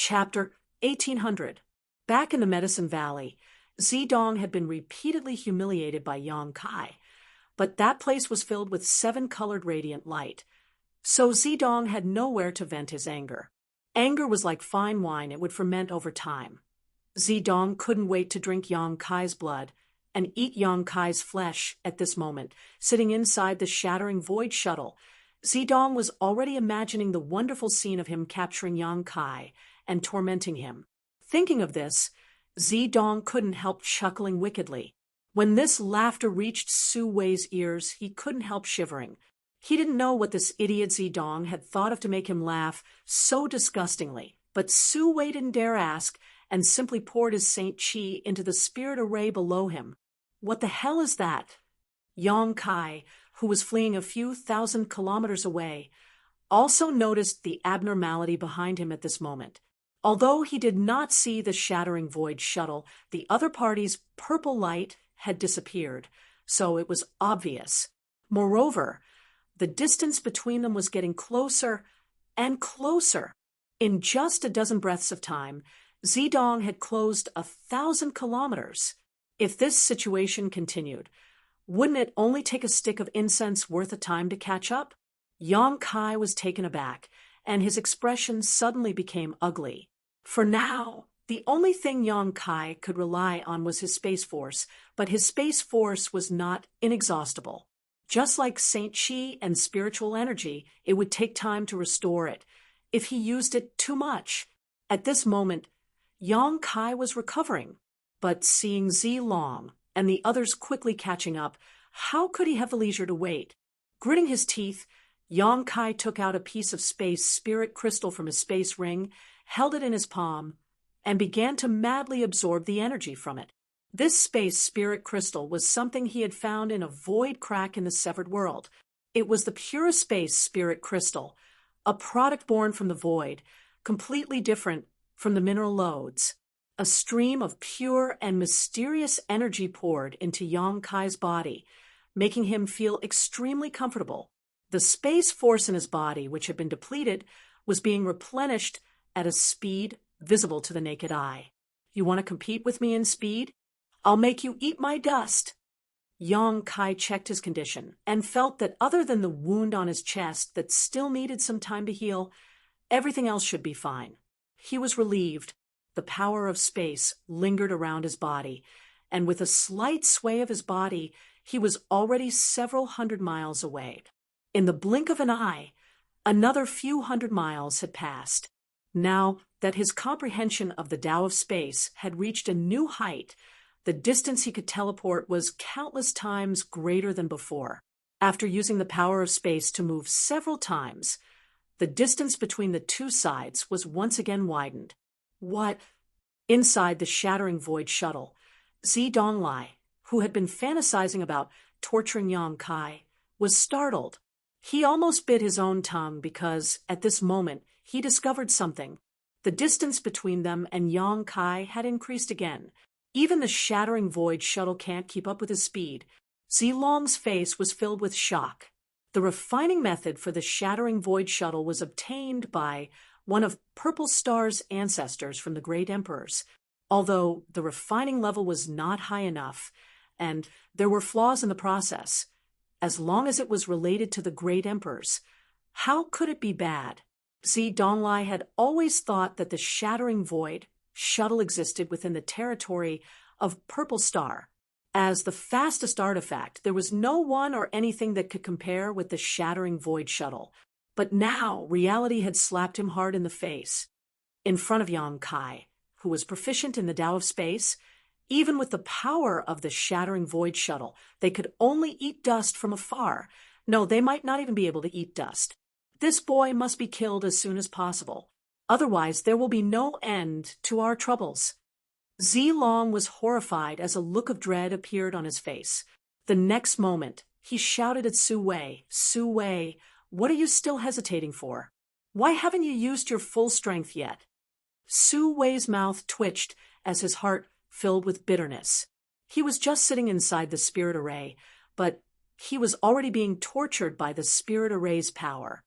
Chapter 1800. Back in the Medicine Valley, Zedong had been repeatedly humiliated by Yang Kai, but that place was filled with 7-colored radiant light, so Zedong had nowhere to vent his anger. Anger was like fine wine, it would ferment over time. Zedong couldn't wait to drink Yang Kai's blood and eat Yang Kai's flesh at this moment. Sitting inside the shattering void shuttle, Zedong was already imagining the wonderful scene of him capturing Yang Kai and tormenting him. Thinking of this, Zedong couldn't help chuckling wickedly. When this laughter reached Su Wei's ears, he couldn't help shivering. He didn't know what this idiot Zedong had thought of to make him laugh so disgustingly, but Su Wei didn't dare ask and simply poured his Saint Chi into the spirit array below him. What the hell is that? Yang Kai, who was fleeing a few thousand kilometers away, also noticed the abnormality behind him at this moment. Although he did not see the shattering void shuttle, the other party's purple light had disappeared, so it was obvious. Moreover, the distance between them was getting closer and closer. In just a dozen breaths of time, Zedong had closed 1,000 kilometers. If this situation continued, wouldn't it only take a stick of incense worth of time to catch up? Yang Kai was taken aback, and his expression suddenly became ugly. For now, the only thing Yang Kai could rely on was his space force, but his space force was not inexhaustible. Just like Saint Chi and spiritual energy, it would take time to restore it if he used it too much. At this moment, Yang Kai was recovering, but seeing Zilong and the others quickly catching up, how could he have the leisure to wait? Gritting his teeth, Yang Kai took out a piece of space spirit crystal from his space ring, held it in his palm, and began to madly absorb the energy from it. This space spirit crystal was something he had found in a void crack in the severed world. It was the pure space spirit crystal, a product born from the void, completely different from the mineral lodes. A stream of pure and mysterious energy poured into Yang Kai's body, making him feel extremely comfortable. The space force in his body, which had been depleted, was being replenished at a speed visible to the naked eye. You want to compete with me in speed? I'll make you eat my dust. Yang Kai checked his condition and felt that other than the wound on his chest that still needed some time to heal, everything else should be fine. He was relieved. The power of space lingered around his body, and with a slight sway of his body, he was already several hundred miles away. In the blink of an eye, another few hundred miles had passed. Now that his comprehension of the Tao of space had reached a new height, the distance he could teleport was countless times greater than before. After using the power of space to move several times, the distance between the two sides was once again widened. What? Inside the shattering void shuttle, Zedong, who had been fantasizing about torturing Yang Kai, was startled. He almost bit his own tongue because, at this moment, he discovered something. The distance between them and Yang Kai had increased again. Even the shattering void shuttle can't keep up with his speed. Zilong's face was filled with shock. The refining method for the shattering void shuttle was obtained by one of Purple Star's ancestors from the Great Emperors. Although the refining level was not high enough, and there were flaws in the process, as long as it was related to the Great Emperors, how could it be bad? Zedong had always thought that the shattering void shuttle existed within the territory of Purple Star. As the fastest artifact, there was no one or anything that could compare with the shattering void shuttle. But now reality had slapped him hard in the face. In front of Yang Kai, who was proficient in the Tao of space, even with the power of the shattering void shuttle, they could only eat dust from afar. No, they might not even be able to eat dust. This boy must be killed as soon as possible. Otherwise, there will be no end to our troubles. Zilong was horrified as a look of dread appeared on his face. The next moment, he shouted at Su Wei, "Su Wei, what are you still hesitating for? Why haven't you used your full strength yet?" Su Wei's mouth twitched as his heart filled with bitterness. He was just sitting inside the spirit array, but he was already being tortured by the spirit array's power.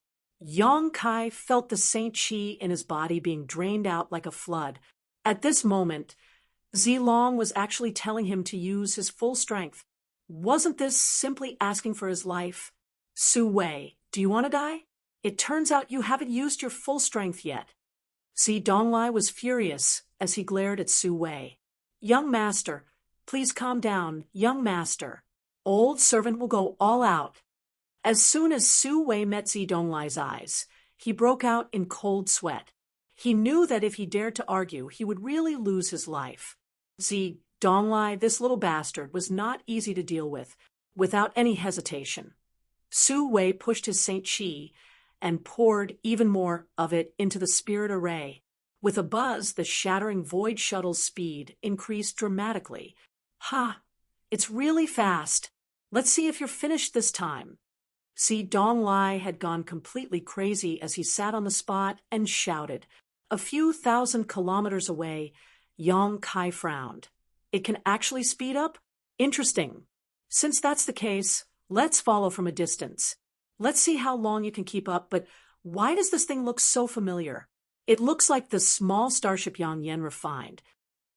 Yang Kai felt the Saint Chi in his body being drained out like a flood. At this moment, Zilong was actually telling him to use his full strength. Wasn't this simply asking for his life? Su Wei, do you want to die? It turns out you haven't used your full strength yet. Zi Donglai was furious as he glared at Su Wei. Young master, please calm down, young master. Old servant will go all out. As soon as Su Wei met Zi Donglai's eyes, he broke out in cold sweat. He knew that if he dared to argue, he would really lose his life. Zi Donglai, this little bastard, was not easy to deal with, without any hesitation. Su Wei pushed his Saint Chi and poured even more of it into the spirit array. With a buzz, the shattering void shuttle's speed increased dramatically. Ha! It's really fast. Let's see if you're finished this time. Zi Donglai had gone completely crazy as he sat on the spot and shouted. A few thousand kilometers away, Yang Kai frowned. It can actually speed up? Interesting. Since that's the case, let's follow from a distance. Let's see how long you can keep up, but why does this thing look so familiar? It looks like the small starship Yang Yen refined.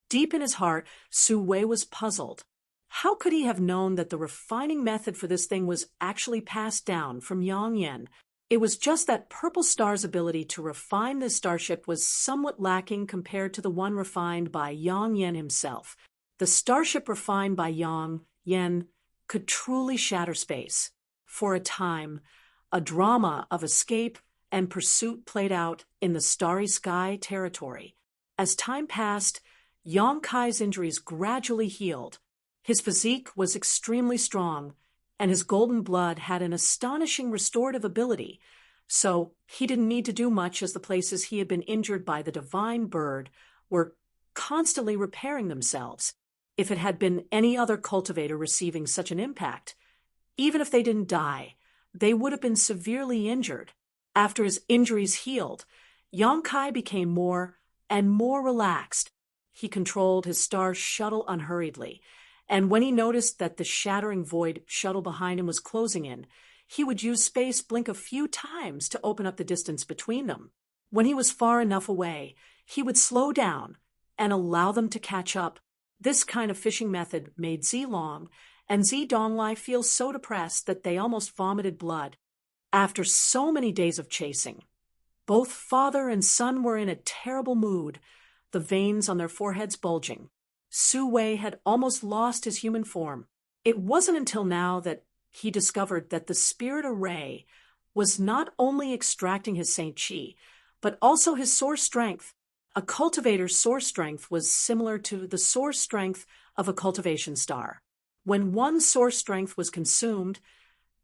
Deep in his heart, Su Wei was puzzled. How could he have known that the refining method for this thing was actually passed down from Yang Yen? It was just that Purple Star's ability to refine this starship was somewhat lacking compared to the one refined by Yang Yen himself. The starship refined by Yang Yen could truly shatter space. For a time, a drama of escape and pursuit played out in the Starry Sky territory. As time passed, Yang Kai's injuries gradually healed. His physique was extremely strong, and his golden blood had an astonishing restorative ability, so he didn't need to do much as the places he had been injured by the divine bird were constantly repairing themselves. If it had been any other cultivator receiving such an impact, even if they didn't die, they would have been severely injured. After his injuries healed, Yang Kai became more and more relaxed. He controlled his star shuttle unhurriedly, and when he noticed that the shattering void shuttle behind him was closing in, he would use space blink a few times to open up the distance between them. When he was far enough away, he would slow down and allow them to catch up. This kind of fishing method made Zilong and Zi Donglai feel so depressed that they almost vomited blood. After so many days of chasing, both father and son were in a terrible mood, the veins on their foreheads bulging. Su Wei had almost lost his human form. It wasn't until now that he discovered that the spirit array was not only extracting his Saint Chi, but also his source strength. A cultivator's source strength was similar to the source strength of a cultivation star. When one source strength was consumed,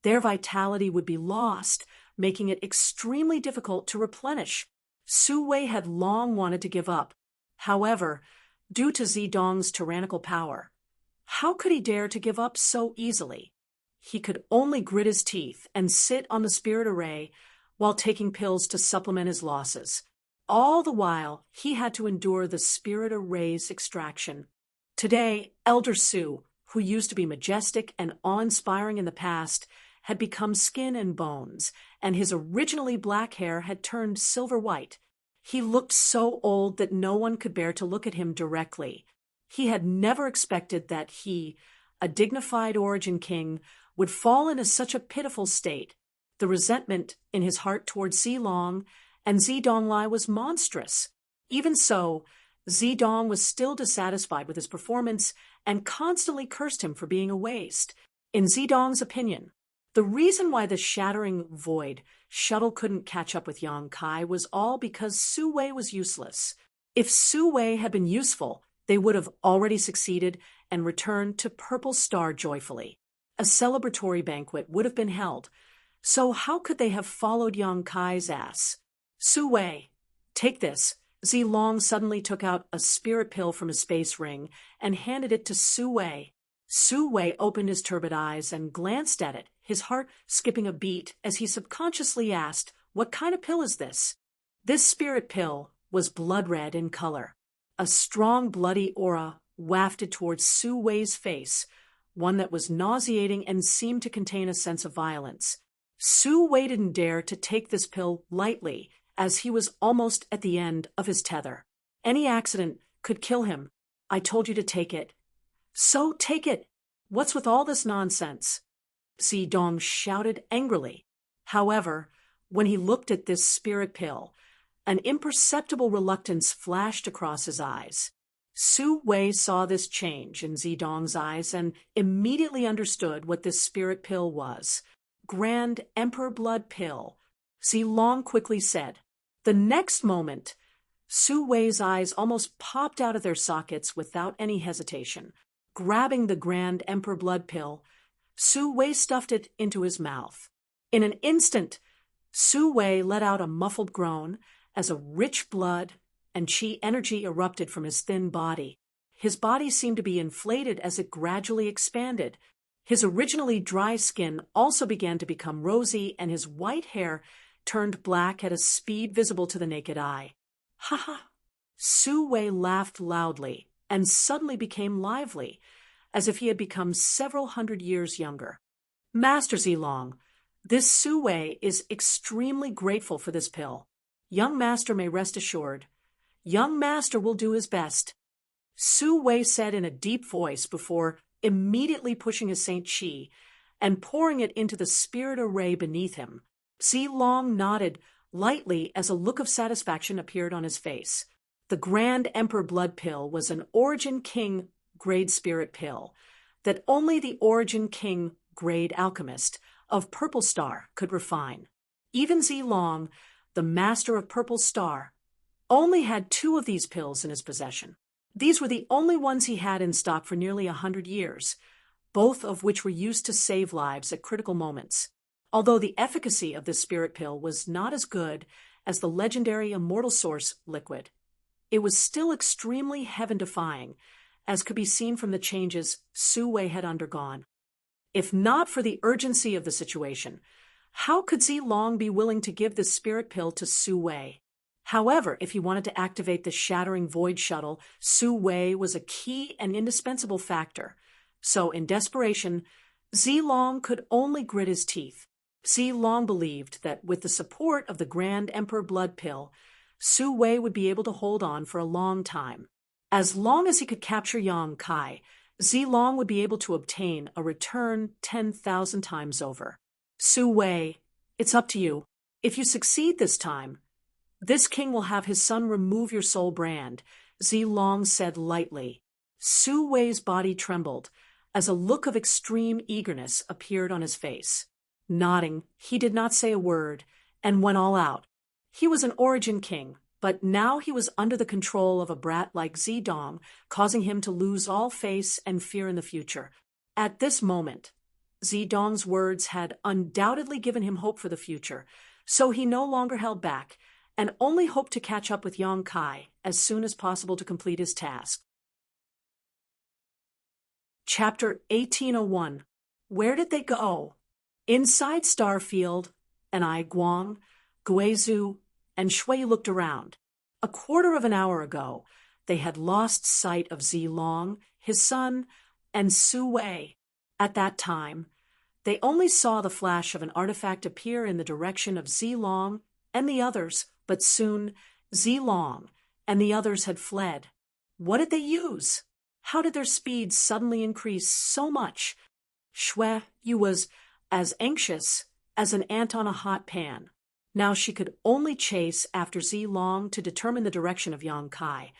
their vitality would be lost, making it extremely difficult to replenish. Su Wei had long wanted to give up. However, due to Zidong's tyrannical power, how could he dare to give up so easily? He could only grit his teeth and sit on the spirit array while taking pills to supplement his losses. All the while, he had to endure the spirit array's extraction. Today, Elder Su, who used to be majestic and awe-inspiring in the past, had become skin and bones, and his originally black hair had turned silver white. He looked so old that no one could bear to look at him directly. He had never expected that he, a dignified origin king, would fall into such a pitiful state. The resentment in his heart towards Zilong and Zi Donglai was monstrous. Even so, Zidong was still dissatisfied with his performance and constantly cursed him for being a waste. In Zidong's opinion, the reason why the shattering void shuttle couldn't catch up with Yang Kai was all because Su Wei was useless. If Su Wei had been useful, they would have already succeeded and returned to Purple Star joyfully. A celebratory banquet would have been held. So how could they have followed Yang Kai's ass? Su Wei, take this. Zilong suddenly took out a spirit pill from his space ring and handed it to Su Wei. Su Wei opened his turbid eyes and glanced at it, his heart skipping a beat as he subconsciously asked, "What kind of pill is this?" This spirit pill was blood red in color. A strong bloody aura wafted towards Su Wei's face, one that was nauseating and seemed to contain a sense of violence. Su Wei didn't dare to take this pill lightly, as he was almost at the end of his tether. Any accident could kill him. I told you to take it. So take it. What's with all this nonsense? Zidong shouted angrily. However, when he looked at this spirit pill, an imperceptible reluctance flashed across his eyes. Su Wei saw this change in Zidong's eyes and immediately understood what this spirit pill was. Grand Emperor Blood Pill, Zilong quickly said. The next moment, Su Wei's eyes almost popped out of their sockets without any hesitation. Grabbing the Grand Emperor Blood Pill, Su Wei stuffed it into his mouth. In an instant, Su Wei let out a muffled groan as a rich blood and qi energy erupted from his thin body. His body seemed to be inflated as it gradually expanded. His originally dry skin also began to become rosy, and his white hair turned black at a speed visible to the naked eye. Ha ha! Su Wei laughed loudly and suddenly became lively, as if he had become several hundred years younger. Master Zilong, this Su Wei is extremely grateful for this pill. Young master may rest assured. Young master will do his best. Su Wei said in a deep voice before immediately pushing his Saint Qi and pouring it into the spirit array beneath him. Zilong nodded lightly as a look of satisfaction appeared on his face. The Grand Emperor Blood Pill was an Origin King grade spirit pill that only the Origin King grade alchemist of Purple Star could refine. Even Zilong, the master of Purple Star, only had 2 of these pills in his possession. These were the only ones he had in stock for nearly 100 years, both of which were used to save lives at critical moments. Although the efficacy of this spirit pill was not as good as the legendary Immortal Source liquid, it was still extremely heaven-defying, as could be seen from the changes Su Wei had undergone. If not for the urgency of the situation, how could Zilong be willing to give this spirit pill to Su Wei? However, if he wanted to activate the Shattering Void Shuttle, Su Wei was a key and indispensable factor. So, in desperation, Zilong could only grit his teeth. Zilong believed that with the support of the Grand Emperor Blood Pill, Su Wei would be able to hold on for a long time. As long as he could capture Yang Kai, Zilong would be able to obtain a return 10,000 times over. Su Wei, it's up to you. If you succeed this time, this king will have his son remove your soul brand, Zilong said lightly. Su Wei's body trembled as a look of extreme eagerness appeared on his face. Nodding, he did not say a word and went all out. He was an Origin King, but now he was under the control of a brat like Zidong, causing him to lose all faith and fear in the future. At this moment, Zidong's words had undoubtedly given him hope for the future, so he no longer held back and only hoped to catch up with Yang Kai as soon as possible to complete his task. Chapter 1801. Where did they go? Inside Starfield, Ai Guang, Guizhou, and Shui looked around. A quarter of an hour ago, they had lost sight of Zilong, his son, and Su Wei. At that time, they only saw the flash of an artifact appear in the direction of Zilong and the others, but soon Zilong and the others had fled. What did they use? How did their speed suddenly increase so much? Shui was as anxious as an ant on a hot pan. Now she could only chase after Zilong to determine the direction of Yang Kai.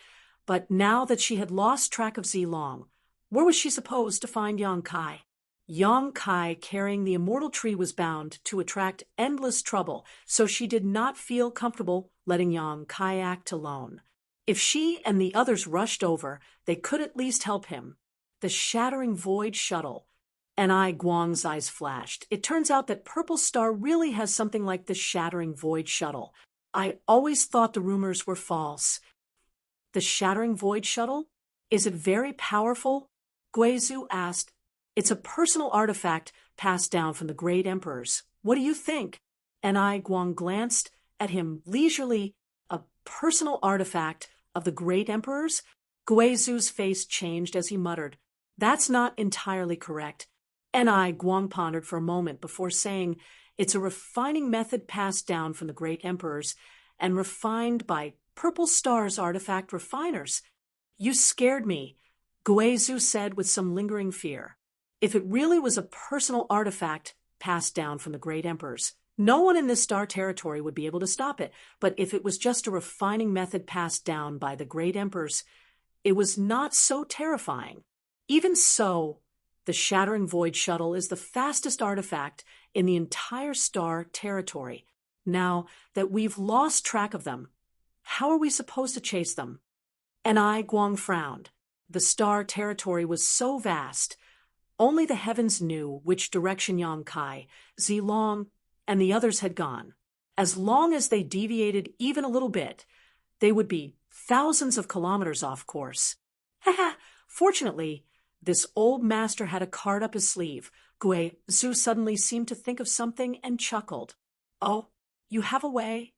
But now that she had lost track of Zilong, where was she supposed to find Yang Kai? Yang Kai carrying the immortal tree was bound to attract endless trouble, so she did not feel comfortable letting Yang Kai act alone. If she and the others rushed over, they could at least help him. The Shattering Void Shuttle. Ai Guang's eyes flashed. It turns out that Purple Star really has something like the Shattering Void Shuttle. I always thought the rumors were false. The Shattering Void Shuttle? Is it very powerful? Guizhou asked. It's a personal artifact passed down from the great emperors. What do you think? Ai Guang glanced at him leisurely. A personal artifact of the great emperors? Guizhou's face changed as he muttered. That's not entirely correct. Ai Guang pondered for a moment before saying It's a refining method passed down from the great emperors and refined by Purple Star's artifact refiners. You scared me, Guizhou said with some lingering fear. If it really was a personal artifact passed down from the great emperors, no one in this star territory would be able to stop it. But if it was just a refining method passed down by the great emperors, it was not so terrifying. Even so, the Shattering Void Shuttle is the fastest artifact in the entire star territory. Now that we've lost track of them, how are we supposed to chase them? And Guang frowned. The star territory was so vast, only the heavens knew which direction Yang Kai, Zilong, and the others had gone. As long as they deviated even a little bit, they would be thousands of kilometers off course. Fortunately, this old master had a card up his sleeve. Guizhou suddenly seemed to think of something and chuckled. Oh, you have a way?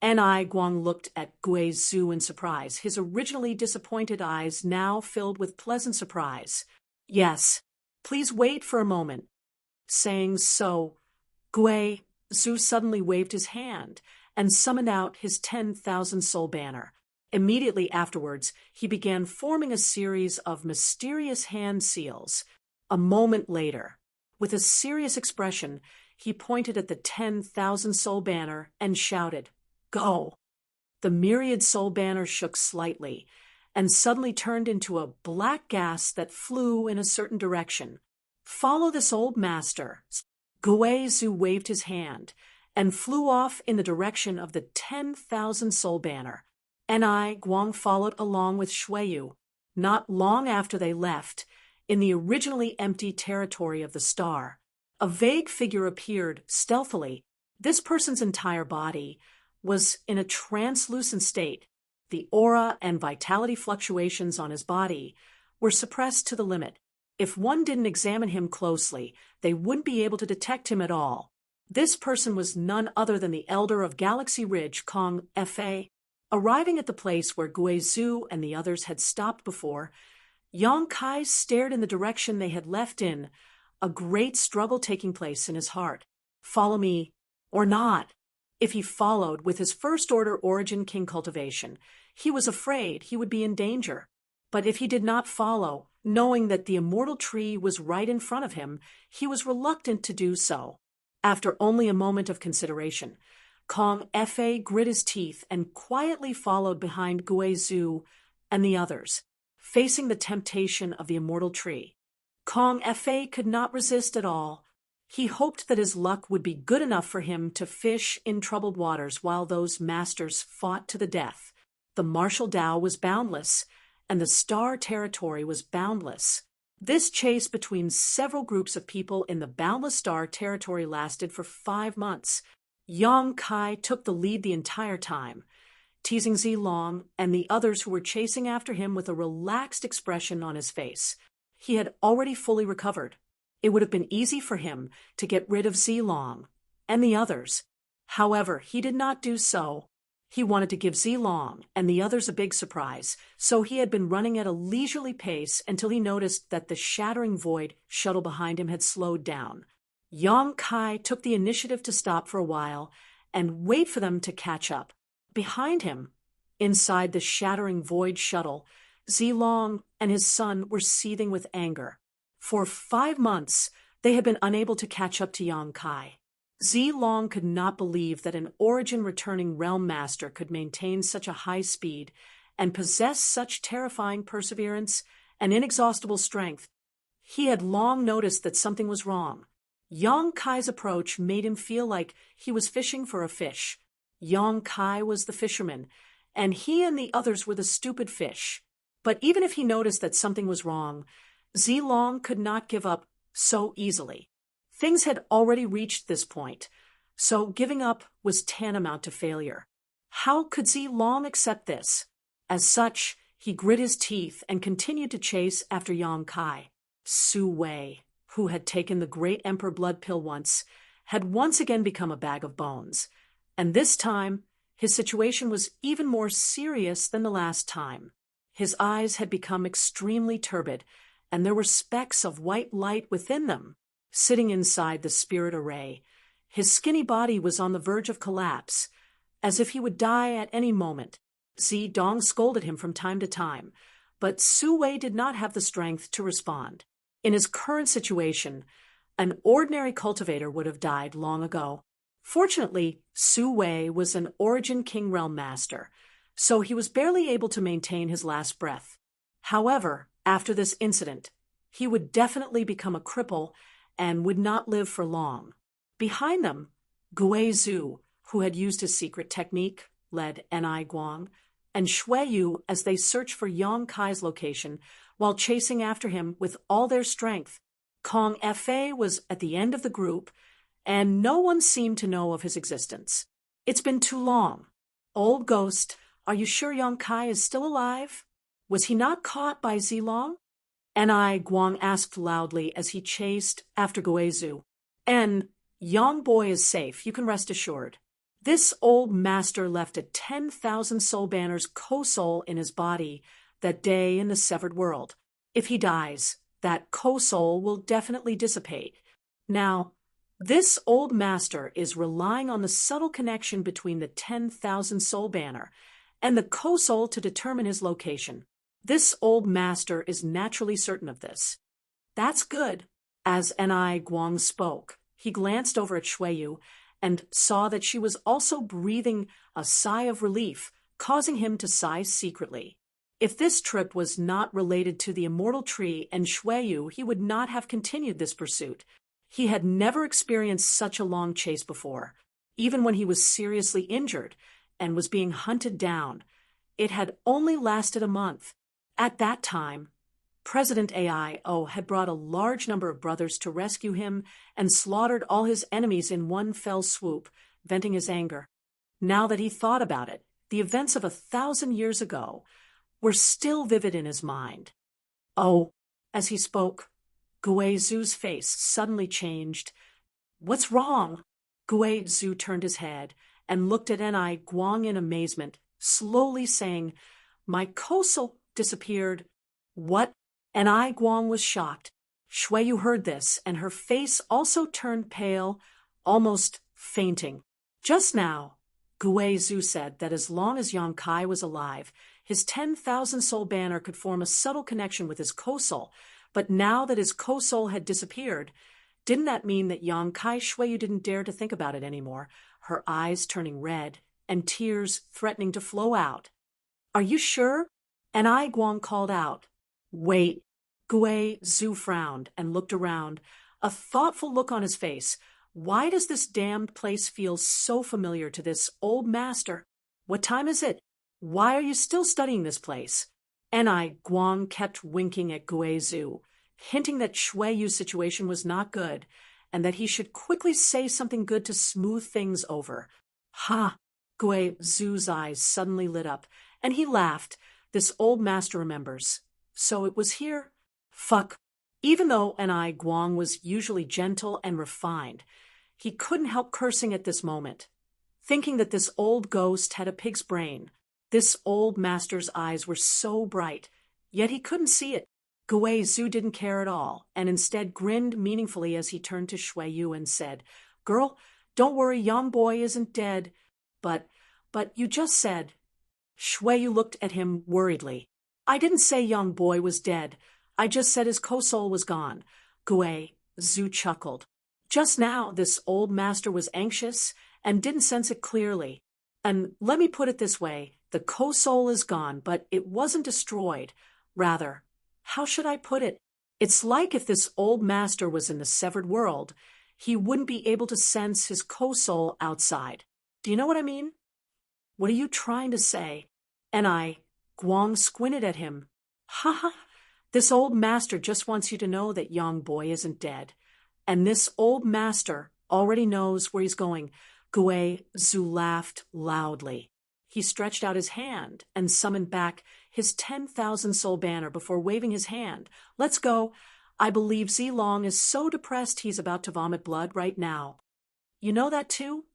Guang looked at Guizhou in surprise, his originally disappointed eyes now filled with pleasant surprise. Yes, please wait for a moment. Saying so, Guizhou suddenly waved his hand and summoned out his 10,000 soul banner. Immediately afterwards, he began forming a series of mysterious hand seals. A moment later, with a serious expression, he pointed at the 10,000 soul banner and shouted, "Go!" The myriad soul banner shook slightly and suddenly turned into a black gas that flew in a certain direction. Follow this old master. Guizhou waved his hand and flew off in the direction of the 10,000 soul banner. Guang followed along with Shuiyu. Not long after they left, in the originally empty territory of the star, a vague figure appeared stealthily. This person's entire body was in a translucent state. The aura and vitality fluctuations on his body were suppressed to the limit. If one didn't examine him closely, they wouldn't be able to detect him at all. This person was none other than the elder of Galaxy Ridge, Kong Fa. Arriving at the place where Guizhou and the others had stopped before, Yang Kai stared in the direction they had left in, a great struggle taking place in his heart. Follow me, or not? If he followed with his first-order origin king cultivation, he was afraid he would be in danger. But if he did not follow, knowing that the immortal tree was right in front of him, he was reluctant to do so. After only a moment of consideration, Kong Fa grit his teeth and quietly followed behind Guizhou and the others, facing the temptation of the immortal tree. Kong Fa could not resist at all. He hoped that his luck would be good enough for him to fish in troubled waters while those masters fought to the death. The martial Dao was boundless, and the star territory was boundless. This chase between several groups of people in the boundless star territory lasted for 5 months. Yang Kai took the lead the entire time, teasing Zilong and the others who were chasing after him with a relaxed expression on his face. He had already fully recovered. It would have been easy for him to get rid of Zilong and the others. However, he did not do so. He wanted to give Zilong and the others a big surprise, so he had been running at a leisurely pace until he noticed that the Shattering Void shuttle behind him had slowed down. Yang Kai took the initiative to stop for a while and wait for them to catch up. Behind him, inside the Shattering Void shuttle, Zilong and his son were seething with anger. For 5 months, they had been unable to catch up to Yang Kai. Zilong could not believe that an origin-returning realm master could maintain such a high speed and possess such terrifying perseverance and inexhaustible strength. He had long noticed that something was wrong. Yang Kai's approach made him feel like he was fishing for a fish. Yang Kai was the fisherman, and he and the others were the stupid fish. But even if he noticed that something was wrong, Zilong could not give up so easily. Things had already reached this point, so giving up was tantamount to failure. How could Zilong accept this? As such, he grit his teeth and continued to chase after Yang Kai. Su Wei, who had taken the great emperor blood pill once, had once again become a bag of bones, and this time his situation was even more serious than the last time. His eyes had become extremely turbid, and there were specks of white light within them. Sitting inside the spirit array, His skinny body was on the verge of collapse, as if he would die at any moment. Dong scolded him from time to time, but Su Wei did not have the strength to respond. In his current situation, an ordinary cultivator would have died long ago. Fortunately, Su Wei was an Origin King Realm master, so he was barely able to maintain his last breath. However, after this incident, he would definitely become a cripple and would not live for long. Behind them, Gui Zhu, who had used his secret technique, led Ni Guang and Shui Yu as they searched for Yang Kai's location while chasing after him with all their strength. Kong Fa was at the end of the group, and no one seemed to know of his existence. It's been too long. Old ghost, are you sure Yang Kai is still alive? Was he not caught by Zilong? Ni Guang asked loudly as he chased after Guizhu. Yang boy is safe, you can rest assured. This old master left a 10,000 soul banner's co-soul in his body that day in the severed world. If he dies, that co-soul will definitely dissipate. Now, this old master is relying on the subtle connection between the 10,000 soul banner and the co-soul to determine his location. This old master is naturally certain of this. That's good. As Ni Guang spoke, he glanced over at Shui Yu and saw that she was also breathing a sigh of relief, causing him to sigh secretly. If this trip was not related to the immortal tree and Shui Yu, he would not have continued this pursuit. He had never experienced such a long chase before. Even when he was seriously injured and was being hunted down, it had only lasted a month. At that time, President AIO had brought a large number of brothers to rescue him and slaughtered all his enemies in one fell swoop, venting his anger. Now that he thought about it, the events of 1,000 years ago were still vivid in his mind. Oh, as he spoke, Guizhu's face suddenly changed. What's wrong? Guizhu turned his head and looked at Ni Guang in amazement, slowly saying, My co-soul disappeared. What? Ni Guang was shocked. Shui Yu heard this, and her face also turned pale, almost fainting. Just now, Guizhu said that as long as Yang Kai was alive, his 10,000 soul banner could form a subtle connection with his co-soul, but now that his co-soul had disappeared, didn't that mean that Yang Kai Shui Yu didn't dare to think about it anymore, her eyes turning red and tears threatening to flow out? Are you sure? Ni Guang called out. Wait. Guizhu frowned and looked around, a thoughtful look on his face. Why does this damned place feel so familiar to this old master? What time is it? Why are you still studying this place? Ni Guang kept winking at Guizhu, hinting that Shui Yu's situation was not good, and that he should quickly say something good to smooth things over. Ha! Guizhu's eyes suddenly lit up, and he laughed. This old master remembers. So it was here? Fuck. Even though Ni Guang was usually gentle and refined, he couldn't help cursing at this moment, thinking that this old ghost had a pig's brain. This old master's eyes were so bright, yet he couldn't see it. Guizhu didn't care at all, and instead grinned meaningfully as he turned to Shui Yu and said, Girl, don't worry, young boy isn't dead. But you just said. Shui Yu looked at him worriedly. I didn't say young boy was dead. I just said his co-soul was gone. Guizhu chuckled. Just now, this old master was anxious and didn't sense it clearly. And let me put it this way, the co-soul is gone, but it wasn't destroyed. Rather, how should I put it? It's like if this old master was in the severed world, he wouldn't be able to sense his co-soul outside. Do you know what I mean? What are you trying to say? Ni Guang squinted at him. Ha ha, this old master just wants you to know that young boy isn't dead. And this old master already knows where he's going. Guizhu laughed loudly. He stretched out his hand and summoned back his 10,000 soul banner before waving his hand. Let's go. I believe Zilong is so depressed he's about to vomit blood right now. You know that too?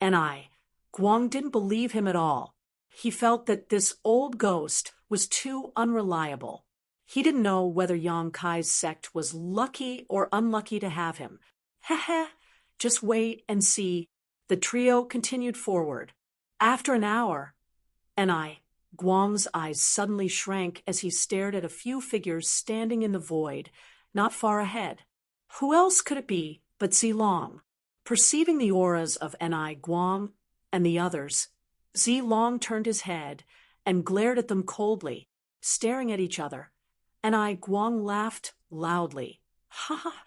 Ni Guang didn't believe him at all. He felt that this old ghost was too unreliable. He didn't know whether Yang Kai's sect was lucky or unlucky to have him. Heh heh, Just wait and see. The trio continued forward. After an hour, Guang's eyes suddenly shrank as he stared at a few figures standing in the void, not far ahead. Who else could it be but Zilong? Perceiving the auras of Guang and the others, Zilong turned his head and glared at them coldly, staring at each other. Guang laughed loudly. Ha ha!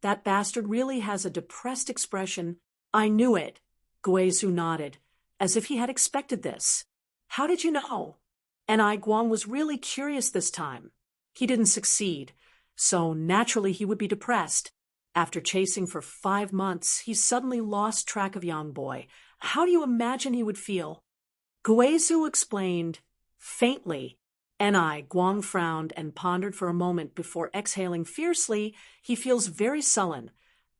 That bastard really has a depressed expression. I knew it. Guizhu nodded, as if he had expected this. How did you know? Guang was really curious this time. He didn't succeed, so naturally he would be depressed. After chasing for 5 months, he suddenly lost track of Yang Boy. How do you imagine he would feel? Guizhu explained, faintly. Guang frowned and pondered for a moment before exhaling fiercely. He feels very sullen,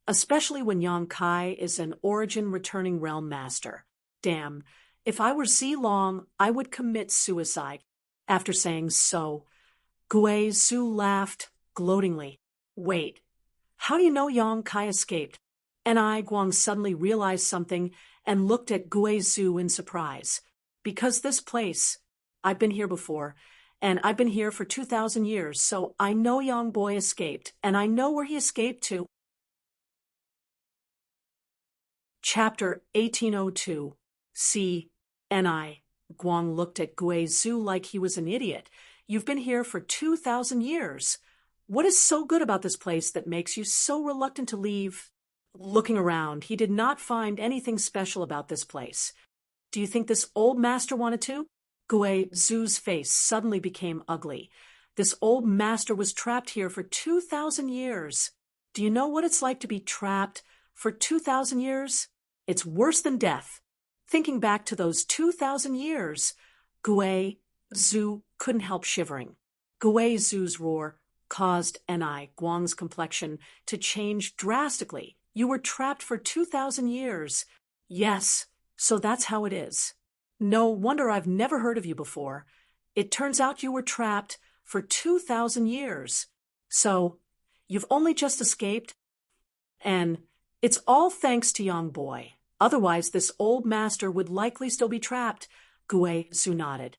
especially when Yang Kai is an origin-returning realm master. Damn, if I were Zilong, I would commit suicide. After saying so, Guizhu laughed gloatingly. Wait, how do you know Yang Kai escaped? Guang suddenly realized something and looked at Guizhu in surprise. Because this place, I've been here before, and I've been here for 2,000 years, so I know Yang Boy escaped, and I know where he escaped to. Chapter 1802. See, Guang looked at Guizhu like he was an idiot. You've been here for 2,000 years. What is so good about this place that makes you so reluctant to leave? Looking around, he did not find anything special about this place. Do you think this old master wanted to? Guizhu's face suddenly became ugly. This old master was trapped here for 2,000 years. Do you know what it's like to be trapped for 2,000 years? It's worse than death. Thinking back to those 2,000 years, Guizhu couldn't help shivering. Guizhu's roar caused Guang's complexion to change drastically. You were trapped for 2,000 years. Yes, so that's how it is. No wonder I've never heard of you before. It turns out you were trapped for 2,000 years. So, you've only just escaped? And it's all thanks to Yang Boy. Otherwise, this old master would likely still be trapped. Guizhu nodded.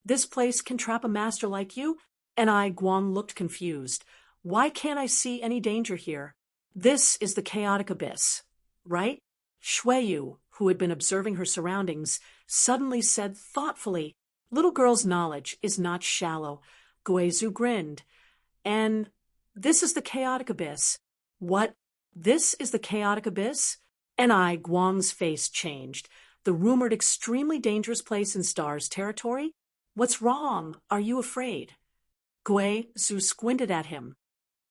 This place can trap a master like you? Guang looked confused. Why can't I see any danger here? This is the chaotic abyss, right? Shuiyu, who had been observing her surroundings, suddenly said thoughtfully, Little girl's knowledge is not shallow. Guizhu grinned. And this is the chaotic abyss. What? This is the chaotic abyss? Guang's face changed. The rumored extremely dangerous place in Star's territory? What's wrong? Are you afraid? Guizhu squinted at him.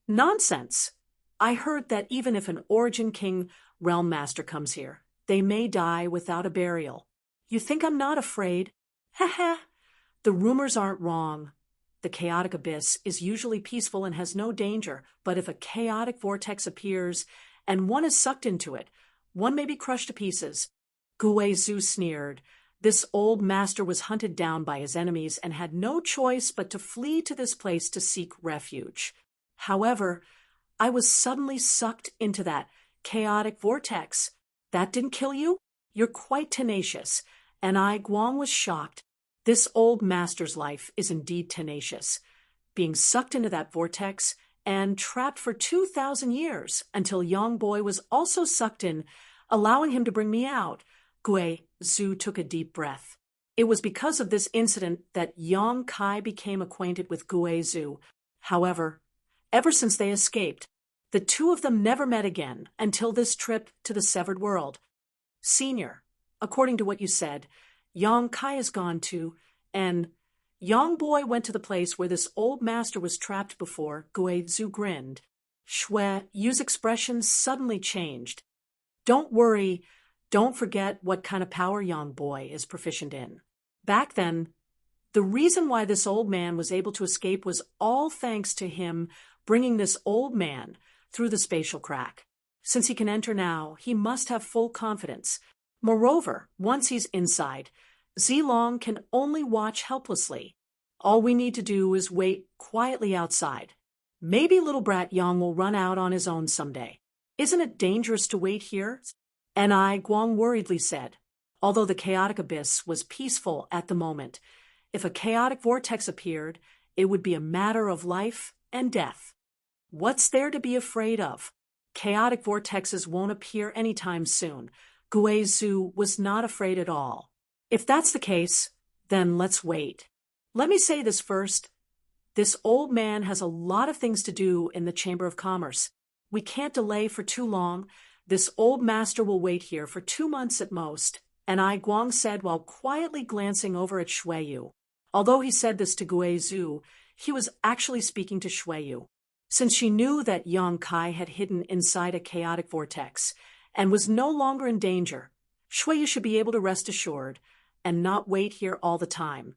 Nonsense. I heard that even if an Origin King Realm Master comes here, they may die without a burial. You think I'm not afraid? Heh. The rumors aren't wrong. The chaotic abyss is usually peaceful and has no danger, but if a chaotic vortex appears and one is sucked into it, one may be crushed to pieces. Guizhu sneered. This old master was hunted down by his enemies and had no choice but to flee to this place to seek refuge. However, I was suddenly sucked into that chaotic vortex. That didn't kill you? You're quite tenacious. Guang was shocked. This old master's life is indeed tenacious. Being sucked into that vortex and trapped for 2,000 years until Yang Boy was also sucked in, allowing him to bring me out. Guizhu took a deep breath. It was because of this incident that Yang Kai became acquainted with Guizhu. However, ever since they escaped, the two of them never met again until this trip to the Severed World. Senior, according to what you said, Yang Kai is gone too, and Yang Boy went to the place where this old master was trapped before. Guizhu grinned. Shui's expression suddenly changed. Don't worry, don't forget what kind of power Yang Boy is proficient in. Back then, the reason why this old man was able to escape was all thanks to him bringing this old man through the spatial crack. Since he can enter now, he must have full confidence. Moreover, once he's inside, Zilong can only watch helplessly. All we need to do is wait quietly outside. Maybe little brat Yang will run out on his own someday. Isn't it dangerous to wait here? And Guang worriedly said, although the chaotic abyss was peaceful at the moment, if a chaotic vortex appeared, it would be a matter of life and death. What's there to be afraid of? Chaotic vortexes won't appear anytime soon. Guizhou was not afraid at all. If that's the case, then let's wait. Let me say this first. This old man has a lot of things to do in the Chamber of Commerce. We can't delay for too long. This old master will wait here for 2 months at most, and Guang said while quietly glancing over at Shuiyu. Although he said this to Guizhou, he was actually speaking to Shuiyu. Since she knew that Yang Kai had hidden inside a chaotic vortex and was no longer in danger, Shuiyu should be able to rest assured and not wait here all the time.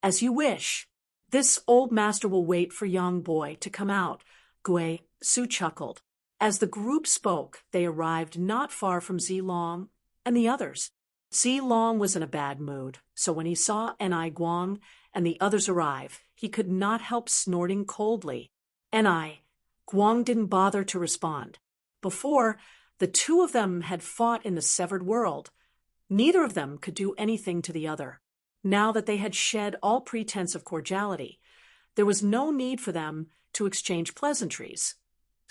As you wish. This old master will wait for young boy to come out, Guizhou chuckled. As the group spoke, they arrived not far from Zilong and the others. Zilong was in a bad mood, so when he saw Guang and the others arrive, he could not help snorting coldly. Guang didn't bother to respond. Before, the two of them had fought in the severed world. Neither of them could do anything to the other. Now that they had shed all pretense of cordiality, there was no need for them to exchange pleasantries.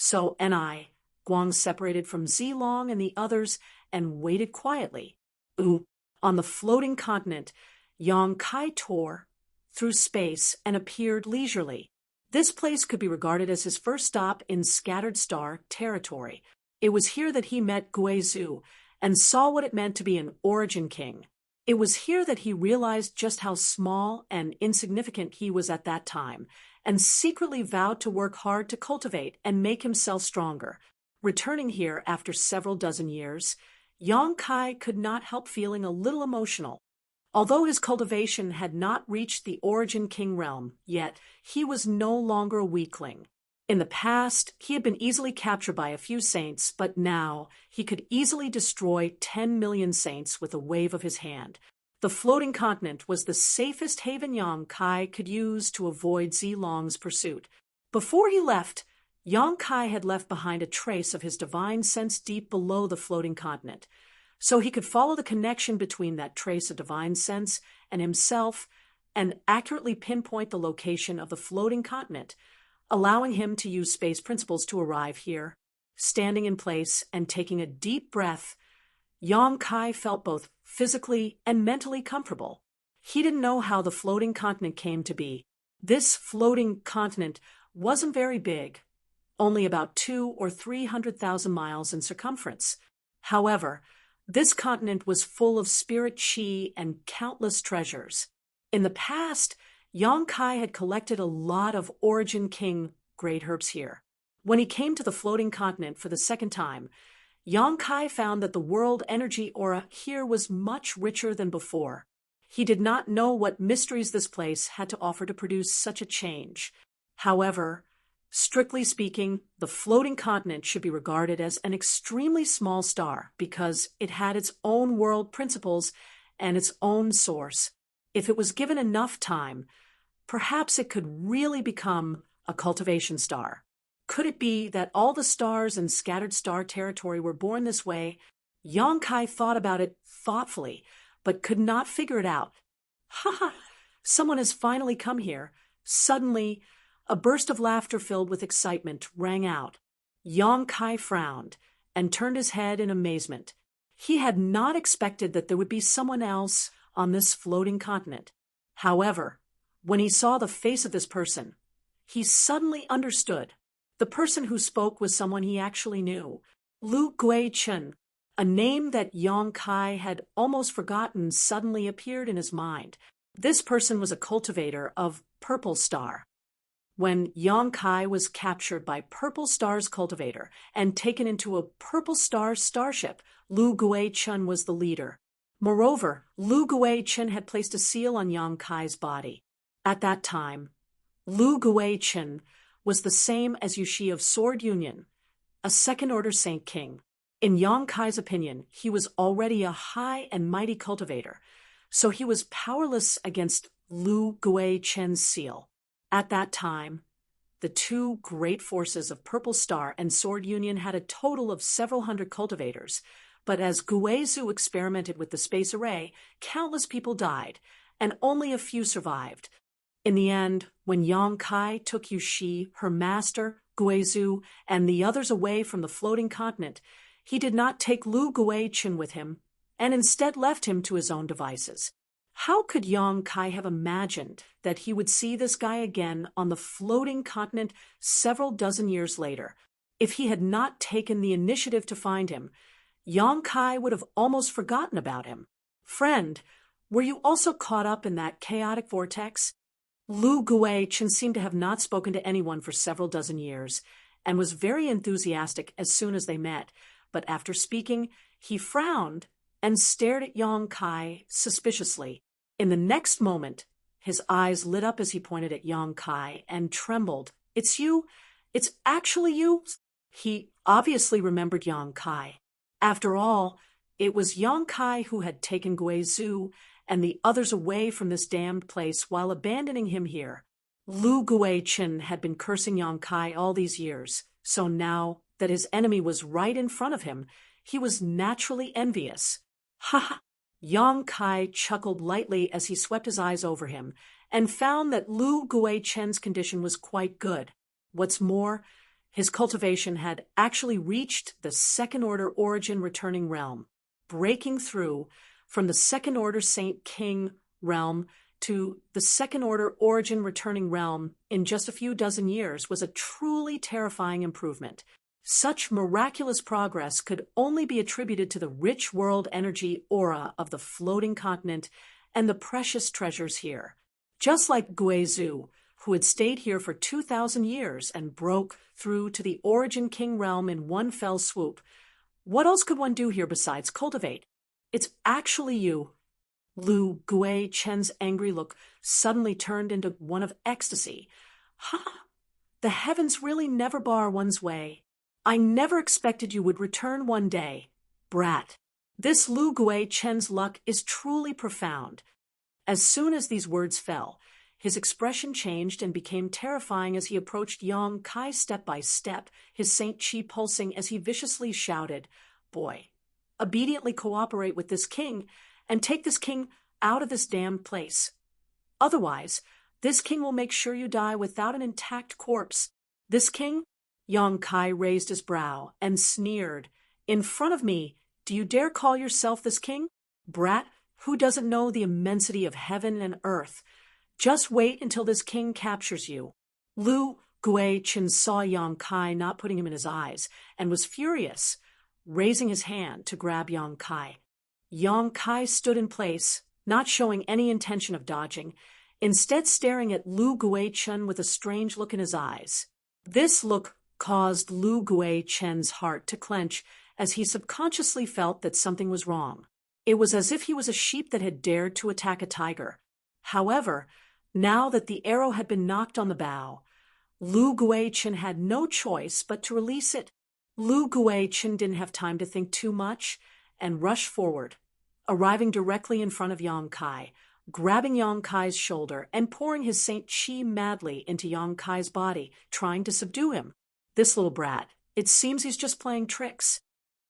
So Guang separated from Zilong and the others and waited quietly. On the floating continent, Yang Kai tore through space and appeared leisurely. This place could be regarded as his first stop in scattered star territory. It was here that he met Guizhou and saw what it meant to be an origin king. It was here that he realized just how small and insignificant he was at that time, and secretly vowed to work hard to cultivate and make himself stronger. Returning here after several dozen years, Yang Kai could not help feeling a little emotional. Although his cultivation had not reached the origin king realm yet, he was no longer a weakling. In the past, he had been easily captured by a few saints, but now he could easily destroy 10 million saints with a wave of his hand. The floating continent was the safest haven Yang Kai could use to avoid Zilong's pursuit. Before he left, Yang Kai had left behind a trace of his divine sense deep below the floating continent, so he could follow the connection between that trace of divine sense and himself and accurately pinpoint the location of the floating continent, allowing him to use space principles to arrive here. Standing in place and taking a deep breath, Yang Kai felt both physically and mentally comfortable. He didn't know how the floating continent came to be. This floating continent wasn't very big, only about 200,000 or 300,000 miles in circumference. However, this continent was full of spirit chi and countless treasures. In the past, Yang Kai had collected a lot of origin king great herbs here. When he came to the floating continent for the second time, Yang Kai found that the world energy aura here was much richer than before. He did not know what mysteries this place had to offer to produce such a change. However, strictly speaking, the floating continent should be regarded as an extremely small star because it had its own world principles and its own source. If it was given enough time, perhaps it could really become a cultivation star. Could it be that all the stars in scattered star territory were born this way? Yang Kai thought about it thoughtfully, but could not figure it out. Ha ha! Someone has finally come here. Suddenly, a burst of laughter filled with excitement rang out. Yang Kai frowned and turned his head in amazement. He had not expected that there would be someone else on this floating continent. However, when he saw the face of this person, he suddenly understood. The person who spoke was someone he actually knew, Lu Guichen. A name that Yang Kai had almost forgotten suddenly appeared in his mind. This person was a cultivator of Purple Star. When Yang Kai was captured by Purple Star's cultivator and taken into a Purple Star starship, Lu Guichen was the leader. Moreover, Lu Guichen had placed a seal on Yang Kai's body. At that time, Lu Guichen was the same as Yushi of Sword Union, a second-order Saint King. In Yang Kai's opinion, he was already a high and mighty cultivator, so he was powerless against Lu Guichen's seal. At that time, The two great forces of Purple Star and Sword Union had a total of several hundred cultivators, but as Guizhou experimented with the space array, countless people died, and only a few survived. In the end, when Yang Kai took Yuxi, her master, Guizhou, and the others away from the floating continent, he did not take Lu Guichen with him, and instead left him to his own devices. How could Yang Kai have imagined that he would see this guy again on the floating continent several dozen years later? If he had not taken the initiative to find him, Yang Kai would have almost forgotten about him. Friend, were you also caught up in that chaotic vortex? Lu Guichen seemed to have not spoken to anyone for several dozen years, and was very enthusiastic as soon as they met, but after speaking, he frowned and stared at Yang Kai suspiciously. In the next moment, his eyes lit up as he pointed at Yang Kai and trembled. "It's you? It's actually you?" He obviously remembered Yang Kai. After all, it was Yang Kai who had taken Guizhou and the others away from this damned place while abandoning him here. Lu Guichen had been cursing Yang Kai all these years, so now that his enemy was right in front of him, he was naturally envious. Ha ha! Yang Kai chuckled lightly as he swept his eyes over him, and found that Lu Guichen's condition was quite good. What's more, his cultivation had actually reached the second-order origin returning realm. Breaking through from the second-order Saint King realm to the second-order origin returning realm in just a few dozen years was a truly terrifying improvement. Such miraculous progress could only be attributed to the rich world energy aura of the floating continent and the precious treasures here. Just like Guizhou, who had stayed here for 2,000 years and broke through to the Origin King realm in one fell swoop, what else could one do here besides cultivate? It's actually you. Lu Guichen's angry look suddenly turned into one of ecstasy. Ha! The heavens really never bar one's way. I never expected you would return one day. Brat. This Lu Guichen's luck is truly profound. As soon as these words fell, his expression changed and became terrifying as he approached Yang Kai step by step, his Saint Chi pulsing as he viciously shouted, "Boy, obediently cooperate with this king and take this king out of this damned place. Otherwise, this king will make sure you die without an intact corpse. This king?" Yang Kai raised his brow and sneered. "In front of me, do you dare call yourself this king? Brat, who doesn't know the immensity of heaven and earth? Just wait until this king captures you." Lu Guichen saw Yang Kai not putting him in his eyes and was furious, raising his hand to grab Yang Kai. Yang Kai stood in place, not showing any intention of dodging, instead staring at Lu Guichen with a strange look in his eyes. This look caused Lu Guichen's heart to clench as he subconsciously felt that something was wrong. It was as if he was a sheep that had dared to attack a tiger. However, now that the arrow had been knocked on the bow, Lu Guichen had no choice but to release it. Lu Guichen didn't have time to think too much and rushed forward, arriving directly in front of Yang Kai, grabbing Yang Kai's shoulder and pouring his Saint Chi madly into Yang Kai's body, trying to subdue him. This little brat, it seems he's just playing tricks.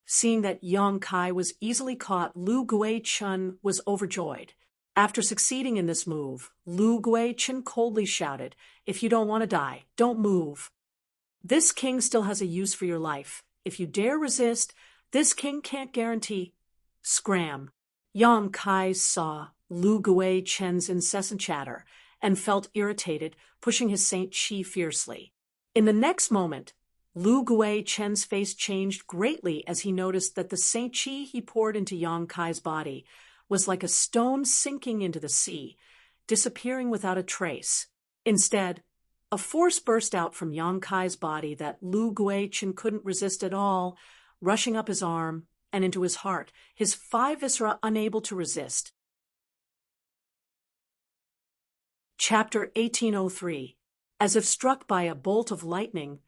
Seeing that Yang Kai was easily caught, Lu Guichen was overjoyed. After succeeding in this move, Lu Guichen coldly shouted, "If you don't want to die, don't move. This king still has a use for your life. If you dare resist, this king can't guarantee." Scram. Yang Kai saw Lu Guichen's incessant chatter and felt irritated, pushing his Saint Chi fiercely. In the next moment, Lu Guichen's face changed greatly as he noticed that the Saint Chi he poured into Yang Kai's body was like a stone sinking into the sea, disappearing without a trace. Instead, a force burst out from Yang Kai's body that Lu Guichen couldn't resist at all, rushing up his arm and into his heart, his 5 viscera unable to resist. Chapter 1803. As if struck by a bolt of lightning,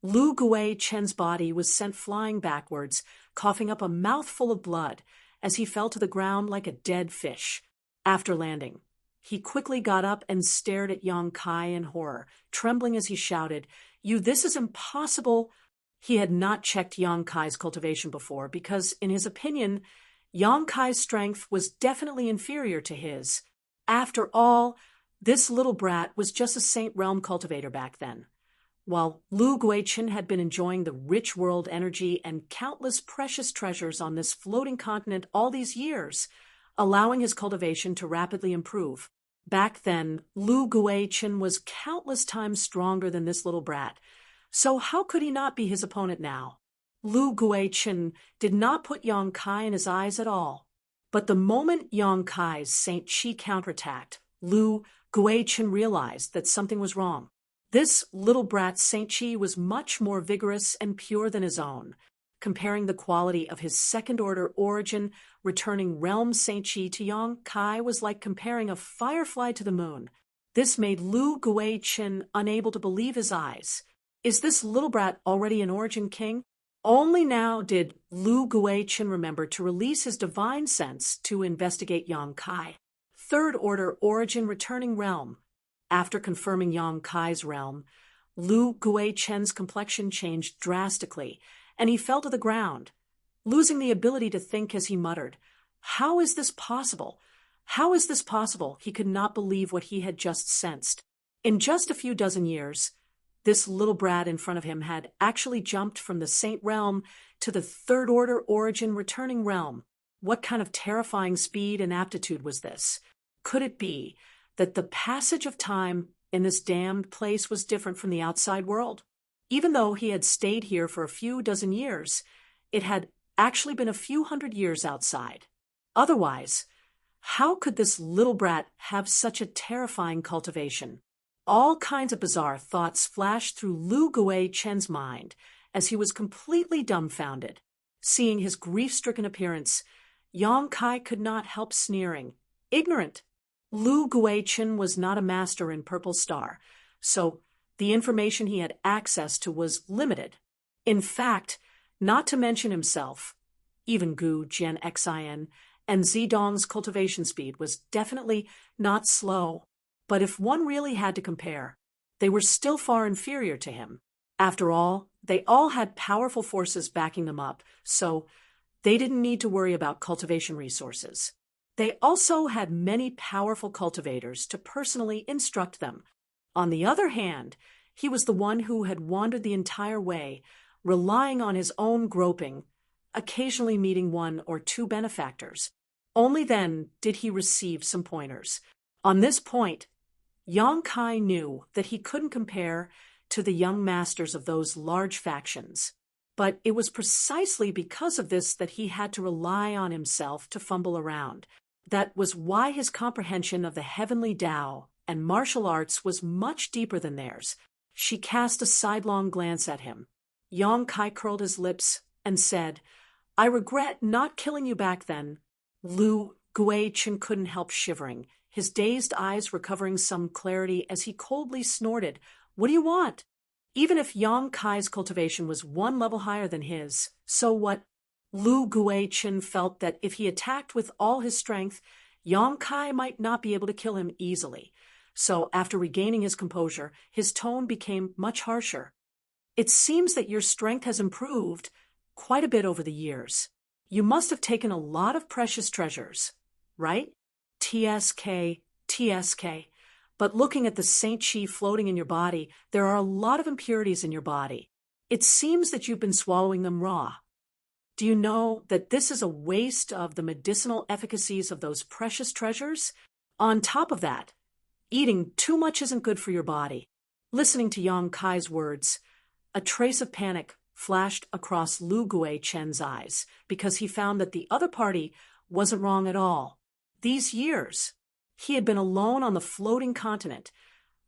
Lu Guichen's body was sent flying backwards, coughing up a mouthful of blood as he fell to the ground like a dead fish. After landing, He quickly got up and stared at Yang Kai in horror, trembling as he shouted, This is impossible. He had not checked Yang Kai's cultivation before because, in his opinion, Yang Kai's strength was definitely inferior to his. After all, this little brat was just a Saint Realm cultivator back then. While Lu Guichen had been enjoying the rich world energy and countless precious treasures on this floating continent all these years, allowing his cultivation to rapidly improve. Back then, Lu Guichen was countless times stronger than this little brat. So how could he not be his opponent now? Lu Guichen did not put Yang Kai in his eyes at all. But the moment Yang Kai's Saint Chi counterattacked, Lu Guichen realized that something was wrong. This little brat's Saint Chi was much more vigorous and pure than his own. Comparing the quality of his second-order origin, returning realm Saint Chi to Yang Kai was like comparing a firefly to the moon. This made Lu Guichen unable to believe his eyes. Is this little brat already an origin king? Only now did Lu Guichen remember to release his divine sense to investigate Yang Kai. Third-order origin returning realm. After confirming Yang Kai's realm, Lu Guichen's complexion changed drastically, and he fell to the ground, losing the ability to think as he muttered, How is this possible? How is this possible? He could not believe what he had just sensed. In just a few dozen years, this little brat in front of him had actually jumped from the Saint Realm to the third-order origin returning realm. What kind of terrifying speed and aptitude was this? Could it be that the passage of time in this damned place was different from the outside world? Even though he had stayed here for a few dozen years, it had actually been a few hundred years outside. Otherwise, how could this little brat have such a terrifying cultivation? All kinds of bizarre thoughts flashed through Lu Guichen's mind as he was completely dumbfounded. Seeing his grief-stricken appearance, Yang Kai could not help sneering. Ignorant! Lu Guichen was not a master in Purple Star, so the information he had access to was limited. In fact, not to mention himself, even Gu Jian Xin and Zidong's cultivation speed was definitely not slow. But if one really had to compare, they were still far inferior to him. After all, they all had powerful forces backing them up, so they didn't need to worry about cultivation resources. They also had many powerful cultivators to personally instruct them. On the other hand, he was the one who had wandered the entire way, relying on his own groping, occasionally meeting one or two benefactors. Only then did he receive some pointers. On this point, Yang Kai knew that he couldn't compare to the young masters of those large factions. But it was precisely because of this that he had to rely on himself to fumble around. That was why his comprehension of the heavenly Tao and martial arts was much deeper than theirs. She cast a sidelong glance at him. Yang Kai curled his lips and said, I regret not killing you back then. Lu Guichen couldn't help shivering, his dazed eyes recovering some clarity as he coldly snorted, What do you want? Even if Yang Kai's cultivation was one level higher than his, so what? Lu Guichen felt that if he attacked with all his strength, Yang Kai might not be able to kill him easily. So after regaining his composure, his tone became much harsher. It seems that your strength has improved quite a bit over the years. You must have taken a lot of precious treasures, right? TSK. But looking at the Saint Chi floating in your body, there are a lot of impurities in your body. It seems that you've been swallowing them raw. Do you know that this is a waste of the medicinal efficacies of those precious treasures? On top of that, eating too much isn't good for your body. Listening to Yang Kai's words, a trace of panic flashed across Lu Guichen's eyes because he found that the other party wasn't wrong at all. These years, he had been alone on the floating continent,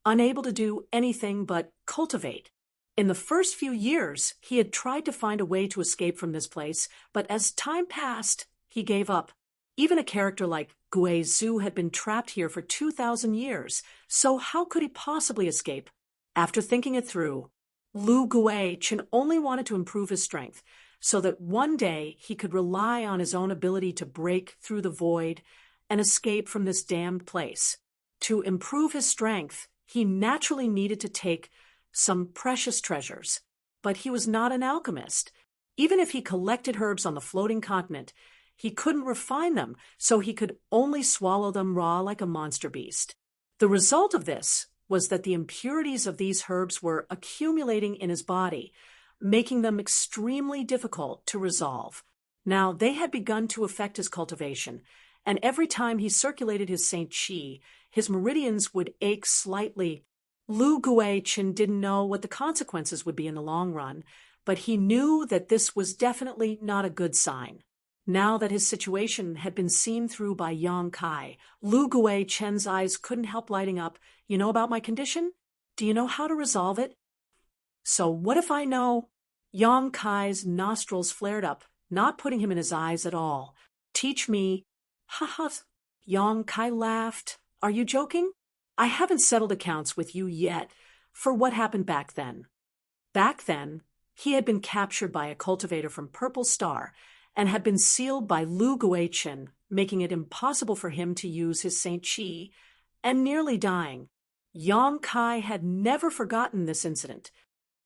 unable to do anything but cultivate. In the first few years, he had tried to find a way to escape from this place, but as time passed, he gave up. Even a character like Gui Zhu had been trapped here for 2,000 years, so how could he possibly escape? After thinking it through, Lu Guichen only wanted to improve his strength, so that one day he could rely on his own ability to break through the void and escape from this damned place. To improve his strength, he naturally needed to take some precious treasures. But he was not an alchemist. Even if he collected herbs on the floating continent, he couldn't refine them, so he could only swallow them raw like a monster beast. The result of this was that the impurities of these herbs were accumulating in his body, making them extremely difficult to resolve. Now, they had begun to affect his cultivation, and every time he circulated his Saint Chi, his meridians would ache slightly. Lu Guichen didn't know what the consequences would be in the long run, but he knew that this was definitely not a good sign. Now that his situation had been seen through by Yang Kai, Lu Guichen's eyes couldn't help lighting up. You know about my condition? Do you know how to resolve it? So what if I know? Yang Kai's nostrils flared up, not putting him in his eyes at all. Teach me. Ha ha. Yang Kai laughed. Are you joking? I haven't settled accounts with you yet for what happened back then. Back then, he had been captured by a cultivator from Purple Star and had been sealed by Lu Guichen, making it impossible for him to use his Saint Chi, and nearly dying. Yang Kai had never forgotten this incident.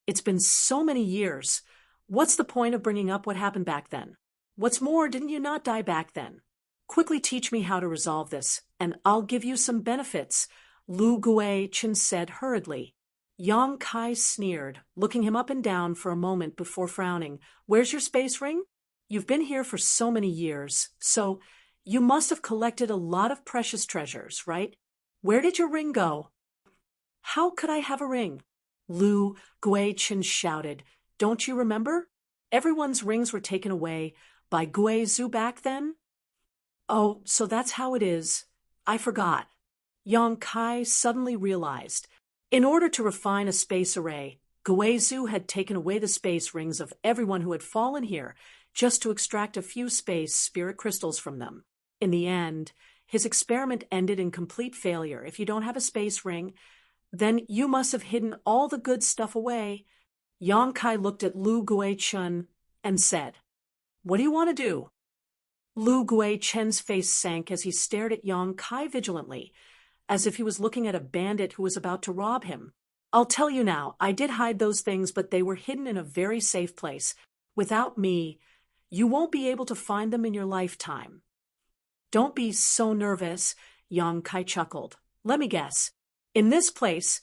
It's been so many years. What's the point of bringing up what happened back then? What's more, didn't you not die back then? Quickly teach me how to resolve this, and I'll give you some benefits, Lu Guichen said hurriedly. Yang Kai sneered, looking him up and down for a moment before frowning. Where's your space ring? You've been here for so many years, so you must have collected a lot of precious treasures, right? Where did your ring go? How could I have a ring? Lu Guichen shouted. Don't you remember? Everyone's rings were taken away by Guizhou back then? Oh, so that's how it is. I forgot. Yang Kai suddenly realized. In order to refine a space array, Guizhou had taken away the space rings of everyone who had fallen here just to extract a few space spirit crystals from them. In the end, his experiment ended in complete failure. If you don't have a space ring, then you must have hidden all the good stuff away. Yang Kai looked at Lu Guichen and said, What do you want to do? Lu Guichen's face sank as he stared at Yang Kai vigilantly, as if he was looking at a bandit who was about to rob him. I'll tell you now, I did hide those things, but they were hidden in a very safe place. Without me, you won't be able to find them in your lifetime. Don't be so nervous, Yang Kai chuckled. Let me guess. In this place,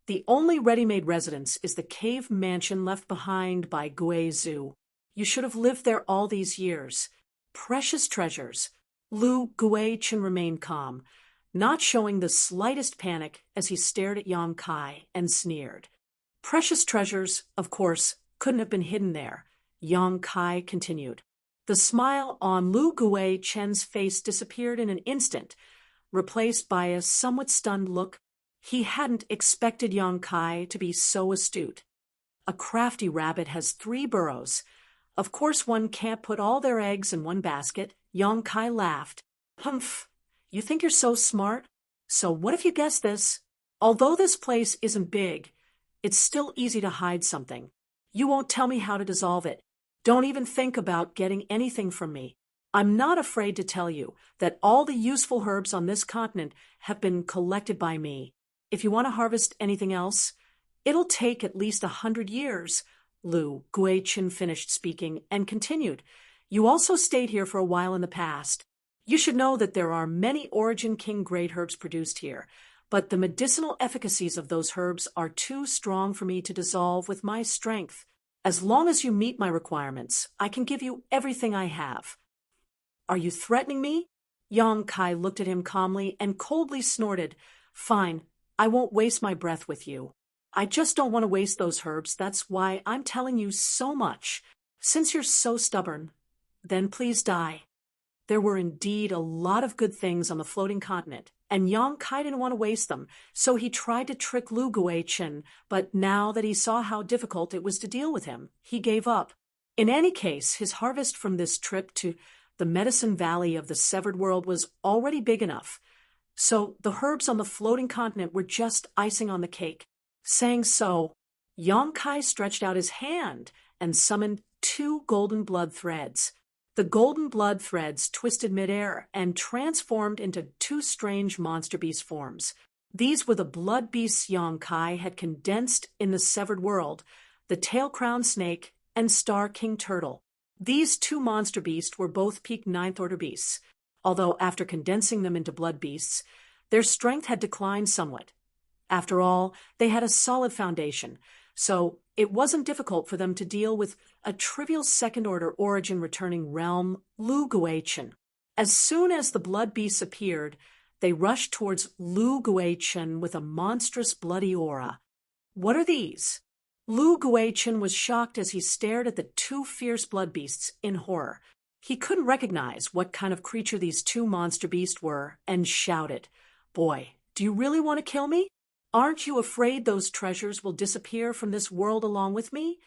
the only ready-made residence is the cave mansion left behind by Guizhou. You should have lived there all these years. Precious treasures. Lu Guichen remained calm, not showing the slightest panic as he stared at Yang Kai and sneered. Precious treasures, of course, couldn't have been hidden there, Yang Kai continued. The smile on Lu Guichen's face disappeared in an instant, replaced by a somewhat stunned look. He hadn't expected Yang Kai to be so astute. A crafty rabbit has 3 burrows. Of course one can't put all their eggs in one basket. Yang Kai laughed. Humph, you think you're so smart? So what if you guess this? Although this place isn't big, it's still easy to hide something. You won't tell me how to dissolve it. Don't even think about getting anything from me. I'm not afraid to tell you that all the useful herbs on this continent have been collected by me. If you want to harvest anything else, it'll take at least 100 years. Lu Guichen finished speaking and continued. You also stayed here for a while in the past. You should know that there are many Origin King great herbs produced here, but the medicinal efficacies of those herbs are too strong for me to dissolve with my strength. As long as you meet my requirements, I can give you everything I have. Are you threatening me? Yang Kai looked at him calmly and coldly snorted. Fine, I won't waste my breath with you. I just don't want to waste those herbs. That's why I'm telling you so much. Since you're so stubborn, then please die. There were indeed a lot of good things on the floating continent, and Yang Kai didn't want to waste them, so he tried to trick Lu Guichen, but now that he saw how difficult it was to deal with him, he gave up. In any case, his harvest from this trip to the Medicine Valley of the Severed World was already big enough, so the herbs on the floating continent were just icing on the cake. Saying so, Yang Kai stretched out his hand and summoned 2 golden blood threads. The golden blood threads twisted midair and transformed into two strange monster beast forms. These were the blood beasts Yong-kai had condensed in the severed world, the tail-crowned snake and star king turtle. These two monster beasts were both peak ninth order beasts, although after condensing them into blood beasts, their strength had declined somewhat. After all, they had a solid foundation, so it wasn't difficult for them to deal with a trivial second-order origin-returning realm, Lu Guichen. As soon as the blood beasts appeared, they rushed towards Lu Guichen with a monstrous bloody aura. What are these? Lu Guichen was shocked as he stared at the two fierce blood beasts in horror. He couldn't recognize what kind of creature these two monster beasts were and shouted, "Boy, do you really want to kill me? Aren't you afraid those treasures will disappear from this world along with me?"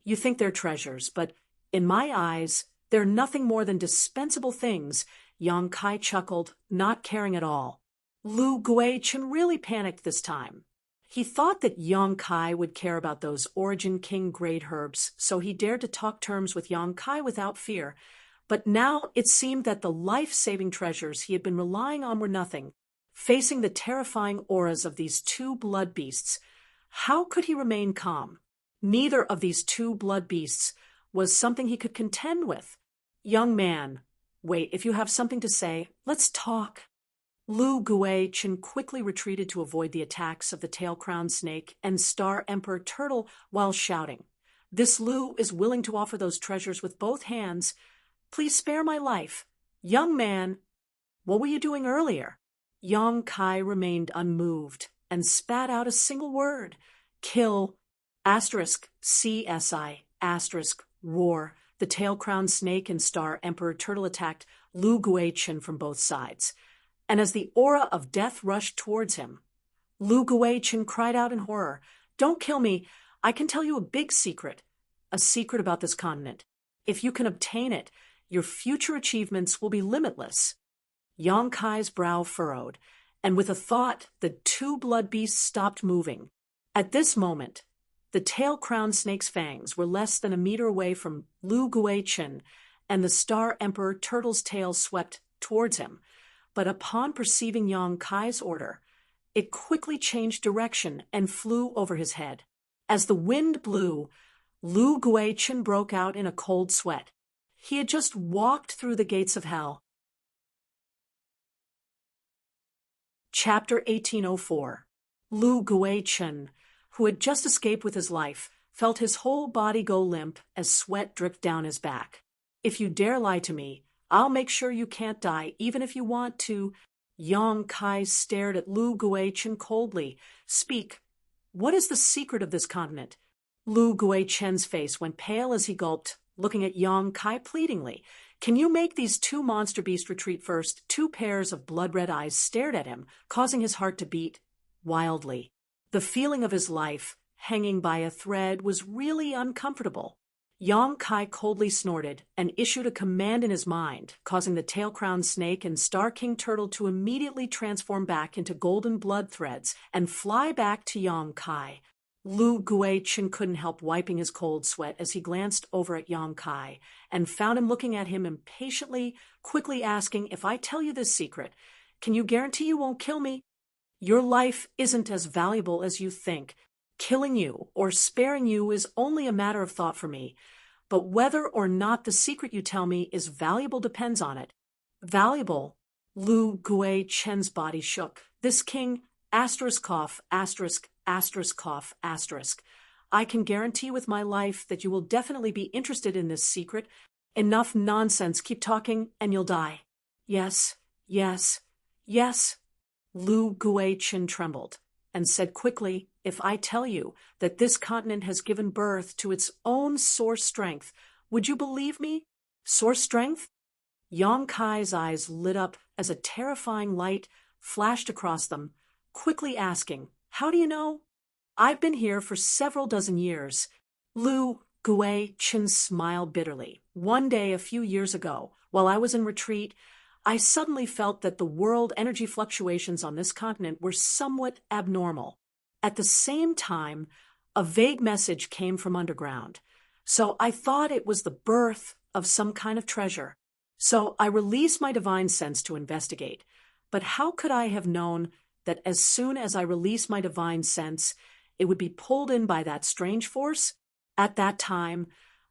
You think they're treasures, but in my eyes, they're nothing more than dispensable things, Yong-kai chuckled, not caring at all. Lu Guichen really panicked this time. He thought that Yong-kai would care about those Origin King great herbs, so he dared to talk terms with Yong-kai without fear. But now it seemed that the life-saving treasures he had been relying on were nothing. Facing the terrifying auras of these two blood beasts, how could he remain calm? Neither of these two blood beasts was something he could contend with. "Young man, wait, if you have something to say, let's talk." Lu Guichen quickly retreated to avoid the attacks of the tail-crowned snake and Star Emperor Turtle while shouting, "This Lu is willing to offer those treasures with both hands. Please spare my life. Young man, what were you doing earlier?" Yong-kai remained unmoved and spat out a single word, "Kill, CSI, roar." The tail-crowned snake and Star Emperor Turtle attacked Lu Guichen from both sides. And as the aura of death rushed towards him, Lu Guichen cried out in horror, "Don't kill me. I can tell you a big secret. A secret about this continent. If you can obtain it, your future achievements will be limitless." Yong-kai's brow furrowed, and with a thought, the two blood beasts stopped moving. At this moment, the tail-crowned snake's fangs were less than a meter away from Lu Guichen, and the Star Emperor Turtle's tail swept towards him. But upon perceiving Yong-kai's order, it quickly changed direction and flew over his head. As the wind blew, Lu Guichen broke out in a cold sweat. He had just walked through the gates of hell. Chapter 1804. Lu Guichen, who had just escaped with his life, felt his whole body go limp as sweat dripped down his back. "If you dare lie to me, I'll make sure you can't die, even if you want to." Yong-kai stared at Lu Guichen coldly. "Speak. What is the secret of this continent?" Lu Guichen's face went pale as he gulped, looking at Yong-kai pleadingly. "Can you make these two monster beasts retreat first?" Two pairs of blood-red eyes stared at him, causing his heart to beat wildly. The feeling of his life, hanging by a thread, was really uncomfortable. Yong-kai coldly snorted and issued a command in his mind, causing the tail-crowned snake and Star King Turtle to immediately transform back into golden blood threads and fly back to Yong-kai. Lu Guichen couldn't help wiping his cold sweat as he glanced over at Yong-kai and found him looking at him impatiently, quickly asking, "If I tell you this secret, can you guarantee you won't kill me?" "Your life isn't as valuable as you think. Killing you or sparing you is only a matter of thought for me. But whether or not the secret you tell me is valuable depends on it." "Valuable?" Lu Guichen's body shook. "This king, *******, I can guarantee with my life that you will definitely be interested in this secret. Enough nonsense. Keep talking and you'll die." Yes. Lu Guichen trembled and said quickly, "If I tell you that this continent has given birth to its own source strength, would you believe me?" "Source strength?" Yong-kai's eyes lit up as a terrifying light flashed across them, quickly asking, "How do you know?" "I've been here for several dozen years." Lu Guichen smiled bitterly. "One day a few years ago, while I was in retreat, I suddenly felt that the world energy fluctuations on this continent were somewhat abnormal. At the same time, a vague message came from underground. So I thought it was the birth of some kind of treasure. So I released my divine sense to investigate. But how could I have known that as soon as I released my divine sense, it would be pulled in by that strange force? At that time,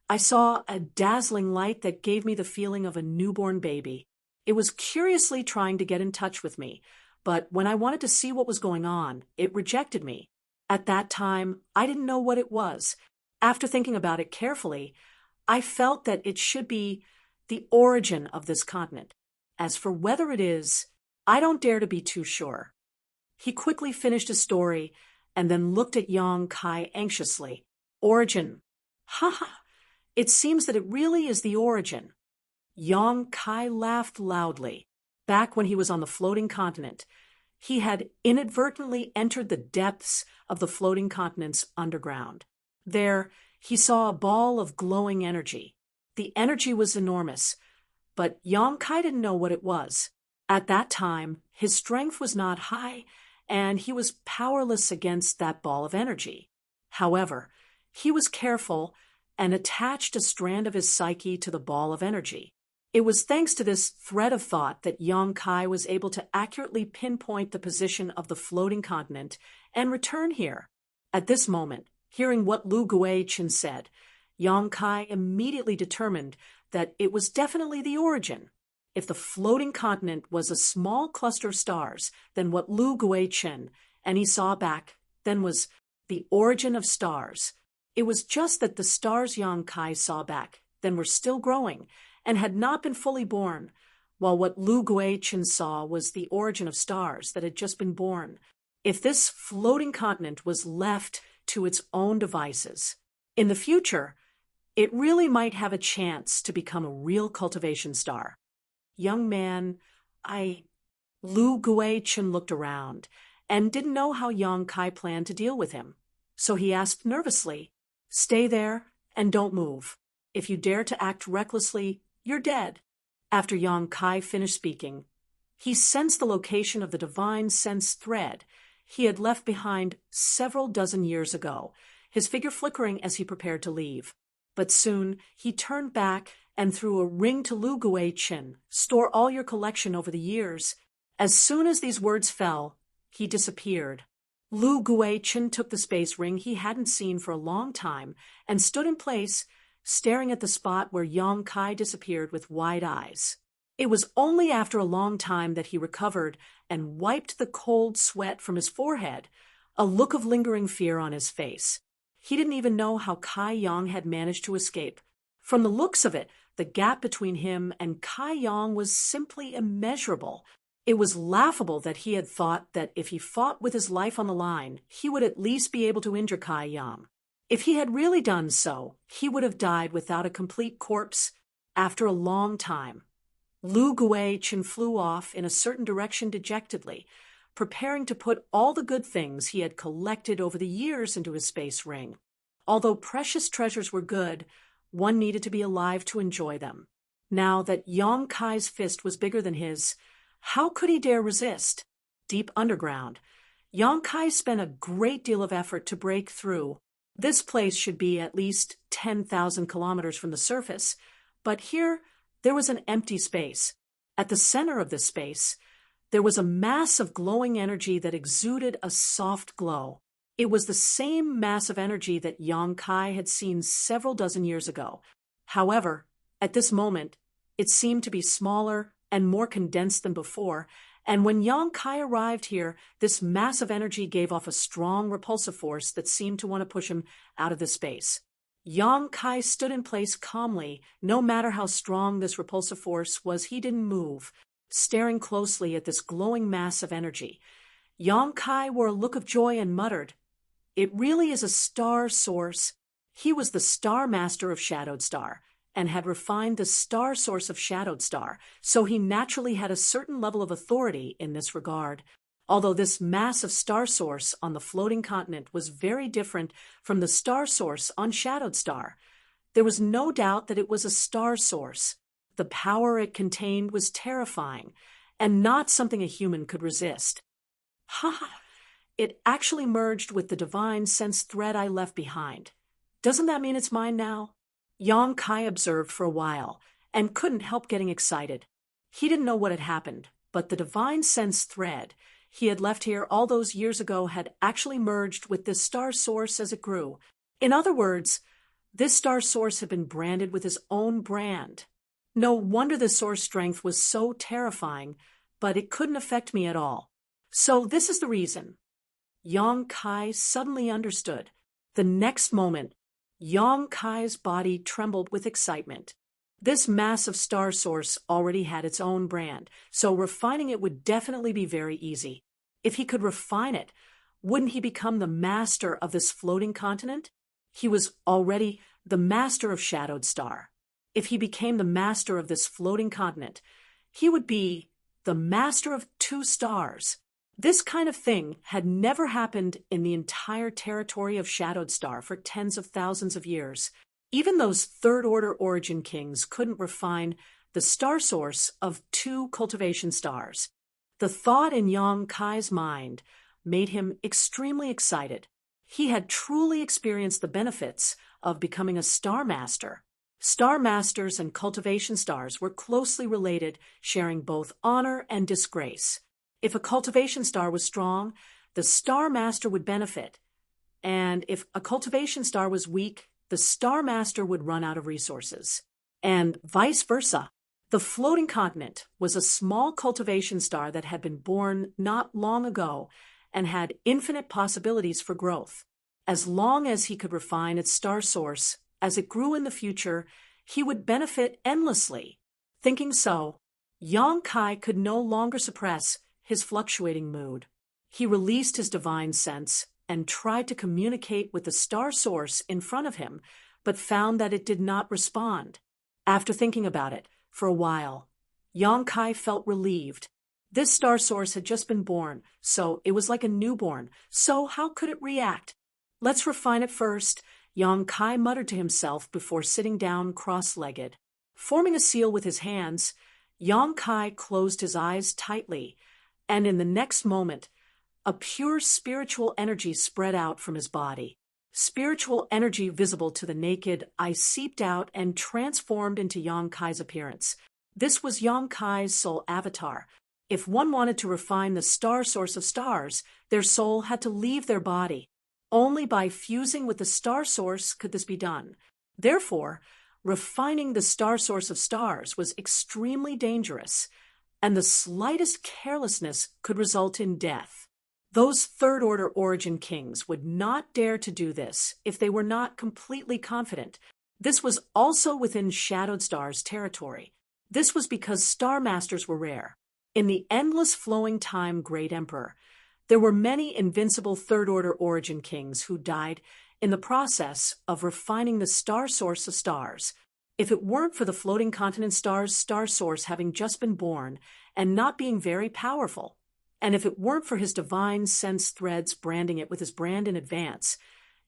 I saw a dazzling light that gave me the feeling of a newborn baby. It was curiously trying to get in touch with me, but when I wanted to see what was going on, it rejected me. At that time, I didn't know what it was. After thinking about it carefully, I felt that it should be the origin of this continent. As for whether it is, I don't dare to be too sure. He quickly finished his story and then looked at Yang Kai anxiously. Origin. Ha! It seems that it really is the origin. Yang Kai laughed loudly. Back when he was on the floating continent, he had inadvertently entered the depths of the floating continent's underground. There, he saw a ball of glowing energy. The energy was enormous, but Yang Kai didn't know what it was. At that time, his strength was not high, and he was powerless against that ball of energy. However, he was careful and attached a strand of his psyche to the ball of energy. It was thanks to this thread of thought that Yang Kai was able to accurately pinpoint the position of the floating continent and return here. At this moment, hearing what Lu Guichen said, Yang Kai immediately determined that it was definitely the origin. If the floating continent was a small cluster of stars, then what Lu Guichen and he saw back then was the origin of stars. It was just that the stars Yang Kai saw back then were still growing and had not been fully born, while what Lu Guichen saw was the origin of stars that had just been born. If this floating continent was left to its own devices, in the future, it really might have a chance to become a real cultivation star. Young man, Lu Guichen looked around and didn't know how Yang Kai planned to deal with him. So he asked nervously, "Stay there and don't move. If you dare to act recklessly, you're dead." After Yang Kai finished speaking, he sensed the location of the divine sense thread he had left behind several dozen years ago, his figure flickering as he prepared to leave. But soon he turned back and threw a ring to Lu Guichen. "Store all your collection over the years." As soon as these words fell, he disappeared. Lu Guichen took the space ring he hadn't seen for a long time and stood in place, staring at the spot where Yang Kai disappeared with wide eyes. It was only after a long time that he recovered and wiped the cold sweat from his forehead, a look of lingering fear on his face. He didn't even know how Kai Yang had managed to escape. From the looks of it, the gap between him and Kai Yang was simply immeasurable. It was laughable that he had thought that if he fought with his life on the line, he would at least be able to injure Kai Yang. If he had really done so, he would have died without a complete corpse after a long time. Lu Guichen flew off in a certain direction dejectedly, preparing to put all the good things he had collected over the years into his space ring. Although precious treasures were good, one needed to be alive to enjoy them. Now that Yang Kai's fist was bigger than his, how could he dare resist? Deep underground, Yang Kai spent a great deal of effort to break through. This place should be at least 10,000 kilometers from the surface, but here there was an empty space. At the center of this space, there was a mass of glowing energy that exuded a soft glow. It was the same mass of energy that Yang Kai had seen several dozen years ago. However, at this moment, it seemed to be smaller and more condensed than before, and when Yang Kai arrived here, this mass of energy gave off a strong repulsive force that seemed to want to push him out of the space. Yang Kai stood in place calmly. No matter how strong this repulsive force was, he didn't move, staring closely at this glowing mass of energy. Yang Kai wore a look of joy and muttered, "It really is a star source." He was the star master of Shadowed Star, and had refined the star source of Shadowed Star, so he naturally had a certain level of authority in this regard. Although this massive star source on the floating continent was very different from the star source on Shadowed Star, there was no doubt that it was a star source. The power it contained was terrifying, and not something a human could resist. Ha! It actually merged with the divine sense thread I left behind. Doesn't that mean it's mine now? Yang Kai observed for a while and couldn't help getting excited. He didn't know what had happened, but the divine sense thread he had left here all those years ago had actually merged with this star source as it grew. In other words, this star source had been branded with his own brand. No wonder the source strength was so terrifying, but it couldn't affect me at all. So this is the reason. Yang Kai suddenly understood. The next moment, Yang Kai's body trembled with excitement. This massive star source already had its own brand, so refining it would definitely be very easy. If he could refine it, wouldn't he become the master of this floating continent? He was already the master of Shadowed Star. If he became the master of this floating continent, he would be the master of 2 stars. This kind of thing had never happened in the entire territory of Shadowed Star for tens of thousands of years. Even those third-order origin kings couldn't refine the star source of 2 cultivation stars. The thought in Yang Kai's mind made him extremely excited. He had truly experienced the benefits of becoming a star master. Star masters and cultivation stars were closely related, sharing both honor and disgrace. If a cultivation star was strong, the star master would benefit. And if a cultivation star was weak, the star master would run out of resources. And vice versa. The floating continent was a small cultivation star that had been born not long ago and had infinite possibilities for growth. As long as he could refine its star source, as it grew in the future, he would benefit endlessly. Thinking so, Yang Kai could no longer suppress his fluctuating mood. He released his divine sense and tried to communicate with the star source in front of him, but found that it did not respond. After thinking about it for a while, Yang Kai felt relieved. This star source had just been born, so it was like a newborn. So how could it react? Let's refine it first, Yang Kai muttered to himself before sitting down cross-legged. Forming a seal with his hands, Yang Kai closed his eyes tightly, and in the next moment, a pure spiritual energy spread out from his body. Spiritual energy visible to the naked eye seeped out and transformed into Yang Kai's appearance. This was Yang Kai's soul avatar. If one wanted to refine the star source of stars, their soul had to leave their body. Only by fusing with the star source could this be done. Therefore, refining the star source of stars was extremely dangerous, and the slightest carelessness could result in death. Those third-order origin kings would not dare to do this if they were not completely confident. This was also within Shadowed Star's territory. This was because star masters were rare. In the endless flowing time Great Emperor, there were many invincible third-order origin kings who died in the process of refining the star source of stars. If it weren't for the floating continent star's star source having just been born and not being very powerful, and if it weren't for his divine sense threads branding it with his brand in advance,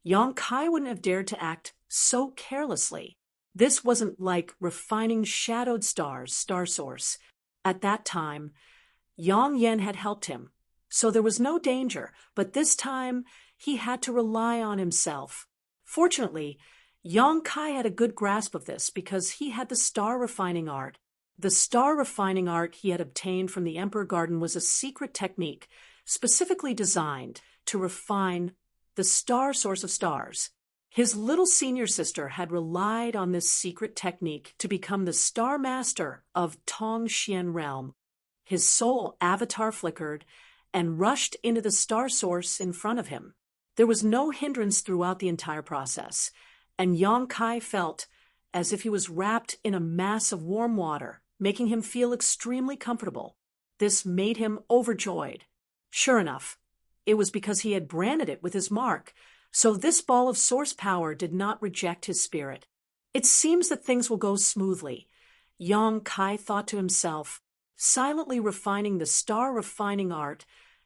Yang Kai wouldn't have dared to act so carelessly. This wasn't like refining Shadowed Star's star source. At that time, Yang Yen had helped him, so there was no danger, but this time he had to rely on himself. Fortunately, Yang Kai had a good grasp of this because he had the star refining art. The star refining art he had obtained from the Emperor Garden was a secret technique specifically designed to refine the star source of stars. His little senior sister had relied on this secret technique to become the star master of Tongxian realm. His soul avatar flickered and rushed into the star source in front of him. There was no hindrance throughout the entire process, and Yang Kai felt as if he was wrapped in a mass of warm water, making him feel extremely comfortable. This made him overjoyed. Sure enough, it was because he had branded it with his mark, so this ball of source power did not reject his spirit. It seems that things will go smoothly, Yang Kai thought to himself. Silently refining the star refining art,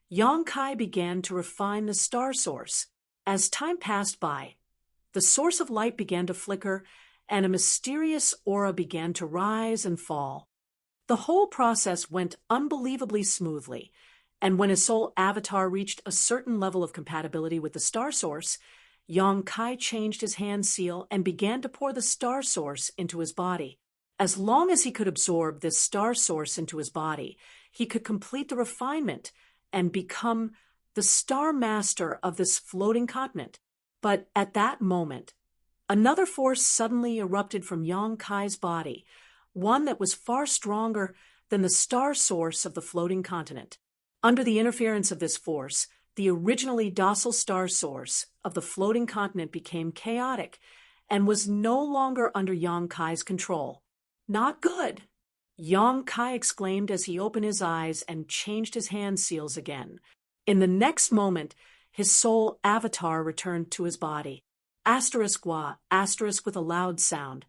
Yang Kai began to refine the star source. As time passed by, the source of light began to flicker, and a mysterious aura began to rise and fall. The whole process went unbelievably smoothly, and when his soul avatar reached a certain level of compatibility with the star source, Yang Kai changed his hand seal and began to pour the star source into his body. As long as he could absorb this star source into his body, he could complete the refinement and become the star master of this floating continent. But at that moment, another force suddenly erupted from Yang Kai's body, one that was far stronger than the star source of the floating continent. Under the interference of this force, the originally docile star source of the floating continent became chaotic and was no longer under Yang Kai's control. Not good! Yang Kai exclaimed as he opened his eyes and changed his hand seals again. In the next moment, his soul avatar returned to his body. Asterisk wa, asterisk with a loud sound.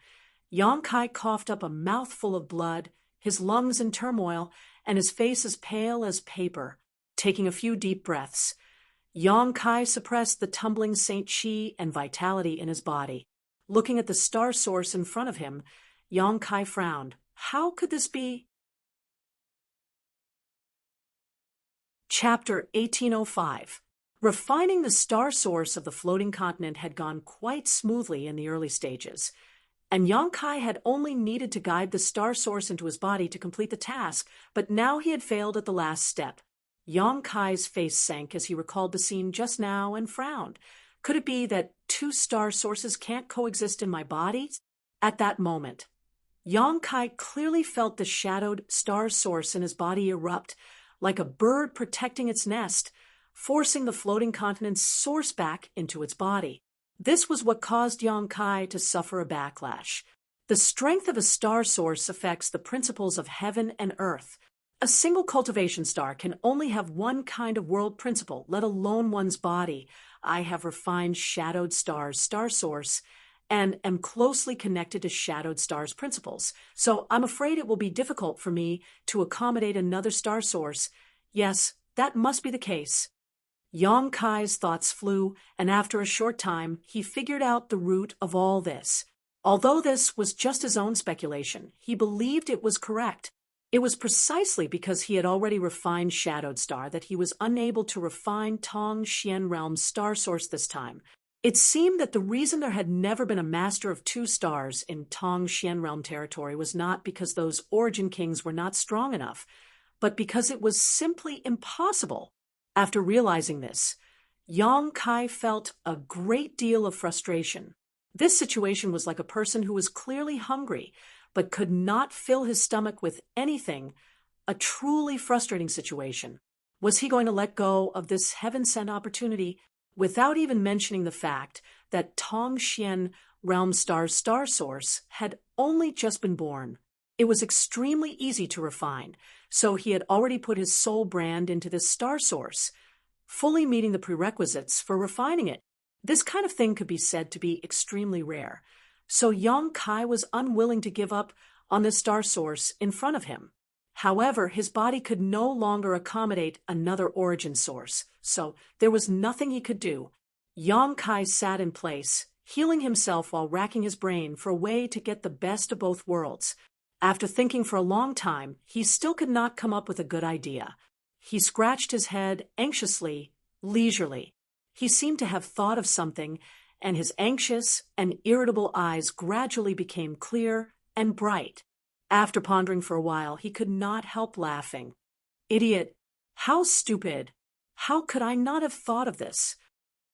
Yang Kai coughed up a mouthful of blood, his lungs in turmoil, and his face as pale as paper. Taking a few deep breaths, Yang Kai suppressed the tumbling Saint Chi and vitality in his body. Looking at the star source in front of him, Yang Kai frowned. How could this be? Chapter 1805. Refining the star source of the floating continent had gone quite smoothly in the early stages, and Yang Kai had only needed to guide the star source into his body to complete the task, but now he had failed at the last step. Yang Kai's face sank as he recalled the scene just now and frowned. Could it be that two star sources can't coexist in my body? At that moment, Yang Kai clearly felt the shadowed star source in his body erupt, like a bird protecting its nest, forcing the floating continent's source back into its body. This was what caused Yang Kai to suffer a backlash. The strength of a star source affects the principles of heaven and earth. A single cultivation star can only have one kind of world principle, let alone one's body. I have refined shadowed stars' star source and am closely connected to shadowed stars' principles. So I'm afraid it will be difficult for me to accommodate another star source. Yes, that must be the case. Yang Kai's thoughts flew, and after a short time, he figured out the root of all this. Although this was just his own speculation, he believed it was correct. It was precisely because he had already refined Shadowed Star that he was unable to refine Tong Xian Realm's star source this time. It seemed that the reason there had never been a master of two stars in Tong Xian Realm territory was not because those origin kings were not strong enough, but because it was simply impossible. After realizing this, Yang Kai felt a great deal of frustration. This situation was like a person who was clearly hungry, but could not fill his stomach with anything, a truly frustrating situation. Was he going to let go of this heaven-sent opportunity without even mentioning the fact that Tong Xian Realm Star's star source had only just been born? It was extremely easy to refine, so he had already put his soul brand into this star source, fully meeting the prerequisites for refining it. This kind of thing could be said to be extremely rare, so Yang Kai was unwilling to give up on the star source in front of him. However, his body could no longer accommodate another origin source, so there was nothing he could do. Yang Kai sat in place, healing himself while racking his brain for a way to get the best of both worlds. After thinking for a long time, he still could not come up with a good idea. He scratched his head anxiously, leisurely. He seemed to have thought of something, and his anxious and irritable eyes gradually became clear and bright. After pondering for a while, he could not help laughing. Idiot! How stupid! How could I not have thought of this?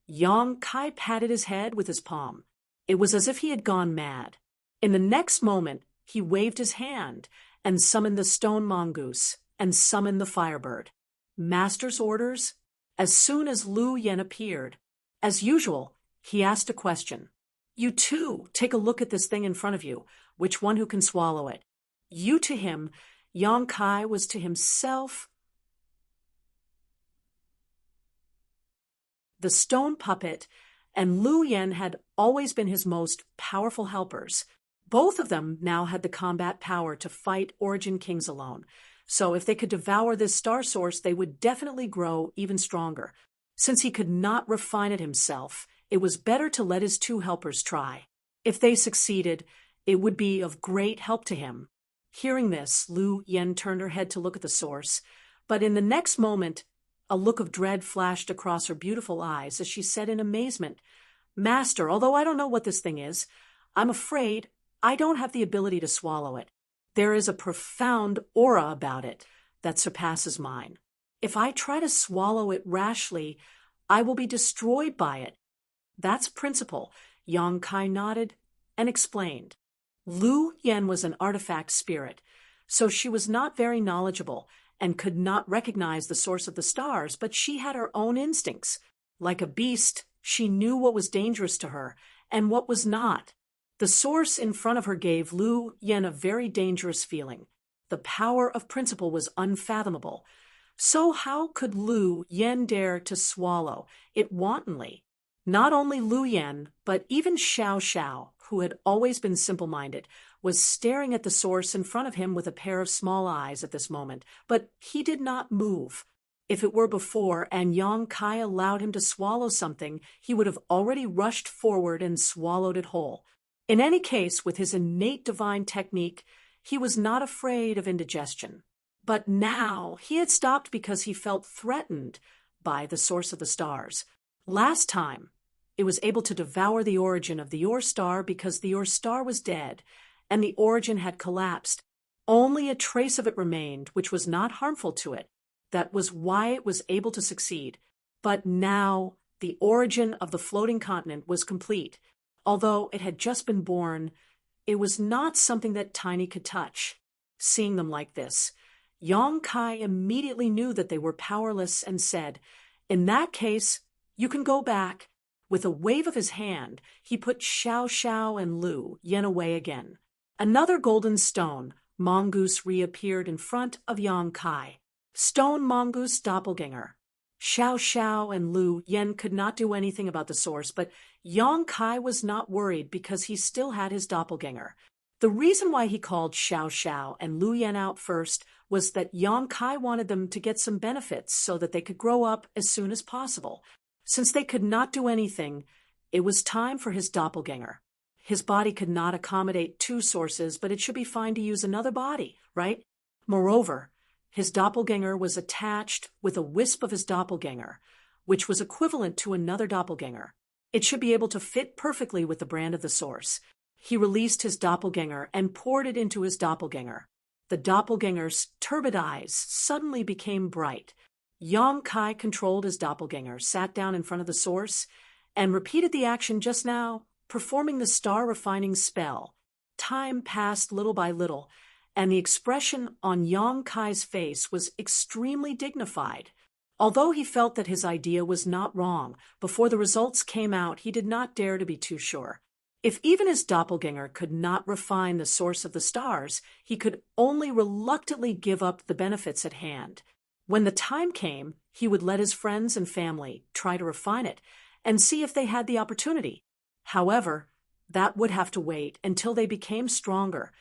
Yang Kai patted his head with his palm. It was as if he had gone mad. In the next moment, he waved his hand and summoned the stone mongoose and summoned the firebird. Master's orders? As soon as Lu Yen appeared, as usual, he asked a question. You too, take a look at this thing in front of you. Which one who can swallow it? You to him, Yang Kai was to himself the stone puppet, and Lu Yen had always been his most powerful helpers. Both of them now had the combat power to fight Origin Kings alone, so if they could devour this star source, they would definitely grow even stronger. Since he could not refine it himself, it was better to let his two helpers try. If they succeeded, it would be of great help to him. Hearing this, Lu Yen turned her head to look at the source, but in the next moment, a look of dread flashed across her beautiful eyes as she said in amazement, Master, although I don't know what this thing is, I'm afraid I don't have the ability to swallow it. There is a profound aura about it that surpasses mine. If I try to swallow it rashly, I will be destroyed by it. That's principle. Yang Kai nodded and explained. Lu Yen was an artifact spirit, so she was not very knowledgeable and could not recognize the source of the stars, but she had her own instincts. Like a beast, she knew what was dangerous to her and what was not. The source in front of her gave Lu Yen a very dangerous feeling. The power of principle was unfathomable. So how could Lu Yen dare to swallow it wantonly? Not only Lu Yen, but even Xiao Xiao, who had always been simple-minded, was staring at the source in front of him with a pair of small eyes at this moment, but he did not move. If it were before and Yang Kai allowed him to swallow something, he would have already rushed forward and swallowed it whole. In any case, with his innate divine technique, he was not afraid of indigestion. But now he had stopped because he felt threatened by the source of the stars. Last time, it was able to devour the origin of the Ur star because the Ur star was dead, and the origin had collapsed. Only a trace of it remained, which was not harmful to it. That was why it was able to succeed. But now, the origin of the floating continent was complete. Although it had just been born, it was not something that Tiny could touch. Seeing them like this, Yang Kai immediately knew that they were powerless and said, "In that case, you can go back." With a wave of his hand, he put Xiao Xiao and Lu Yen away again. Another golden stone, mongoose, reappeared in front of Yang Kai. Stone mongoose doppelganger. Xiao Xiao and Lu Yen could not do anything about the source, but Yang Kai was not worried because he still had his doppelganger. The reason why he called Xiao Xiao and Lu Yen out first was that Yang Kai wanted them to get some benefits so that they could grow up as soon as possible. Since they could not do anything, it was time for his doppelganger. His body could not accommodate two sources, but it should be fine to use another body, right? Moreover, his doppelganger was attached with a wisp of his doppelganger, which was equivalent to another doppelganger. It should be able to fit perfectly with the brand of the source. He released his doppelganger and poured it into his doppelganger. The doppelganger's turbid eyes suddenly became bright. Yang Kai controlled his doppelganger, sat down in front of the source, and repeated the action just now, performing the star-refining spell. Time passed little by little, and the expression on Yang Kai's face was extremely dignified. Although he felt that his idea was not wrong, before the results came out he did not dare to be too sure. If even his doppelganger could not refine the source of the stars, he could only reluctantly give up the benefits at hand. When the time came, he would let his friends and family try to refine it and see if they had the opportunity. However, that would have to wait until they became stronger,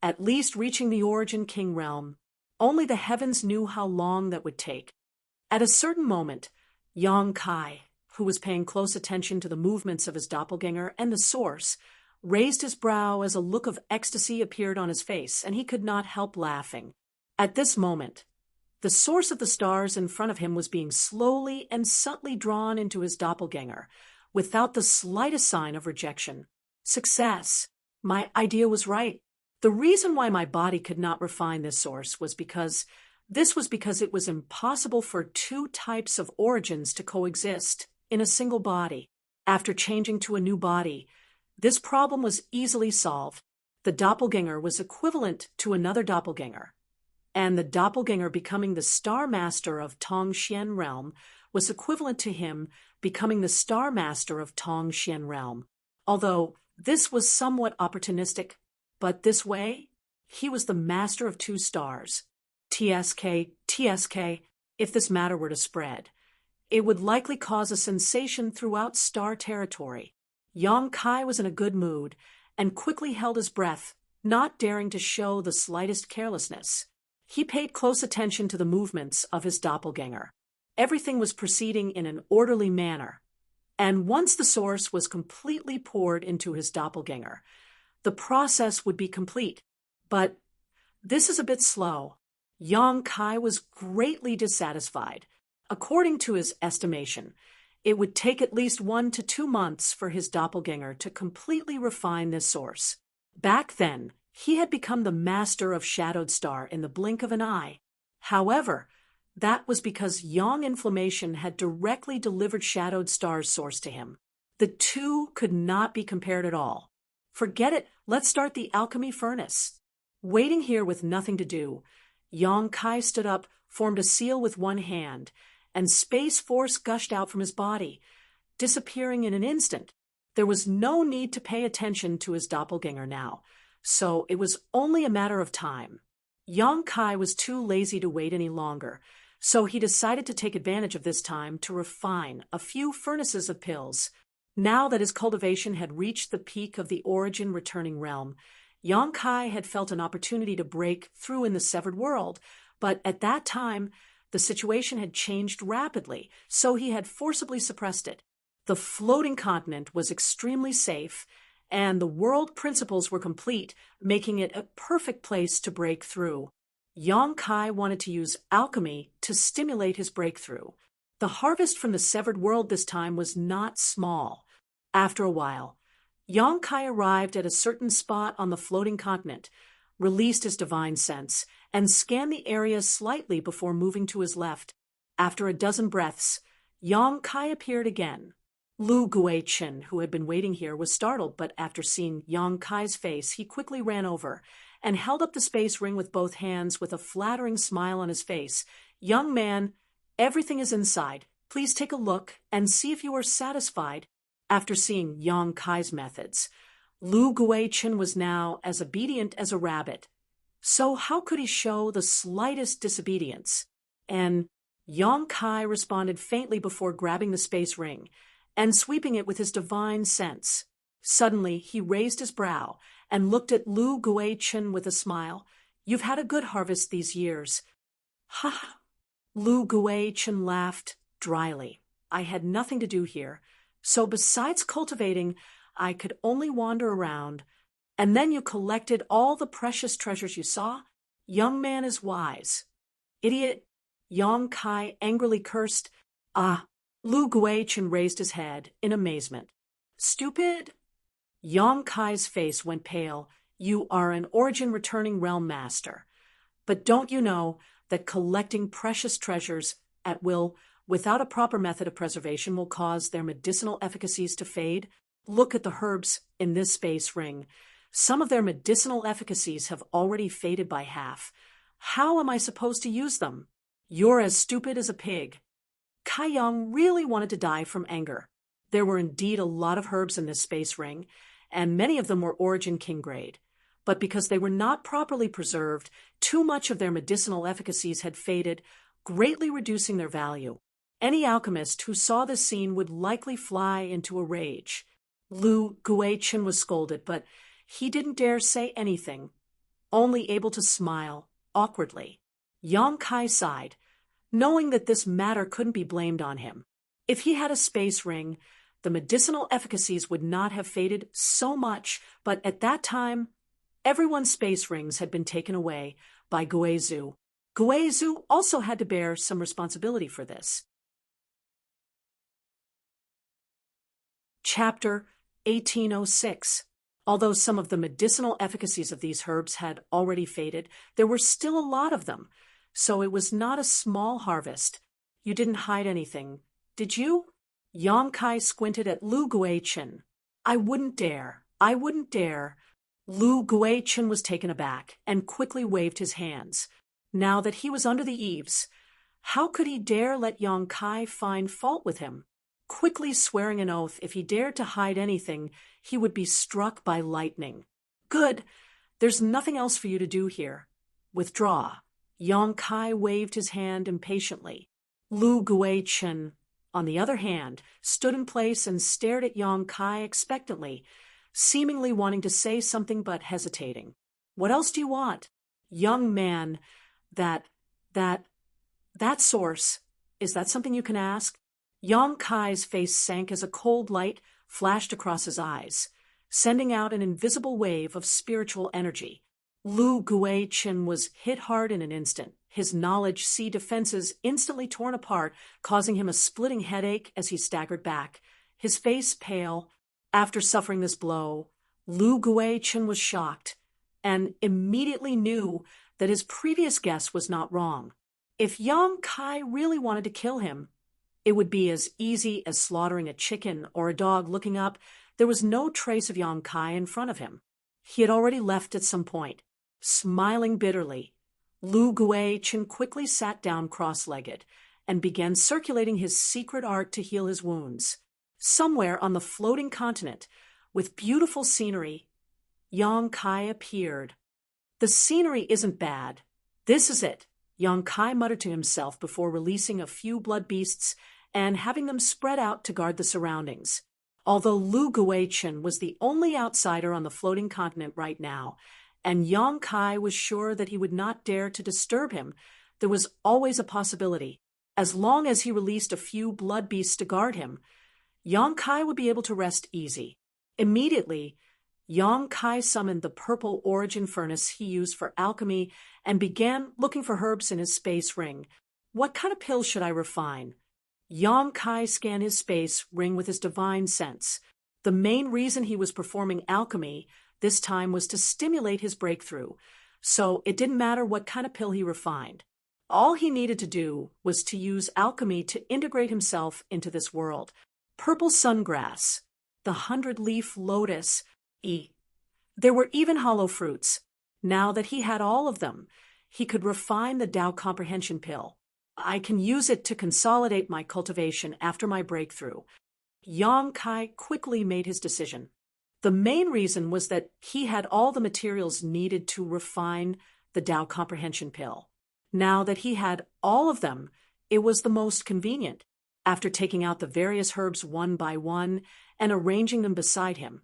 at least reaching the Origin King realm. Only the heavens knew how long that would take. At a certain moment, Yang Kai, who was paying close attention to the movements of his doppelganger and the source, raised his brow as a look of ecstasy appeared on his face, and he could not help laughing. At this moment, the source of the stars in front of him was being slowly and subtly drawn into his doppelganger, without the slightest sign of rejection. Success! My idea was right. The reason why my body could not refine this source was because it was impossible for two types of origins to coexist in a single body. After changing to a new body, this problem was easily solved. The doppelganger was equivalent to another doppelganger, and the doppelganger becoming the Star Master of Tongxian Realm was equivalent to him becoming the Star Master of Tongxian Realm. Although this was somewhat opportunistic, but this way, he was the master of two stars. TSK, if this matter were to spread, it would likely cause a sensation throughout star territory. Yang Kai was in a good mood and quickly held his breath, not daring to show the slightest carelessness. He paid close attention to the movements of his doppelganger. Everything was proceeding in an orderly manner, and once the source was completely poured into his doppelganger, the process would be complete. But this is a bit slow. Yang Kai was greatly dissatisfied. According to his estimation, It would take at least 1 to 2 months for his doppelganger to completely refine this source. Back then, he had become the master of Shadowed Star in the blink of an eye. However, that was because Yang Inflammation had directly delivered Shadowed Star's source to him. The two could not be compared at all. Forget it, let's start the alchemy furnace. Waiting here with nothing to do, Yang Kai stood up, formed a seal with one hand, and space force gushed out from his body, disappearing in an instant. There was no need to pay attention to his doppelganger now, so it was only a matter of time. Yang Kai was too lazy to wait any longer, so he decided to take advantage of this time to refine a few furnaces of pills. Now that his cultivation had reached the peak of the origin returning realm, Yang Kai had felt an opportunity to break through in the severed world, but at that time, the situation had changed rapidly, so he had forcibly suppressed it. The floating continent was extremely safe, and the world principles were complete, making it a perfect place to break through. Yang Kai wanted to use alchemy to stimulate his breakthrough. The harvest from the severed world this time was not small. After a while, Yang Kai arrived at a certain spot on the floating continent, released his divine sense, and scanned the area slightly before moving to his left. After a dozen breaths, Yang Kai appeared again. Lu Guichin, who had been waiting here, was startled, but after seeing Yang Kai's face, he quickly ran over and held up the space ring with both hands with a flattering smile on his face. "Young man, everything is inside. Please take a look and see if you are satisfied." After seeing Yang Kai's methods, Lu Guichin was now as obedient as a rabbit. So how could he show the slightest disobedience? And Yang Kai responded faintly before grabbing the space ring and sweeping it with his divine sense. Suddenly, he raised his brow and looked at Lu Guichin with a smile. "You've had a good harvest these years." "Ha!" Lu Guichin laughed dryly. "I had nothing to do here, so besides cultivating, I could only wander around. And then you collected all the precious treasures you saw? Young man is wise." "Idiot!" Yang Kai angrily cursed. "Ah!" Lu Guichin raised his head in amazement. "Stupid!" Yang Kai's face went pale. "You are an origin-returning realm master. But don't you know that collecting precious treasures at will without a proper method of preservation will cause their medicinal efficacies to fade? Look at the herbs in this space ring. Some of their medicinal efficacies have already faded by half. How am I supposed to use them? You're as stupid as a pig." Kai Yang really wanted to die from anger. There were indeed a lot of herbs in this space ring, and many of them were Origin King grade. But because they were not properly preserved, too much of their medicinal efficacies had faded, greatly reducing their value. Any alchemist who saw this scene would likely fly into a rage. Lu Guichin was scolded, but he didn't dare say anything, only able to smile awkwardly. Yang Kai sighed, knowing that this matter couldn't be blamed on him. If he had a space ring, the medicinal efficacies would not have faded so much, but at that time, everyone's space rings had been taken away by Guizhu. Guizhu also had to bear some responsibility for this. Chapter 1806. Although some of the medicinal efficacies of these herbs had already faded, there were still a lot of them, so it was not a small harvest. "You didn't hide anything, did you?" Yang Kai squinted at Lu Guichin. I wouldn't dare. Lu Guichin was taken aback and quickly waved his hands. Now that he was under the eaves, how could he dare let Yang Kai find fault with him? Quickly swearing an oath, if he dared to hide anything, he would be struck by lightning. "Good. There's nothing else for you to do here. Withdraw." Yang Kai waved his hand impatiently. Lu Guichin, on the other hand, stood in place and stared at Yang Kai expectantly, seemingly wanting to say something but hesitating. "What else do you want?" "Young man, that source, is that something you can ask?" Yang Kai's face sank as a cold light flashed across his eyes, sending out an invisible wave of spiritual energy. Lu Guichin was hit hard in an instant, his knowledge sea defenses instantly torn apart, causing him a splitting headache as he staggered back, his face pale. After suffering this blow, Lu Guichin was shocked and immediately knew that his previous guess was not wrong. If Yang Kai really wanted to kill him, it would be as easy as slaughtering a chicken or a dog. Looking up, there was no trace of Yang Kai in front of him. He had already left at some point. Smiling bitterly, Lu Guichin quickly sat down cross-legged and began circulating his secret art to heal his wounds. Somewhere on the floating continent, with beautiful scenery, Yang Kai appeared. The scenery isn't bad. This is it, Yang Kai muttered to himself before releasing a few blood beasts and having them spread out to guard the surroundings. Although Lu Guichin was the only outsider on the floating continent right now, and Yang Kai was sure that he would not dare to disturb him, there was always a possibility. As long as he released a few blood beasts to guard him, Yang Kai would be able to rest easy. Immediately, Yang Kai summoned the purple origin furnace he used for alchemy and began looking for herbs in his space ring. What kind of pills should I refine? Yang Kai scanned his space ring with his divine sense. The main reason he was performing alchemy this time was to stimulate his breakthrough, so it didn't matter what kind of pill he refined. All he needed to do was to use alchemy to integrate himself into this world. Purple sungrass, the 100-leaf lotus, there were even hollow fruits. Now that he had all of them, he could refine the Tao comprehension pill. I can use it to consolidate my cultivation after my breakthrough. Yang Kai quickly made his decision. The main reason was that he had all the materials needed to refine the Tao comprehension pill. Now that he had all of them, it was the most convenient. After taking out the various herbs one by one and arranging them beside him,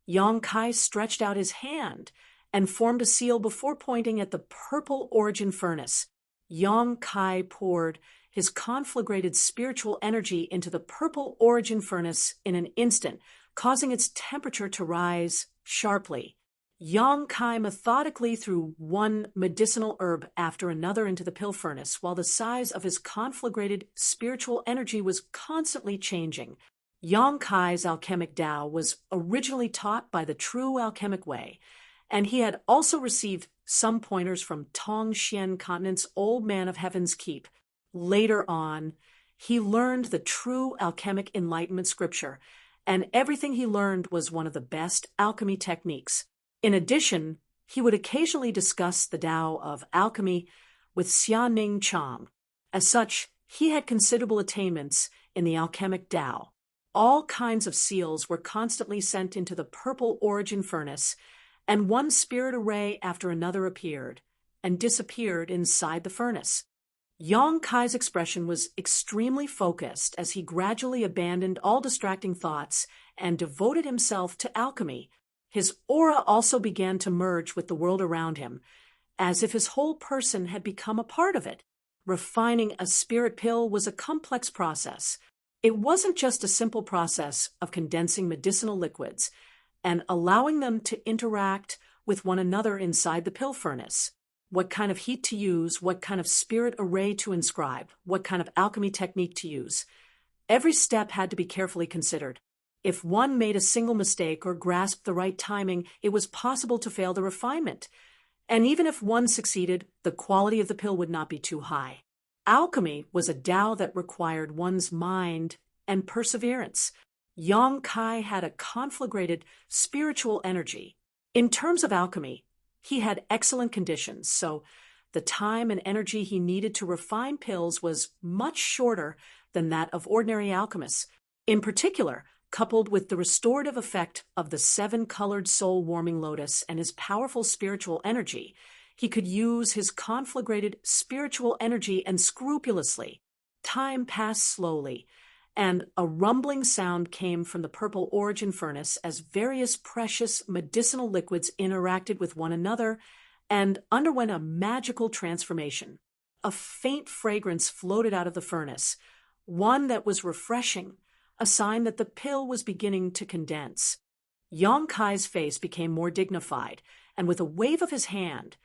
Yang Kai stretched out his hand and formed a seal before pointing at the purple origin furnace. Yang Kai poured his conflagrated spiritual energy into the purple origin furnace in an instant, causing its temperature to rise sharply. Yang Kai methodically threw one medicinal herb after another into the pill furnace, while the size of his conflagrated spiritual energy was constantly changing. Yang Kai's alchemic Tao was originally taught by the true alchemic way, and he had also received some pointers from Tong Xian Continent's Old Man of Heaven's Keep. Later on, he learned the true alchemic enlightenment scripture, and everything he learned was one of the best alchemy techniques. In addition, he would occasionally discuss the Tao of alchemy with Xianing Chang. As such, he had considerable attainments in the alchemic Tao. All kinds of seals were constantly sent into the purple origin furnace, and one spirit array after another appeared and disappeared inside the furnace. Yang Kai's expression was extremely focused as he gradually abandoned all distracting thoughts and devoted himself to alchemy. His aura also began to merge with the world around him, as if his whole person had become a part of it. Refining a spirit pill was a complex process. It wasn't just a simple process of condensing medicinal liquids and allowing them to interact with one another inside the pill furnace. What kind of heat to use, what kind of spirit array to inscribe, what kind of alchemy technique to use. Every step had to be carefully considered. If one made a single mistake or grasped the right timing, it was possible to fail the refinement. And even if one succeeded, the quality of the pill would not be too high. Alchemy was a Tao that required one's mind and perseverance. Yang Kai had a conflagrated spiritual energy. In terms of alchemy, he had excellent conditions, so the time and energy he needed to refine pills was much shorter than that of ordinary alchemists. In particular, coupled with the restorative effect of the 7-colored soul-warming lotus and his powerful spiritual energy, he could use his conflagrated spiritual energy and scrupulously. Time passed slowly, and a rumbling sound came from the purple origin furnace as various precious medicinal liquids interacted with one another and underwent a magical transformation. A faint fragrance floated out of the furnace, one that was refreshing, a sign that the pill was beginning to condense. Yong Kai's face became more dignified, and with a wave of his hand,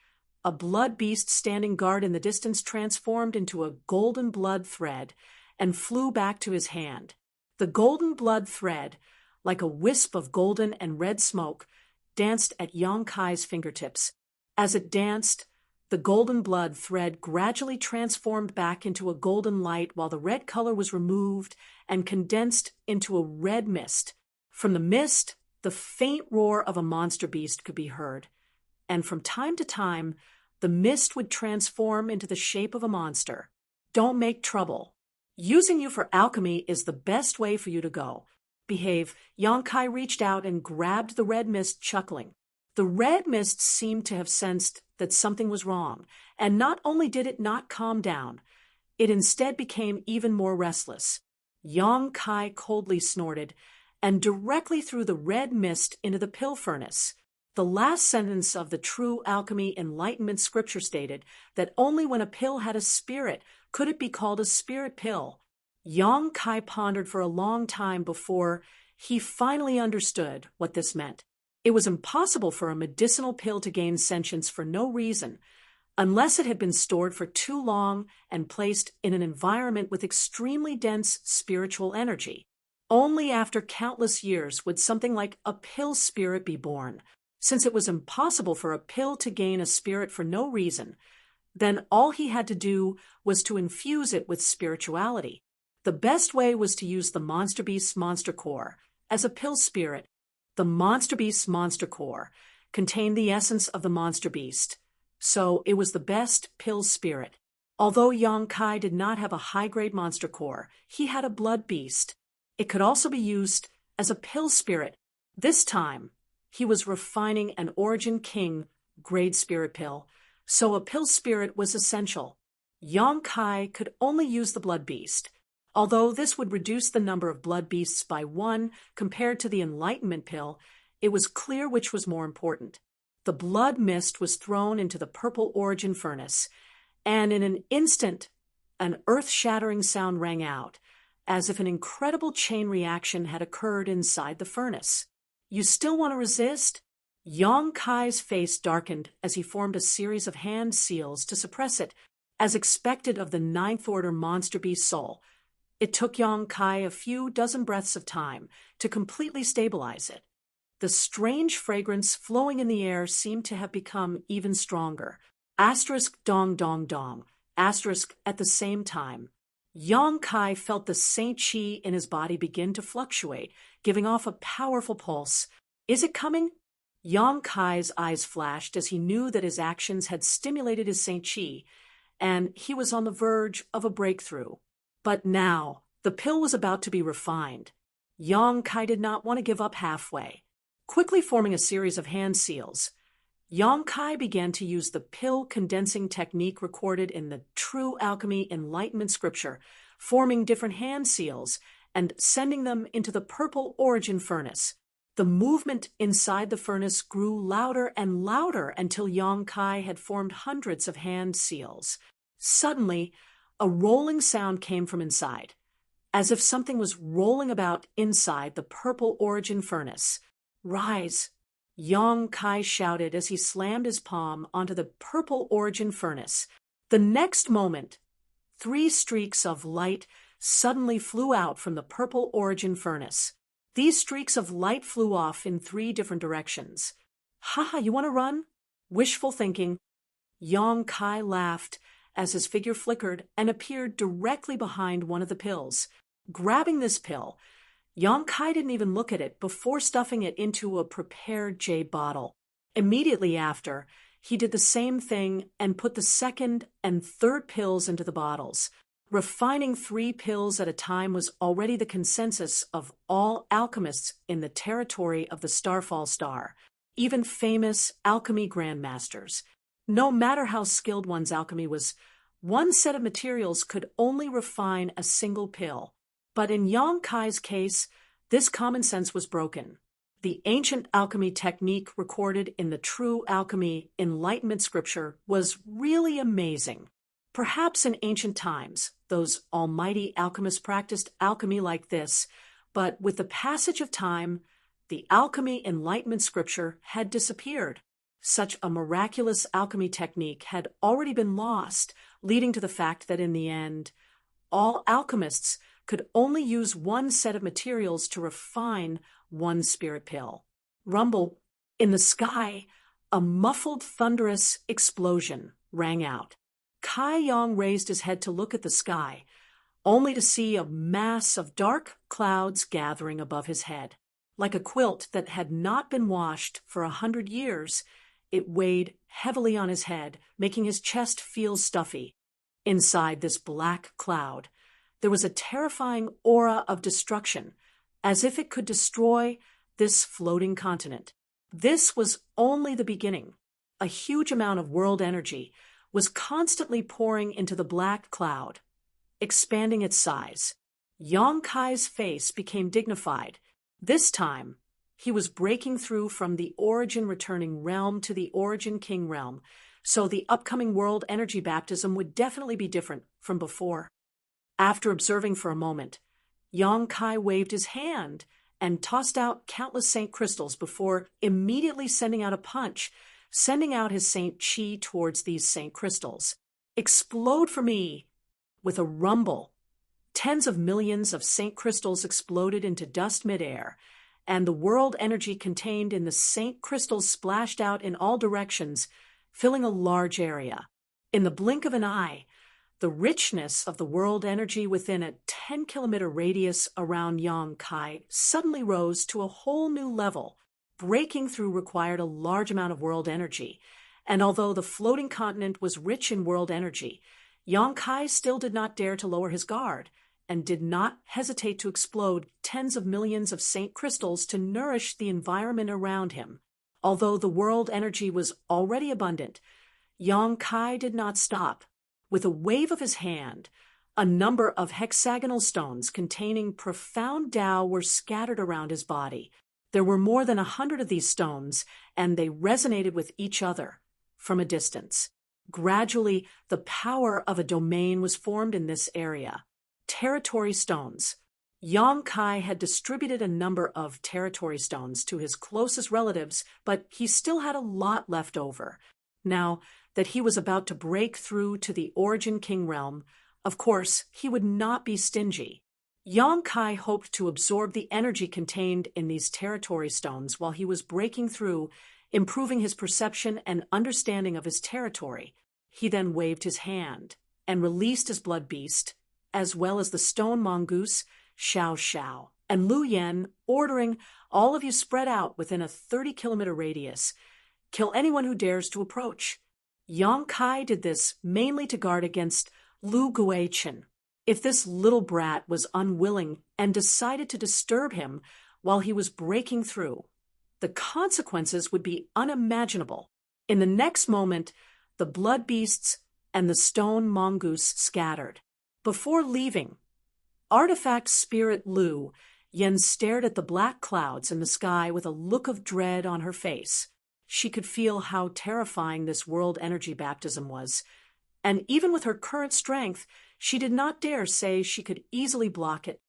a blood beast standing guard in the distance transformed into a golden blood thread and flew back to his hand. The golden blood thread, like a wisp of golden and red smoke, danced at Yong Kai's fingertips. As it danced, the golden blood thread gradually transformed back into a golden light while the red color was removed and condensed into a red mist. From the mist, the faint roar of a monster beast could be heard, and from time to time, the mist would transform into the shape of a monster. Don't make trouble. Using you for alchemy is the best way for you to go. Behave. Yong Kai reached out and grabbed the red mist, chuckling. The red mist seemed to have sensed that something was wrong, and not only did it not calm down, it instead became even more restless. Yong Kai coldly snorted and directly threw the red mist into the pill furnace. The last sentence of the True Alchemy Enlightenment scripture stated that only when a pill had a spirit could it be called a spirit pill. Yong Kai pondered for a long time before he finally understood what this meant. It was impossible for a medicinal pill to gain sentience for no reason, unless it had been stored for too long and placed in an environment with extremely dense spiritual energy. Only after countless years would something like a pill spirit be born. Since it was impossible for a pill to gain a spirit for no reason, then all he had to do was to infuse it with spirituality. The best way was to use the Monster Beast's Monster Core as a pill spirit. The Monster Beast's Monster Core contained the essence of the Monster Beast, so it was the best pill spirit. Although Yong Kai did not have a high-grade Monster Core, he had a Blood Beast. It could also be used as a pill spirit. This time, he was refining an Origin King grade spirit pill, so a pill spirit was essential. Yong Kai could only use the Blood Beast. Although this would reduce the number of blood beasts by 1 compared to the Enlightenment pill, it was clear which was more important. The blood mist was thrown into the purple origin furnace, and in an instant, an earth-shattering sound rang out, as if an incredible chain reaction had occurred inside the furnace. You still want to resist? Yong Kai's face darkened as he formed a series of hand seals to suppress it, as expected of the Ninth Order Monster Beast soul. It took Yong Kai a few dozen breaths of time to completely stabilize it. The strange fragrance flowing in the air seemed to have become even stronger. Asterisk dong dong dong. Asterisk at the same time. Yong Kai felt the Saint Chi in his body begin to fluctuate, giving off a powerful pulse. Is it coming? Yong Kai's eyes flashed as he knew that his actions had stimulated his Saint Chi, and he was on the verge of a breakthrough. But now, the pill was about to be refined. Yong Kai did not want to give up halfway. Quickly forming a series of hand seals, Yong Kai began to use the pill condensing technique recorded in the True Alchemy Enlightenment scripture, forming different hand seals and sending them into the purple origin furnace. The movement inside the furnace grew louder and louder until Yong Kai had formed hundreds of hand seals. Suddenly, a rolling sound came from inside, as if something was rolling about inside the purple origin furnace. Rise! Yong Kai shouted as he slammed his palm onto the purple origin furnace. The next moment, 3 streaks of light suddenly flew out from the purple origin furnace. These streaks of light flew off in 3 different directions. "Haha, you want to run?" Wishful thinking. Yong Kai laughed as his figure flickered and appeared directly behind one of the pills. Grabbing this pill, Yong Kai didn't even look at it before stuffing it into a prepared jade bottle. Immediately after, he did the same thing and put the second and third pills into the bottles. Refining 3 pills at a time was already the consensus of all alchemists in the territory of the Starfall Star, even famous alchemy grandmasters. No matter how skilled one's alchemy was, one set of materials could only refine a single pill. But in Yong Kai's case, this common sense was broken. The ancient alchemy technique recorded in the True Alchemy Enlightenment scripture was really amazing. Perhaps in ancient times, those almighty alchemists practiced alchemy like this, but with the passage of time, The alchemy enlightenment scripture had disappeared. Such a miraculous alchemy technique had already been lost, leading to the fact that in the end, all alchemists could only use one set of materials to refine one spirit pill. Rumble. In the sky, a muffled, thunderous explosion rang out. Kai Yong raised his head to look at the sky, only to see a mass of dark clouds gathering above his head. Like a quilt that had not been washed for 100 years, it weighed heavily on his head, making his chest feel stuffy. Inside this black cloud, there was a terrifying aura of destruction, as if it could destroy this floating continent. This was only the beginning. A huge amount of world energy was constantly pouring into the black cloud, expanding its size. Yong Kai's face became dignified. This time, he was breaking through from the Origin Returning Realm to the Origin King Realm, so the upcoming world energy baptism would definitely be different from before. After observing for a moment, Yong Kai waved his hand and tossed out countless Saint crystals before immediately sending out a punch, sending out his Saint Chi towards these Saint crystals. Explode for me! With a rumble, tens of millions of Saint crystals exploded into dust midair, and the world energy contained in the Saint crystals splashed out in all directions, filling a large area. In the blink of an eye, the richness of the world energy within a 10-kilometer radius around Yong Kai suddenly rose to a whole new level. Breaking through required a large amount of world energy, and although the floating continent was rich in world energy, Yong Kai still did not dare to lower his guard, and did not hesitate to explode tens of millions of Saint crystals to nourish the environment around him. Although the world energy was already abundant, Yong Kai did not stop. With a wave of his hand, a number of hexagonal stones containing profound Tao were scattered around his body. There were more than 100 of these stones, and they resonated with each other from a distance. Gradually, the power of a domain was formed in this area. Territory stones. Yong Kai had distributed a number of territory stones to his closest relatives, but he still had a lot left over. Now that he was about to break through to the Origin King Realm, of course, he would not be stingy. Yong Kai hoped to absorb the energy contained in these territory stones while he was breaking through, improving his perception and understanding of his territory. He then waved his hand and released his blood beast, as well as the stone mongoose, Xiao Xiao, and Lu Yen, ordering all of you spread out within a 30-kilometer radius. Kill anyone who dares to approach. Yong Kai did this mainly to guard against Lu Guichen. If this little brat was unwilling and decided to disturb him while he was breaking through, the consequences would be unimaginable. In the next moment, the blood beasts and the stone mongoose scattered. Before leaving, artifact spirit Lu Yen stared at the black clouds in the sky with a look of dread on her face. She could feel how terrifying this world energy baptism was, and even with her current strength, she did not dare say she could easily block it.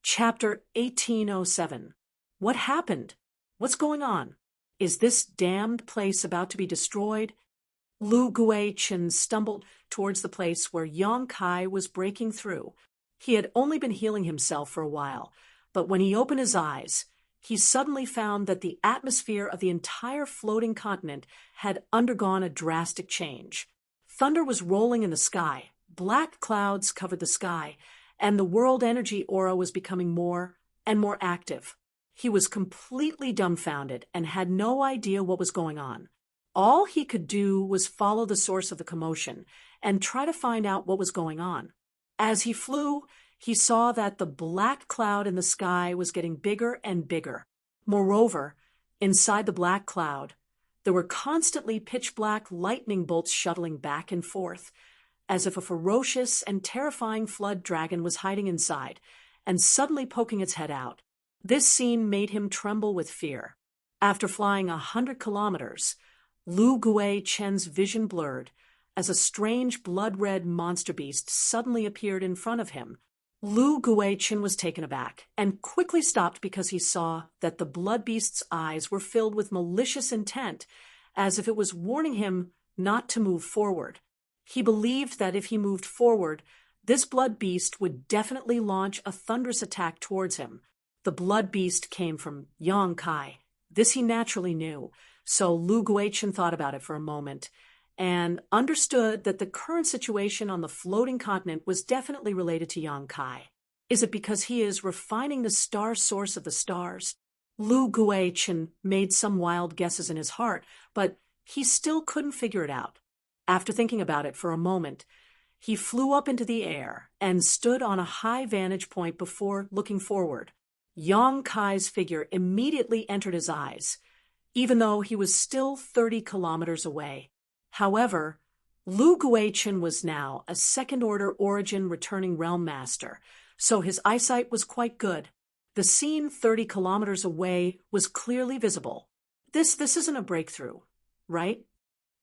Chapter 1807. What happened? What's going on? Is this damned place about to be destroyed? Lu Guichen stumbled towards the place where Yong Kai was breaking through. He had only been healing himself for a while, but when he opened his eyes, he suddenly found that the atmosphere of the entire floating continent had undergone a drastic change. Thunder was rolling in the sky, black clouds covered the sky, and the world energy aura was becoming more and more active. He was completely dumbfounded and had no idea what was going on. All he could do was follow the source of the commotion and try to find out what was going on. As he flew, he saw that the black cloud in the sky was getting bigger and bigger. Moreover, inside the black cloud, there were constantly pitch-black lightning bolts shuttling back and forth, as if a ferocious and terrifying flood dragon was hiding inside and suddenly poking its head out. This scene made him tremble with fear. After flying 100 kilometers, Lu Guichen's vision blurred as a strange blood-red monster beast suddenly appeared in front of him. Lu Guichen was taken aback and quickly stopped because he saw that the blood beast's eyes were filled with malicious intent, as if it was warning him not to move forward. He believed that if he moved forward, this blood beast would definitely launch a thunderous attack towards him. The blood beast came from Yang Kai. This he naturally knew, so Lu Guichen thought about it for a moment and understood that the current situation on the floating continent was definitely related to Yang Kai. Is it because he is refining the star source of the stars? Lu Guichen made some wild guesses in his heart, but he still couldn't figure it out. After thinking about it for a moment, he flew up into the air and stood on a high vantage point before looking forward. Yang Kai's figure immediately entered his eyes, even though he was still 30 kilometers away. However, Lu Guichen was now a second-order origin returning realm master, so his eyesight was quite good. The scene 30 kilometers away was clearly visible. This isn't a breakthrough, right?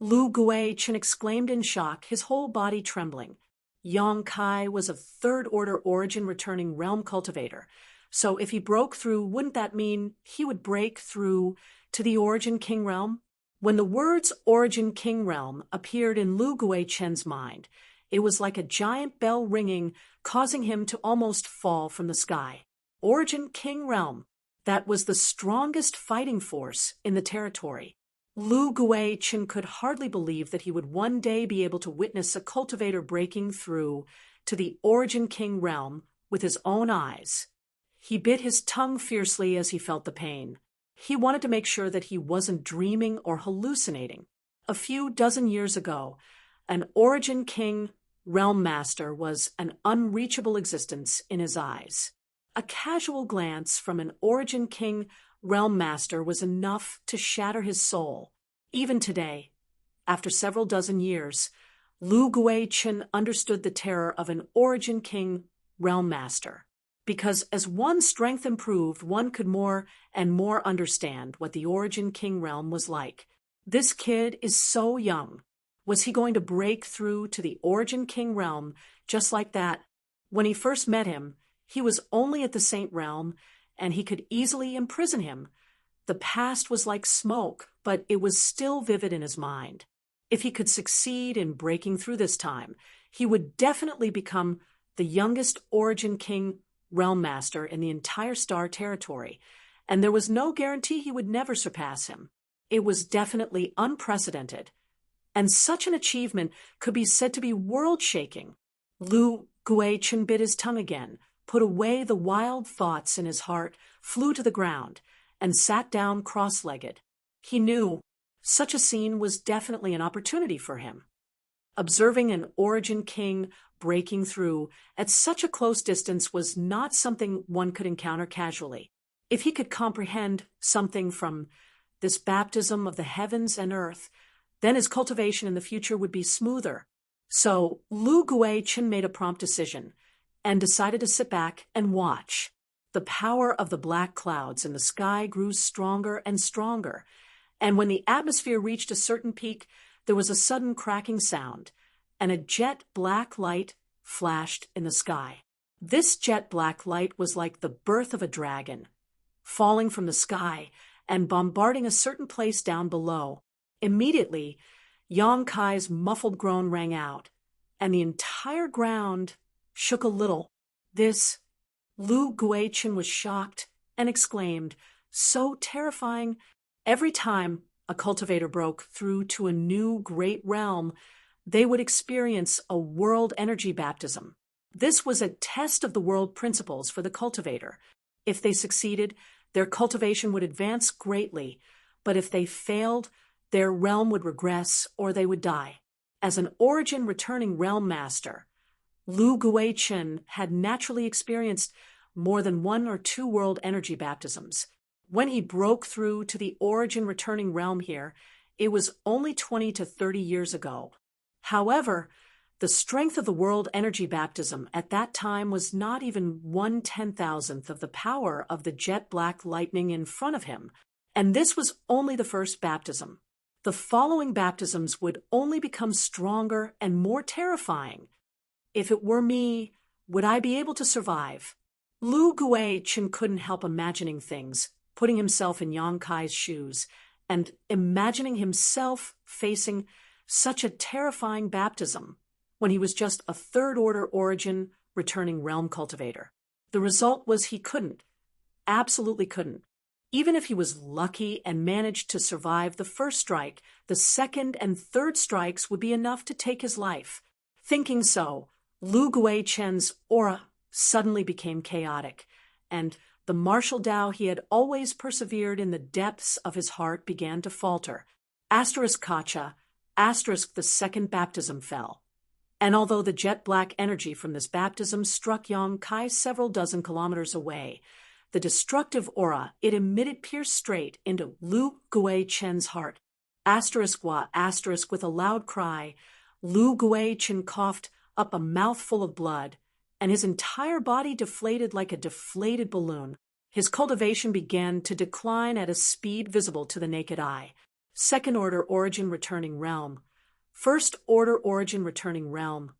Lu Guichen exclaimed in shock, his whole body trembling. Yang Kai was a third-order origin returning realm cultivator, so if he broke through, wouldn't that mean he would break through to the Origin King realm? When the words Origin King realm appeared in Lu Guichen's mind, it was like a giant bell ringing, causing him to almost fall from the sky. Origin King realm, that was the strongest fighting force in the territory. Lu Guichen could hardly believe that he would one day be able to witness a cultivator breaking through to the Origin King realm with his own eyes. He bit his tongue fiercely as he felt the pain. He wanted to make sure that he wasn't dreaming or hallucinating. A few dozen years ago, an Origin King realm master was an unreachable existence in his eyes. A casual glance from an Origin King realm master was enough to shatter his soul. Even today, after several dozen years, Lu Guichen understood the terror of an Origin King realm master. Because as one's strength improved, one could more and more understand what the Origin King realm was like. This kid is so young. Was he going to break through to the Origin King realm just like that? When he first met him, he was only at the Saint realm, and he could easily imprison him. The past was like smoke, but it was still vivid in his mind. If he could succeed in breaking through this time, he would definitely become the youngest Origin King realm master in the entire star territory, and there was no guarantee he would never surpass him. It was definitely unprecedented, and such an achievement could be said to be world-shaking. Lu Guichen bit his tongue again, put away the wild thoughts in his heart, flew to the ground, and sat down cross-legged. He knew such a scene was definitely an opportunity for him. Observing an Origin King breaking through at such a close distance was not something one could encounter casually. If he could comprehend something from this baptism of the heavens and earth, then his cultivation in the future would be smoother. So Lu Guichen made a prompt decision and decided to sit back and watch. The power of the black clouds in the sky grew stronger and stronger, and when the atmosphere reached a certain peak, there was a sudden cracking sound, and a jet black light flashed in the sky. This jet black light was like the birth of a dragon, falling from the sky and bombarding a certain place down below. Immediately, Yang Kai's muffled groan rang out, and the entire ground shook a little. Lu Guichen was shocked and exclaimed, "So terrifying!" Every time a cultivator broke through to a new great realm, they would experience a world energy baptism. This was a test of the world principles for the cultivator. If they succeeded, their cultivation would advance greatly, but if they failed, their realm would regress or they would die. As an origin returning realm master, Lu Guichen had naturally experienced more than 1 or 2 world energy baptisms. When he broke through to the origin returning realm here, it was only 20 to 30 years ago. However, the strength of the world energy baptism at that time was not even 1/10,000th of the power of the jet black lightning in front of him, and this was only the first baptism. The following baptisms would only become stronger and more terrifying. If it were me, Would I be able to survive? Lu Guichen couldn't help imagining things, putting himself in Yang Kai's shoes, and imagining himself facing such a terrifying baptism when he was just a third-order origin returning realm cultivator. The result was he couldn't, absolutely couldn't. Even if he was lucky and managed to survive the first strike, the second and third strikes would be enough to take his life. Thinking so, Lu Guichen's aura suddenly became chaotic, and the martial Tao he had always persevered in the depths of his heart began to falter. Asterisk Kacha, asterisk the second baptism fell. And although the jet-black energy from this baptism struck Yang Kai several dozen kilometers away, the destructive aura it emitted pierced straight into Lu Guichen's heart. Asterisk wa asterisk with a loud cry, Lu Guichen coughed up a mouthful of blood, and his entire body deflated like a deflated balloon. His cultivation began to decline at a speed visible to the naked eye. Second-order origin returning realm. First-order origin returning realm.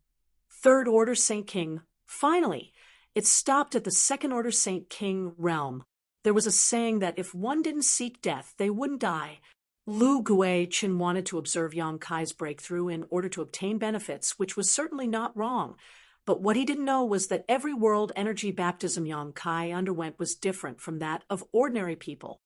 Third-order Saint King. Finally, it stopped at the second-order Saint King realm. There was a saying that if one didn't seek death, they wouldn't die. Lu Guichen wanted to observe Yang Kai's breakthrough in order to obtain benefits, which was certainly not wrong. But what he didn't know was that every world energy baptism Yang Kai underwent was different from that of ordinary people.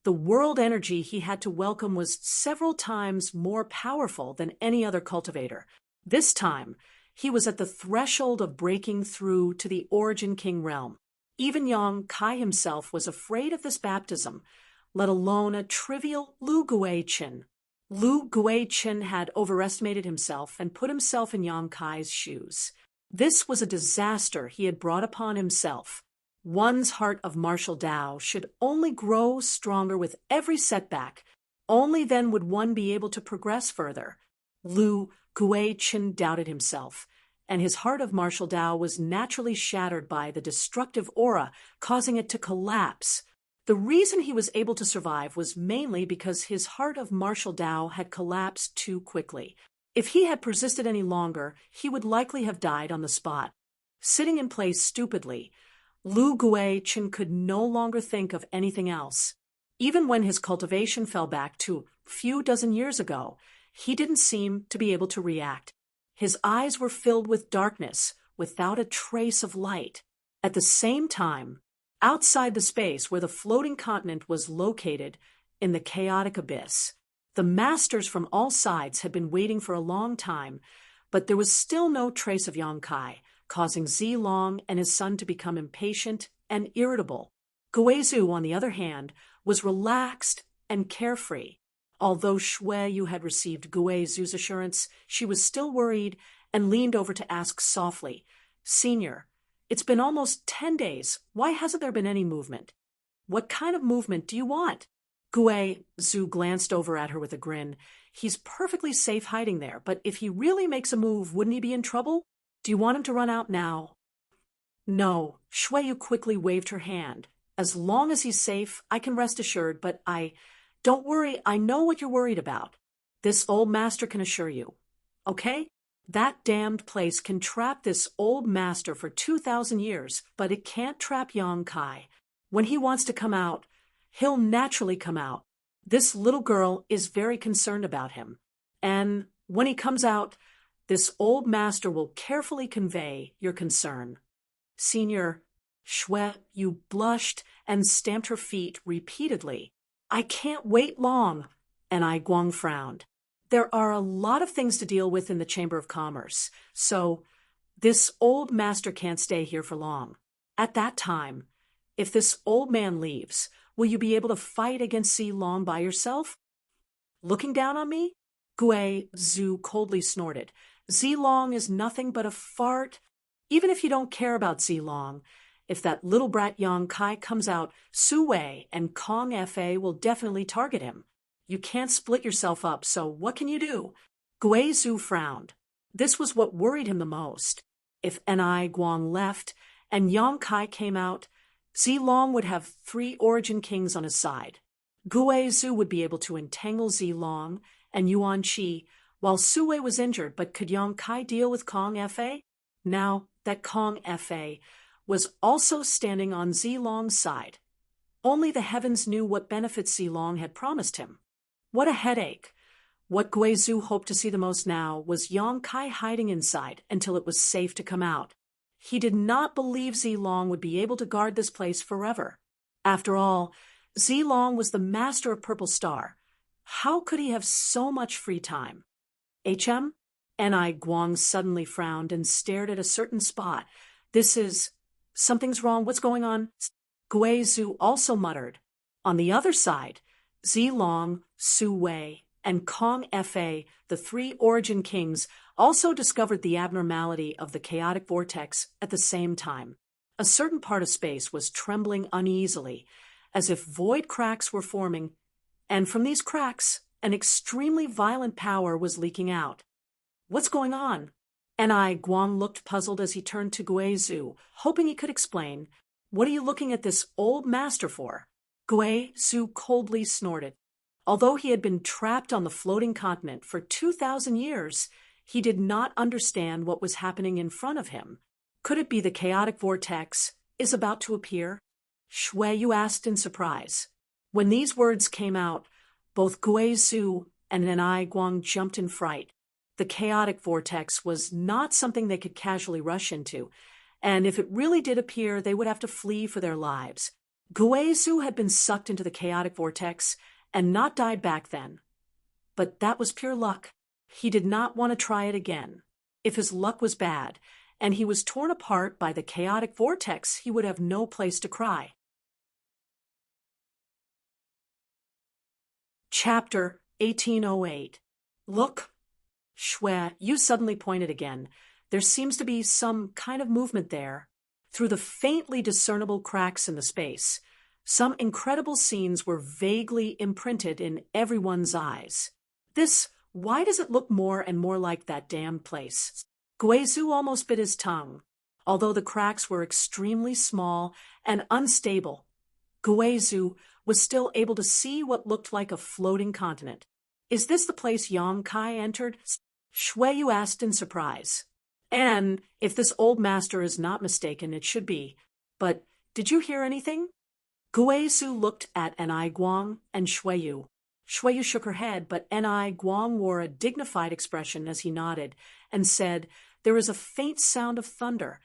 The world energy he had to welcome was several times more powerful than any other cultivator. This time, he was at the threshold of breaking through to the Origin King realm. Even Yang Kai himself was afraid of this baptism, let alone a trivial Lu Guichen. Lu Guichen had overestimated himself and put himself in Yang Kai's shoes. This was a disaster he had brought upon himself. One's heart of martial Tao should only grow stronger with every setback. Only then would one be able to progress further. Lu Guichen doubted himself, and his heart of martial Tao was naturally shattered by the destructive aura, causing it to collapse. The reason he was able to survive was mainly because his heart of martial Tao had collapsed too quickly. If he had persisted any longer, he would likely have died on the spot. Sitting in place stupidly, Lu Guichen could no longer think of anything else. Even when his cultivation fell back to a few dozen years ago, he didn't seem to be able to react. His eyes were filled with darkness, without a trace of light. At the same time, outside the space where the floating continent was located in the chaotic abyss, the masters from all sides had been waiting for a long time, but there was still no trace of Yang Kai, causing Zilong and his son to become impatient and irritable. Guizhu, on the other hand, was relaxed and carefree. Although Shui had received Guizhu's assurance, she was still worried and leaned over to ask softly, "Senior, it's been almost 10 days. Why hasn't there been any movement?" "What kind of movement do you want?" Guizhu glanced over at her with a grin. "He's perfectly safe hiding there, but if he really makes a move, wouldn't he be in trouble? Do you want him to run out now?" "No," Shui quickly waved her hand. "As long as he's safe, I can rest assured, but don't worry, I know what you're worried about. This old master can assure you. Okay? That damned place can trap this old master for 2,000 years, but it can't trap Yang Kai. When he wants to come out, he'll naturally come out. This little girl is very concerned about him. And when he comes out, this old master will carefully convey your concern." "Senior," Shui Yu blushed and stamped her feet repeatedly. "I can't wait long," and Ai Guang frowned. "There are a lot of things to deal with in the Chamber of Commerce, so this old master can't stay here for long. At that time, if this old man leaves, will you be able to fight against Zilong by yourself?" "Looking down on me?" Guizhu coldly snorted. "Zilong is nothing but a fart. Even if you don't care about Zilong, if that little brat Yang Kai comes out, Su Wei and Kong Fa will definitely target him. You can't split yourself up, so what can you do?" Guizhu frowned. This was what worried him the most. If Ai Guang left and Yang Kai came out, Zilong would have 3 Origin Kings on his side. Guizhu would be able to entangle Zilong and Yuan Qi while Su Wei was injured, but could Yang Kai deal with Kong Fa? Now, that Kong Fa was also standing on Zilong's side. Only the heavens knew what benefits Zilong had promised him. What a headache! What Guizhou hoped to see the most now was Yang Kai hiding inside until it was safe to come out. He did not believe Zilong would be able to guard this place forever. After all, Zilong was the master of Purple Star. How could he have so much free time? HM? Ni Guang suddenly frowned and stared at a certain spot. Something's wrong. What's going on? Guizhou also muttered. On the other side, Zilong, Su Wei, and Kong Fa, the three Origin Kings, also discovered the abnormality of the chaotic vortex at the same time. A certain part of space was trembling uneasily, as if void cracks were forming, and from these cracks, an extremely violent power was leaking out. What's going on? Ni Guang looked puzzled as he turned to Guizhou, hoping he could explain. What are you looking at this old master for? Guizhou coldly snorted. Although he had been trapped on the floating continent for 2,000 years, he did not understand what was happening in front of him. Could it be the chaotic vortex is about to appear? Shuiyu asked in surprise. When these words came out, both Guizhou and Ni Guang jumped in fright. The chaotic vortex was not something they could casually rush into, and if it really did appear, they would have to flee for their lives. Guizhou had been sucked into the chaotic vortex and not died back then. But that was pure luck. He did not want to try it again. If his luck was bad, and he was torn apart by the chaotic vortex, he would have no place to cry. Chapter 1808. Look. Shuiyu suddenly pointed again. There seems to be some kind of movement there. Through the faintly discernible cracks in the space, some incredible scenes were vaguely imprinted in everyone's eyes. Why does it look more and more like that damned place? Guizhou almost bit his tongue. Although the cracks were extremely small and unstable, Guizhou was still able to see what looked like a floating continent. Is this the place Yang Kai entered? Shuiyu asked in surprise. And if this old master is not mistaken, it should be. But did you hear anything? Guizhou looked at Ni Guang and Shuiyu. Shuiyu shook her head, but Ni Guang wore a dignified expression as he nodded and said, "There is a faint sound of thunder,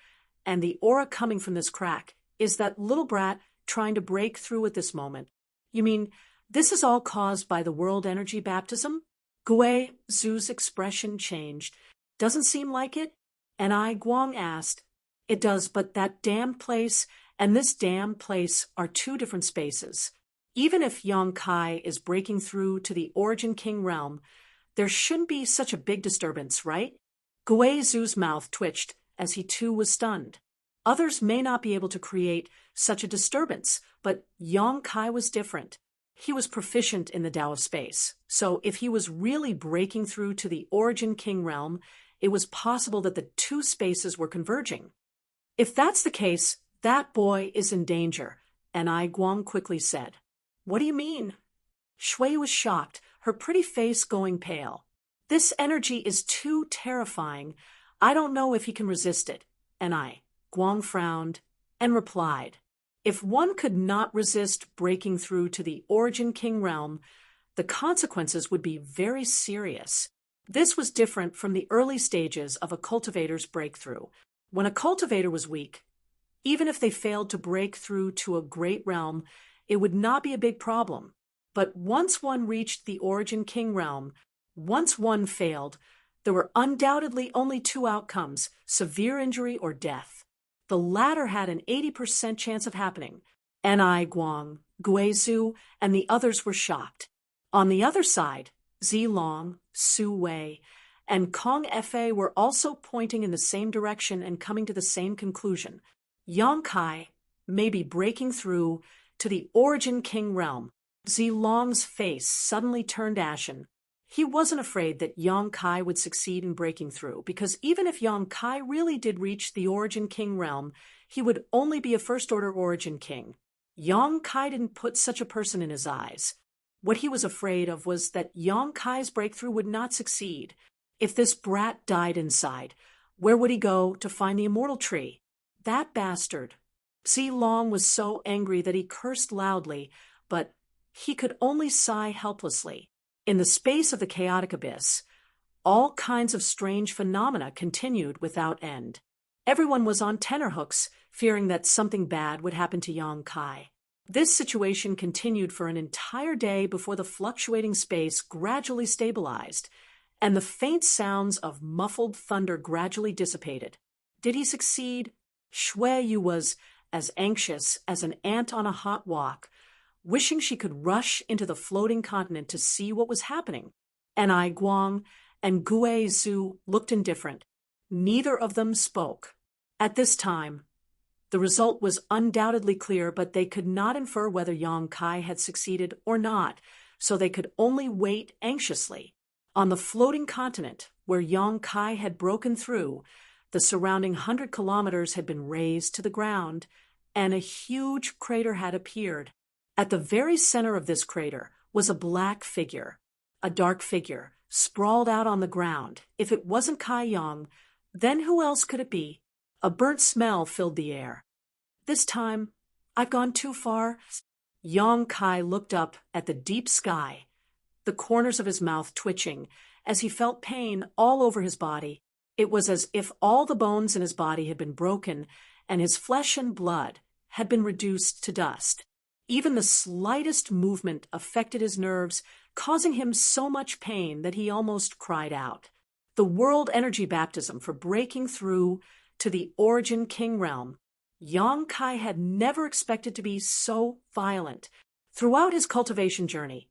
and the aura coming from this crack is that little brat trying to break through at this moment." You mean this is all caused by the world energy baptism? Guizhou's expression changed. Doesn't seem like it? Ni Guang asked. It does, but that damned place and this damned place are two different spaces. Even if Yang Kai is breaking through to the Origin King realm, there shouldn't be such a big disturbance, right? Guizhou's mouth twitched as he too was stunned. Others may not be able to create such a disturbance, but Yang Kai was different. He was proficient in the Tao of space, so if he was really breaking through to the Origin King realm, it was possible that the two spaces were converging. If that's the case, that boy is in danger, Ni Guang quickly said. What do you mean? Shui was shocked, her pretty face going pale. This energy is too terrifying. I don't know if he can resist it. Ni Guang frowned and replied, if one could not resist breaking through to the Origin King realm, the consequences would be very serious. This was different from the early stages of a cultivator's breakthrough. When a cultivator was weak, even if they failed to break through to a great realm, it would not be a big problem. But once one reached the Origin King realm, once one failed, there were undoubtedly only two outcomes, severe injury or death. The latter had an 80% chance of happening. Ni Guang, Guizhou, and the others were shocked. On the other side, Zilong, Su Wei, and Kong Fa were also pointing in the same direction and coming to the same conclusion. Yang Kai may be breaking through to the Origin King realm. Zilong's face suddenly turned ashen. He wasn't afraid that Yang Kai would succeed in breaking through, because even if Yang Kai really did reach the Origin King realm, he would only be a first-order Origin King. Yang Kai didn't put such a person in his eyes. What he was afraid of was that Yang Kai's breakthrough would not succeed. If this brat died inside, Where would he go to find the immortal tree? That bastard. Long was so angry that he cursed loudly, but he could only sigh helplessly. In the space of the chaotic abyss, all kinds of strange phenomena continued without end. Everyone was on tenterhooks, fearing that something bad would happen to Yang Kai. This situation continued for an entire day before the fluctuating space gradually stabilized, and the faint sounds of muffled thunder gradually dissipated. Did he succeed? Shui Yu was as anxious as an ant on a hot walk, wishing she could rush into the floating continent to see what was happening. And Ai Guang and Gue Zhu looked indifferent. Neither of them spoke. At this time, the result was undoubtedly clear, but they could not infer whether Yang Kai had succeeded or not, so they could only wait anxiously. On the floating continent, where Yang Kai had broken through, the surrounding 100 kilometers had been razed to the ground, and a huge crater had appeared. At the very center of this crater was a black figure, a dark figure, sprawled out on the ground. If it wasn't Kai Yang, then who else could it be? A burnt smell filled the air. This time, I've gone too far. Yang Kai looked up at the deep sky, the corners of his mouth twitching as he felt pain all over his body. It was as if all the bones in his body had been broken and his flesh and blood had been reduced to dust. Even the slightest movement affected his nerves, causing him so much pain that he almost cried out. The world energy baptism for breaking through to the Origin King realm. Yang Kai had never expected to be so violent. Throughout his cultivation journey,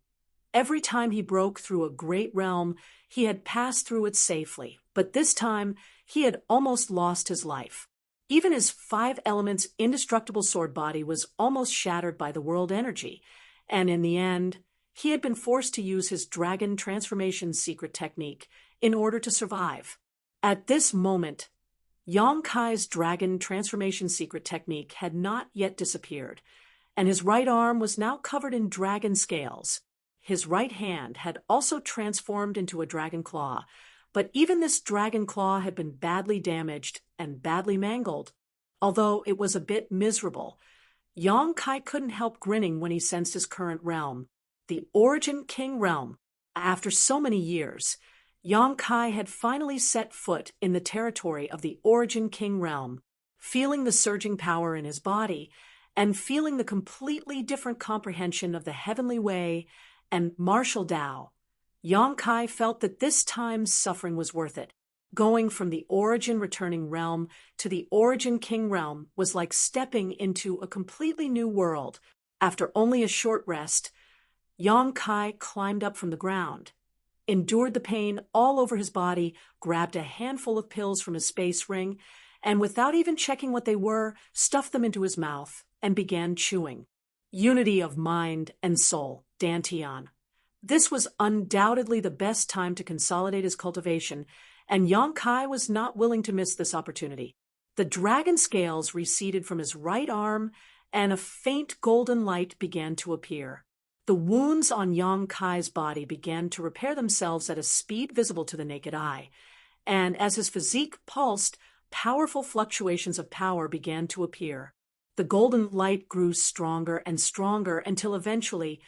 every time he broke through a great realm, he had passed through it safely, but this time he had almost lost his life. Even his 5 elements indestructible sword body was almost shattered by the world energy, and in the end, he had been forced to use his dragon transformation secret technique in order to survive. At this moment, Yang Kai's dragon transformation secret technique had not yet disappeared, and his right arm was now covered in dragon scales. His right hand had also transformed into a dragon claw, but even this dragon claw had been badly damaged and badly mangled. Although it was a bit miserable, Yang Kai couldn't help grinning when he sensed his current realm, the Origin King realm. After so many years, Yang Kai had finally set foot in the territory of the Origin King realm. Feeling the surging power in his body, and feeling the completely different comprehension of the heavenly way and martial Tao, Yang Kai felt that this time's suffering was worth it. Going from the Origin returning realm to the Origin King realm was like stepping into a completely new world. After only a short rest, Yang Kai climbed up from the ground, endured the pain all over his body, grabbed a handful of pills from his space ring, and without even checking what they were, stuffed them into his mouth and began chewing. Unity of mind and soul, Dantian. This was undoubtedly the best time to consolidate his cultivation, and Yang Kai was not willing to miss this opportunity. The dragon scales receded from his right arm, and a faint golden light began to appear. The wounds on Yang Kai's body began to repair themselves at a speed visible to the naked eye, and as his physique pulsed, powerful fluctuations of power began to appear. The golden light grew stronger and stronger until eventually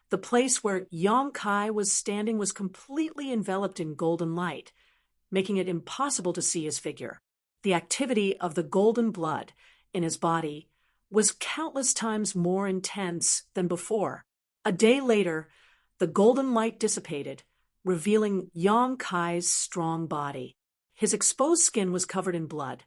the place where Yang Kai was standing was completely enveloped in golden light, making it impossible to see his figure. The activity of the golden blood in his body was countless times more intense than before. A day later, the golden light dissipated, revealing Yang Kai's strong body. His exposed skin was covered in blood,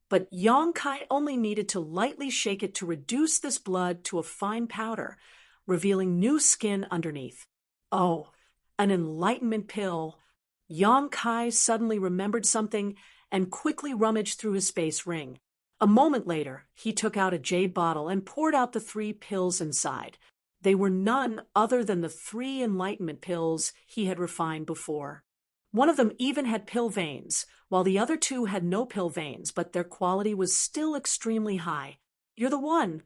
but Yang Kai only needed to lightly shake it to reduce this blood to a fine powder, revealing new skin underneath. Oh, an enlightenment pill. Yang Kai suddenly remembered something and quickly rummaged through his space ring. A moment later, he took out a jade bottle and poured out the 3 pills inside. They were none other than the 3 enlightenment pills he had refined before. One of them even had pill veins, while the other 2 had no pill veins, but their quality was still extremely high. You're the one.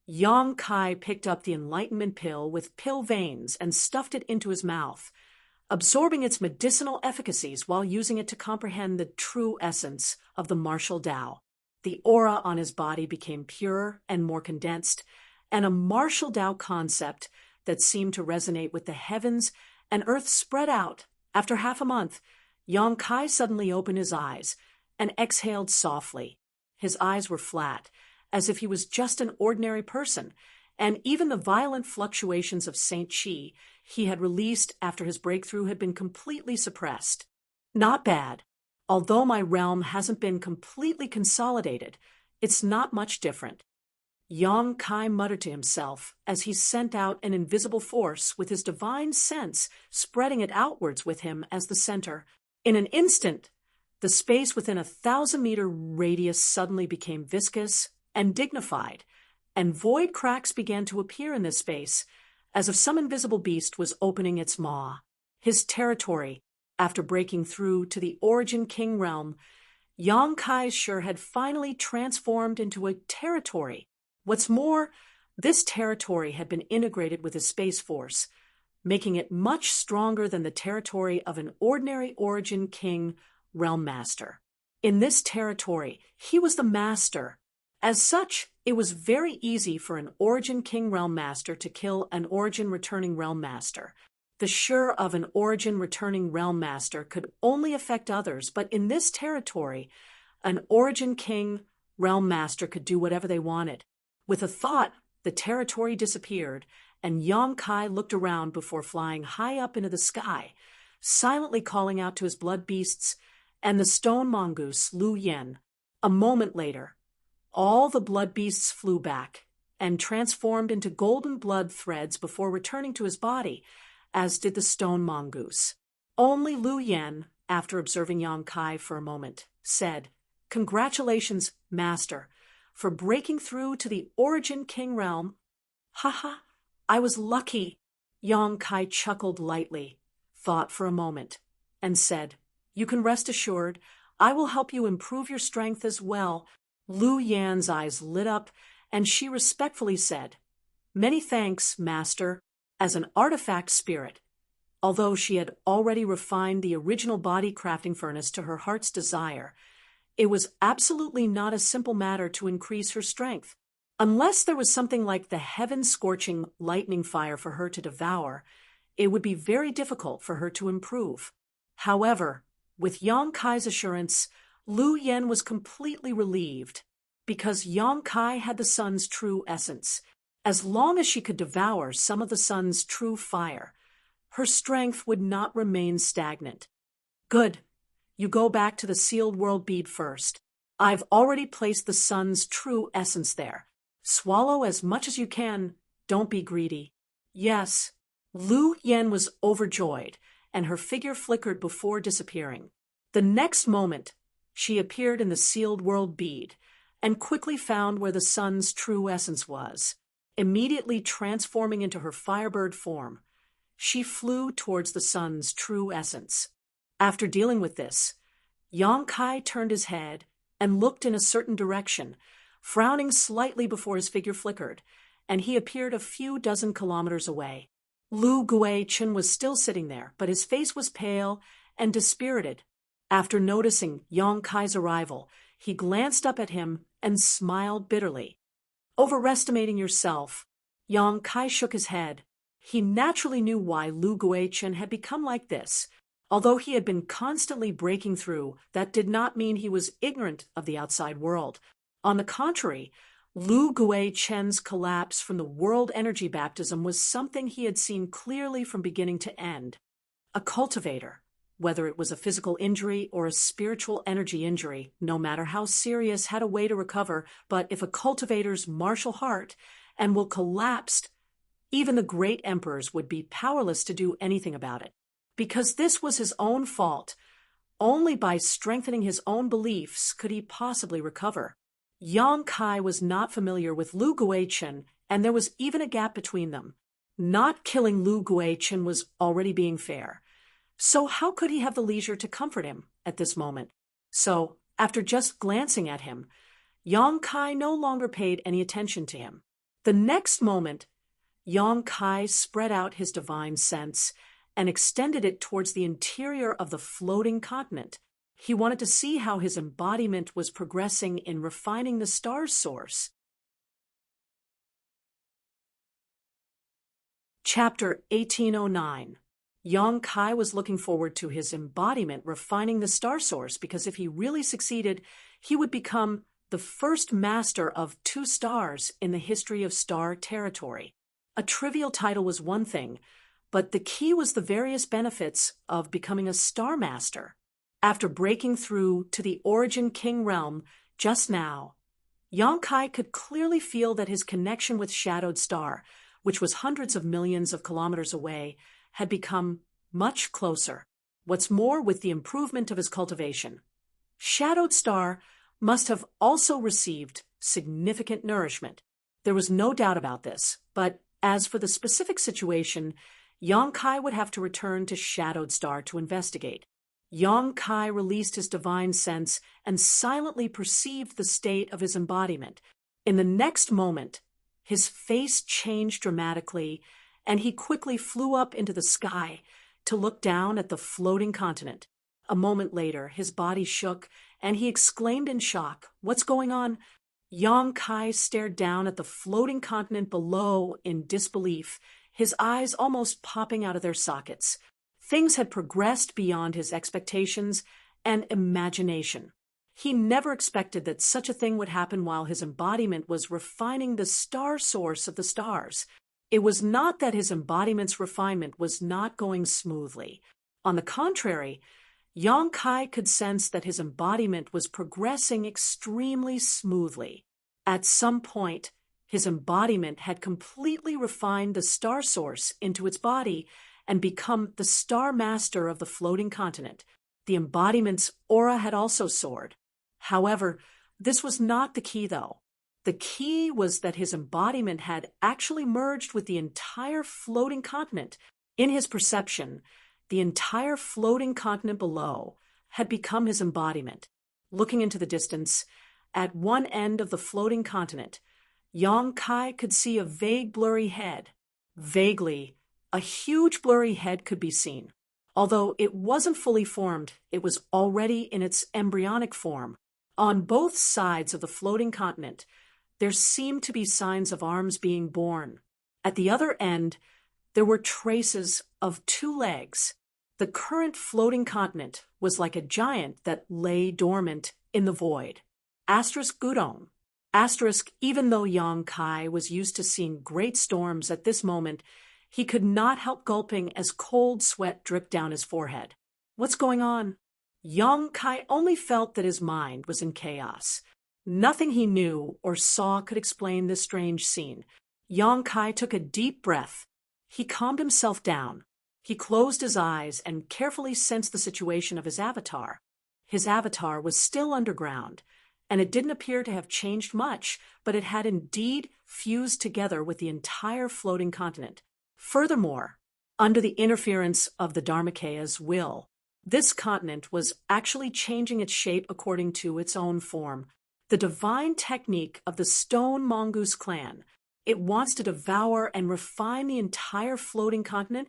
Yang Kai picked up the enlightenment pill with pill veins and stuffed it into his mouth. absorbing its medicinal efficacies while using it to comprehend the true essence of the martial Tao. The aura on his body became purer and more condensed, and a martial Tao concept that seemed to resonate with the heavens and earth spread out. After half a month, Yang Kai suddenly opened his eyes and exhaled softly. His eyes were flat, as if he was just an ordinary person, and even the violent fluctuations of Saint Chi he had released after his breakthrough had been completely suppressed. Not bad. Although my realm hasn't been completely consolidated, it's not much different. Yang Kai muttered to himself as he sent out an invisible force with his divine sense, spreading it outwards with him as the center. In an instant, the space within a 1,000-meter radius suddenly became viscous and dignified, and void cracks began to appear in this space, as if some invisible beast was opening its maw. His territory, after breaking through to the Origin King realm, Yang Kai's Shi had finally transformed into a territory. What's more, this territory had been integrated with his space force, making it much stronger than the territory of an ordinary Origin King realm master. In this territory, he was the master. As such, it was very easy for an Origin King realm master to kill an Origin returning realm master. The Shi of an Origin returning realm master could only affect others, but in this territory, an Origin King realm master could do whatever they wanted. With a thought, the territory disappeared, and Yang Kai looked around before flying high up into the sky, silently calling out to his blood beasts and the stone mongoose Lu Yen. A moment later, all the blood beasts flew back and transformed into golden blood threads before returning to his body, as did the stone mongoose. Only Lu Yen, after observing Yang Kai for a moment, said, "Congratulations, Master, for breaking through to the Origin King realm." "Haha, I was lucky." Yang Kai chuckled lightly, thought for a moment, and said, "You can rest assured, I will help you improve your strength as well." Lu Yan's eyes lit up, and she respectfully said, "Many thanks, Master." As an artifact spirit, although she had already refined the original body crafting furnace to her heart's desire, it was absolutely not a simple matter to increase her strength. Unless there was something like the heaven-scorching lightning fire for her to devour, it would be very difficult for her to improve. However, with Yang Kai's assurance, Lu Yen was completely relieved, because Yang Kai had the sun's true essence. As long as she could devour some of the sun's true fire, her strength would not remain stagnant. "Good. You go back to the sealed world bead first. I've already placed the sun's true essence there. Swallow as much as you can. Don't be greedy." "Yes." Lu Yen was overjoyed, and her figure flickered before disappearing. The next moment, she appeared in the sealed world bead, and quickly found where the sun's true essence was. Immediately transforming into her firebird form, she flew towards the sun's true essence. After dealing with this, Yang Kai turned his head and looked in a certain direction, frowning slightly before his figure flickered, and he appeared a few dozen kilometers away. Lu Guichen was still sitting there, but his face was pale and dispirited. After noticing Yang Kai's arrival, he glanced up at him and smiled bitterly. "Overestimating yourself." Yang Kai shook his head. He naturally knew why Lu Guichen had become like this. Although he had been constantly breaking through, that did not mean he was ignorant of the outside world. On the contrary, Lu Guichen's collapse from the world energy baptism was something he had seen clearly from beginning to end. A cultivator, whether it was a physical injury or a spiritual energy injury, no matter how serious, had a way to recover, but if a cultivator's martial heart and will collapsed, even the great emperors would be powerless to do anything about it. Because this was his own fault, only by strengthening his own beliefs could he possibly recover. Yang Kai was not familiar with Lu Guichen, and there was even a gap between them. Not killing Lu Guichen was already being fair. So how could he have the leisure to comfort him at this moment? So, after just glancing at him, Yang Kai no longer paid any attention to him. The next moment, Yang Kai spread out his divine sense and extended it towards the interior of the floating continent. He wanted to see how his embodiment was progressing in refining the star's source. Chapter 1809. Yang Kai was looking forward to his embodiment refining the star source because if he really succeeded, he would become the first master of 2 stars in the history of star territory. A trivial title was one thing, but the key was the various benefits of becoming a star master. After breaking through to the Origin King realm just now, Yang Kai could clearly feel that his connection with Shadowed Star, which was hundreds of millions of kilometers away, had become much closer. What's more, with the improvement of his cultivation, Shadowed Star must have also received significant nourishment. There was no doubt about this, but as for the specific situation, Yang Kai would have to return to Shadowed Star to investigate. Yang Kai released his divine sense and silently perceived the state of his embodiment. In the next moment, his face changed dramatically, and he quickly flew up into the sky to look down at the floating continent. A moment later, his body shook, and he exclaimed in shock, "What's going on?" Yang Kai stared down at the floating continent below in disbelief, his eyes almost popping out of their sockets. Things had progressed beyond his expectations and imagination. He never expected that such a thing would happen while his embodiment was refining the star source of the stars. It was not that his embodiment's refinement was not going smoothly. On the contrary, Yang Kai could sense that his embodiment was progressing extremely smoothly. At some point, his embodiment had completely refined the star source into its body and become the star master of the floating continent. The embodiment's aura had also soared. However, this was not the key, though. The key was that his embodiment had actually merged with the entire floating continent. In his perception, the entire floating continent below had become his embodiment. Looking into the distance, at one end of the floating continent, Yang Kai could see a vague blurry head. Vaguely, a huge blurry head could be seen. Although it wasn't fully formed, it was already in its embryonic form. On both sides of the floating continent, there seemed to be signs of arms being born. At the other end, there were traces of 2 legs. The current floating continent was like a giant that lay dormant in the void. Gudong. Even though Yang Kai was used to seeing great storms at this moment, he could not help gulping as cold sweat dripped down his forehead. What's going on? Yang Kai only felt that his mind was in chaos. Nothing he knew or saw could explain this strange scene. Yang Kai took a deep breath. He calmed himself down. He closed his eyes and carefully sensed the situation of his avatar. His avatar was still underground, and it didn't appear to have changed much, but it had indeed fused together with the entire floating continent. Furthermore, under the interference of the Dharmakeya's will, this continent was actually changing its shape according to its own form. The divine technique of the Stone Mongoose clan. It wants to devour and refine the entire floating continent.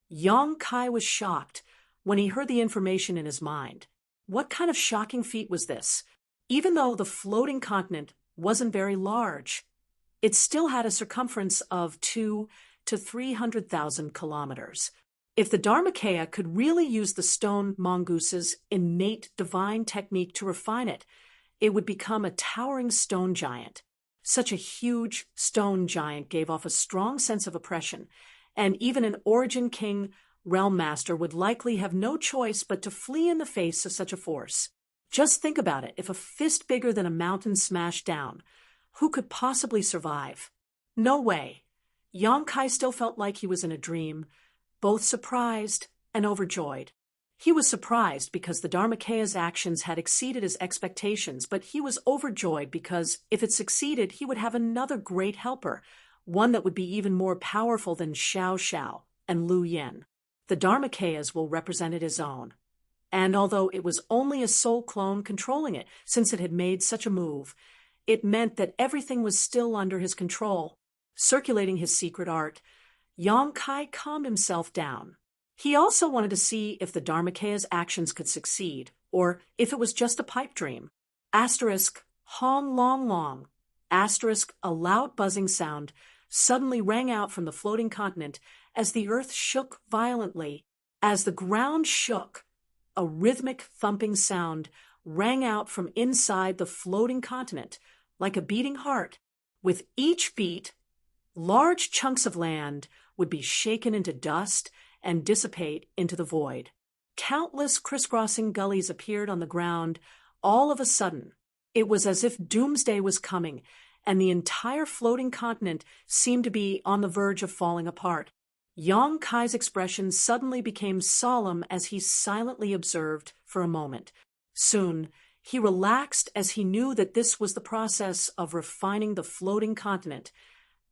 Yang Kai was shocked when he heard the information in his mind. What kind of shocking feat was this? Even though the floating continent wasn't very large, it still had a circumference of 2 to 300,000 kilometers. If the Dharmakeya could really use the Stone Mongoose's innate divine technique to refine it, it would become a towering stone giant. Such a huge stone giant gave off a strong sense of oppression, and even an Origin King realm master would likely have no choice but to flee in the face of such a force. Just think about it. If a fist bigger than a mountain smashed down, who could possibly survive? No way. Yang Kai still felt like he was in a dream, both surprised and overjoyed. He was surprised because the Dharmakeya's actions had exceeded his expectations, but he was overjoyed because if it succeeded, he would have another great helper, one that would be even more powerful than Xiao Xiao and Lu Yen. The Dharmakeya's will represented his own. And although it was only a soul clone controlling it, since it had made such a move, it meant that everything was still under his control. Circulating his secret art, Yang Kai calmed himself down. He also wanted to see if the Dharmakea's actions could succeed, or if it was just a pipe dream. Asterisk, hong long long. Asterisk, a loud buzzing sound suddenly rang out from the floating continent as the earth shook violently. As the ground shook, a rhythmic thumping sound rang out from inside the floating continent, like a beating heart. With each beat, large chunks of land would be shaken into dust and dissipate into the void. Countless crisscrossing gullies appeared on the ground all of a sudden. It was as if doomsday was coming, and the entire floating continent seemed to be on the verge of falling apart. Yang Kai's expression suddenly became solemn as he silently observed for a moment. Soon, he relaxed as he knew that this was the process of refining the floating continent,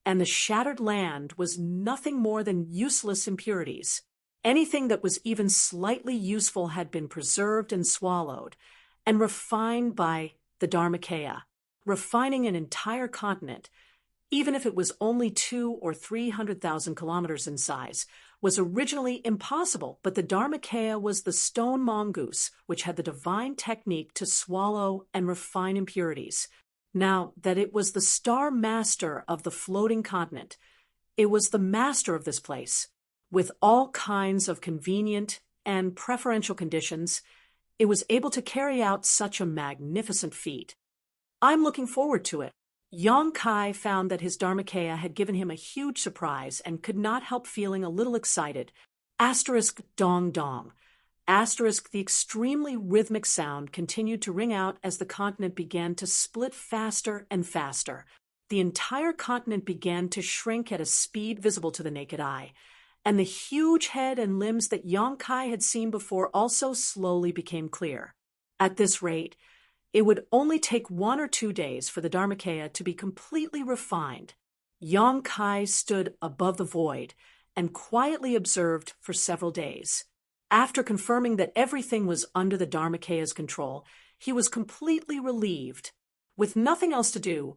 and the shattered land was nothing more than useless impurities. Anything that was even slightly useful had been preserved and swallowed, and refined by the Dharmakaya. Refining an entire continent, even if it was only 200,000 or 300,000 kilometers in size, was originally impossible, but the Dharmakaya was the stone mongoose which had the divine technique to swallow and refine impurities. Now that it was the star master of the floating continent, it was the master of this place. With all kinds of convenient and preferential conditions, it was able to carry out such a magnificent feat. I'm looking forward to it. Yang Kai found that his Dharmakaya had given him a huge surprise and could not help feeling a little excited. Asterisk dong dong. Asterisk, the extremely rhythmic sound continued to ring out as the continent began to split faster and faster. The entire continent began to shrink at a speed visible to the naked eye, and the huge head and limbs that Yang Kai had seen before also slowly became clear. At this rate, it would only take 1 or 2 days for the Dharmakaya to be completely refined. Yang Kai stood above the void and quietly observed for several days. After confirming that everything was under the Dharmakaya's control, he was completely relieved. With nothing else to do,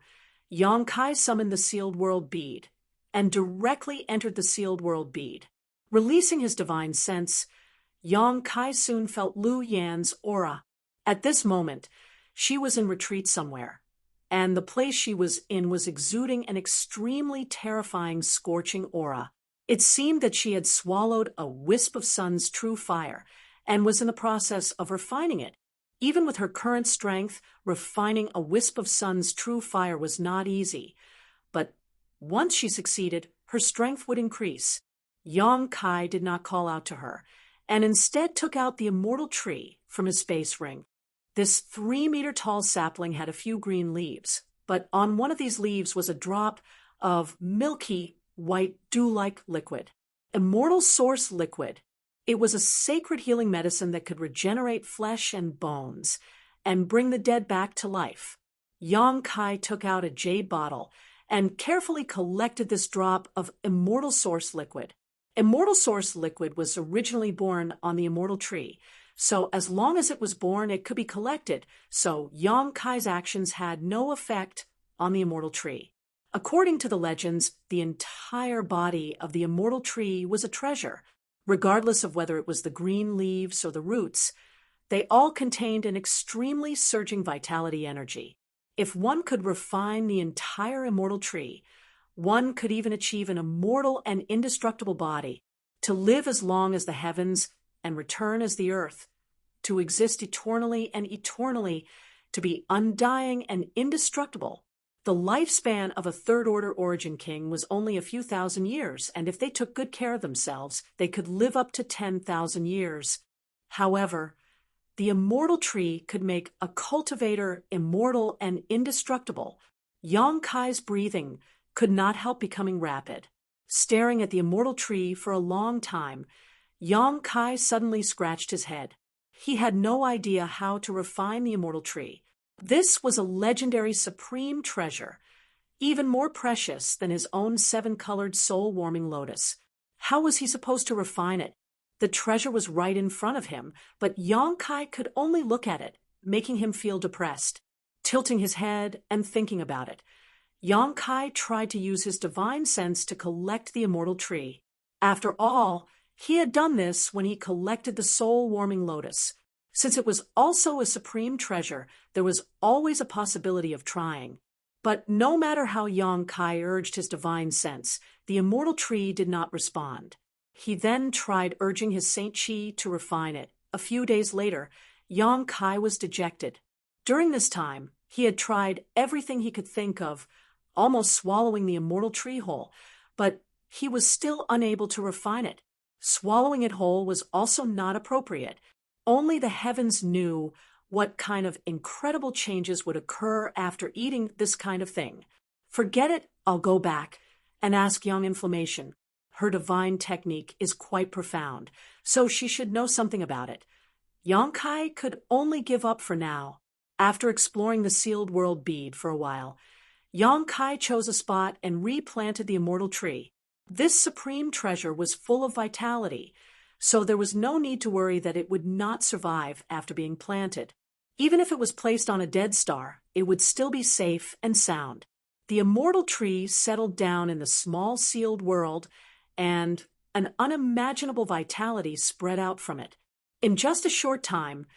Yang Kai summoned the sealed world bead and directly entered the sealed world bead. Releasing his divine sense, Yang Kai soon felt Lu Yan's aura. At this moment, she was in retreat somewhere, and the place she was in was exuding an extremely terrifying, scorching aura. It seemed that she had swallowed a wisp of sun's true fire and was in the process of refining it. Even with her current strength, refining a wisp of sun's true fire was not easy. But once she succeeded, her strength would increase. Yang Kai did not call out to her, and instead took out the immortal tree from his space ring. This 3-meter-tall sapling had a few green leaves, but on one of these leaves was a drop of milky, white, dew-like liquid. Immortal source liquid. It was a sacred healing medicine that could regenerate flesh and bones and bring the dead back to life. Yang Kai took out a jade bottle and carefully collected this drop of immortal source liquid. Immortal source liquid was originally born on the immortal tree, so as long as it was born, it could be collected, so Yang Kai's actions had no effect on the immortal tree. According to the legends, the entire body of the immortal tree was a treasure. Regardless of whether it was the green leaves or the roots, they all contained an extremely surging vitality energy. If one could refine the entire immortal tree, one could even achieve an immortal and indestructible body, to live as long as the heavens and return as the earth, to exist eternally and eternally, to be undying and indestructible. The lifespan of a third-order origin king was only a few thousand years, and if they took good care of themselves, they could live up to 10,000 years. However, the immortal tree could make a cultivator immortal and indestructible. Yang Kai's breathing could not help becoming rapid. Staring at the immortal tree for a long time, Yang Kai suddenly scratched his head. He had no idea how to refine the immortal tree. This was a legendary supreme treasure, even more precious than his own 7-colored soul-warming lotus. How was he supposed to refine it? The treasure was right in front of him, but Yang Kai could only look at it, making him feel depressed. Tilting his head and thinking about it, Yang Kai tried to use his divine sense to collect the immortal tree. After all, He had done this when he collected the soul-warming lotus. Since it was also a supreme treasure, there was always a possibility of trying. But no matter how Yang Kai urged his divine sense, the immortal tree did not respond. He then tried urging his Saint Chi to refine it. A few days later, Yang Kai was dejected. During this time, he had tried everything he could think of, almost swallowing the immortal tree whole, but he was still unable to refine it. Swallowing it whole was also not appropriate. Only the heavens knew what kind of incredible changes would occur after eating this kind of thing. Forget it, I'll go back and ask young Inflammation. Her divine technique is quite profound, so she should know something about it. Yang Kai could only give up for now. After exploring the sealed world bead for a while, Yang Kai chose a spot and replanted the immortal tree. This supreme treasure was full of vitality, so there was no need to worry that it would not survive after being planted. Even if it was placed on a dead star, it would still be safe and sound. The immortal tree settled down in the small sealed world, and an unimaginable vitality spread out from it. In just a short time,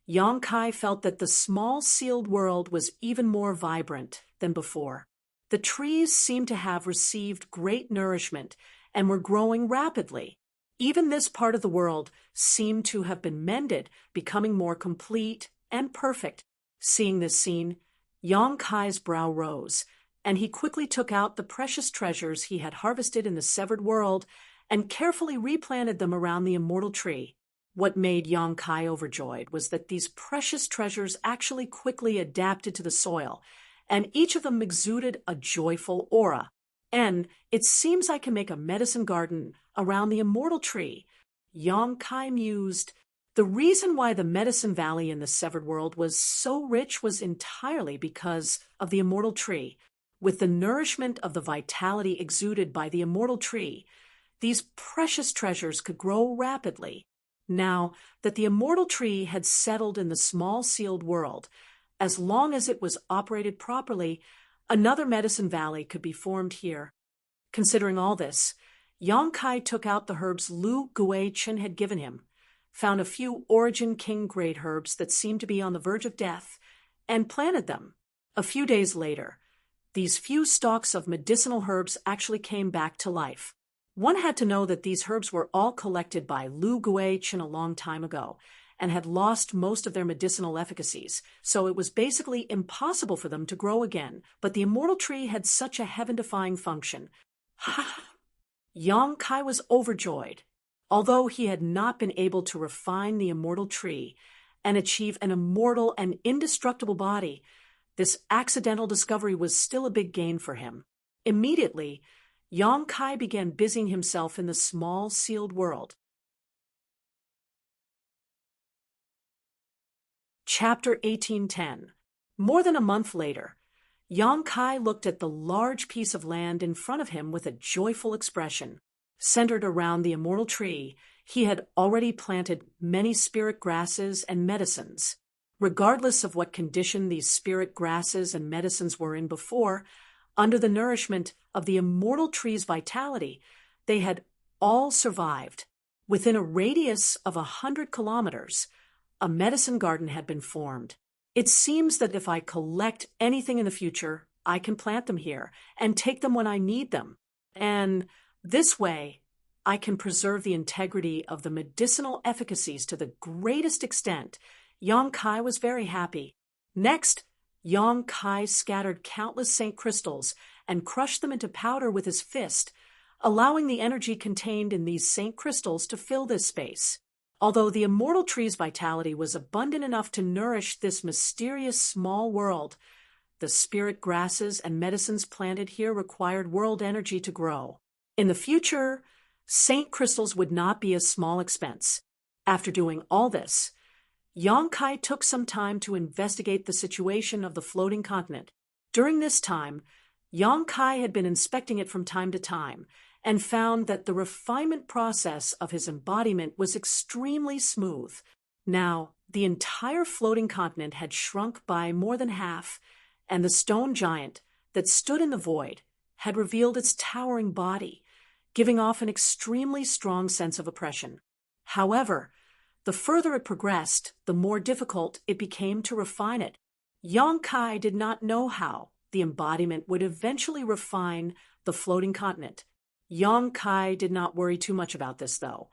Yang Kai felt that the small sealed world was even more vibrant than before. The trees seemed to have received great nourishment and were growing rapidly. Even this part of the world seemed to have been mended, becoming more complete and perfect. Seeing this scene, Yang Kai's brow rose, and he quickly took out the precious treasures he had harvested in the severed world and carefully replanted them around the immortal tree. What made Yang Kai overjoyed was that these precious treasures actually quickly adapted to the soil, and each of them exuded a joyful aura. And it seems I can make a medicine garden around the immortal tree. Yang Kai mused. The reason why the medicine valley in the severed world was so rich was entirely because of the immortal tree. With the nourishment of the vitality exuded by the immortal tree, these precious treasures could grow rapidly. Now that the immortal tree had settled in the small sealed world, as long as it was operated properly, another medicine valley could be formed here. Considering all this, Yang Kai took out the herbs Lu Guichen had given him, found a few Origin King grade herbs that seemed to be on the verge of death, and planted them. A few days later, these few stalks of medicinal herbs actually came back to life. One had to know that these herbs were all collected by Lu Guichen a long time ago and had lost most of their medicinal efficacies, so it was basically impossible for them to grow again, but the immortal tree had such a heaven-defying function. Ha! Yang Kai was overjoyed. Although he had not been able to refine the immortal tree and achieve an immortal and indestructible body, this accidental discovery was still a big gain for him. Immediately, Yang Kai began busying himself in the small sealed world. Chapter 1810. More than a month later, Yang Kai looked at the large piece of land in front of him with a joyful expression. Centered around the immortal tree, he had already planted many spirit grasses and medicines. Regardless of what condition these spirit grasses and medicines were in before, under the nourishment of the immortal tree's vitality, they had all survived. Within a radius of 100 kilometers, a medicine garden had been formed. It seems that if I collect anything in the future, I can plant them here and take them when I need them. And this way, I can preserve the integrity of the medicinal efficacies to the greatest extent. Yang Kai was very happy. Next, Yang Kai scattered countless Saint crystals and crushed them into powder with his fist, allowing the energy contained in these Saint crystals to fill this space. Although the immortal tree's vitality was abundant enough to nourish this mysterious small world, the spirit grasses and medicines planted here required world energy to grow. In the future, Saint crystals would not be a small expense. After doing all this, Yang Kai took some time to investigate the situation of the floating continent. During this time, Yang Kai had been inspecting it from time to time and found that the refinement process of his embodiment was extremely smooth. Now, the entire floating continent had shrunk by more than half, and the stone giant that stood in the void had revealed its towering body. giving off an extremely strong sense of oppression. However, the further it progressed, the more difficult it became to refine it. Yang Kai did not know how the embodiment would eventually refine the floating continent. Yang Kai did not worry too much about this, though,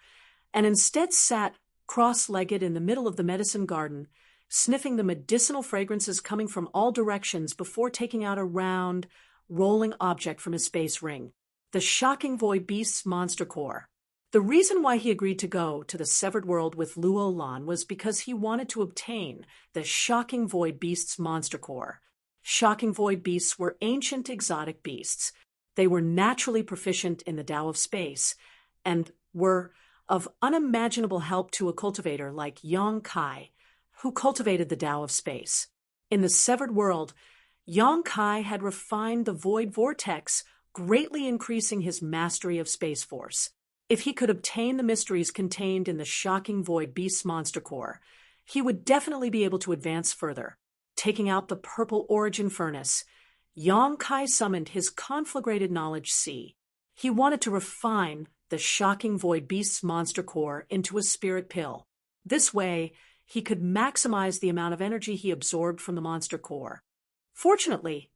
and instead sat cross-legged in the middle of the medicine garden, sniffing the medicinal fragrances coming from all directions before taking out a round, rolling object from his space ring, the shocking void beast's monster core. The reason why he agreed to go to the severed world with Luo Lan was because he wanted to obtain the shocking void beast's monster core. Shocking void beasts were ancient exotic beasts. They were naturally proficient in the Tao of space and were of unimaginable help to a cultivator like Yang Kai, who cultivated the Tao of space. In the severed world, Yang Kai had refined the void vortex, greatly increasing his mastery of Space Force. If he could obtain the mysteries contained in the shocking void beast's monster core, he would definitely be able to advance further. Taking out the purple origin furnace, Yang Kai summoned his conflagrated knowledge sea. He wanted to refine the shocking void beast's monster core into a spirit pill. This way, he could maximize the amount of energy he absorbed from the monster core. Fortunately,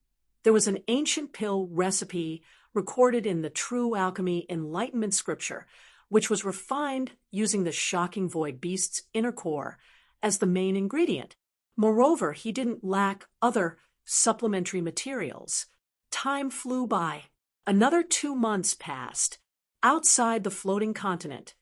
there was an ancient pill recipe recorded in the True Alchemy Enlightenment scripture, which was refined using the shocking void beast's inner core as the main ingredient. Moreover, he didn't lack other supplementary materials. Time flew by. Another 2 months passed. Outside the floating continent,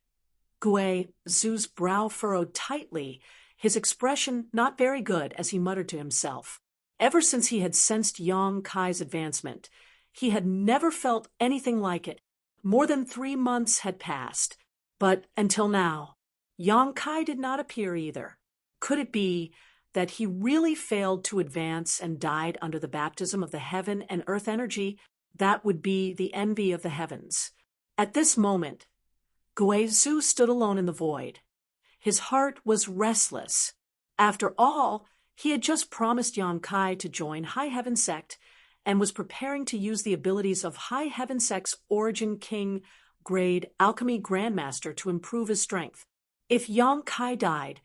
Gui Zhu's brow furrowed tightly, his expression not very good as he muttered to himself. Ever since he had sensed Yang Kai's advancement, he had never felt anything like it. More than 3 months had passed, but until now, Yang Kai did not appear either. Could it be that he really failed to advance and died under the baptism of the heaven and earth energy? That would be the envy of the heavens. At this moment, Gui Zhu stood alone in the void. His heart was restless. After all, he had just promised Yang Kai to join High Heaven Sect and was preparing to use the abilities of High Heaven Sect's Origin King grade Alchemy Grandmaster to improve his strength. If Yang Kai died,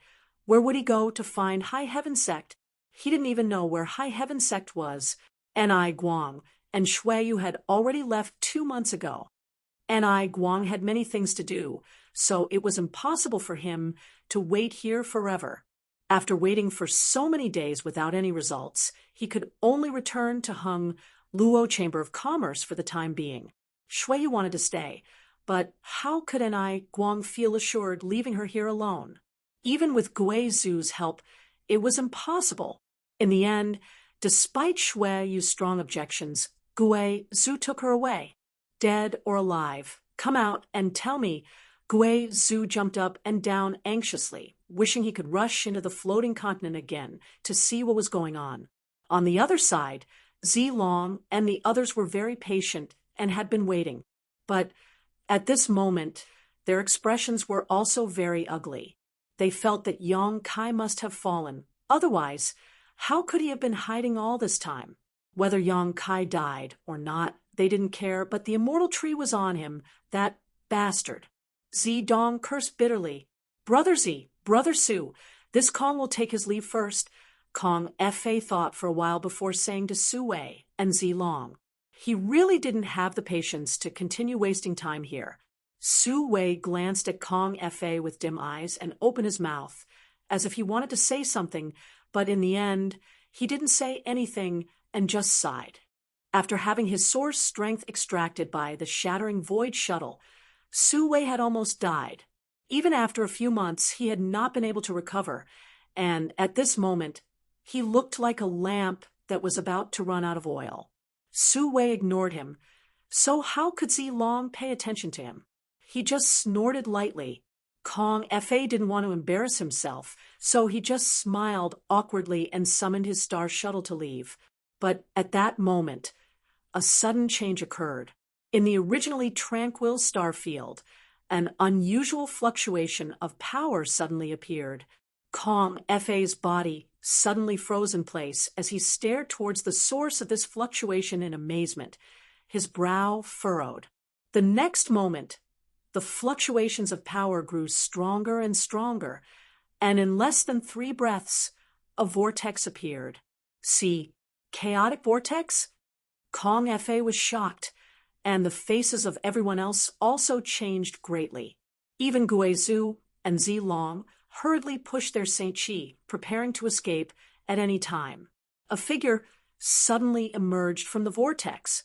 where would he go to find High Heaven Sect? He didn't even know where High Heaven Sect was. Ni Guang and Shuiyu had already left 2 months ago. Ni Guang had many things to do, so it was impossible for him to wait here forever. After waiting for so many days without any results, he could only return to Hung Luo Chamber of Commerce for the time being. Shuiyu wanted to stay, but how could Ni Guang feel assured leaving her here alone? Even with Gui Zhu's help, it was impossible. In the end, despite Shuiyu's strong objections, Gui Zhu took her away. Dead or alive, come out and tell me. Gui Zhu jumped up and down anxiously, wishing he could rush into the floating continent again to see what was going on. On the other side, Zilong and the others were very patient and had been waiting. But at this moment, their expressions were also very ugly. They felt that Yang Kai must have fallen. Otherwise, how could he have been hiding all this time? Whether Yang Kai died or not, they didn't care, but the immortal tree was on him, that bastard. Zidong cursed bitterly. Brother Z, Brother Su, this Kong will take his leave first. Kong Fa thought for a while before saying to Su Wei and Zilong. He really didn't have the patience to continue wasting time here. Su Wei glanced at Kong Fa with dim eyes and opened his mouth, as if he wanted to say something, but in the end, he didn't say anything and just sighed. After having his source strength extracted by the shattering void shuttle, Su Wei had almost died. Even after a few months, he had not been able to recover, and at this moment, he looked like a lamp that was about to run out of oil. Su Wei ignored him, so how could Zilong pay attention to him? He just snorted lightly. Kong Fa didn't want to embarrass himself, so he just smiled awkwardly and summoned his star shuttle to leave. But at that moment, a sudden change occurred. In the originally tranquil star field, an unusual fluctuation of power suddenly appeared. Kong Fa's body suddenly froze in place as he stared towards the source of this fluctuation in amazement. His brow furrowed. The next moment, the fluctuations of power grew stronger and stronger, and in less than 3 breaths, a vortex appeared. See, chaotic vortex? Kong Fa was shocked, and the faces of everyone else also changed greatly. Even Guizhou and Zilong hurriedly pushed their Saint Chi, preparing to escape at any time. A figure suddenly emerged from the vortex.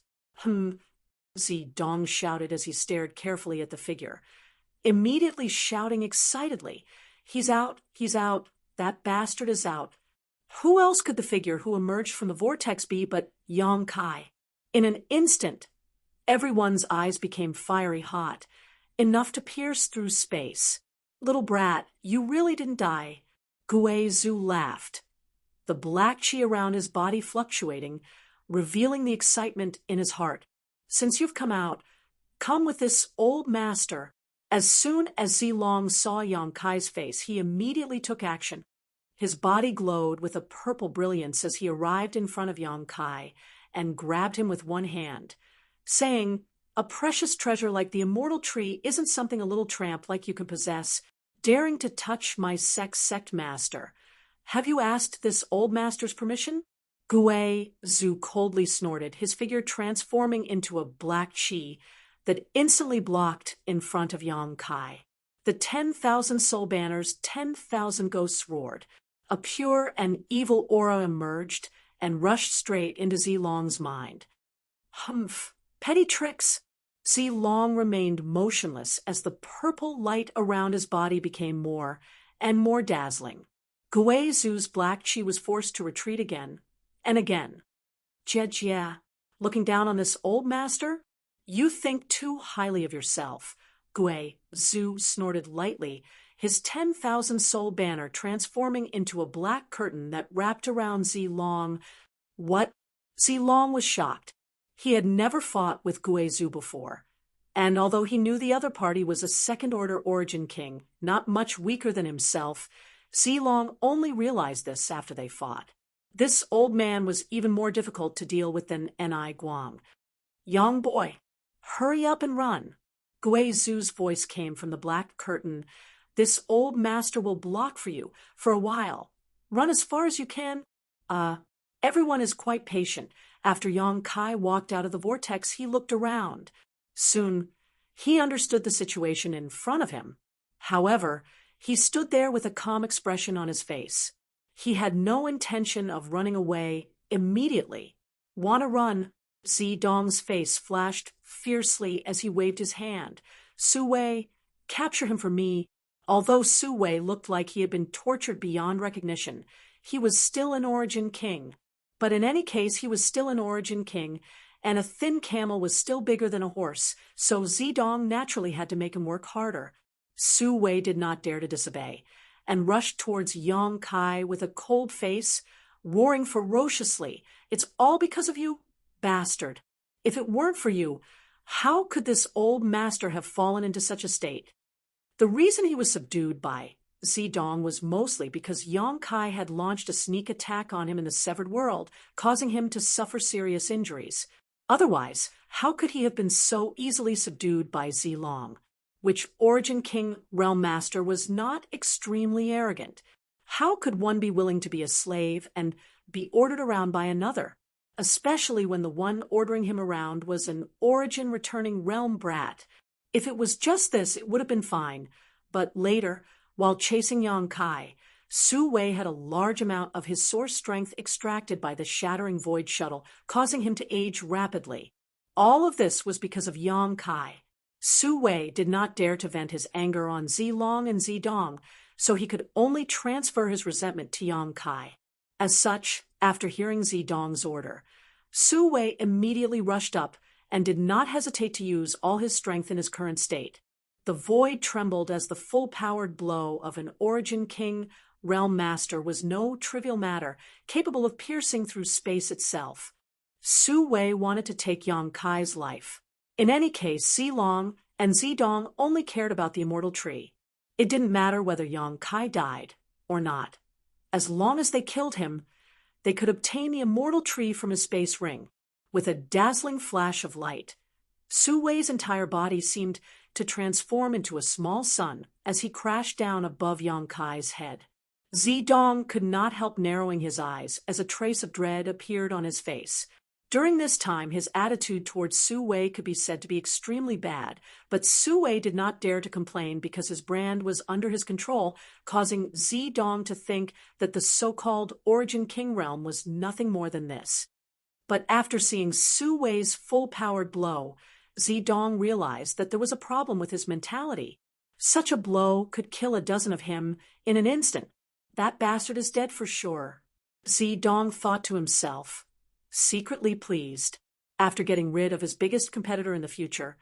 Zidong shouted as he stared carefully at the figure, immediately shouting excitedly, "He's out, that bastard is out." Who else could the figure who emerged from the vortex be but Yang Kai? In an instant, everyone's eyes became fiery hot, enough to pierce through space. "Little brat, you really didn't die." Guizhou laughed, the black chi around his body fluctuating, revealing the excitement in his heart. "Since you've come out, come with this old master." As soon as Zilong saw Yang Kai's face, he immediately took action. His body glowed with a purple brilliance as he arrived in front of Yang Kai and grabbed him with one hand, saying, "A precious treasure like the immortal tree isn't something a little tramp like you can possess, daring to touch my sect master. Have you asked this old master's permission?" Guizhou coldly snorted, his figure transforming into a black chi that instantly blocked in front of Yang Kai. The 10,000 soul banners, 10,000 ghosts roared. A pure and evil aura emerged and rushed straight into Zilong's mind. "Humph, petty tricks." Zilong remained motionless as the purple light around his body became more and more dazzling. Guizhou's black chi was forced to retreat again and again. "Jie, looking down on this old master? You think too highly of yourself." Guizhou snorted lightly, his 10,000 soul banner transforming into a black curtain that wrapped around Zilong. "What?" Zilong was shocked. He had never fought with Guizhou before, and although he knew the other party was a second-order origin king, not much weaker than himself, Zilong only realized this after they fought. This old man was even more difficult to deal with than Ni Guang. "Young boy, hurry up and run." Guizhou's voice came from the black curtain. "This old master will block for you for a while. Run as far as you can." Everyone is quite patient. After Yang Kai walked out of the vortex, he looked around. Soon, he understood the situation in front of him. However, he stood there with a calm expression on his face. He had no intention of running away immediately. "Want to run?" Zidong's face flashed fiercely as he waved his hand. "Su Wei, capture him for me." Although Su Wei looked like he had been tortured beyond recognition, he was still an origin king. But in any case, he was still an origin king, and a thin camel was still bigger than a horse, so Zidong naturally had to make him work harder. Su Wei did not dare to disobey, and rushed towards Yang Kai with a cold face, roaring ferociously, "It's all because of you, bastard. If it weren't for you, how could this old master have fallen into such a state?" The reason he was subdued by Zidong was mostly because Yang Kai had launched a sneak attack on him in the Severed World, causing him to suffer serious injuries. Otherwise, how could he have been so easily subdued by Zilong, which Origin King Realm Master was not extremely arrogant? How could one be willing to be a slave and be ordered around by another, especially when the one ordering him around was an Origin returning realm brat? If it was just this, it would have been fine, but later, while chasing Yang Kai, Su Wei had a large amount of his source strength extracted by the shattering void shuttle, causing him to age rapidly. All of this was because of Yang Kai. Su Wei did not dare to vent his anger on Zilong and Zidong, so he could only transfer his resentment to Yang Kai. As such, after hearing Zidong's order, Su Wei immediately rushed up and did not hesitate to use all his strength in his current state. The void trembled as the full-powered blow of an Origin King Realm Master was no trivial matter, capable of piercing through space itself. Su Wei wanted to take Yang Kai's life. In any case, Zilong and Zidong only cared about the immortal tree. It didn't matter whether Yang Kai died or not. As long as they killed him, they could obtain the immortal tree from his space ring. With a dazzling flash of light, Su Wei's entire body seemed to transform into a small sun as he crashed down above Yang Kai's head. Zidong could not help narrowing his eyes as a trace of dread appeared on his face. During this time, his attitude towards Su Wei could be said to be extremely bad, but Su Wei did not dare to complain because his brand was under his control, causing Zidong to think that the so-called Origin King realm was nothing more than this. But after seeing Su Wei's full-powered blow, Zidong realized that there was a problem with his mentality. Such a blow could kill a dozen of him in an instant. That bastard is dead for sure. Zidong thought to himself, secretly pleased. After getting rid of his biggest competitor in the future,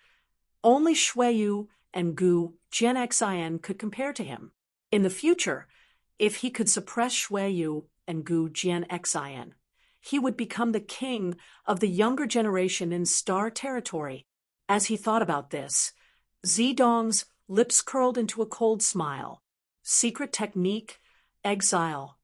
only Shuiyu and Gu Jianxin could compare to him. In the future, if he could suppress Shuiyu and Gu Jianxin, he would become the king of the younger generation in Star Territory. As he thought about this, Zidong's lips curled into a cold smile. Secret technique, exile.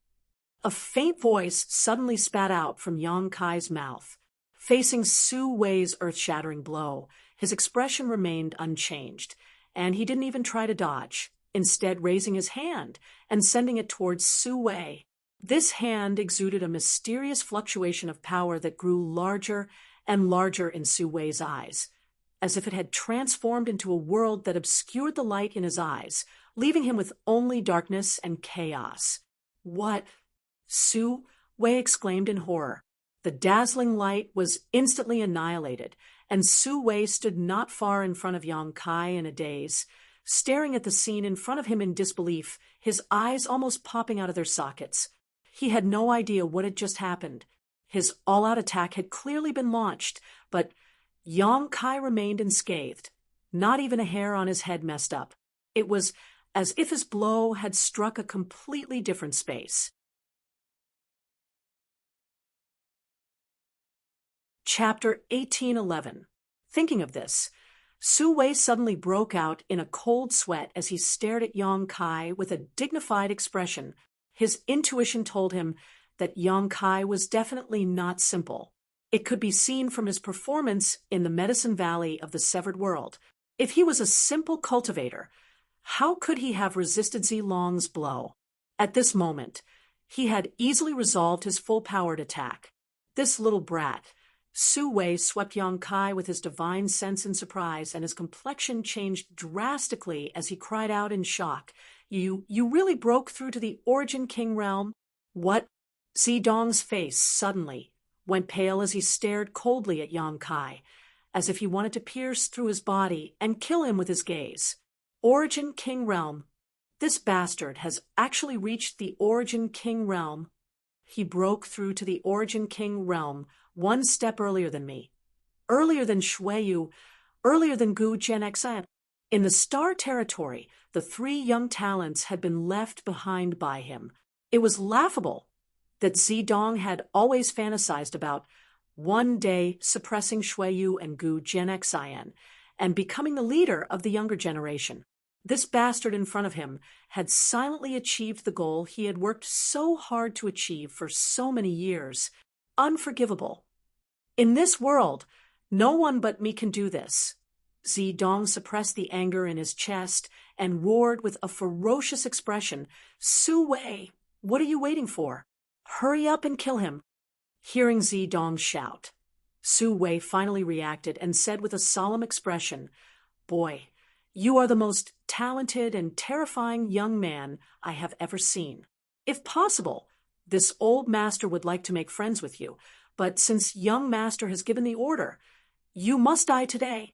A faint voice suddenly spat out from Yang Kai's mouth. Facing Su Wei's earth-shattering blow, his expression remained unchanged, and he didn't even try to dodge, instead raising his hand and sending it towards Su Wei. This hand exuded a mysterious fluctuation of power that grew larger and larger in Su Wei's eyes, as if it had transformed into a world that obscured the light in his eyes, leaving him with only darkness and chaos. What? Su Wei exclaimed in horror. The dazzling light was instantly annihilated, and Su Wei stood not far in front of Yang Kai in a daze, staring at the scene in front of him in disbelief, his eyes almost popping out of their sockets. He had no idea what had just happened. His all-out attack had clearly been launched, but Yang Kai remained unscathed, not even a hair on his head messed up. It was as if his blow had struck a completely different space. Chapter 1811. Thinking of this, Su Wei suddenly broke out in a cold sweat as he stared at Yang Kai with a dignified expression. His intuition told him that Yang Kai was definitely not simple. It could be seen from his performance in the Medicine Valley of the Severed World. If he was a simple cultivator, how could he have resisted Zilong's blow? At this moment, he had easily resolved his full-powered attack. This little brat, Su Wei, swept Yang Kai with his divine sense and surprise, and his complexion changed drastically as he cried out in shock. You really broke through to the Origin King realm? What? Zidong's face suddenly went pale as he stared coldly at Yang Kai, as if he wanted to pierce through his body and kill him with his gaze. Origin King realm. This bastard has actually reached the Origin King realm. He broke through to the Origin King realm one step earlier than me. Earlier than Shuiyu, earlier than Gu Jianxin. In the Star Territory, the three young talents had been left behind by him. It was laughable that Zidong had always fantasized about one day suppressing Shuiyu and Gu Jianxin and becoming the leader of the younger generation. This bastard in front of him had silently achieved the goal he had worked so hard to achieve for so many years. Unforgivable. In this world, no one but me can do this. Zidong suppressed the anger in his chest and roared with a ferocious expression, Su Wei, what are you waiting for? Hurry up and kill him. Hearing Zidong shout, Su Wei finally reacted and said with a solemn expression, Boy, you are the most talented and terrifying young man I have ever seen. If possible, this old master would like to make friends with you, but since young master has given the order, you must die today.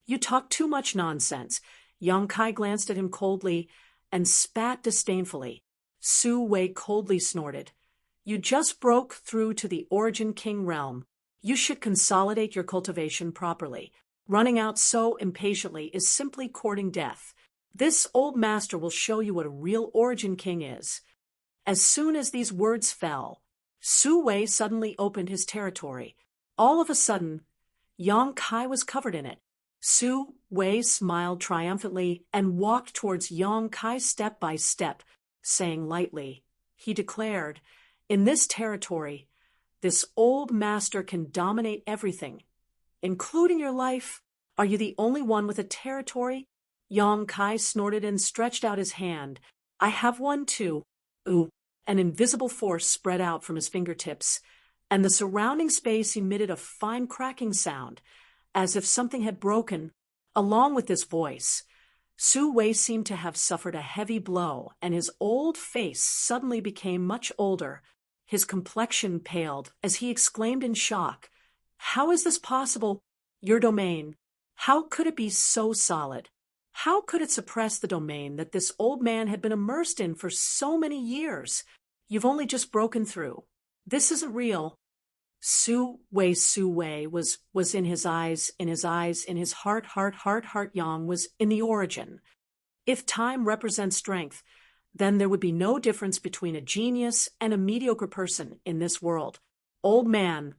You talk too much nonsense. Yang Kai glanced at him coldly and spat disdainfully. Su Wei coldly snorted. You just broke through to the Origin King realm. You should consolidate your cultivation properly. Running out so impatiently is simply courting death. This old master will show you what a real Origin King is. As soon as these words fell, Su Wei suddenly opened his territory. All of a sudden, Yang Kai was covered in it. Su Wei smiled triumphantly and walked towards Yang Kai step by step, saying lightly, he declared, in this territory, this old master can dominate everything, including your life. Are you the only one with a territory? Yong Kai snorted and stretched out his hand. I have one too. Ooh. An invisible force spread out from his fingertips, and the surrounding space emitted a fine cracking sound, as if something had broken. Along with this voice, Su Wei seemed to have suffered a heavy blow, and his old face suddenly became much older. His complexion paled as he exclaimed in shock, "How is this possible? Your domain. How could it be so solid? How could it suppress the domain that this old man had been immersed in for so many years? You've only just broken through. This isn't real." Su Wei was in his eyes, in his heart, Yang was in the origin. If time represents strength, then there would be no difference between a genius and a mediocre person in this world. Old man,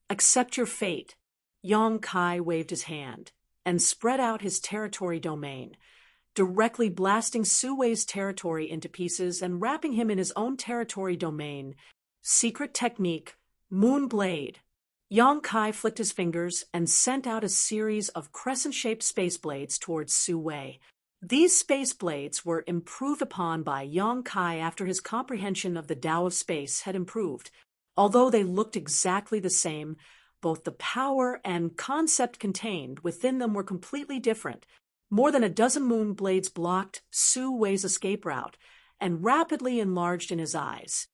accept your fate. Yong Kai waved his hand and spread out his territory domain, directly blasting Su Wei's territory into pieces and wrapping him in his own territory domain. Secret technique, Moon Blade. Yong Kai flicked his fingers and sent out a series of crescent-shaped space blades towards Su Wei. These space blades were improved upon by Yong Kai after his comprehension of the Tao of space had improved. Although they looked exactly the same, both the power and concept contained within them were completely different. More than a dozen moon blades blocked Su Wei's escape route and rapidly enlarged in his eyes.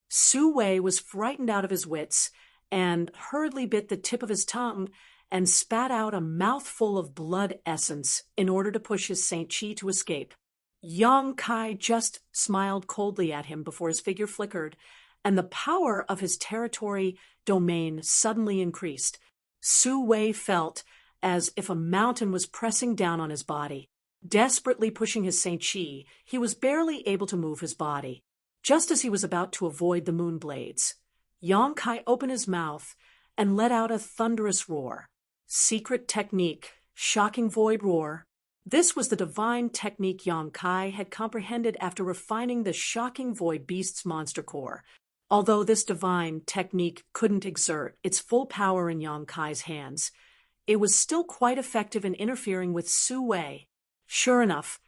Su Wei was frightened out of his wits and hurriedly bit the tip of his tongue and spat out a mouthful of blood essence in order to push his Saint Chi to escape. Yong Kai just smiled coldly at him before his figure flickered, and the power of his territory domain suddenly increased. Su Wei felt as if a mountain was pressing down on his body. Desperately pushing his Saint Chi, he was barely able to move his body. Just as he was about to avoid the moon blades, Yong Kai opened his mouth and let out a thunderous roar. Secret technique, shocking void roar. This was the divine technique Yong Kai had comprehended after refining the shocking void beast's monster core. Although this divine technique couldn't exert its full power in Yong Kai's hands, it was still quite effective in interfering with Su Wei. Sure enough,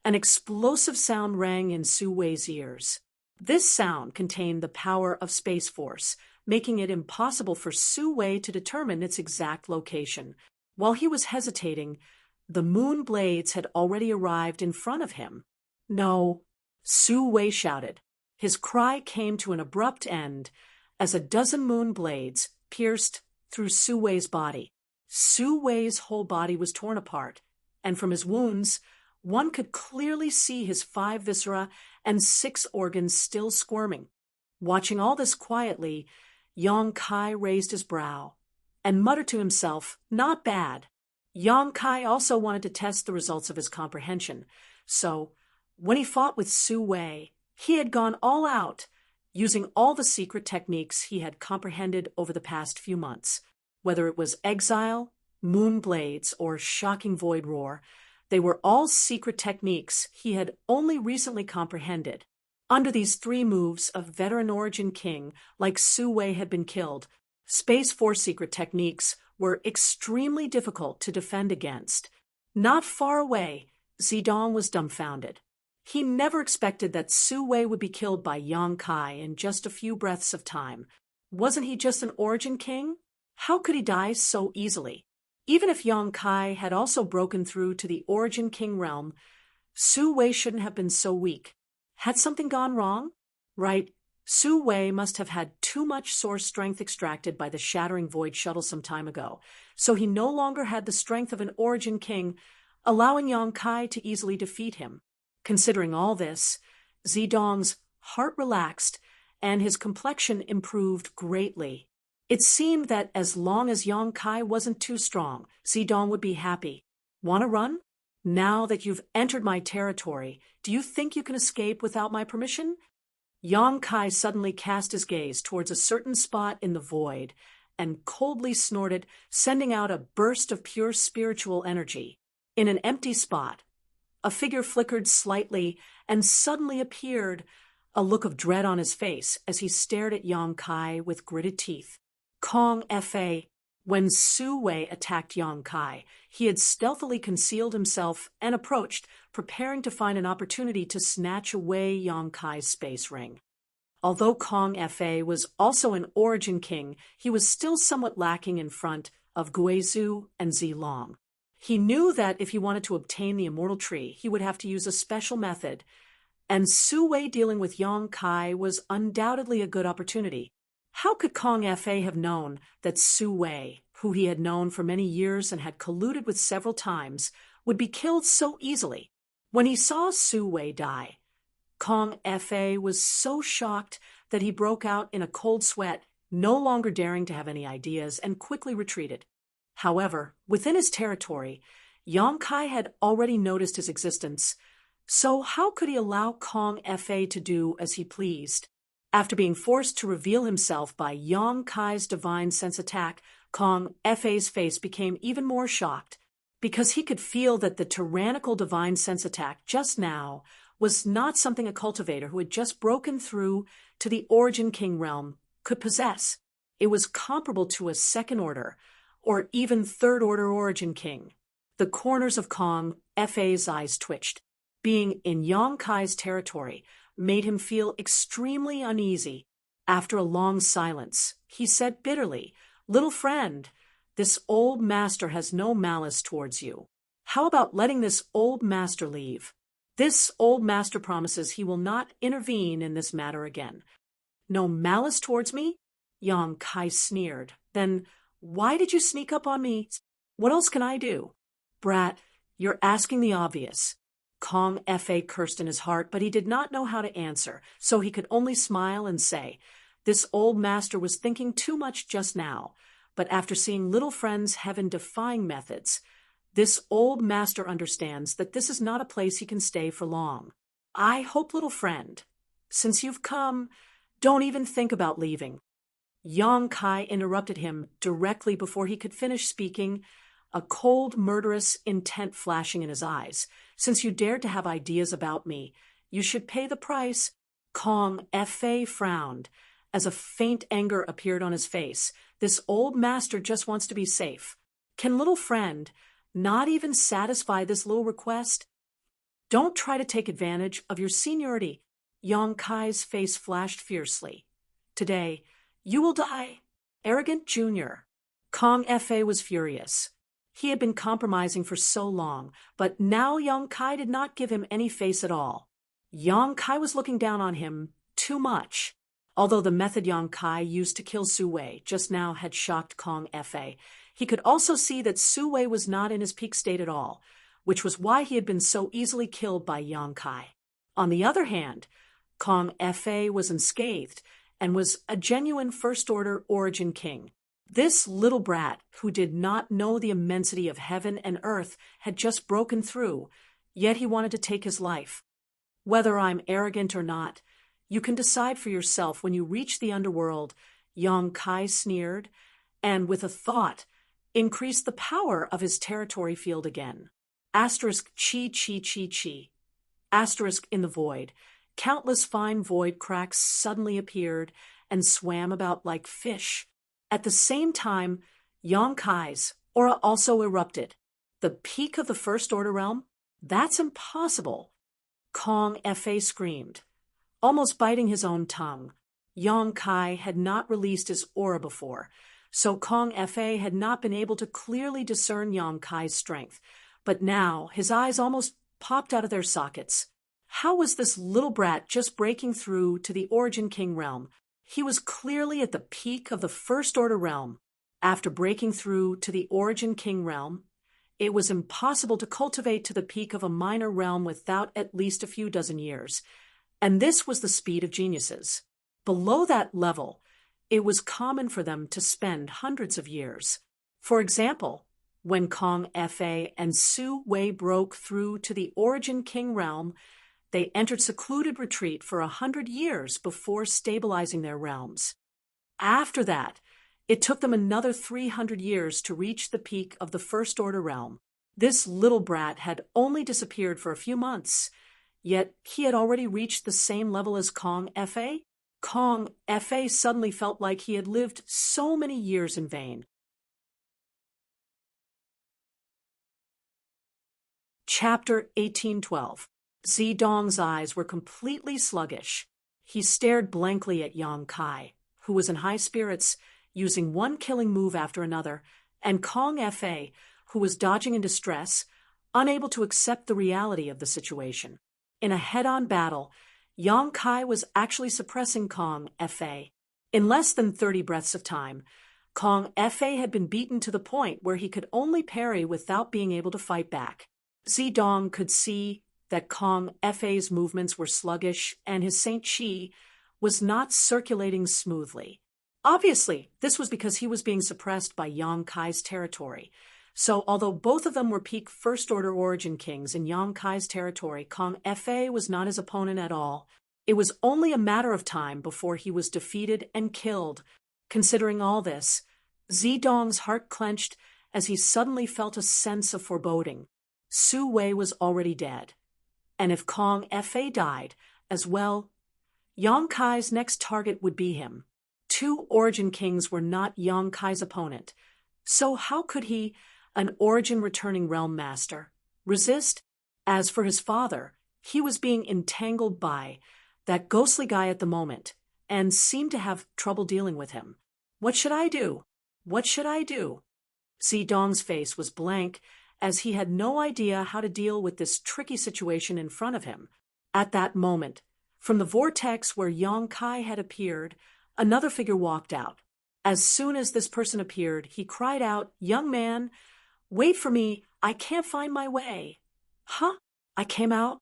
an explosive sound rang in Su Wei's ears. This sound contained the power of Space Force, making it impossible for Su Wei to determine its exact location. While he was hesitating, the moon blades had already arrived in front of him. "No!" Su Wei shouted. His cry came to an abrupt end as a dozen moon blades pierced through Su Wei's body. Su Wei's whole body was torn apart, and from his wounds, one could clearly see his 5 viscera and 6 organs still squirming. Watching all this quietly, Yong Kai raised his brow and muttered to himself, "Not bad." Yong Kai also wanted to test the results of his comprehension, so when he fought with Su Wei, he had gone all out, using all the secret techniques he had comprehended over the past few months. Whether it was exile, moon blades, or shocking void roar, they were all secret techniques he had only recently comprehended. Under these 3 moves, a veteran origin king like Su Wei had been killed. Space Force secret techniques were extremely difficult to defend against. Not far away, Zidong was dumbfounded. He never expected that Su Wei would be killed by Yong Kai in just a few breaths of time. Wasn't he just an origin king? How could he die so easily? Even if Yong Kai had also broken through to the origin king realm, Su Wei shouldn't have been so weak. Had something gone wrong? Right, Su Wei must have had too much source strength extracted by the Shattering Void shuttle some time ago, so he no longer had the strength of an origin king, allowing Yong Kai to easily defeat him. Considering all this, Zidong's heart relaxed and his complexion improved greatly. It seemed that as long as Yong Kai wasn't too strong, Zidong would be happy. "Want to run? Now that you've entered my territory, do you think you can escape without my permission?" Yong Kai suddenly cast his gaze towards a certain spot in the void and coldly snorted, sending out a burst of pure spiritual energy. In an empty spot, a figure flickered slightly and suddenly appeared, a look of dread on his face as he stared at Yong Kai with gritted teeth. "Kong Fa." When Su Wei attacked Yang Kai, he had stealthily concealed himself and approached, preparing to find an opportunity to snatch away Yang Kai's space ring. Although Kong Fa was also an origin king, he was still somewhat lacking in front of Guizhou and Zilong. He knew that if he wanted to obtain the immortal tree, he would have to use a special method, and Su Wei dealing with Yang Kai was undoubtedly a good opportunity. How could Kong Fa have known that Su Wei, who he had known for many years and had colluded with several times, would be killed so easily? When he saw Su Wei die, Kong Fa was so shocked that he broke out in a cold sweat, no longer daring to have any ideas, and quickly retreated. However, within his territory, Yang Kai had already noticed his existence, so how could he allow Kong Fa to do as he pleased? After being forced to reveal himself by Yang Kai's divine sense attack, Kong Fa's face became even more shocked, because he could feel that the tyrannical divine sense attack just now was not something a cultivator who had just broken through to the Origin King realm could possess. It was comparable to a second order, or even third order Origin King. The corners of Kong Fa's eyes twitched. Being in Yang Kai's territory made him feel extremely uneasy. After a long silence, he said bitterly, "Little friend, this old master has no malice towards you. How about letting this old master leave? This old master promises he will not intervene in this matter again." "No malice towards me?" Yang Kai sneered. "Then why did you sneak up on me? What else can I do?" "Brat, you're asking the obvious." Kong Fa cursed in his heart, but he did not know how to answer, so he could only smile and say, "This old master was thinking too much just now, but after seeing little friend's heaven-defying methods, this old master understands that this is not a place he can stay for long. I hope, little friend, since you've come, don't even think about leaving." Yang Kai interrupted him directly before he could finish speaking, a cold, murderous intent flashing in his eyes. "Since you dared to have ideas about me, you should pay the price." Kong Fa frowned as a faint anger appeared on his face. This old master just wants to be safe. Can little friend not even satisfy this little request? "Don't try to take advantage of your seniority." Yang Kai's face flashed fiercely. "Today, you will die, arrogant junior." Kong Fa was furious. He had been compromising for so long, but now Yang Kai did not give him any face at all. Yang Kai was looking down on him too much. Although the method Yang Kai used to kill Su Wei just now had shocked Kong Fa, he could also see that Su Wei was not in his peak state at all, which was why he had been so easily killed by Yang Kai. On the other hand, Kong Fa was unscathed and was a genuine first-order Origin King. This little brat, who did not know the immensity of heaven and earth, had just broken through, yet he wanted to take his life. "Whether I'm arrogant or not, you can decide for yourself when you reach the underworld," Yang Kai sneered, and with a thought, increased the power of his territory field again. Asterisk chi chi chi chi. Asterisk in the void. Countless fine void cracks suddenly appeared and swam about like fish. At the same time, Yang Kai's aura also erupted. "The peak of the First Order realm? That's impossible!" Kong Fa screamed, almost biting his own tongue. Yang Kai had not released his aura before, so Kong Fa had not been able to clearly discern Yang Kai's strength, but now his eyes almost popped out of their sockets. How was this little brat just breaking through to the Origin King realm? He was clearly at the peak of the First Order realm. After breaking through to the Origin King realm, it was impossible to cultivate to the peak of a minor realm without at least a few dozen years. And this was the speed of geniuses. Below that level, it was common for them to spend hundreds of years. For example, when Kong Fa and Su Wei broke through to the Origin King realm, they entered secluded retreat for 100 years before stabilizing their realms. After that, it took them another 300 years to reach the peak of the First Order realm. This little brat had only disappeared for a few months, yet he had already reached the same level as Kong Fa. Kong Fa suddenly felt like he had lived so many years in vain. Chapter 1812. Zedong's eyes were completely sluggish. He stared blankly at Yang Kai, who was in high spirits, using one killing move after another, and Kong Fa, who was dodging in distress, unable to accept the reality of the situation. In a head-on battle, Yang Kai was actually suppressing Kong Fa. In less than 30 breaths of time, Kong Fa had been beaten to the point where he could only parry without being able to fight back. Zedong could see that Kong Fa's movements were sluggish and his Saint Chi was not circulating smoothly. Obviously, this was because he was being suppressed by Yang Kai's territory. So, although both of them were peak first-order origin kings in Yang Kai's territory, Kong Fa was not his opponent at all. It was only a matter of time before he was defeated and killed. Considering all this, Zedong's heart clenched as he suddenly felt a sense of foreboding. Su Wei was already dead. And if Kong Fa died as well, Yang Kai's next target would be him. Two origin kings were not Yang Kai's opponent. So how could he, an origin-returning realm master, resist? As for his father, he was being entangled by that ghostly guy at the moment, and seemed to have trouble dealing with him. What should I do? What should I do? Zedong's face was blank, as he had no idea how to deal with this tricky situation in front of him. At that moment, from the vortex where Yang Kai had appeared, another figure walked out. As soon as this person appeared, he cried out, "Young man, wait for me, I can't find my way." Huh? I came out?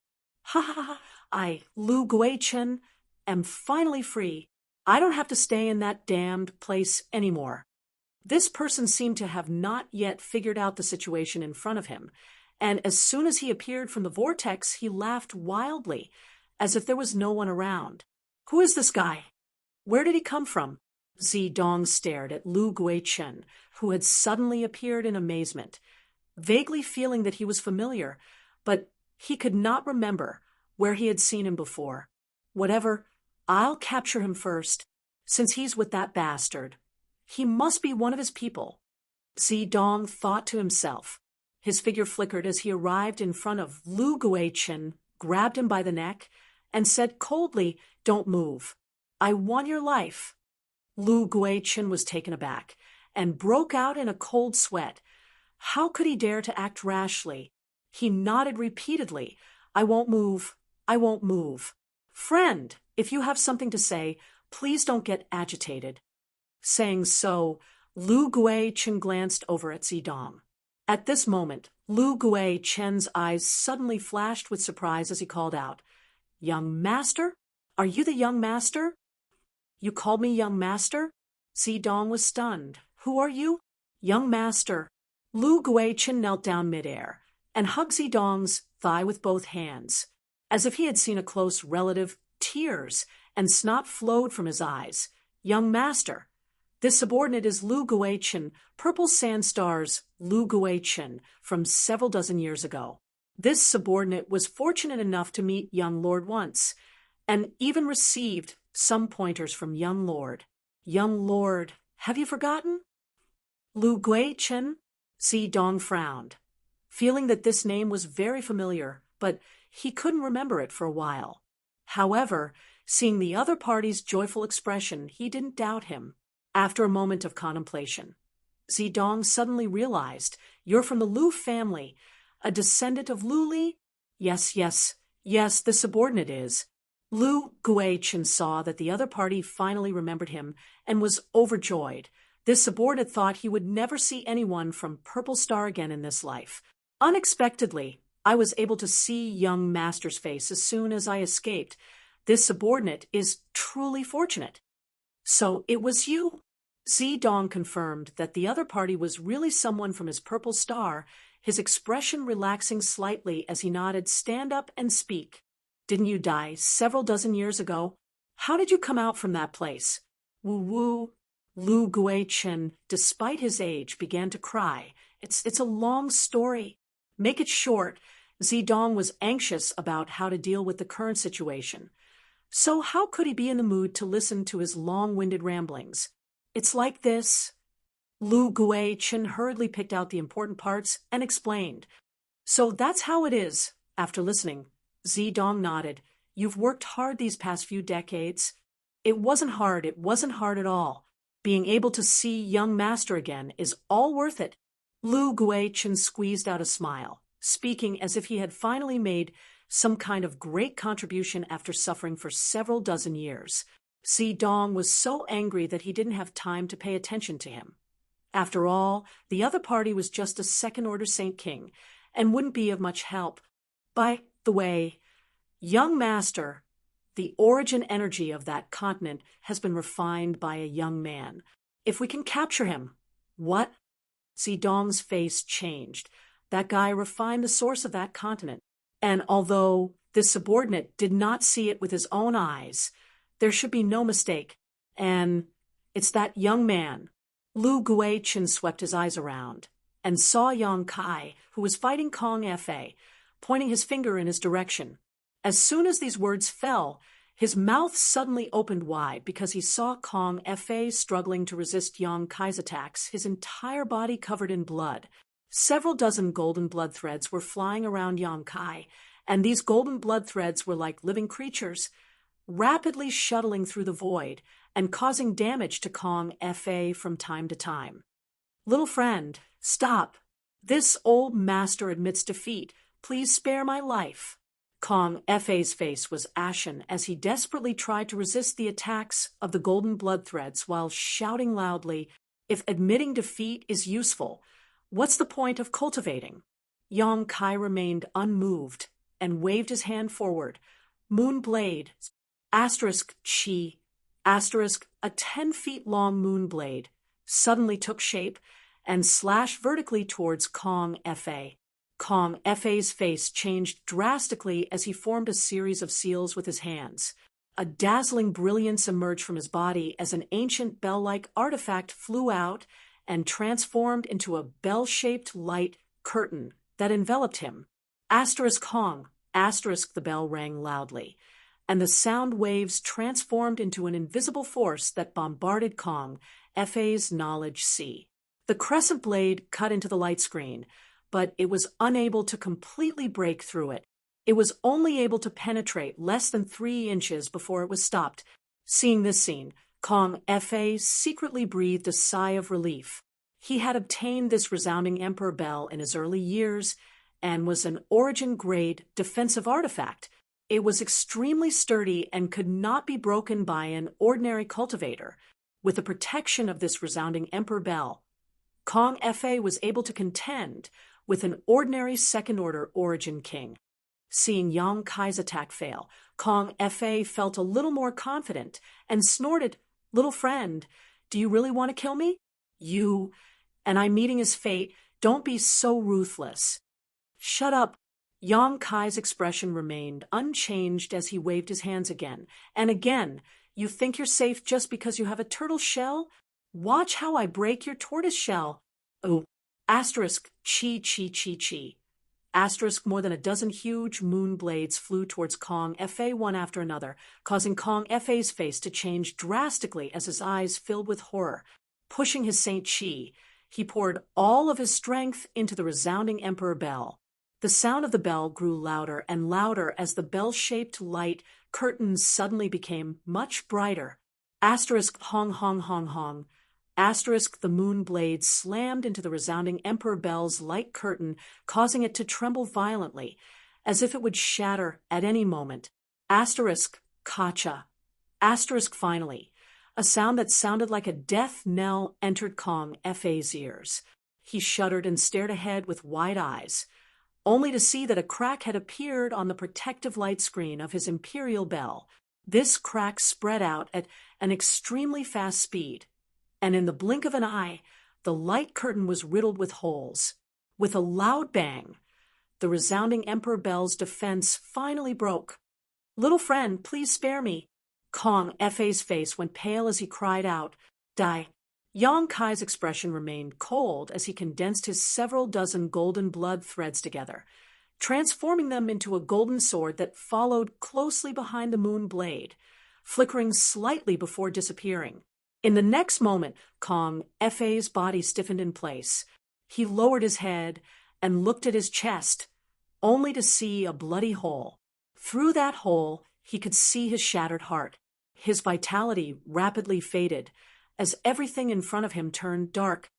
Ha ha ha! I, Lu Guichen, am finally free. I don't have to stay in that damned place anymore. This person seemed to have not yet figured out the situation in front of him, and as soon as he appeared from the vortex, he laughed wildly, as if there was no one around. Who is this guy? Where did he come from? Zedong stared at Lu Guichen, who had suddenly appeared in amazement, vaguely feeling that he was familiar, but he could not remember where he had seen him before. Whatever, I'll capture him first, since he's with that bastard. He must be one of his people. Zedong thought to himself. His figure flickered as he arrived in front of Lu Guichen, grabbed him by the neck, and said coldly, "Don't move. I want your life." Lu Guichen was taken aback and broke out in a cold sweat. How could he dare to act rashly? He nodded repeatedly. "I won't move. I won't move. Friend, if you have something to say, please don't get agitated." Saying so, Lu Guichen glanced over at Zedong. At this moment, Lu Guichen's eyes suddenly flashed with surprise as he called out, "Young master? Are you the young master?" "You called me young master?" Zedong was stunned. "Who are you?" "Young master." Lu Guichen knelt down midair and hugged Zedong's thigh with both hands. As if he had seen a close relative, tears and snot flowed from his eyes. "Young master. This subordinate is Lu Guichen, Purple Sandstar's Lu Guichen, from several dozen years ago. This subordinate was fortunate enough to meet young Lord once, and even received some pointers from young Lord. Young Lord, have you forgotten?" "Lu Guichen?" Zedong frowned, feeling that this name was very familiar, but he couldn't remember it for a while. However, seeing the other party's joyful expression, he didn't doubt him. After a moment of contemplation, Zedong suddenly realized, "You're from the Lu family, a descendant of Lu Li?" Yes, the subordinate is." Lu Guichen saw that the other party finally remembered him and was overjoyed. This subordinate thought he would never see anyone from Purple Star again in this life. "Unexpectedly, I was able to see young master's face as soon as I escaped. This subordinate is truly fortunate." "So it was you?" Zedong confirmed that the other party was really someone from his Purple Star, his expression relaxing slightly as he nodded, "Stand up and speak. Didn't you die several dozen years ago? How did you come out from that place?" "Woo-woo." Lu Guichen, despite his age, began to cry. It's a long story. Make it short. Zedong was anxious about how to deal with the current situation. So how could he be in the mood to listen to his long-winded ramblings? "It's like this." Lu Guichen hurriedly picked out the important parts and explained. So that's how it is. After listening, Zedong nodded. You've worked hard these past few decades. It wasn't hard. It wasn't hard at all. Being able to see young master again is all worth it. Lu Guichen squeezed out a smile, speaking as if he had finally made some kind of great contribution after suffering for several dozen years. Zedong was so angry that he didn't have time to pay attention to him. After all, the other party was just a second-order Saint King, and wouldn't be of much help. By the way, young master, the origin energy of that continent has been refined by a young man. If we can capture him. What? Zedong's face changed. That guy refined the source of that continent. And although this subordinate did not see it with his own eyes, there should be no mistake. And it's that young man. Lu Guichen swept his eyes around and saw Yang Kai, who was fighting Kong Fa, pointing his finger in his direction. As soon as these words fell, his mouth suddenly opened wide because he saw Kong Fa struggling to resist Yang Kai's attacks, his entire body covered in blood. Several dozen golden blood threads were flying around Yang Kai, and these golden blood threads were like living creatures, rapidly shuttling through the void and causing damage to Kong Fa from time to time. Little friend, stop. This old master admits defeat. Please spare my life. Kong Fa's face was ashen as he desperately tried to resist the attacks of the golden blood threads while shouting loudly, if admitting defeat is useful, what's the point of cultivating? Yang Kai remained unmoved and waved his hand forward. Moon blade, asterisk chi, asterisk, a 10-feet-long moon blade, suddenly took shape and slashed vertically towards Kong Fa. Kong Fa's face changed drastically as he formed a series of seals with his hands. A dazzling brilliance emerged from his body as an ancient bell-like artifact flew out and transformed into a bell-shaped light curtain that enveloped him. Asterisk Kong, asterisk, the bell rang loudly, and the sound waves transformed into an invisible force that bombarded Kong Fa's knowledge sea. The crescent blade cut into the light screen, but it was unable to completely break through it. It was only able to penetrate less than 3 inches before it was stopped. Seeing this scene, Kong Fa secretly breathed a sigh of relief. He had obtained this resounding Emperor Bell in his early years and was an origin-grade defensive artifact. It was extremely sturdy and could not be broken by an ordinary cultivator. With the protection of this resounding Emperor Bell, Kong Fa was able to contend with an ordinary second-order origin king. Seeing Yang Kai's attack fail, Kong Fa felt a little more confident and snorted, "Little friend, do you really want to kill me? You, and I'm meeting his fate, don't be so ruthless." "Shut up." Yang Kai's expression remained unchanged as he waved his hands again and again. "You think you're safe just because you have a turtle shell? Watch how I break your tortoise shell." Oh, asterisk, chi, chi, chi, chi. Asterisk, more than a dozen huge moon blades flew towards Kong Fa one after another, causing Kong Fa's face to change drastically as his eyes filled with horror. Pushing his Saint Chi, he poured all of his strength into the resounding Emperor Bell. The sound of the bell grew louder and louder as the bell-shaped light curtains suddenly became much brighter. Asterisk, hong, hong, hong, hong. Asterisk, the moon blade slammed into the resounding Emperor Bell's light curtain, causing it to tremble violently, as if it would shatter at any moment. Asterisk, kacha. Asterisk, finally. A sound that sounded like a death knell entered Kong Fa's ears. He shuddered and stared ahead with wide eyes, only to see that a crack had appeared on the protective light screen of his Imperial Bell. This crack spread out at an extremely fast speed, and in the blink of an eye, the light curtain was riddled with holes. With a loud bang, the resounding Emperor Bell's defense finally broke. "Little friend, please spare me." Kong Fa's face went pale as he cried out, "Die." Yang Kai's expression remained cold as he condensed his several dozen golden blood threads together, transforming them into a golden sword that followed closely behind the moon blade, flickering slightly before disappearing. In the next moment, Kong Fa's body stiffened in place. He lowered his head and looked at his chest. only to see a bloody hole. Through that hole, he could see his shattered heart. His vitality rapidly faded as everything in front of him turned dark.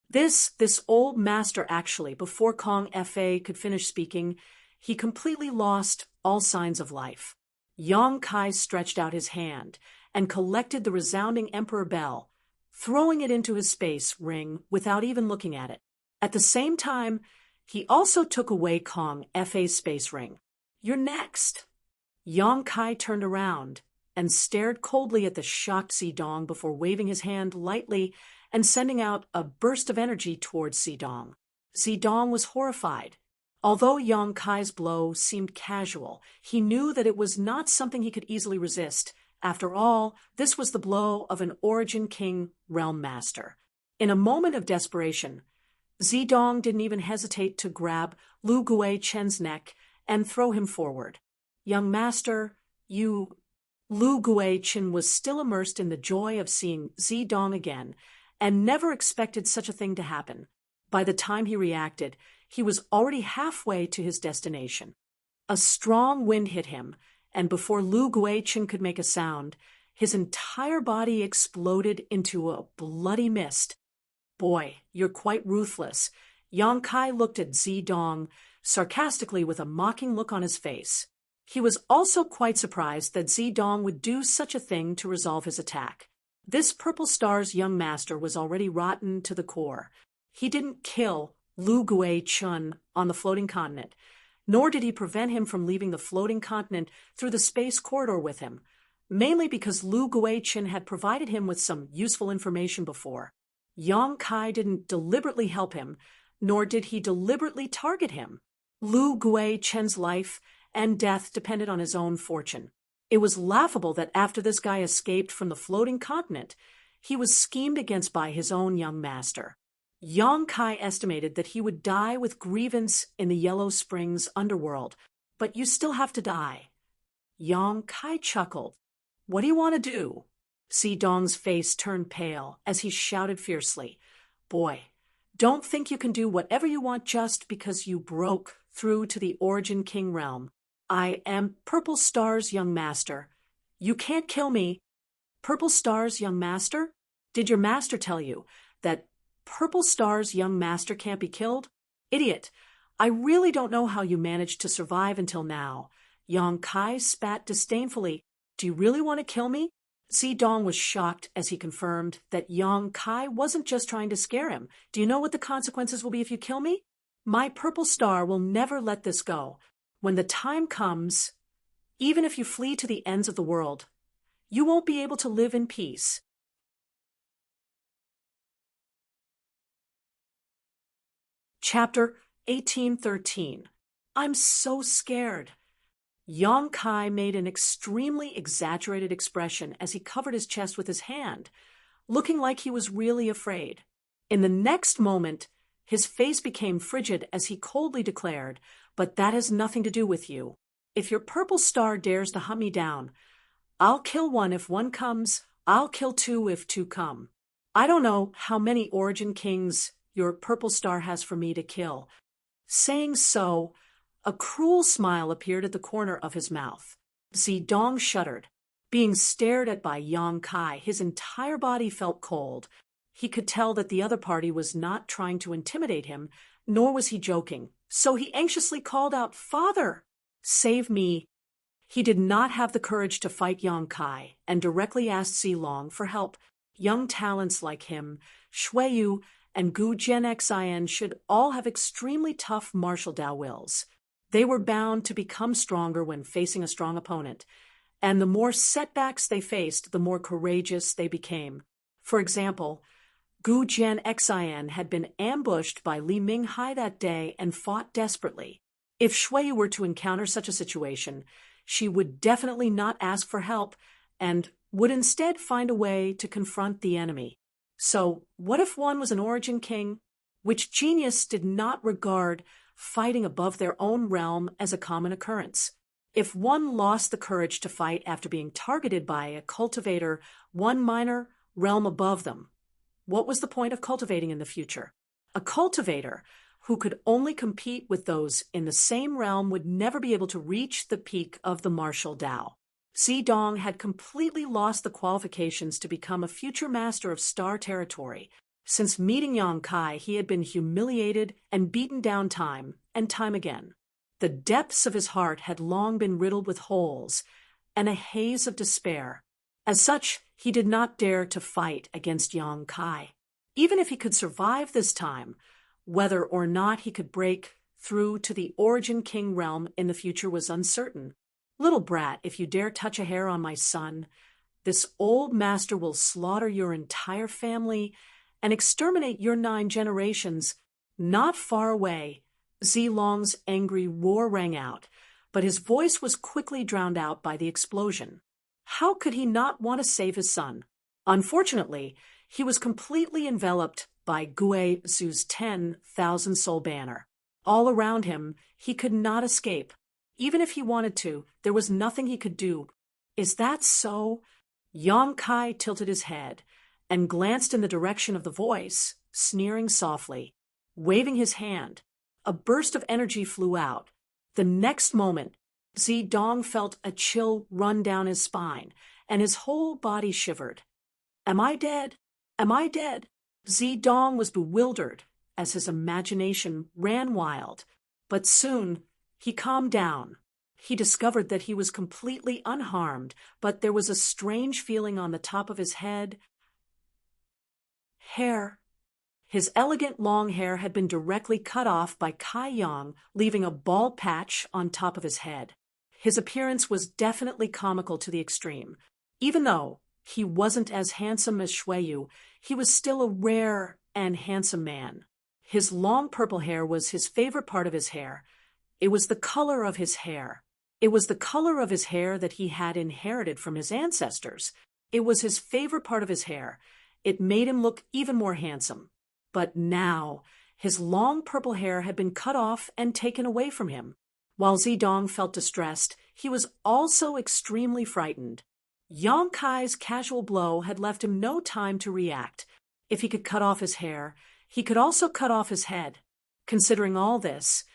This old master actually, before Kong Fa could finish speaking, he completely lost all signs of life. Yang Kai stretched out his hand and collected the resounding Emperor Bell, throwing it into his space ring without even looking at it. At the same time, he also took away Kong Fa's space ring. "You're next." Yang Kai turned around and stared coldly at the shocked Zidong before waving his hand lightly and sending out a burst of energy towards Zidong. Zidong was horrified. Although Yang Kai's blow seemed casual, he knew that it was not something he could easily resist. After all, this was the blow of an Origin King Realm Master. In a moment of desperation, Zidong didn't even hesitate to grab Lu Guichen's neck and throw him forward. "Young Master, you—" Lu Guichen was still immersed in the joy of seeing Zidong again and never expected such a thing to happen. By the time he reacted, he was already halfway to his destination. A strong wind hit him, and before Lu Guichen could make a sound, his entire body exploded into a bloody mist. "Boy, you're quite ruthless." Yang Kai looked at Zidong sarcastically with a mocking look on his face. He was also quite surprised that Zidong would do such a thing to resolve his attack. This Purple Star's young master was already rotten to the core. He didn't kill Lu Guichen on the floating continent, nor did he prevent him from leaving the floating continent through the space corridor with him, mainly because Lu Guichen had provided him with some useful information before. Yang Kai didn't deliberately help him, nor did he deliberately target him. Lu Guichen's life and death depended on his own fortune. It was laughable that after this guy escaped from the floating continent, he was schemed against by his own young master. Yang Kai estimated that he would die with grievance in the Yellow Springs underworld, but you still have to die. Yang Kai chuckled. "What do you want to do?" Zidong's face turned pale as he shouted fiercely, "Boy, don't think you can do whatever you want just because you broke through to the Origin King realm. I am Purple Star's young master. You can't kill me." "Purple Star's young master? Did your master tell you that Purple Star's young master can't be killed? Idiot, I really don't know how you managed to survive until now." Yang Kai spat disdainfully. "Do you really want to kill me?" Zidong was shocked as he confirmed that Yang Kai wasn't just trying to scare him. "Do you know what the consequences will be if you kill me? My Purple Star will never let this go. When the time comes, even if you flee to the ends of the world, you won't be able to live in peace." Chapter 1813. I'm so scared. Yang Kai made an extremely exaggerated expression as he covered his chest with his hand, looking like he was really afraid. In the next moment, his face became frigid as he coldly declared, "But that has nothing to do with you. If your Purple Star dares to hunt me down, I'll kill one if one comes, I'll kill two if two come. I don't know how many Origin Kings your Purple Star has for me to kill." Saying so, a cruel smile appeared at the corner of his mouth. Zidong shuddered. Being stared at by Yang Kai, his entire body felt cold. He could tell that the other party was not trying to intimidate him, nor was he joking. So he anxiously called out, "Father, save me." He did not have the courage to fight Yang Kai and directly asked Zilong for help. Young talents like him, Shuiyu, and Gu Zhenxin should all have extremely tough martial Dao wills. They were bound to become stronger when facing a strong opponent, and the more setbacks they faced, the more courageous they became. For example, Gu Zhenxin had been ambushed by Li Minghai that day and fought desperately. If Shuiyu were to encounter such a situation, she would definitely not ask for help and would instead find a way to confront the enemy. So, what if one was an Origin King? Which genius did not regard fighting above their own realm as a common occurrence? If one lost the courage to fight after being targeted by a cultivator one minor realm above them, what was the point of cultivating in the future? A cultivator who could only compete with those in the same realm would never be able to reach the peak of the martial Tao. Zedong had completely lost the qualifications to become a future master of star territory. Since meeting Yang Kai, he had been humiliated and beaten down time and time again. The depths of his heart had long been riddled with holes and a haze of despair. As such, he did not dare to fight against Yang Kai. Even if he could survive this time, whether or not he could break through to the Origin King realm in the future was uncertain. Little brat, if you dare touch a hair on my son, this old master will slaughter your entire family and exterminate your 9 generations. Not far away, Zilong's angry roar rang out, but his voice was quickly drowned out by the explosion. How could he not want to save his son? Unfortunately, he was completely enveloped by Gui Zu's 10,000 soul banner. All around him, he could not escape. Even if he wanted to, there was nothing he could do. Is that so? Yang Kai tilted his head and glanced in the direction of the voice, sneering softly, waving his hand. A burst of energy flew out. The next moment, Zedong felt a chill run down his spine, and his whole body shivered. Am I dead? Am I dead? Zedong was bewildered as his imagination ran wild, but soon he calmed down. He discovered that he was completely unharmed, but there was a strange feeling on the top of his head. Hair. His elegant long hair had been directly cut off by Kai Yang, leaving a bald patch on top of his head. His appearance was definitely comical to the extreme. Even though he wasn't as handsome as Shuiyu, he was still a rare and handsome man. His long purple hair was his favorite part of his hair. It was the color of his hair. It was the color of his hair that he had inherited from his ancestors. It was his favorite part of his hair. It made him look even more handsome. But now, his long purple hair had been cut off and taken away from him. While Zedong felt distressed, he was also extremely frightened. Yang Kai's casual blow had left him no time to react. If he could cut off his hair, he could also cut off his head. Considering all this,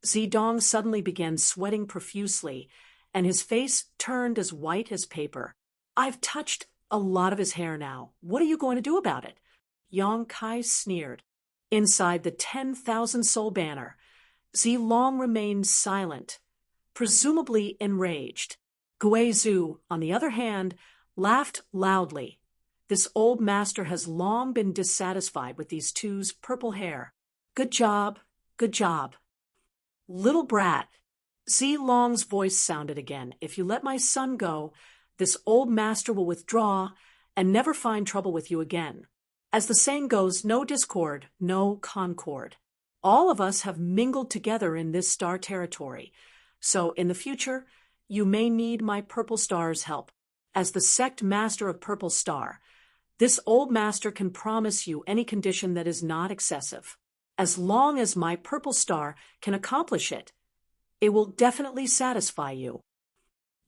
Zedong suddenly began sweating profusely, and his face turned as white as paper. I've touched a lot of his hair now. What are you going to do about it? Yang Kai sneered. Inside the 10,000 soul banner, Zilong remained silent, presumably enraged. Gui Zu, on the other hand, laughed loudly. This old master has long been dissatisfied with these two's purple hair. Good job, good job. Little brat. Zilong's voice sounded again. If you let my son go, this old master will withdraw and never find trouble with you again. As the saying goes, no discord, no concord. All of us have mingled together in this star territory, so in the future, you may need my Purple Star's help. As the sect master of Purple Star, this old master can promise you any condition that is not excessive. As long as my Purple Star can accomplish it, it will definitely satisfy you.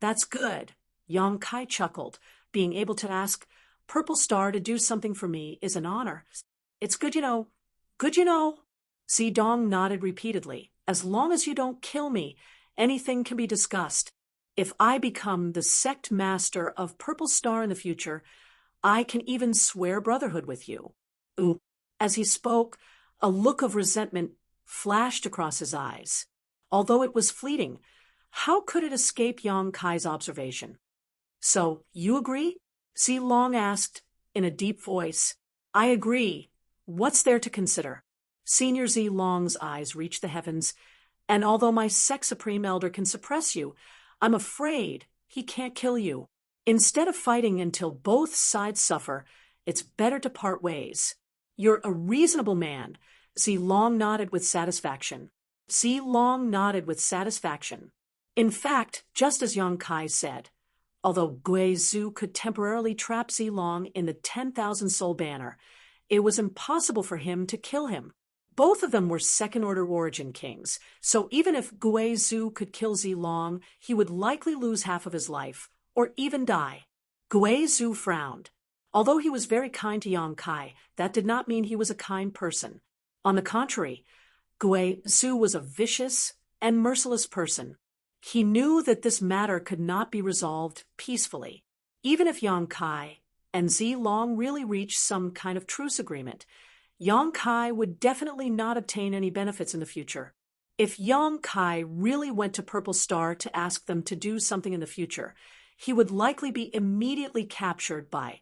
That's good, Yang Kai chuckled. Being able to ask Purple Star to do something for me is an honor. It's good, you know. Good, you know. Zedong nodded repeatedly. As long as you don't kill me, anything can be discussed. If I become the sect master of Purple Star in the future, I can even swear brotherhood with you. Ooh. As he spoke, a look of resentment flashed across his eyes. Although it was fleeting, how could it escape Yang Kai's observation? So, you agree? Zilong asked in a deep voice. I agree. What's there to consider? Senior Zilong's eyes reached the heavens, and although my Sect Supreme Elder can suppress you, I'm afraid he can't kill you. Instead of fighting until both sides suffer, it's better to part ways. You're a reasonable man. Zilong nodded with satisfaction. Zilong nodded with satisfaction. In fact, just as Yang Kai said, although Gui Zu could temporarily trap Zilong in the 10,000 soul banner, it was impossible for him to kill him. Both of them were second-order origin kings, so even if Gui Zu could kill Zilong, he would likely lose half of his life, or even die. Gui Zu frowned. Although he was very kind to Yang Kai, that did not mean he was a kind person. On the contrary, Gui Zhu was a vicious and merciless person. He knew that this matter could not be resolved peacefully. Even if Yang Kai and Zilong really reached some kind of truce agreement, Yang Kai would definitely not obtain any benefits in the future. If Yang Kai really went to Purple Star to ask them to do something in the future, he would likely be immediately captured by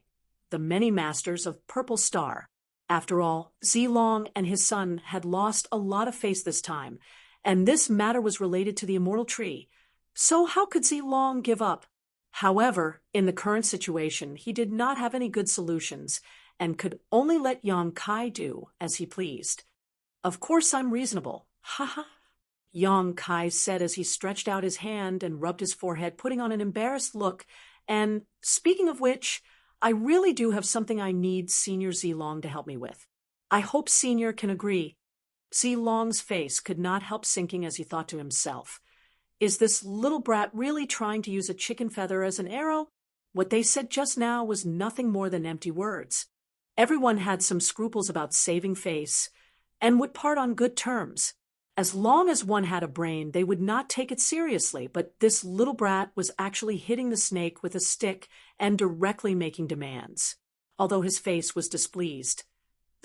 the many masters of Purple Star. After all, Zilong and his son had lost a lot of face this time, and this matter was related to the immortal tree. So how could Zilong give up? However, in the current situation, he did not have any good solutions and could only let Yang Kai do as he pleased. Of course I'm reasonable. Ha ha. Yang Kai said as he stretched out his hand and rubbed his forehead, putting on an embarrassed look. And speaking of which, I really do have something I need Senior Zilong to help me with. I hope Senior can agree. Zilong's face could not help sinking as he thought to himself. Is this little brat really trying to use a chicken feather as an arrow? What they said just now was nothing more than empty words. Everyone had some scruples about saving face and would part on good terms. As long as one had a brain, they would not take it seriously, but this little brat was actually hitting the snake with a stick and directly making demands. Although his face was displeased,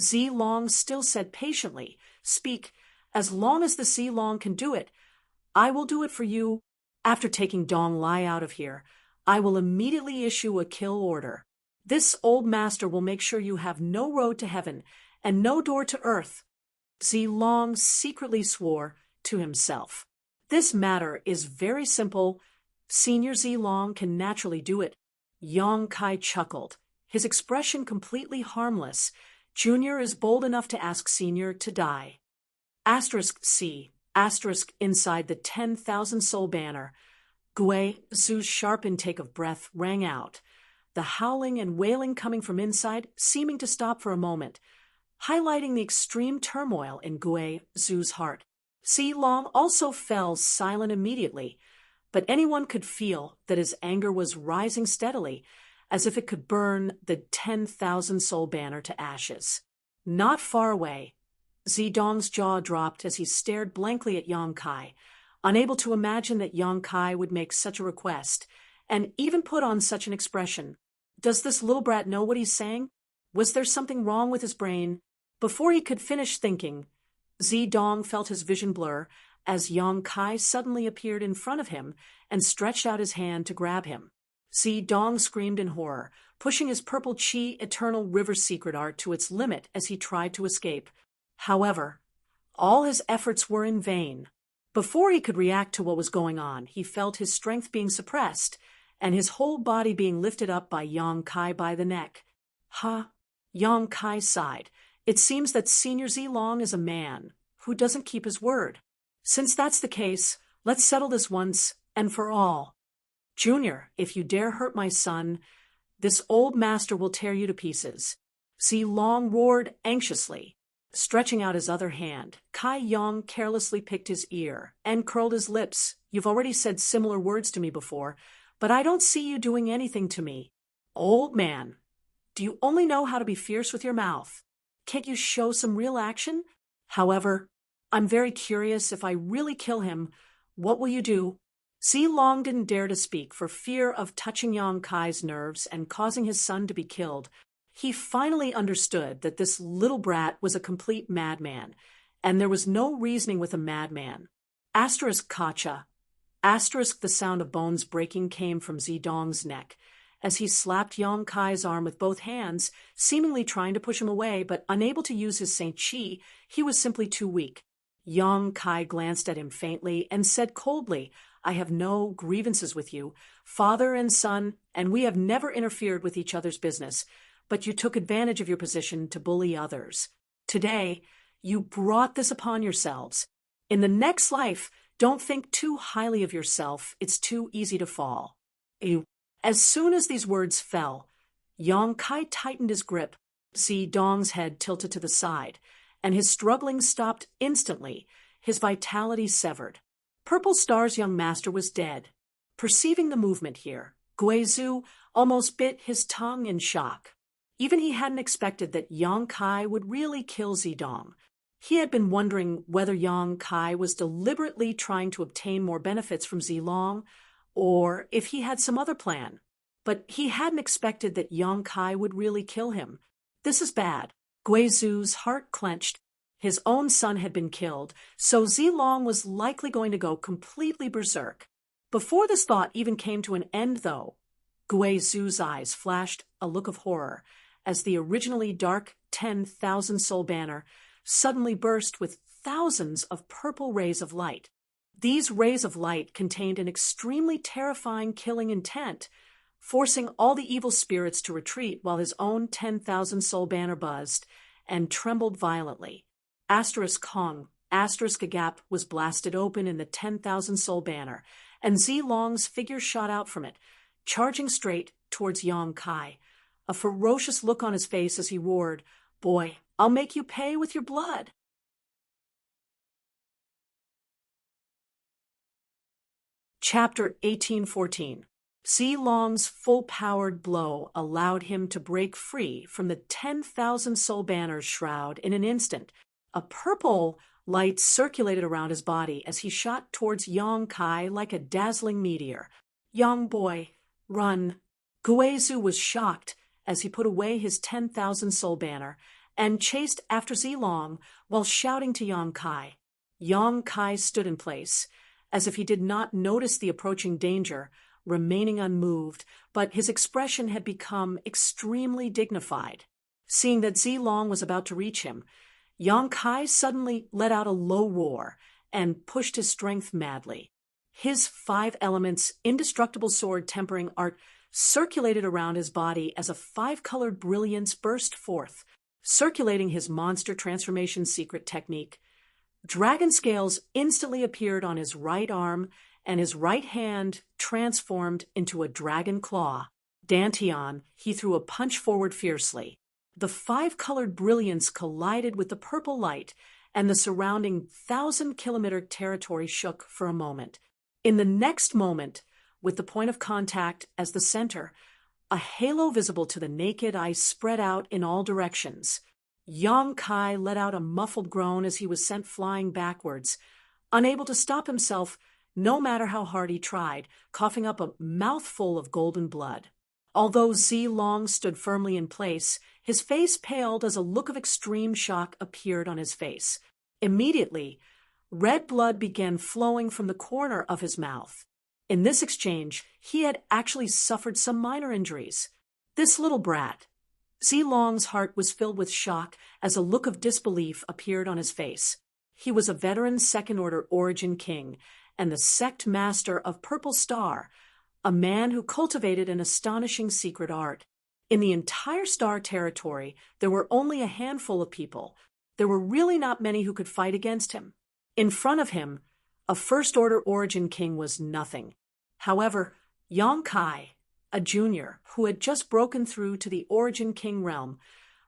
Zilong still said patiently, "Speak, as long as the Zilong can do it. I will do it for you. After taking Dong Lai out of here, I will immediately issue a kill order. This old master will make sure you have no road to heaven and no door to earth." Zilong secretly swore to himself. This matter is very simple. Senior Zilong can naturally do it. Yang Kai chuckled, his expression completely harmless. Junior is bold enough to ask Senior to die. *C*. Inside the 10,000 soul banner, Gui Zhu's sharp intake of breath rang out, the howling and wailing coming from inside seeming to stop for a moment, highlighting the extreme turmoil in Gui Zhu's heart. Zilong also fell silent immediately, but anyone could feel that his anger was rising steadily, as if it could burn the 10,000 soul banner to ashes. Not far away, Zidong's jaw dropped as he stared blankly at Yang Kai, unable to imagine that Yang Kai would make such a request, and even put on such an expression. Does this little brat know what he's saying? Was there something wrong with his brain? Before he could finish thinking, Zidong felt his vision blur as Yang Kai suddenly appeared in front of him and stretched out his hand to grab him. Zidong screamed in horror, pushing his purple chi eternal river secret art to its limit as he tried to escape. However, all his efforts were in vain. Before he could react to what was going on, he felt his strength being suppressed and his whole body being lifted up by Yang Kai by the neck. Ha! Yang Kai sighed. It seems that Senior Zilong is a man who doesn't keep his word. Since that's the case, let's settle this once and for all. Junior, if you dare hurt my son, this old master will tear you to pieces. Zilong roared anxiously. Stretching out his other hand, Kai Yang carelessly picked his ear and curled his lips. You've already said similar words to me before, but I don't see you doing anything to me. Old man, do you only know how to be fierce with your mouth? Can't you show some real action? However, I'm very curious, if I really kill him, what will you do? Zilong didn't dare to speak for fear of touching Yang Kai's nerves and causing his son to be killed. He finally understood that this little brat was a complete madman, and there was no reasoning with a madman. *Kacha. The sound of bones breaking came from Zidong's neck, as he slapped Yang Kai's arm with both hands, seemingly trying to push him away, but unable to use his Saint Chi. He was simply too weak. Yang Kai glanced at him faintly and said coldly, I have no grievances with you, father and son, and we have never interfered with each other's business, but you took advantage of your position to bully others. Today, you brought this upon yourselves. In the next life, don't think too highly of yourself. It's too easy to fall. As soon as these words fell, Yang Kai tightened his grip. Zidong's head tilted to the side, and his struggling stopped instantly, his vitality severed. Purple Star's young master was dead. Perceiving the movement here, Gui Zhu almost bit his tongue in shock. Even he hadn't expected that Yang Kai would really kill Zidong. He had been wondering whether Yang Kai was deliberately trying to obtain more benefits from Zilong, or if he had some other plan. But he hadn't expected that Yang Kai would really kill him. This is bad. Guizu's heart clenched. His own son had been killed, so Zilong was likely going to go completely berserk. Before this thought even came to an end, though, Guizu's eyes flashed a look of horror as the originally dark 10,000 soul banner suddenly burst with thousands of purple rays of light. These rays of light contained an extremely terrifying killing intent, forcing all the evil spirits to retreat while his own 10,000 soul banner buzzed and trembled violently. Kong, Gap was blasted open in the 10,000 soul banner, and Zilong's figure shot out from it, charging straight towards Yang Kai, a ferocious look on his face as he roared, "Boy, I'll make you pay with your blood." Chapter 1814. Zilong's full-powered blow allowed him to break free from the 10,000 soul banner's shroud in an instant. A purple light circulated around his body as he shot towards Yang Kai like a dazzling meteor. "Yang boy, run." Guizu was shocked as he put away his 10,000 soul banner and chased after Zilong while shouting to Yang Kai. Yang Kai stood in place, as if he did not notice the approaching danger, remaining unmoved, but his expression had become extremely dignified. Seeing that Zilong was about to reach him, Yang Kai suddenly let out a low roar and pushed his strength madly. His 5 elements indestructible sword tempering art circulated around his body as a 5-colored brilliance burst forth, circulating his monster transformation secret technique. Dragon scales instantly appeared on his right arm, and his right hand transformed into a dragon claw. Dantian, he threw a punch forward fiercely. The 5-colored brilliance collided with the purple light, and the surrounding 1,000-kilometer territory shook for a moment. In the next moment, with the point of contact as the center, a halo visible to the naked eye spread out in all directions. Yang Kai let out a muffled groan as he was sent flying backwards, unable to stop himself no matter how hard he tried, coughing up a mouthful of golden blood. Although Zilong stood firmly in place, his face paled as a look of extreme shock appeared on his face. Immediately, red blood began flowing from the corner of his mouth. In this exchange, he had actually suffered some minor injuries. This little brat. Zilong's heart was filled with shock as a look of disbelief appeared on his face. He was a veteran second-order origin king and the sect master of Purple Star, a man who cultivated an astonishing secret art. In the entire Star territory, there were only a handful of people. There were really not many who could fight against him. In front of him, a first-order origin king was nothing. However, Yang Kai, a junior who had just broken through to the origin king realm,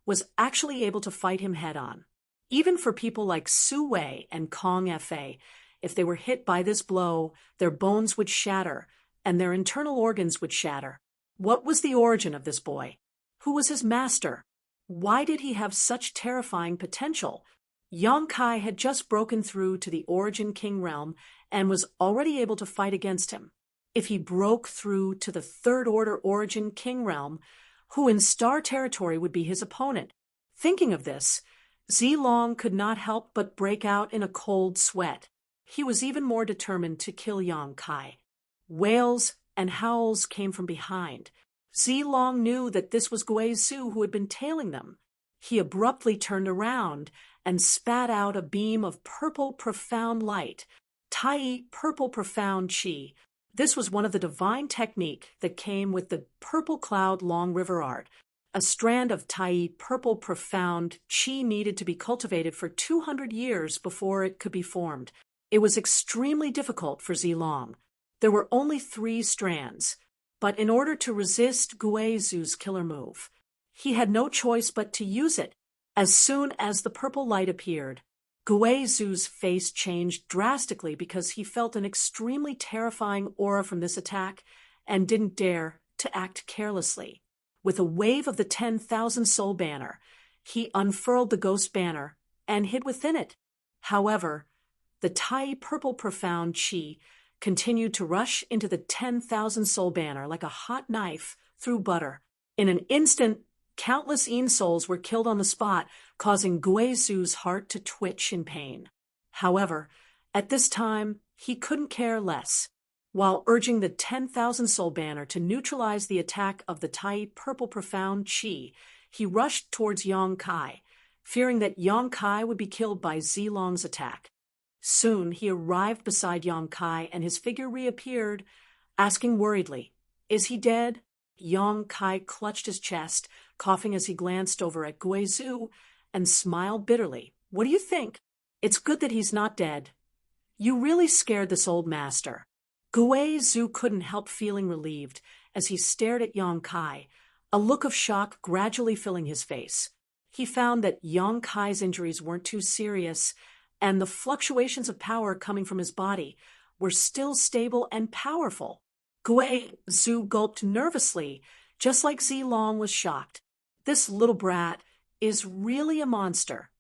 was actually able to fight him head-on. Even for people like Su Wei and Kong Fa, if they were hit by this blow, their bones would shatter, and their internal organs would shatter. What was the origin of this boy? Who was his master? Why did he have such terrifying potential? Yang Kai had just broken through to the origin king realm and was already able to fight against him. If he broke through to the third-order origin king realm, who in Star territory would be his opponent? Thinking of this, Zilong could not help but break out in a cold sweat. He was even more determined to kill Yang Kai. Wails and howls came from behind. Zilong knew that this was Guizu who had been tailing them. He abruptly turned around and spat out a beam of purple profound light, Tai purple profound chi. This was one of the divine technique that came with the purple cloud long river art. A strand of Tai purple profound chi needed to be cultivated for 200 years before it could be formed. It was extremely difficult for Zilong. There were only 3 strands, but in order to resist Guizu's killer move, he had no choice but to use it. As soon as the purple light appeared, Guizu's face changed drastically because he felt an extremely terrifying aura from this attack and didn't dare to act carelessly. With a wave of the 10,000 soul banner, he unfurled the ghost banner and hid within it. However, the Tai purple profound chi continued to rush into the 10,000 soul banner like a hot knife through butter. In an instant, countless Een souls were killed on the spot, causing Guizu's heart to twitch in pain. However, at this time, he couldn't care less. While urging the 10,000 soul banner to neutralize the attack of the Tai purple profound chi, he rushed towards Yang Kai, fearing that Yang Kai would be killed by Zilong's attack. Soon he arrived beside Yang Kai and his figure reappeared, asking worriedly, "Is he dead?" Yang Kai clutched his chest, coughing as he glanced over at Guizu and smiled bitterly. "What do you think? It's good that he's not dead. You really scared this old master." Guizu couldn't help feeling relieved as he stared at Yang Kai, a look of shock gradually filling his face. He found that Yang Kai's injuries weren't too serious, and the fluctuations of power coming from his body were still stable and powerful. Guizu gulped nervously, just like Zilong was shocked. This little brat is really a monster.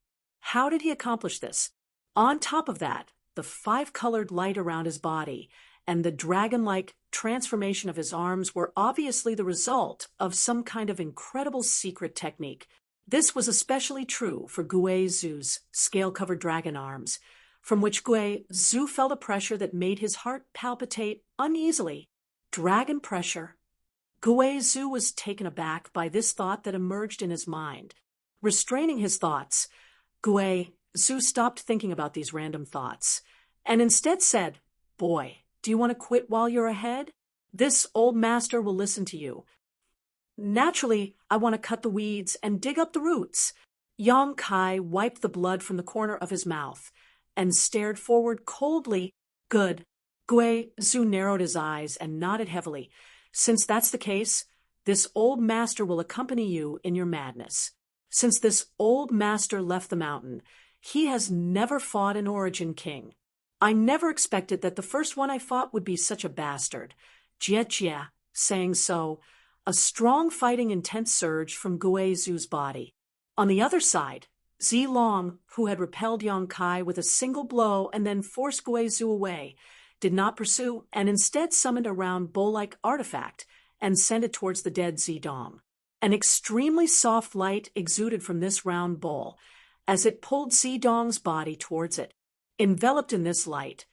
How did he accomplish this? On top of that, the five-colored light around his body and the dragon-like transformation of his arms were obviously the result of some kind of incredible secret technique. This was especially true for Guizu's scale-covered dragon arms, from which Guizu felt a pressure that made his heart palpitate uneasily. Dragon pressure. Guizu was taken aback by this thought that emerged in his mind. Restraining his thoughts, Guizu stopped thinking about these random thoughts, and instead said, "Boy, do you want to quit while you're ahead? This old master will listen to you. Naturally, I want to cut the weeds and dig up the roots." Yang Kai wiped the blood from the corner of his mouth and stared forward coldly. "Good." Guizu narrowed his eyes and nodded heavily. "Since that's the case, this old master will accompany you in your madness. Since this old master left the mountain, he has never fought an origin king. I never expected that the first one I fought would be such a bastard." Jie, saying so, a strong fighting intent surged from Guizu's body. On the other side, Zilong, who had repelled Yang Kai with a single blow and then forced Guizu away, did not pursue and instead summoned a round bowl-like artifact and sent it towards the dead Zidong. An extremely soft light exuded from this round bowl as it pulled Zidong's body towards it. Enveloped in this light,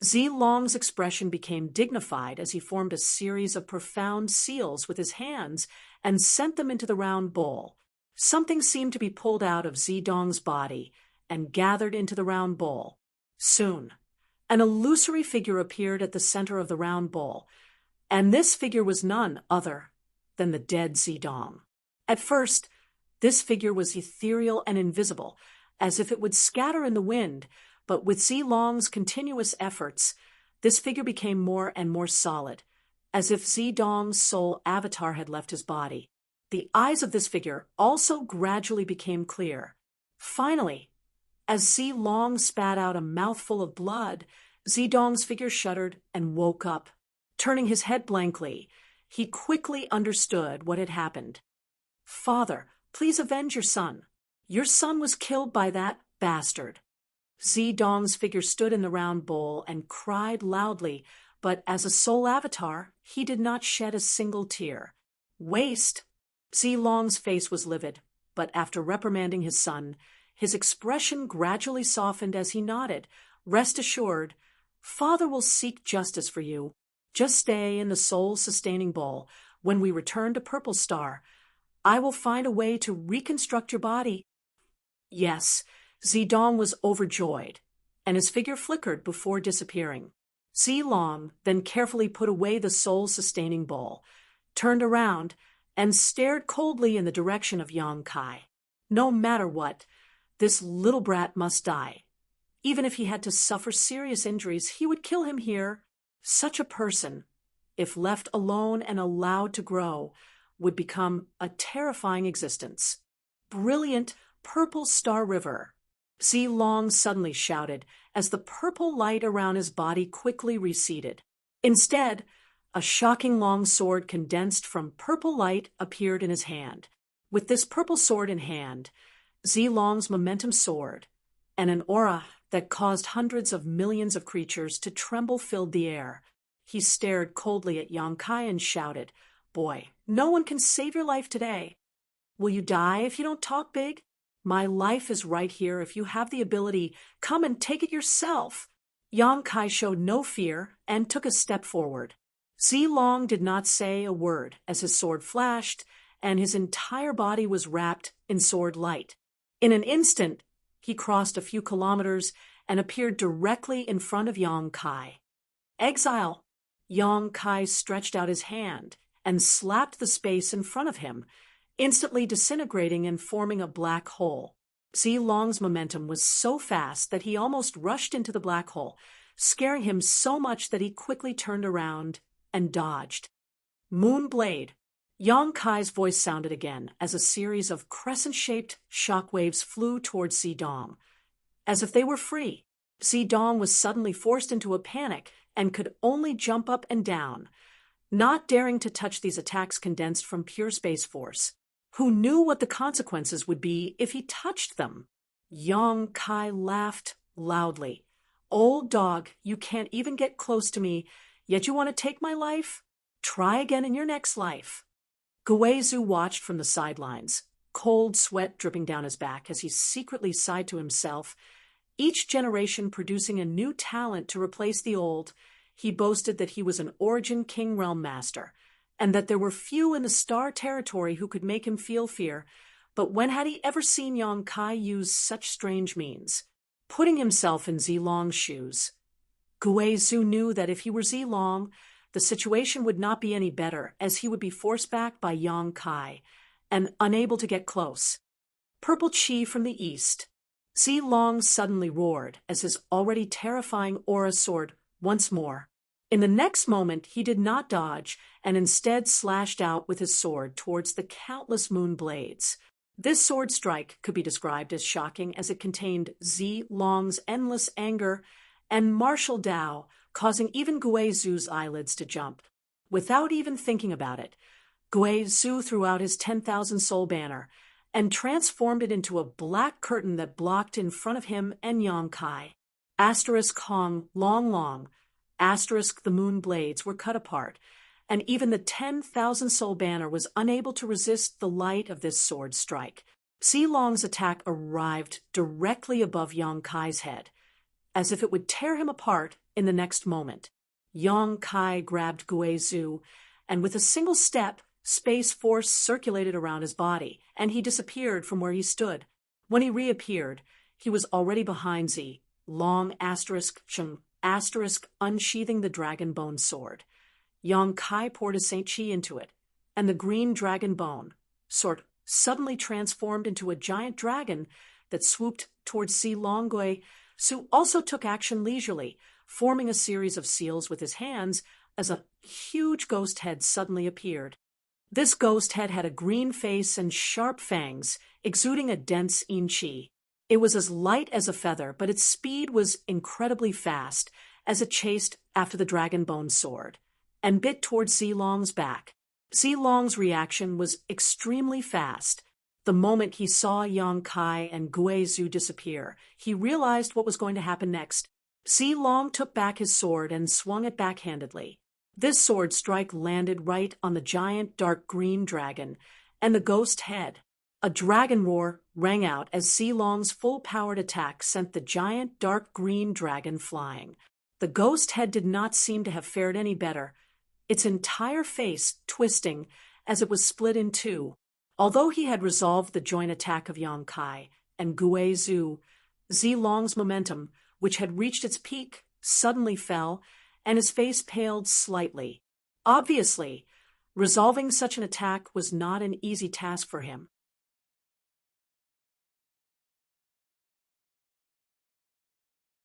Zilong's expression became dignified as he formed a series of profound seals with his hands and sent them into the round bowl. Something seemed to be pulled out of Zidong's body and gathered into the round bowl. Soon, an illusory figure appeared at the center of the round bowl, and this figure was none other than the dead Zidong. At first, this figure was ethereal and invisible, as if it would scatter in the wind, but with Zilong's continuous efforts, this figure became more and more solid, as if Zidong's soul avatar had left his body. The eyes of this figure also gradually became clear. Finally, as Zilong spat out a mouthful of blood, Zidong's figure shuddered and woke up. Turning his head blankly, he quickly understood what had happened. "Father, please avenge your son. Your son was killed by that bastard." Zidong's figure stood in the round bowl and cried loudly, but as a soul avatar, he did not shed a single tear. "Waste!" Zilong's face was livid, but after reprimanding his son, his expression gradually softened as he nodded. "Rest assured, Father will seek justice for you. Just stay in the soul-sustaining bowl. When we return to Purple Star, I will find a way to reconstruct your body." Yes, Zidong was overjoyed, and his figure flickered before disappearing. Zilong then carefully put away the soul-sustaining bowl, turned around, and stared coldly in the direction of Yang Kai. No matter what, this little brat must die. Even if he had to suffer serious injuries, he would kill him here. Such a person, if left alone and allowed to grow, would become a terrifying existence. "Brilliant Purple Star River!" Zilong suddenly shouted as the purple light around his body quickly receded. Instead, a shocking long sword condensed from purple light appeared in his hand. With this purple sword in hand, Zilong's momentum soared, and an aura that caused hundreds of millions of creatures to tremble filled the air. He stared coldly at Yang Kai and shouted, "Boy, no one can save your life today. Will you die if you don't talk big? My life is right here. If you have the ability, come and take it yourself." Yang Kai showed no fear and took a step forward. Zilong did not say a word as his sword flashed, and his entire body was wrapped in sword light. In an instant, he crossed a few kilometers and appeared directly in front of Yang Kai. "Exile!" Yang Kai stretched out his hand and slapped the space in front of him, instantly disintegrating and forming a black hole. Zilong's momentum was so fast that he almost rushed into the black hole, scaring him so much that he quickly turned around and dodged. "Moonblade!" Yang Kai's voice sounded again as a series of crescent-shaped shockwaves flew towards Zidong. As if they were free, Zidong was suddenly forced into a panic and could only jump up and down, not daring to touch these attacks condensed from pure space force. Who knew what the consequences would be if he touched them? Yang Kai laughed loudly. "Old dog, you can't even get close to me, yet you want to take my life? Try again in your next life." Guizhou watched from the sidelines, cold sweat dripping down his back as he secretly sighed to himself. Each generation producing a new talent to replace the old, he boasted that he was an Origin King Realm Master, and that there were few in the Star Territory who could make him feel fear. But when had he ever seen Yang Kai use such strange means? Putting himself in Zilong's shoes, Guizhou knew that if he were Zilong, the situation would not be any better, as he would be forced back by Yang Kai and unable to get close. Purple Chi from the east. Zilong suddenly roared as his already terrifying aura soared once more. In the next moment, he did not dodge and instead slashed out with his sword towards the countless moon blades. This sword strike could be described as shocking, as it contained Zilong's endless anger and martial Tao, causing even Guizhou's eyelids to jump. Without even thinking about it, Guizhou threw out his 10,000 soul banner and transformed it into a black curtain that blocked in front of him and Yang Kai. Asterisk Hong Long Long, asterisk the moon blades were cut apart, and even the 10,000 soul banner was unable to resist the light of this sword strike. Zilong's attack arrived directly above Yang Kai's head, as if it would tear him apart in the next moment. Yang Kai grabbed Guizhou, and with a single step, space force circulated around his body, and he disappeared from where he stood. When he reappeared, he was already behind Zilong asterisk Sheng asterisk unsheathing the dragon bone sword. Yang Kai poured a Saint Chi into it, and the green dragon bone sword suddenly transformed into a giant dragon that swooped towards Zilong. Guizhou also took action leisurely, forming a series of seals with his hands as a huge ghost head suddenly appeared. This ghost head had a green face and sharp fangs, exuding a dense yin chi. It was as light as a feather, but its speed was incredibly fast as it chased after the dragon bone sword and bit towards Zilong's back. Zilong's reaction was extremely fast. The moment he saw Yang Kai and Guizhou disappear, he realized what was going to happen next. Zilong took back his sword and swung it backhandedly. This sword strike landed right on the giant dark green dragon and the ghost head. A dragon roar rang out as Zilong's full-powered attack sent the giant dark green dragon flying. The ghost head did not seem to have fared any better, its entire face twisting as it was split in two. Although he had resolved the joint attack of Yang Kai and Guizhou, Zilong's momentum, which had reached its peak, suddenly fell, and his face paled slightly. Obviously, resolving such an attack was not an easy task for him.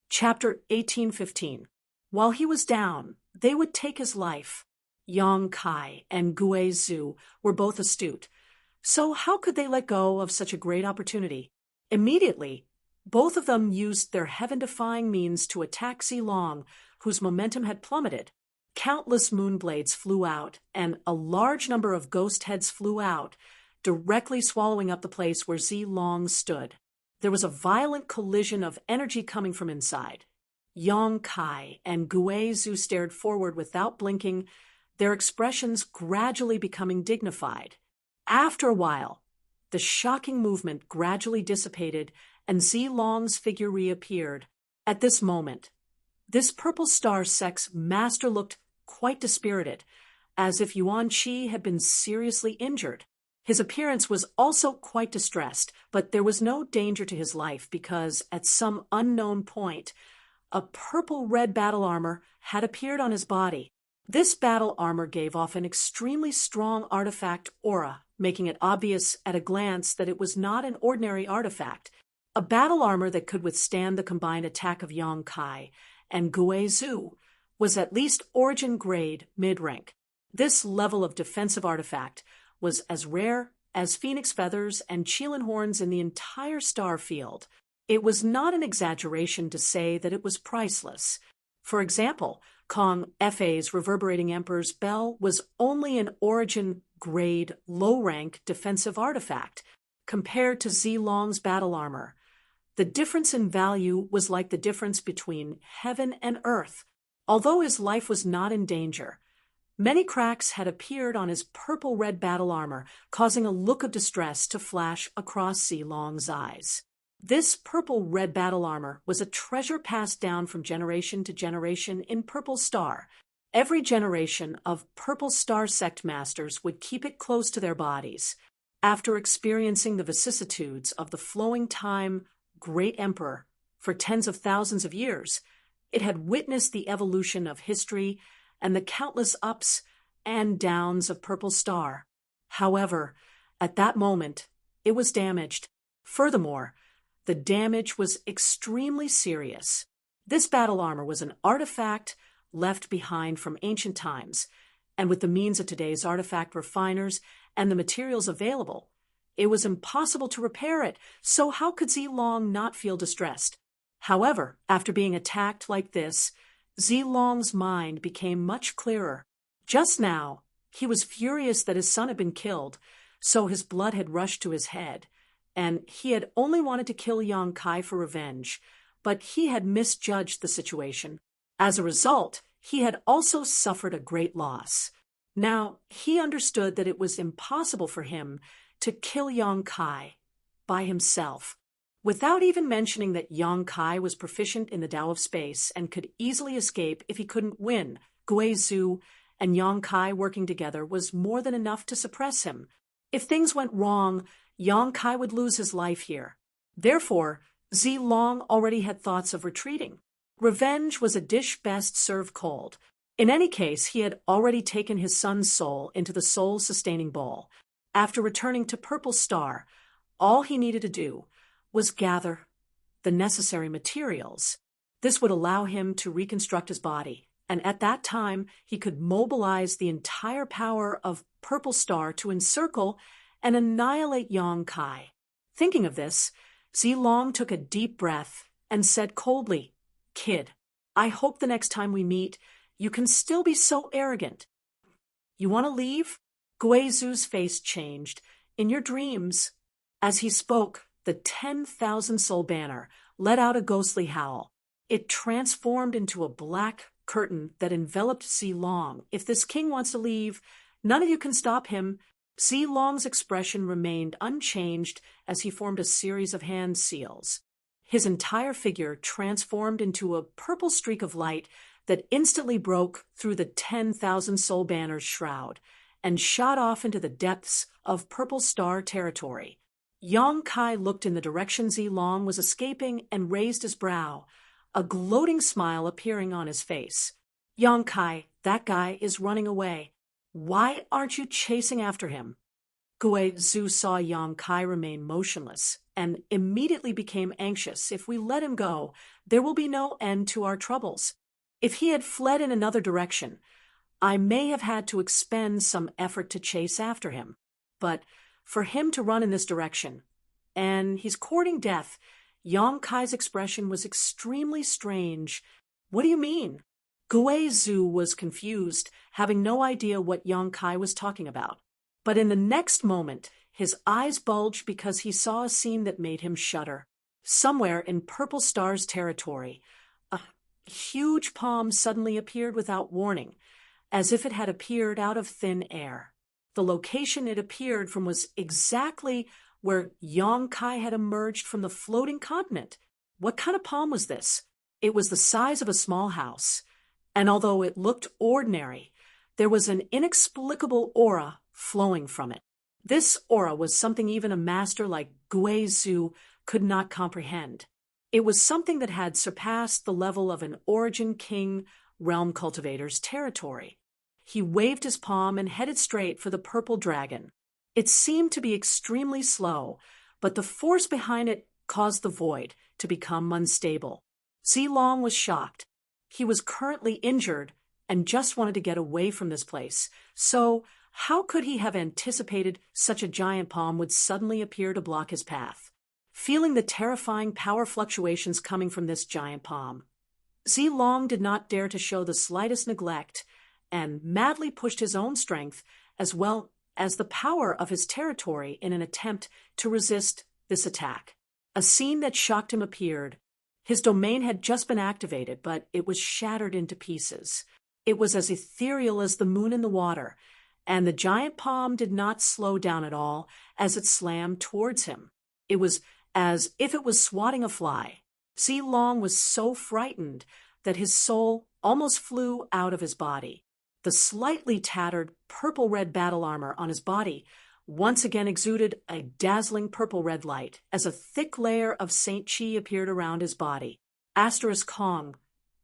Chapter 1815. While he was down, they would take his life. Yang Kai and Guizhou were both astute, so how could they let go of such a great opportunity? Immediately, both of them used their heaven-defying means to attack Zilong, whose momentum had plummeted. Countless moonblades flew out, and a large number of ghost heads flew out, directly swallowing up the place where Zilong stood. There was a violent collision of energy coming from inside. Yong Kai and Gui Zhu stared forward without blinking, their expressions gradually becoming dignified. After a while, the shocking movement gradually dissipated and Zilong's figure reappeared. At this moment, this purple star sect's master looked quite dispirited, as if Yuan Qi had been seriously injured. His appearance was also quite distressed, but there was no danger to his life because, at some unknown point, a purple-red battle armor had appeared on his body. This battle armor gave off an extremely strong artifact aura, making it obvious at a glance that it was not an ordinary artifact. A battle armor that could withstand the combined attack of Yong Kai and Gui Zhu was at least origin grade mid-rank. This level of defensive artifact was as rare as phoenix feathers and qilin horns in the entire star field. It was not an exaggeration to say that it was priceless. For example, Kong Fa's reverberating Emperor's Bell was only an origin grade low-rank defensive artifact compared to Zilong's battle armor. The difference in value was like the difference between heaven and earth. Although his life was not in danger, many cracks had appeared on his purple-red battle armor, causing a look of distress to flash across Zilong's eyes. This purple-red battle armor was a treasure passed down from generation to generation in Purple Star. Every generation of Purple Star sect masters would keep it close to their bodies. After experiencing the vicissitudes of the flowing time Great Emperor for tens of thousands of years, it had witnessed the evolution of history and the countless ups and downs of Purple Star. However, at that moment, it was damaged. Furthermore, the damage was extremely serious. This battle armor was an artifact left behind from ancient times, and with the means of today's artifact refiners and the materials available, it was impossible to repair it, so how could Zilong not feel distressed? However, after being attacked like this, Zilong's mind became much clearer. Just now, he was furious that his son had been killed, so his blood had rushed to his head, and he had only wanted to kill Yong Kai for revenge, but he had misjudged the situation. As a result, he had also suffered a great loss. Now, he understood that it was impossible for him to kill Yong Kai by himself. Without even mentioning that Yong Kai was proficient in the Tao of Space and could easily escape if he couldn't win, Gui Zhu and Yong Kai working together was more than enough to suppress him. If things went wrong, Yong Kai would lose his life here. Therefore, Zilong already had thoughts of retreating. Revenge was a dish best served cold. In any case, he had already taken his son's soul into the soul-sustaining bowl. After returning to Purple Star, all he needed to do was gather the necessary materials. This would allow him to reconstruct his body, and at that time he could mobilize the entire power of Purple Star to encircle and annihilate Yong Kai. Thinking of this, Zilong took a deep breath and said coldly, "Kid, I hope the next time we meet, you can still be so arrogant. You want to leave?" Gui Zhu's face changed. "In your dreams." As he spoke, the 10,000 soul banner let out a ghostly howl. It transformed into a black curtain that enveloped Zilong. "If this king wants to leave, none of you can stop him." Zilong's expression remained unchanged as he formed a series of hand seals. His entire figure transformed into a purple streak of light that instantly broke through the 10,000 soul banner's shroud and shot off into the depths of Purple Star territory. Yong Kai looked in the direction Zilong was escaping and raised his brow, a gloating smile appearing on his face. "Yong Kai, that guy is running away. Why aren't you chasing after him?" Gui Zhu saw Yong Kai remain motionless and immediately became anxious. "If we let him go, there will be no end to our troubles. If he had fled in another direction, I may have had to expend some effort to chase after him. But for him to run in this direction, and he's courting death," Yong Kai's expression was extremely strange. "What do you mean?" Gui Zhu was confused, having no idea what Yong Kai was talking about. But in the next moment, his eyes bulged because he saw a scene that made him shudder. Somewhere in Purple Star's territory, a huge palm suddenly appeared without warning, as if it had appeared out of thin air. The location it appeared from was exactly where Yong Kai had emerged from the floating continent. What kind of palm was this? It was the size of a small house, and although it looked ordinary, there was an inexplicable aura flowing from it. This aura was something even a master like Guizhou could not comprehend. It was something that had surpassed the level of an Origin King realm cultivator's territory. He waved his palm and headed straight for the purple dragon. It seemed to be extremely slow, but the force behind it caused the void to become unstable. Zilong was shocked. He was currently injured and just wanted to get away from this place. So, how could he have anticipated such a giant palm would suddenly appear to block his path? Feeling the terrifying power fluctuations coming from this giant palm, Zilong did not dare to show the slightest neglect and madly pushed his own strength as well as the power of his territory in an attempt to resist this attack. A scene that shocked him appeared. His domain had just been activated, but it was shattered into pieces. It was as ethereal as the moon in the water, and the giant palm did not slow down at all as it slammed towards him. It was as if it was swatting a fly. Zilong was so frightened that his soul almost flew out of his body. The slightly tattered purple-red battle armor on his body once again exuded a dazzling purple-red light as a thick layer of Saint Chi appeared around his body. Kong.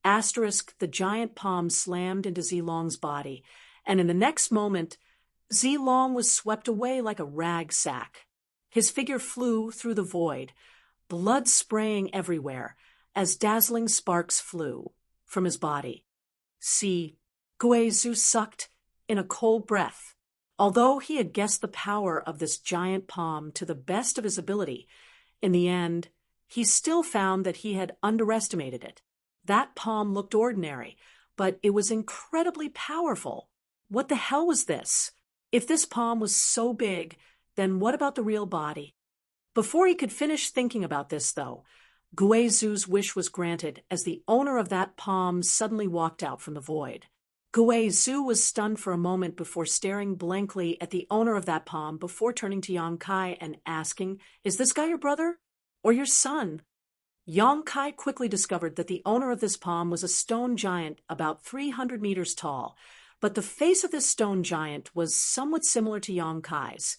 The giant palm slammed into Zilong's body, and in the next moment, Zilong was swept away like a rag sack. His figure flew through the void, blood spraying everywhere as dazzling sparks flew from his body. Guizhou sucked in a cold breath. Although he had guessed the power of this giant palm to the best of his ability, in the end, he still found that he had underestimated it. That palm looked ordinary, but it was incredibly powerful. What the hell was this? If this palm was so big, then what about the real body? Before he could finish thinking about this, though, Guizhou's wish was granted as the owner of that palm suddenly walked out from the void. Guizhou was stunned for a moment before staring blankly at the owner of that palm before turning to Yong Kai and asking, "Is this guy your brother? Or your son?" Yong Kai quickly discovered that the owner of this palm was a stone giant about 300 meters tall, but the face of this stone giant was somewhat similar to Yong Kai's,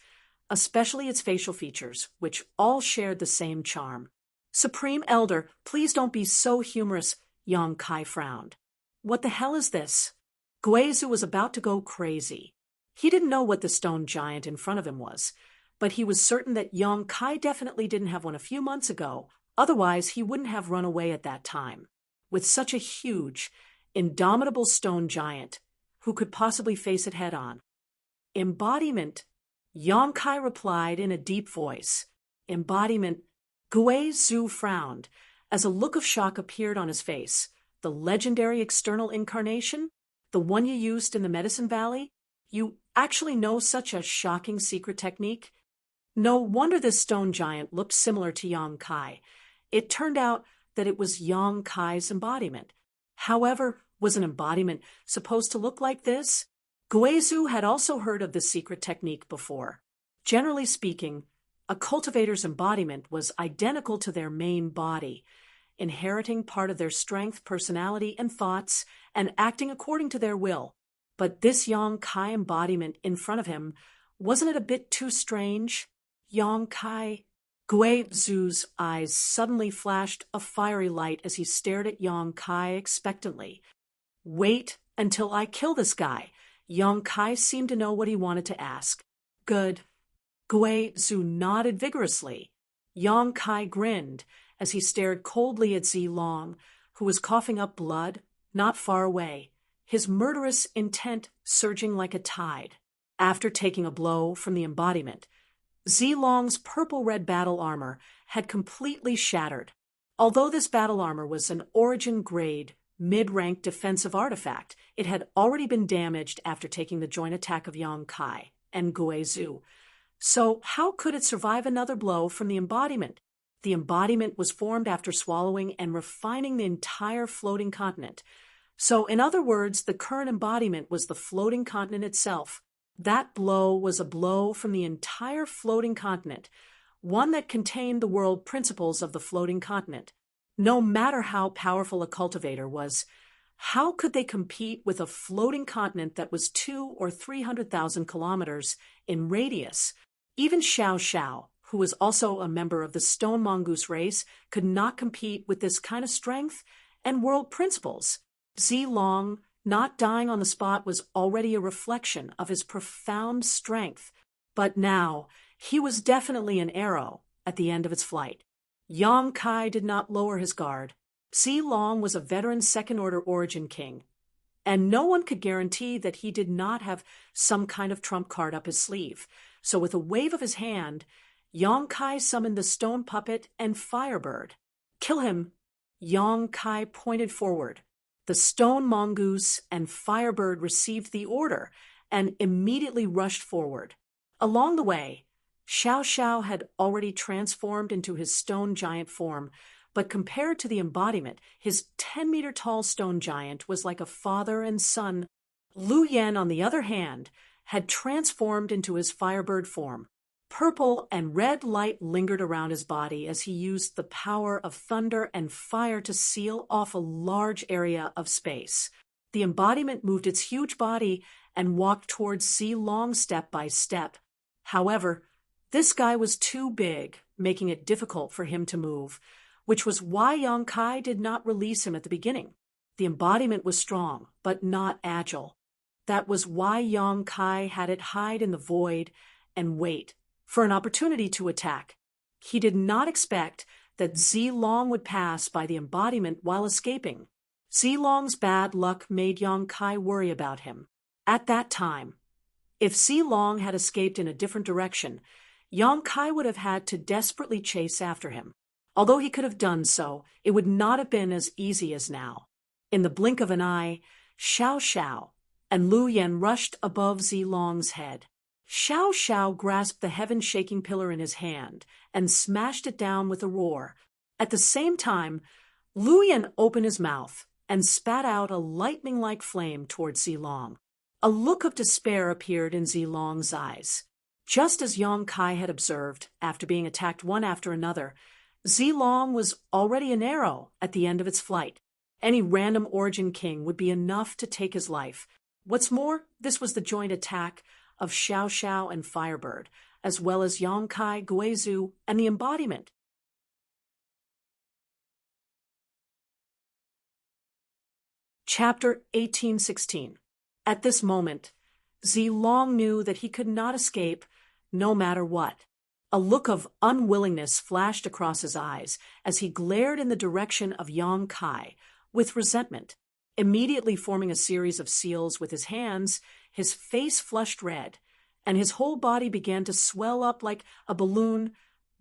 especially its facial features, which all shared the same charm. "Supreme Elder, please don't be so humorous," Yong Kai frowned. "What the hell is this?" Guizhou was about to go crazy. He didn't know what the stone giant in front of him was, but he was certain that Yong Kai definitely didn't have one a few months ago, otherwise he wouldn't have run away at that time. With such a huge, indomitable stone giant, who could possibly face it head-on? "Embodiment," Yong Kai replied in a deep voice. "Embodiment." Guizhou frowned as a look of shock appeared on his face. "The legendary external incarnation? The one you used in the Medicine Valley? You actually know such a shocking secret technique?" No wonder this stone giant looked similar to Yong Kai. It turned out that it was Yong Kai's embodiment. However, was an embodiment supposed to look like this? Guizhou had also heard of this secret technique before. Generally speaking, a cultivator's embodiment was identical to their main body, inheriting part of their strength, personality, and thoughts, and acting according to their will. But this Yong Kai embodiment in front of him, wasn't it a bit too strange? Yong Kai. Guizhou's eyes suddenly flashed a fiery light as he stared at Yong Kai expectantly. "Wait until I kill this guy." Yong Kai seemed to know what he wanted to ask. "Good." Guizhou nodded vigorously. Yong Kai grinned as he stared coldly at Zilong, who was coughing up blood not far away, his murderous intent surging like a tide. After taking a blow from the embodiment, Zilong's purple-red battle armor had completely shattered. Although this battle armor was an Origin-grade, mid-rank defensive artifact, it had already been damaged after taking the joint attack of Yong Kai and Guizhou. So how could it survive another blow from the embodiment? the embodiment was formed after swallowing and refining the entire floating continent. So, in other words, the current embodiment was the floating continent itself. That blow was a blow from the entire floating continent, one that contained the world principles of the floating continent. No matter how powerful a cultivator was, how could they compete with a floating continent that was 200,000 or 300,000 kilometers in radius? Even Xiao Xiao, who was also a member of the stone mongoose race, could not compete with this kind of strength and world principles. Zilong, not dying on the spot, was already a reflection of his profound strength. But now, he was definitely an arrow at the end of its flight. Yang Kai did not lower his guard. Zilong was a veteran second-order origin king, and no one could guarantee that he did not have some kind of trump card up his sleeve. So with a wave of his hand, Yang Kai summoned the stone puppet and Firebird. "Kill him!" Yang Kai pointed forward. The stone mongoose and Firebird received the order and immediately rushed forward. Along the way, Xiao Xiao had already transformed into his stone giant form, but compared to the embodiment, his 10-meter-tall stone giant was like a father and son. Lu Yen, on the other hand, had transformed into his Firebird form. Purple and red light lingered around his body as he used the power of thunder and fire to seal off a large area of space. The embodiment moved its huge body and walked towards Zilong step by step. However, this guy was too big, making it difficult for him to move, which was why Yang Kai did not release him at the beginning. The embodiment was strong, but not agile. That was why Yang Kai had it hide in the void and wait for an opportunity to attack. He did not expect that Zilong would pass by the embodiment while escaping. Zilong's bad luck made Yang Kai worry about him. At that time, if Zilong had escaped in a different direction, Yang Kai would have had to desperately chase after him. Although he could have done so, it would not have been as easy as now. In the blink of an eye, Xiao Xiao and Lu Yen rushed above Zilong's head. Xiao Xiao grasped the heaven-shaking pillar in his hand and smashed it down with a roar. At the same time, Lu Yen opened his mouth and spat out a lightning-like flame towards Zilong. A look of despair appeared in Zilong's eyes. Just as Yang Kai had observed, after being attacked one after another, Zilong was already an arrow at the end of its flight. Any random origin king would be enough to take his life. What's more, this was the joint attack of Xiao Xiao and Firebird, as well as Yang Kai, Guizhu, and the embodiment. Chapter 1816. At this moment, Zilong knew that he could not escape no matter what. A look of unwillingness flashed across his eyes as he glared in the direction of Yang Kai with resentment. Immediately forming a series of seals with his hands, his face flushed red, and his whole body began to swell up like a balloon,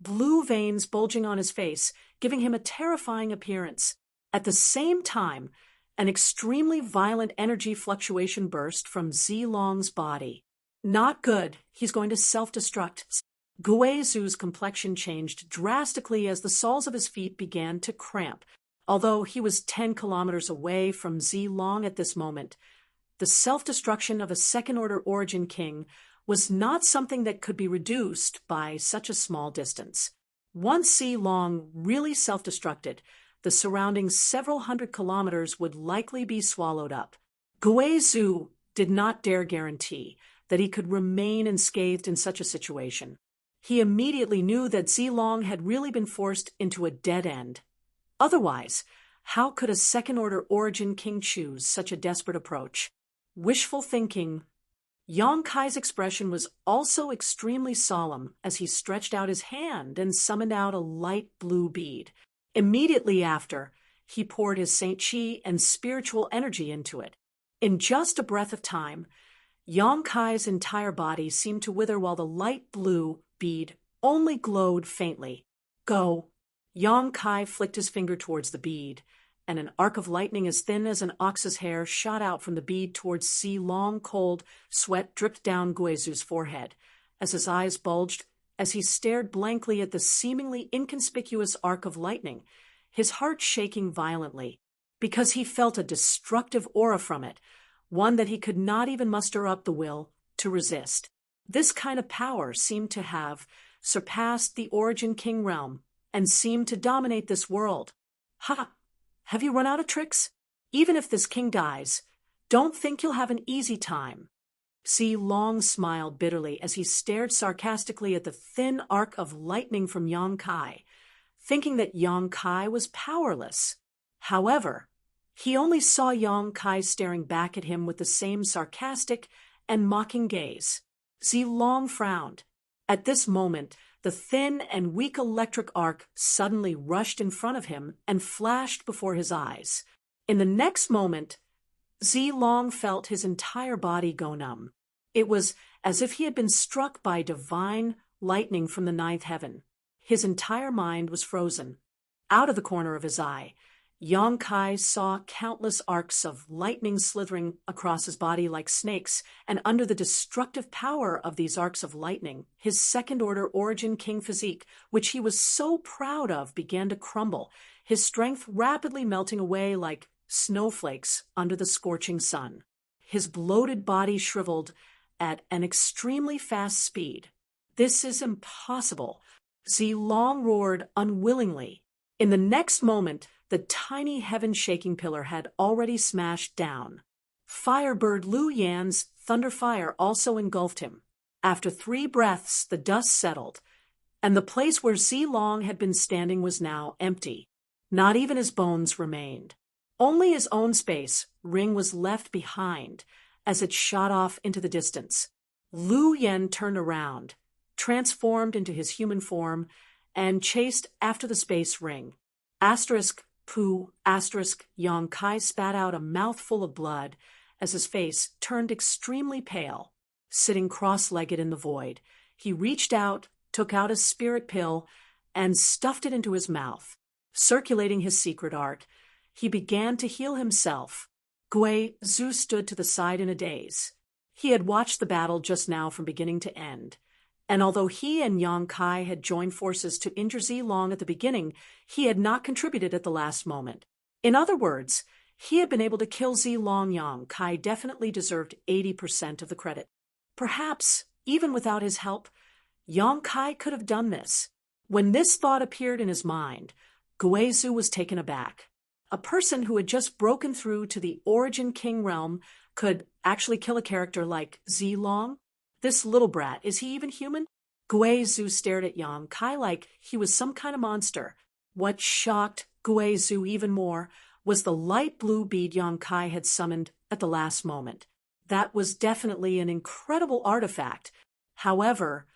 blue veins bulging on his face, giving him a terrifying appearance. At the same time, an extremely violent energy fluctuation burst from Zilong's body. Not good. He's going to self-destruct. Guizhu's complexion changed drastically as the soles of his feet began to cramp. Although he was 10 kilometers away from Zilong at this moment, the self-destruction of a second-order origin king was not something that could be reduced by such a small distance. Once Zilong really self-destructed, the surrounding several hundred kilometers would likely be swallowed up. Guizhu did not dare guarantee that he could remain unscathed in such a situation. He immediately knew that Zilong had really been forced into a dead end. Otherwise, how could a second-order origin king choose such a desperate approach? Wishful thinking. Yang Kai's expression was also extremely solemn as he stretched out his hand and summoned out a light blue bead. Immediately after, he poured his Saint Chi and spiritual energy into it. In just a breath of time, Yang Kai's entire body seemed to wither while the light blue bead only glowed faintly. Go. Yang Kai flicked his finger towards the bead, and an arc of lightning as thin as an ox's hair shot out from the bead towards Zilong. Cold sweat dripped down Guizhu's forehead as his eyes bulged as he stared blankly at the seemingly inconspicuous arc of lightning, his heart shaking violently, because he felt a destructive aura from it, one that he could not even muster up the will to resist. This kind of power seemed to have surpassed the Origin King realm and seemed to dominate this world. Ha! Have you run out of tricks? Even if this king dies, don't think you'll have an easy time. Xi Long smiled bitterly as he stared sarcastically at the thin arc of lightning from Yang Kai, thinking that Yang Kai was powerless. However, he only saw Yang Kai staring back at him with the same sarcastic and mocking gaze. Xi Long frowned. At this moment, the thin and weak electric arc suddenly rushed in front of him and flashed before his eyes. In the next moment, Xi Long felt his entire body go numb. It was as if he had been struck by divine lightning from the ninth heaven. His entire mind was frozen. Out of the corner of his eye, Yang Kai saw countless arcs of lightning slithering across his body like snakes, and under the destructive power of these arcs of lightning, his second-order Origin King physique, which he was so proud of, began to crumble, his strength rapidly melting away like snowflakes under the scorching sun. His bloated body shriveled at an extremely fast speed. "This is impossible," Xi Long roared unwillingly. In the next moment, the tiny heaven-shaking pillar had already smashed down. Firebird Lu Yan's thunder fire also engulfed him. After 3 breaths, the dust settled, and the place where Xi Long had been standing was now empty. Not even his bones remained. Only his own space, ring, was left behind as it shot off into the distance. Lu Yan turned around, transformed into his human form, and chased after the space ring. Pooh, Yang Kai spat out a mouthful of blood as his face turned extremely pale. Sitting cross-legged in the void, he reached out, took out a spirit pill, and stuffed it into his mouth. Circulating his secret art, he began to heal himself. Gui Zhu stood to the side in a daze. He had watched the battle just now from beginning to end, and although he and Yang Kai had joined forces to injure Xi Long at the beginning, he had not contributed at the last moment. In other words, he had been able to kill Xi Long. Yang Kai definitely deserved 80% of the credit. Perhaps, even without his help, Yang Kai could have done this. When this thought appeared in his mind, Gui Zhu was taken aback. A person who had just broken through to the Origin King realm could actually kill a character like Xi Long? This little brat, is he even human? Gui Zhu stared at Yang Kai like he was some kind of monster. What shocked Gui Zhu even more was the light blue bead Yang Kai had summoned at the last moment. That was definitely an incredible artifact. However,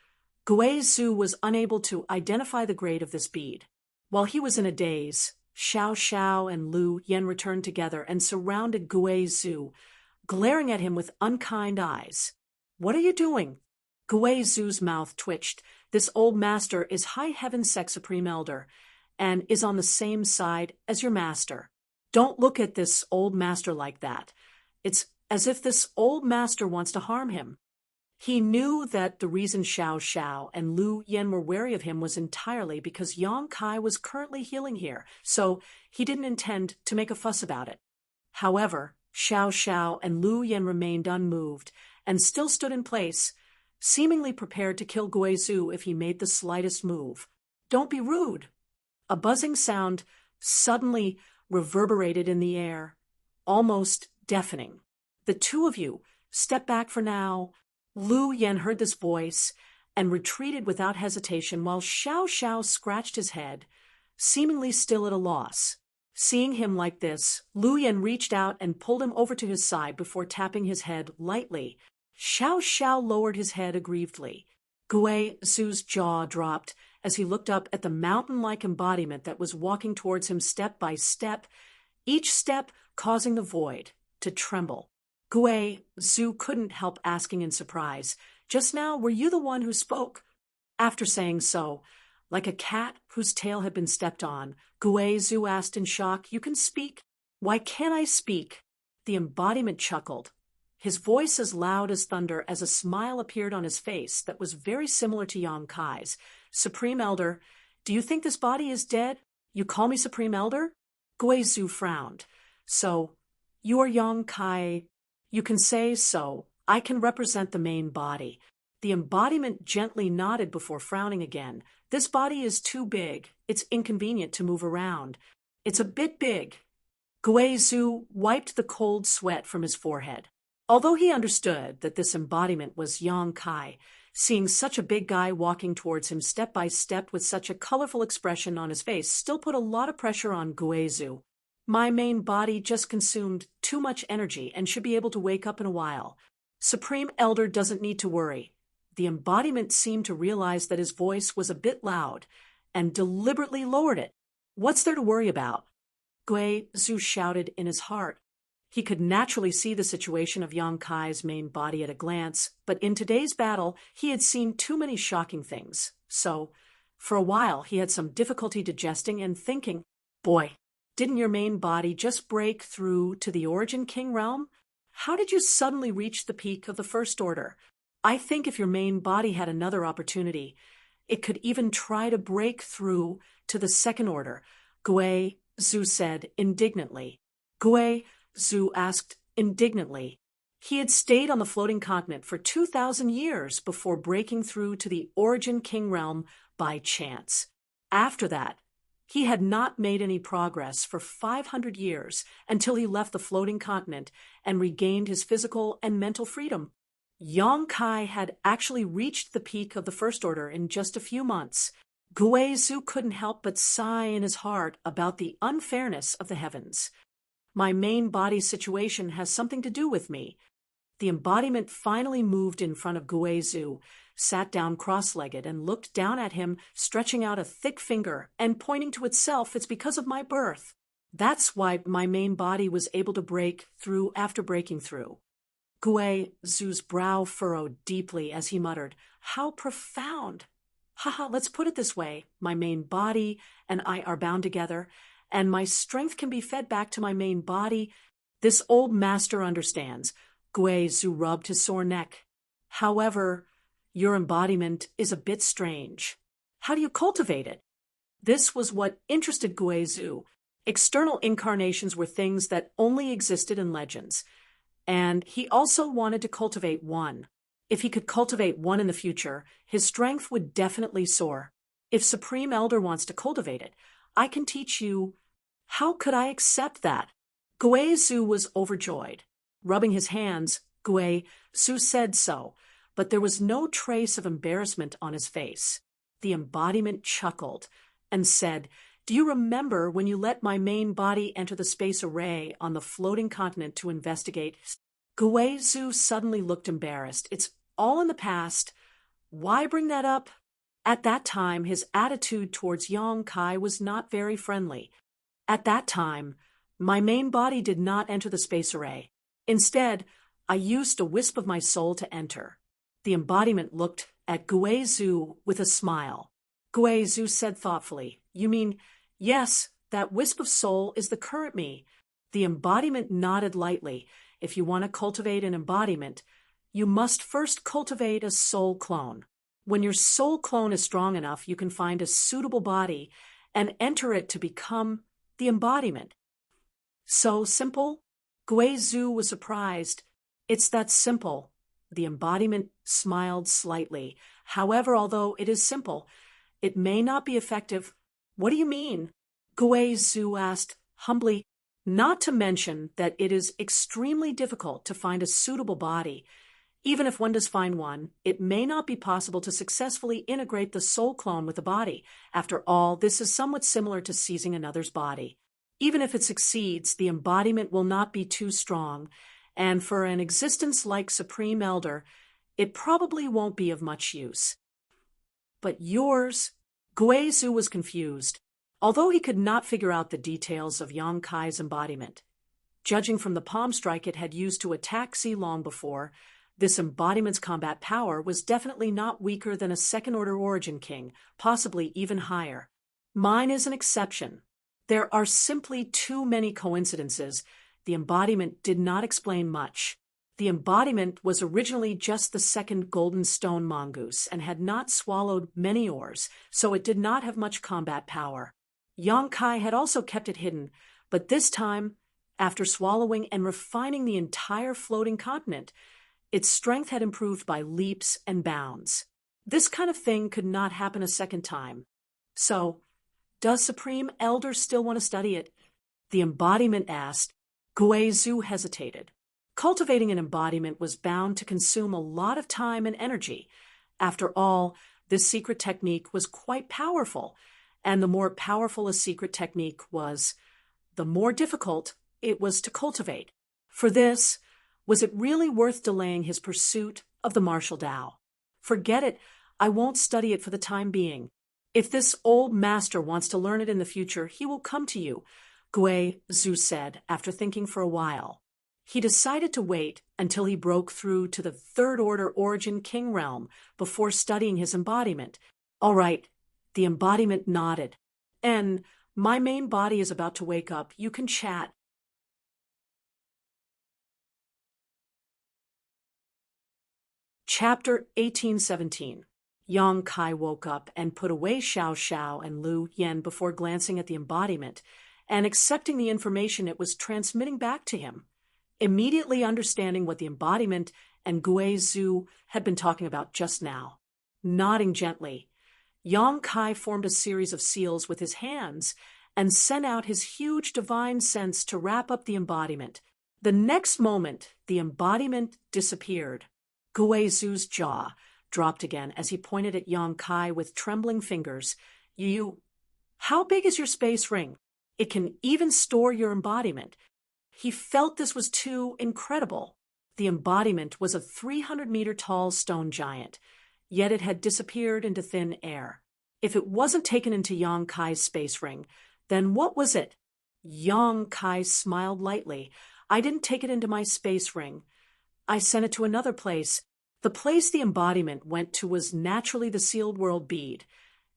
Gui Zhu was unable to identify the grade of this bead. While he was in a daze, Xiao Xiao and Lu Yan returned together and surrounded Gui Zhu, glaring at him with unkind eyes. "What are you doing?" Gui Zhu's mouth twitched. "This old master is High Heaven Sect Supreme Elder, and is on the same side as your master. Don't look at this old master like that. It's as if this old master wants to harm him." He knew that the reason Xiao Xiao and Lu Yan were wary of him was entirely because Yang Kai was currently healing here, so he didn't intend to make a fuss about it. However, Xiao Xiao and Lu Yan remained unmoved and still stood in place, seemingly prepared to kill Gui Zhu if he made the slightest move. "Don't be rude." A buzzing sound suddenly reverberated in the air, almost deafening. "The 2 of you, step back for now." Lu Yan heard this voice and retreated without hesitation while Xiao Xiao scratched his head, seemingly still at a loss. Seeing him like this, Lu Yan reached out and pulled him over to his side before tapping his head lightly. Xiao Xiao lowered his head aggrievedly. Gui Zhu's jaw dropped as he looked up at the mountain-like embodiment that was walking towards him step by step, each step causing the void to tremble. Gui Zhu couldn't help asking in surprise, "Just now, were you the one who spoke?" After saying so, like a cat whose tail had been stepped on, Gui Zhu asked in shock, "You can speak?" "Why can't I speak?" The embodiment chuckled. his voice as loud as thunder as a smile appeared on his face that was very similar to Yang Kai's. "Supreme Elder, do you think this body is dead? You call me Supreme Elder?" Guizhou frowned. "So, you are Yang Kai. You can say so. I can represent the main body." The embodiment gently nodded before frowning again. "This body is too big. It's inconvenient to move around. It's a bit big." Guizhou wiped the cold sweat from his forehead. Although he understood that this embodiment was Yang Kai, seeing such a big guy walking towards him step by step with such a colorful expression on his face still put a lot of pressure on Guizhou. "My main body just consumed too much energy and should be able to wake up in a while. Supreme Elder doesn't need to worry." The embodiment seemed to realize that his voice was a bit loud and deliberately lowered it. "What's there to worry about?" Guizhou shouted in his heart. He could naturally see the situation of Yang Kai's main body at a glance, but in today's battle he had seen too many shocking things. So, for a while he had some difficulty digesting and thinking, "Boy, didn't your main body just break through to the Origin King realm? How did you suddenly reach the peak of the First Order? I think if your main body had another opportunity, it could even try to break through to the Second Order," Guizhou said indignantly. Guizhou asked indignantly. He had stayed on the floating continent for 2,000 years before breaking through to the Origin King realm by chance. After that, he had not made any progress for 500 years until he left the floating continent and regained his physical and mental freedom. Yang Kai had actually reached the peak of the First Order in just a few months. Guizhou couldn't help but sigh in his heart about the unfairness of the heavens. "My main body situation has something to do with me." The embodiment finally moved in front of Guizhou, sat down cross-legged, and looked down at him, stretching out a thick finger and pointing to itself. "It's because of my birth. That's why my main body was able to break through after breaking through." Guizhou's brow furrowed deeply as he muttered, "How profound! Haha, let's put it this way. My main body and I are bound together, and my strength can be fed back to my main body. This old master understands." Guizhou rubbed his sore neck. "However, your embodiment is a bit strange. How do you cultivate it?" This was what interested Guizhou. External incarnations were things that only existed in legends, and he also wanted to cultivate one. If he could cultivate one in the future, his strength would definitely soar. "If Supreme Elder wants to cultivate it, I can teach you." "How could I accept that?" Guizhou was overjoyed. Rubbing his hands, Guizhou said so, but there was no trace of embarrassment on his face. The embodiment chuckled and said, "Do you remember when you let my main body enter the space array on the floating continent to investigate?" Guizhou suddenly looked embarrassed. "It's all in the past. Why bring that up?" At that time, his attitude towards Yang Kai was not very friendly. "At that time, my main body did not enter the space array. Instead, I used a wisp of my soul to enter." The embodiment looked at Guizhou with a smile. Guizhou said thoughtfully, "You mean, yes, that wisp of soul is the current me." The embodiment nodded lightly. "If you want to cultivate an embodiment, you must first cultivate a soul clone. When your soul clone is strong enough, you can find a suitable body and enter it to become the embodiment." "So simple?" Guizhou was surprised. "It's that simple." The embodiment smiled slightly. "However, although it is simple, it may not be effective." "What do you mean?" Guizhou asked humbly. "Not to mention that it is extremely difficult to find a suitable body. Even if one does find one, it may not be possible to successfully integrate the soul clone with the body. After all, this is somewhat similar to seizing another's body. Even if it succeeds, the embodiment will not be too strong, and for an existence like Supreme Elder, it probably won't be of much use." "But yours?" Guizhou was confused, although he could not figure out the details of Yang Kai's embodiment. Judging from the palm strike it had used to attack Long before, this embodiment's combat power was definitely not weaker than a second-order Origin King, possibly even higher. "Mine is an exception. There are simply too many coincidences." The embodiment did not explain much. The embodiment was originally just the second golden stone mongoose and had not swallowed many ores, so it did not have much combat power. Yang Kai had also kept it hidden, but this time, after swallowing and refining the entire floating continent, its strength had improved by leaps and bounds. This kind of thing could not happen a second time. So, does Supreme Elder still want to study it? The embodiment asked. Guizhou hesitated. Cultivating an embodiment was bound to consume a lot of time and energy. After all, this secret technique was quite powerful, and the more powerful a secret technique was, the more difficult it was to cultivate. For this, was it really worth delaying his pursuit of the martial Tao? Forget it, I won't study it for the time being. If this old master wants to learn it in the future, he will come to you, Guizhou said after thinking for a while. He decided to wait until he broke through to the Third Order Origin King realm before studying his embodiment. All right, the embodiment nodded. And my main body is about to wake up. You can chat. Chapter 1817. Yang Kai woke up and put away Xiao Xiao and Lu Yen before glancing at the embodiment and accepting the information it was transmitting back to him. Immediately understanding what the embodiment and Guizhou had been talking about just now. Nodding gently, Yang Kai formed a series of seals with his hands and sent out his huge divine sense to wrap up the embodiment. The next moment, the embodiment disappeared. Guizhou's jaw dropped again as he pointed at Yang Kai with trembling fingers. How big is your space ring? It can even store your embodiment. He felt this was too incredible. The embodiment was a 300-meter-tall stone giant, yet it had disappeared into thin air. If it wasn't taken into Yang Kai's space ring, then what was it? Yang Kai smiled lightly. I didn't take it into my space ring. I sent it to another place. The place the embodiment went to was naturally the sealed world bead,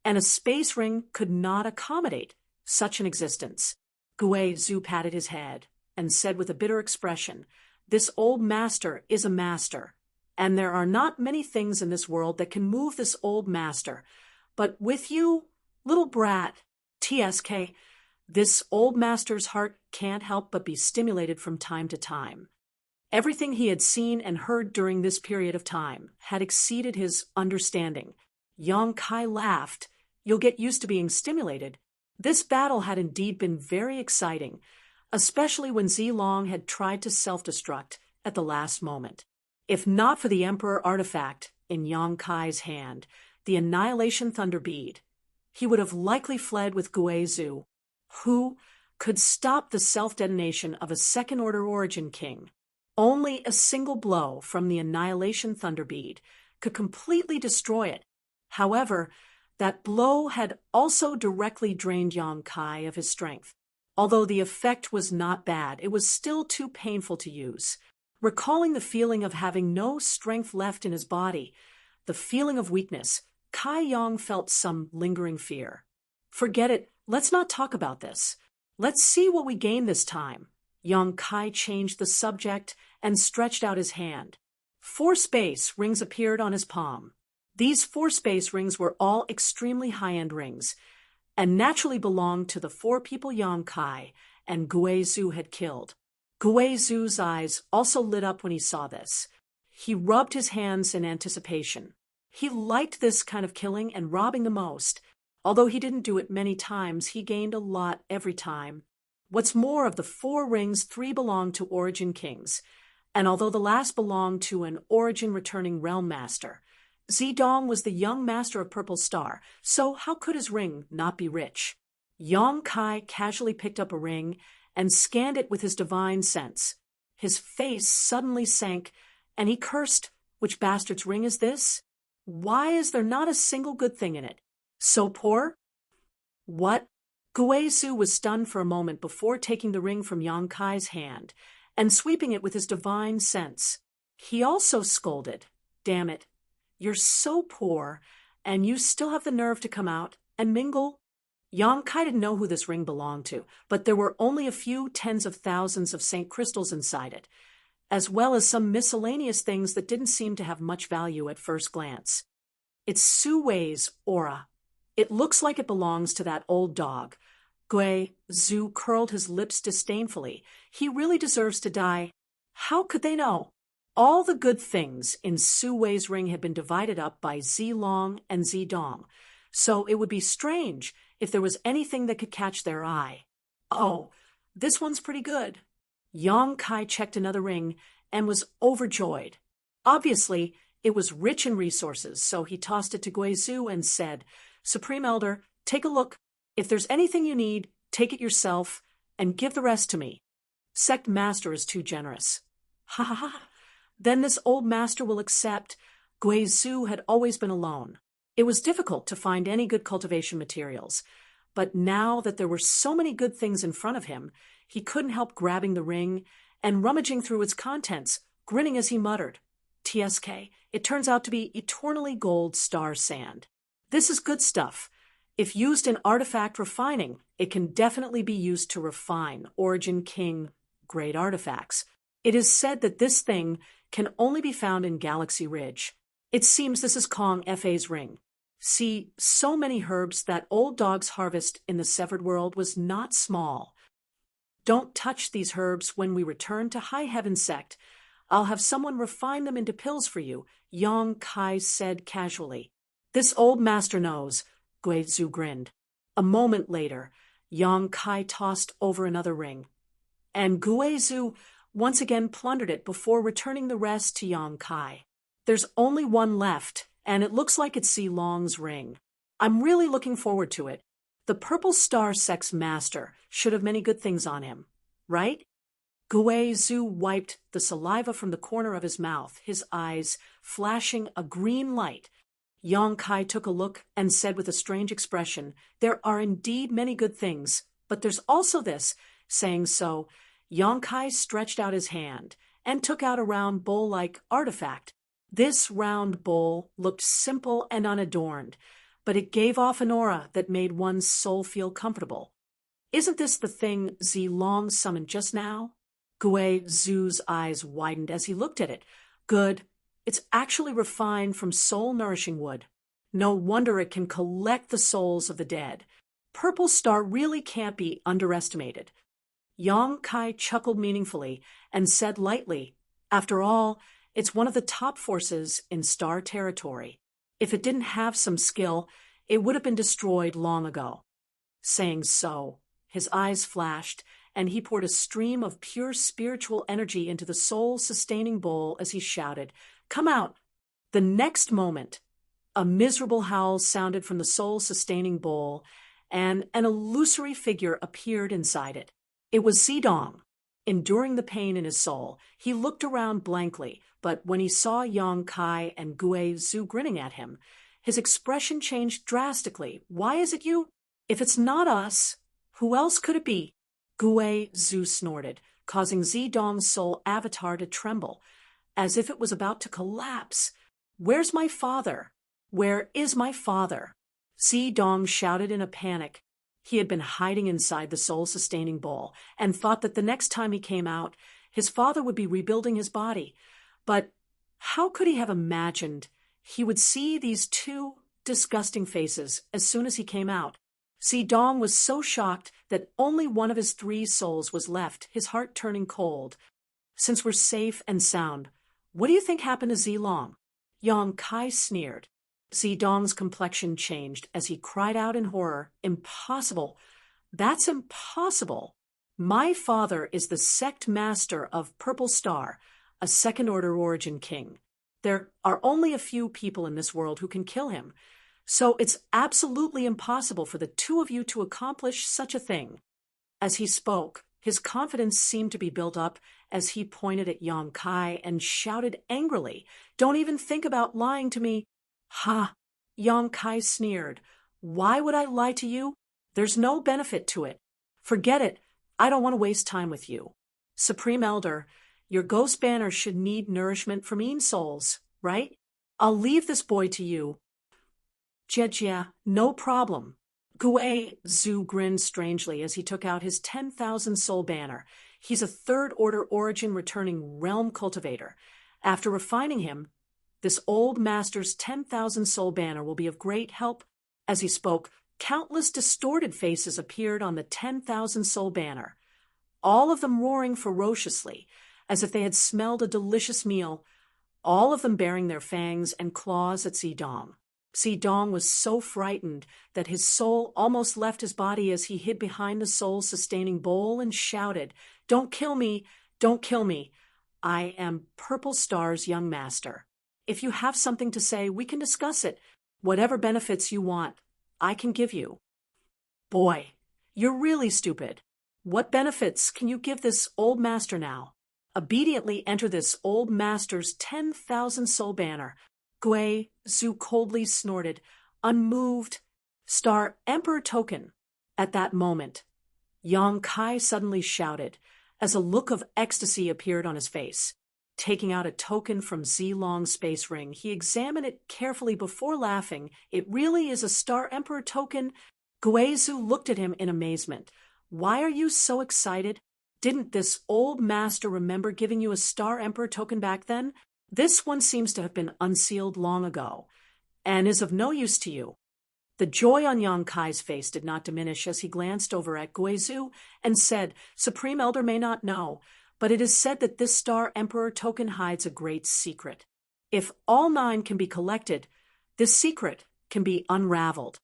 and a space ring could not accommodate such an existence. Guizhou patted his head and said with a bitter expression, this old master is a master, and there are not many things in this world that can move this old master. But with you, little brat, TSK, this old master's heart can't help but be stimulated from time to time. Everything he had seen and heard during this period of time had exceeded his understanding. Yang Kai laughed. You'll get used to being stimulated. This battle had indeed been very exciting, especially when Zilong had tried to self-destruct at the last moment. If not for the Emperor artifact in Yang Kai's hand, the Annihilation Thunder Bead, he would have likely fled with Guizhou, who could stop the self-detonation of a second-order origin king. Only a single blow from the Annihilation Thunder Bead could completely destroy it. However, that blow had also directly drained Yang Kai of his strength. Although the effect was not bad, it was still too painful to use. Recalling the feeling of having no strength left in his body, the feeling of weakness, Kai Yang felt some lingering fear. Forget it, let's not talk about this. Let's see what we gain this time. Yang Kai changed the subject and stretched out his hand. 4 space rings appeared on his palm. These 4 space rings were all extremely high-end rings, and naturally belonged to the 4 people Yang Kai and Guizhou had killed. Guizhou's eyes also lit up when he saw this. He rubbed his hands in anticipation. He liked this kind of killing and robbing the most. Although he didn't do it many times, he gained a lot every time. What's more, of the 4 rings, 3 belonged to Origin Kings, and although the last belonged to an Origin-returning Realm Master, Zidong was the young master of Purple Star, so how could his ring not be rich? Yang Kai casually picked up a ring and scanned it with his divine sense. His face suddenly sank, and he cursed, "Which bastard's ring is this? Why is there not a single good thing in it? So poor?" What? Guizhou was stunned for a moment before taking the ring from Yang Kai's hand and sweeping it with his divine sense. He also scolded, "Damn it, you're so poor, and you still have the nerve to come out and mingle?" Yang Kai didn't know who this ring belonged to, but there were only a few tens of thousands of Saint crystals inside it. as well as some miscellaneous things that didn't seem to have much value at first glance. It's Su Wei's aura. It looks like it belongs to that old dog. Gui Zhu curled his lips disdainfully. He really deserves to die. How could they know? All the good things in Su Wei's ring had been divided up by Zilong and Zidong, so it would be strange if there was anything that could catch their eye. Oh, this one's pretty good. Yang Kai checked another ring and was overjoyed. Obviously, it was rich in resources, so he tossed it to Gui Zhu and said, "Supreme Elder, take a look. If there's anything you need, take it yourself and give the rest to me. Sect Master is too generous." Ha ha ha. Then this old master will accept. Gui Zhu had always been alone. It was difficult to find any good cultivation materials, but now that there were so many good things in front of him, he couldn't help grabbing the ring and rummaging through its contents, grinning as he muttered, "TSK, it turns out to be eternally gold star sand. This is good stuff. If used in artifact refining, it can definitely be used to refine Origin King grade artifacts. It is said that this thing can only be found in Galaxy Ridge. It seems this is Kong Fa's ring. See, so many herbs that old dog's harvest in the Severed World was not small. Don't touch these herbs when we return to High Heaven Sect. I'll have someone refine them into pills for you," Yang Kai said casually. "This old master knows," Gui Zhu grinned. A moment later, Yang Kai tossed over another ring, and Gui Zhu once again plundered it before returning the rest to Yang Kai. "There's only one left, and it looks like it's Zilong's ring. I'm really looking forward to it. The Purple Star Sect's master should have many good things on him, right?" Gui Zhu wiped the saliva from the corner of his mouth, his eyes flashing a green light. Yang Kai took a look and said with a strange expression, "There are indeed many good things, but there's also this." Saying so, Yang Kai stretched out his hand and took out a round bowl-like artifact. This round bowl looked simple and unadorned, but it gave off an aura that made one's soul feel comfortable. "Isn't this the thing Zilong summoned just now?" Gui Zhu's eyes widened as he looked at it. "Good. It's actually refined from soul-nourishing wood. No wonder it can collect the souls of the dead. Purple Star really can't be underestimated." Yang Kai chuckled meaningfully and said lightly, "After all, it's one of the top forces in Star territory. If it didn't have some skill, it would have been destroyed long ago." Saying so, his eyes flashed, and he poured a stream of pure spiritual energy into the soul-sustaining bowl as he shouted, "Come out!" The next moment, a miserable howl sounded from the soul-sustaining bowl, and an illusory figure appeared inside it. It was Zidong. Enduring the pain in his soul, he looked around blankly, but when he saw Yang Kai and Gui Zhu grinning at him, his expression changed drastically. "Why is it you? If it's not us, who else could it be?" Gui Zhu snorted, causing Zidong's soul avatar to tremble, as if it was about to collapse. "Where's my father? Where is my father?" Zidong shouted in a panic. He had been hiding inside the soul-sustaining bowl and thought that the next time he came out, his father would be rebuilding his body. But how could he have imagined he would see these two disgusting faces as soon as he came out? Zidong was so shocked that only one of his 3 souls was left, his heart turning cold. "Since we're safe and sound, what do you think happened to Zilong?" Yang Kai sneered. Zidong's complexion changed as he cried out in horror, "Impossible! That's impossible! My father is the sect master of Purple Star, a second-order Origin King. There are only a few people in this world who can kill him, so it's absolutely impossible for the 2 of you to accomplish such a thing." As he spoke, his confidence seemed to be built up as he pointed at Yang Kai and shouted angrily, "Don't even think about lying to me." "Ha!" Yang Kai sneered. "Why would I lie to you? There's no benefit to it. Forget it. I don't want to waste time with you. Supreme Elder, your ghost banner should need nourishment from mean souls, right? I'll leave this boy to you." "Jia, no problem." Gui Zhu grinned strangely as he took out his 10,000 soul banner. He's a third-order origin returning realm cultivator. After refining him, this old master's 10,000 soul banner will be of great help. As he spoke, countless distorted faces appeared on the 10,000 soul banner, all of them roaring ferociously, as if they had smelled a delicious meal, all of them baring their fangs and claws at Zidong. Zidong was so frightened that his soul almost left his body as he hid behind the soul-sustaining bowl and shouted, "Don't kill me! Don't kill me! I am Purple Star's young master. If you have something to say, we can discuss it. Whatever benefits you want, I can give you." "Boy, you're really stupid. What benefits can you give this old master now? Obediently enter this old master's 10,000 soul banner." Gui Zhu coldly snorted, unmoved. "Star Emperor token." At that moment, Yang Kai suddenly shouted, as a look of ecstasy appeared on his face. Taking out a token from Zilong's space ring, he examined it carefully before laughing. "It really is a Star Emperor token?" Gui Zhu looked at him in amazement. "Why are you so excited? Didn't this old master remember giving you a Star Emperor token back then? This one seems to have been unsealed long ago, and is of no use to you." The joy on Yang Kai's face did not diminish as he glanced over at Gui Zhu and said, "Supreme Elder may not know, but it is said that this Star Emperor token hides a great secret. If all 9 can be collected, this secret can be unraveled."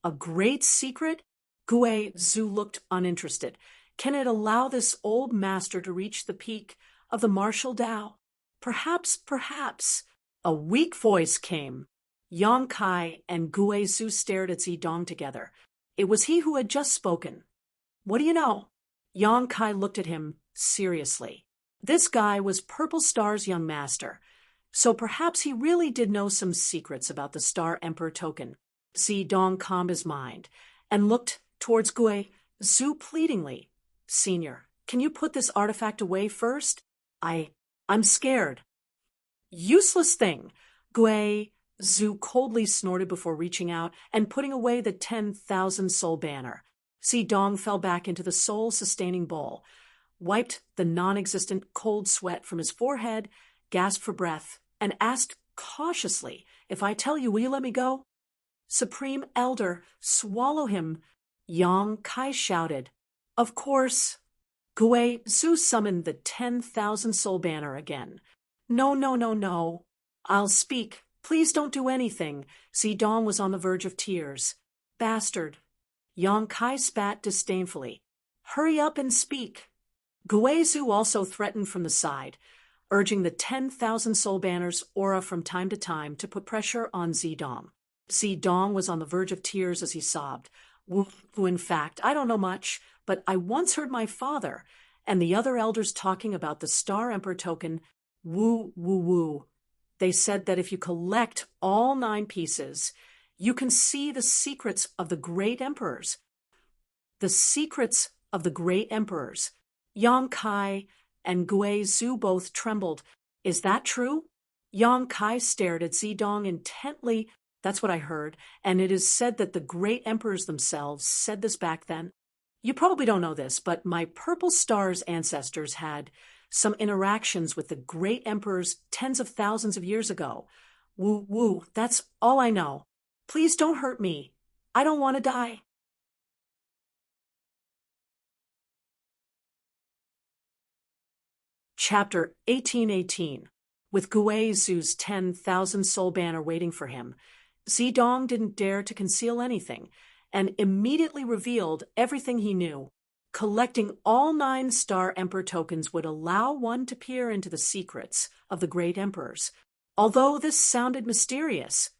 "A great secret?" Gui Zhu looked uninterested. "Can it allow this old master to reach the peak of the martial Tao?" Perhaps. A weak voice came. Yang Kai and Gui Zhu stared at Zidong together. It was he who had just spoken. "What do you know?" Yang Kai looked at him seriously. This guy was Purple Star's young master, so perhaps he really did know some secrets about the Star Emperor token. Zidong calmed his mind and looked towards Gui Zhu pleadingly. "Senior, can you put this artifact away first? I'm scared." "Useless thing!" Gui Zhu coldly snorted before reaching out and putting away the 10,000 soul banner. Zidong fell back into the soul-sustaining bowl, wiped the non-existent cold sweat from his forehead, gasped for breath, and asked cautiously, "If I tell you, will you let me go?" "Supreme Elder, swallow him!" Yang Kai shouted. "Of course." Gui Zhu summoned the 10,000 soul banner again. No. I'll speak. Please don't do anything." Zidong was on the verge of tears. "Bastard." Yang Kai spat disdainfully. "Hurry up and speak." Gui Zhu also threatened from the side, urging the 10,000 soul banner's aura from time to time to put pressure on Zidong. Zidong was on the verge of tears as he sobbed. In fact, I don't know much, but I once heard my father and the other elders talking about the Star Emperor token. Woo. They said that if you collect all 9 pieces, you can see the secrets of the great emperors." "The secrets of the great emperors." Yang Kai and Gui Zhu both trembled. "Is that true?" Yang Kai stared at Zidong intently. "That's what I heard, and it is said that the great emperors themselves said this back then. You probably don't know this, but my Purple Star's ancestors had some interactions with the great emperors tens of thousands of years ago. Woo, that's all I know. Please don't hurt me. I don't want to die." Chapter 1818. With Gui Zhu's 10,000 soul banner waiting for him, Zidong didn't dare to conceal anything, and immediately revealed everything he knew. Collecting all 9 Star Emperor tokens would allow one to peer into the secrets of the great emperors. Although this sounded mysterious,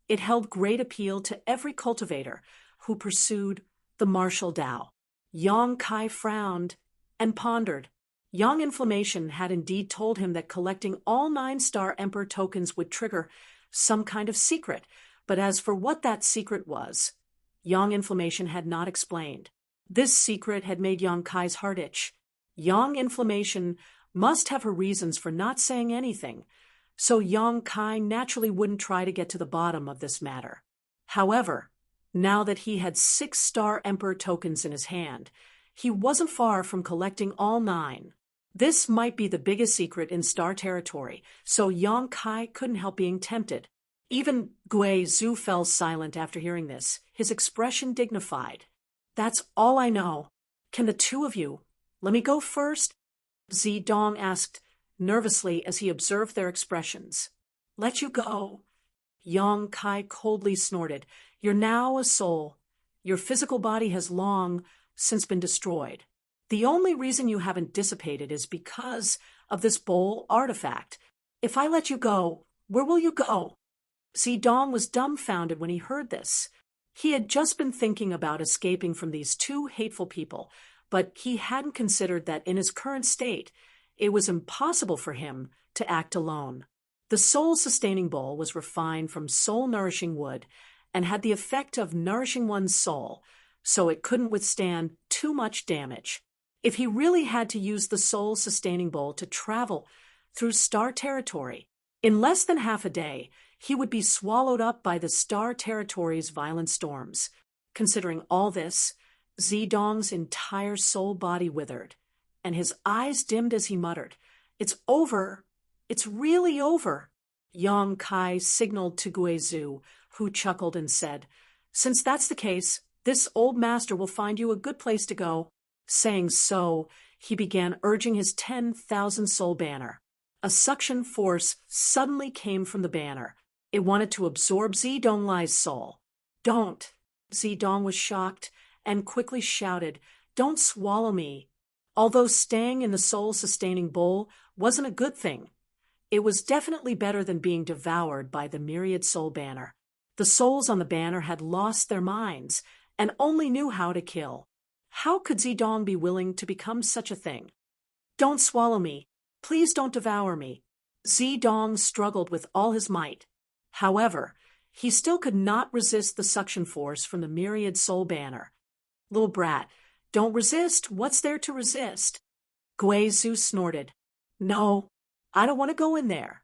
it held great appeal to every cultivator who pursued the martial Tao. Yang Kai frowned and pondered. Yang Inflammation had indeed told him that collecting all 9 Star Emperor tokens would trigger some kind of secret, but as for what that secret was, Yang Inflammation had not explained. This secret had made Yang Kai's heart itch. Yang Inflammation must have her reasons for not saying anything, so Yang Kai naturally wouldn't try to get to the bottom of this matter. However, now that he had 6 Star Emperor tokens in his hand, He wasn't far from collecting all 9. This might be the biggest secret in star territory, so Yang Kai couldn't help being tempted. Even Gui Zhu fell silent after hearing this, his expression dignified. That's all I know. Can the two of you let me go first? Zidong asked nervously as he observed their expressions. Let you go. Yang Kai coldly snorted. You're now a soul. Your physical body has long since been destroyed. The only reason you haven't dissipated is because of this bowl artifact. If I let you go, where will you go? Zidong was dumbfounded when he heard this. He had just been thinking about escaping from these 2 hateful people, but he hadn't considered that in his current state, it was impossible for him to act alone. The soul-sustaining bowl was refined from soul-nourishing wood and had the effect of nourishing one's soul, so it couldn't withstand too much damage. If he really had to use the soul-sustaining bowl to travel through star territory, in less than half a day, he would be swallowed up by the star territory's violent storms. Considering all this, Zidong's entire soul body withered, and his eyes dimmed as he muttered, It's over. It's really over. Yang Kai signaled to Guizhu, who chuckled and said, Since that's the case, this old master will find you a good place to go. Saying so, he began urging his 10,000 soul banner. A suction force suddenly came from the banner. It wanted to absorb Zidong Lai's soul. Don't. Zidong was shocked and quickly shouted, Don't swallow me. Although staying in the soul-sustaining bowl wasn't a good thing, it was definitely better than being devoured by the myriad soul banner. The souls on the banner had lost their minds and only knew how to kill. How could Zidong be willing to become such a thing? Don't swallow me. Please don't devour me. Zidong struggled with all his might. However, he still could not resist the suction force from the myriad soul banner. Little brat, don't resist. What's there to resist? Guizhu snorted. No, I don't want to go in there.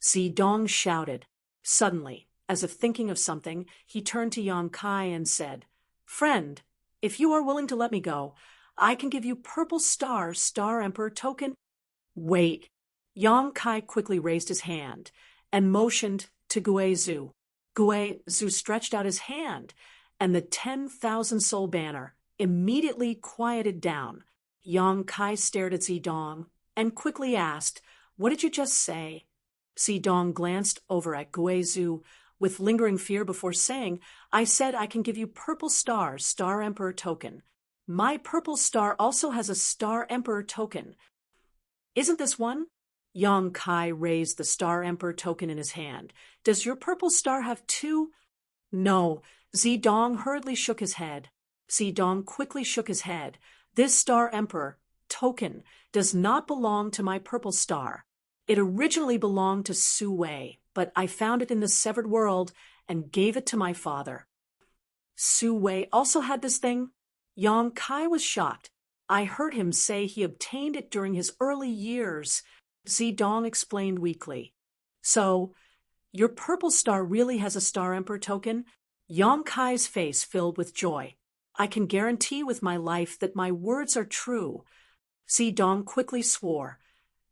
Zidong shouted. Suddenly, as if thinking of something, he turned to Yang Kai and said, Friend, if you are willing to let me go, I can give you purple star Emperor token. Wait. Yang Kai quickly raised his hand and motioned to Guizhu. Guizhu stretched out his hand, and the 10,000 soul banner immediately quieted down. Yang Kai stared at Zidong and quickly asked, What did you just say? Zidong glanced over at Guizhu with lingering fear before saying, I said I can give you purple star Emperor token. My purple star also has a star Emperor token. Isn't this one? Yang Kai raised the star Emperor token in his hand. Does your purple star have 2? No. Zidong hurriedly shook his head. Zidong quickly shook his head. This star Emperor token does not belong to my purple star. It originally belonged to Su Wei, but I found it in the severed world and gave it to my father. Su Wei also had this thing? Yang Kai was shocked. I heard him say he obtained it during his early years. Zidong explained weakly. So, your purple star really has a star Emperor token? Yang Kai's face filled with joy. I can guarantee with my life that my words are true. Zidong quickly swore,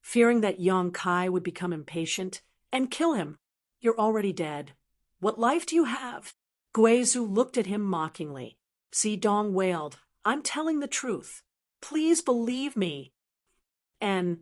fearing that Yang Kai would become impatient and kill him. You're already dead. What life do you have? Guizhu looked at him mockingly. Zidong wailed, I'm telling the truth. Please believe me. And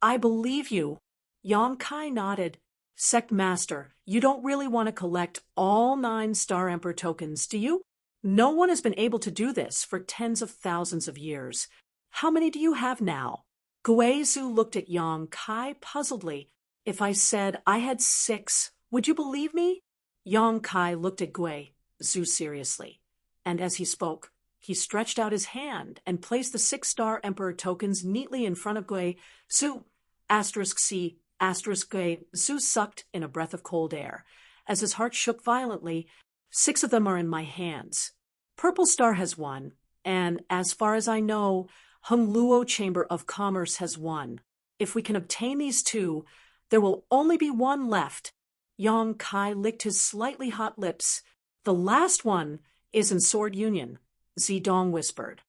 I believe you. Yang Kai nodded. Sect Master, you don't really want to collect all 9 Star Emperor tokens, do you? No one has been able to do this for tens of thousands of years. How many do you have now? Guizhu looked at Yang Kai puzzledly. If I said I had 6, would you believe me? Yang Kai looked at Guizhu seriously, and as he spoke, he stretched out his hand and placed the 6 Star Emperor tokens neatly in front of Guizhu. *C*. Guizhu sucked in a breath of cold air. As his heart shook violently, 6 of them are in my hands. Purple Star has 1, and as far as I know, Hongluo Chamber of Commerce has 1. If we can obtain these 2, there will only be 1 left. Yang Kai licked his slightly hot lips. The last one is in Sword Union, Zidong whispered.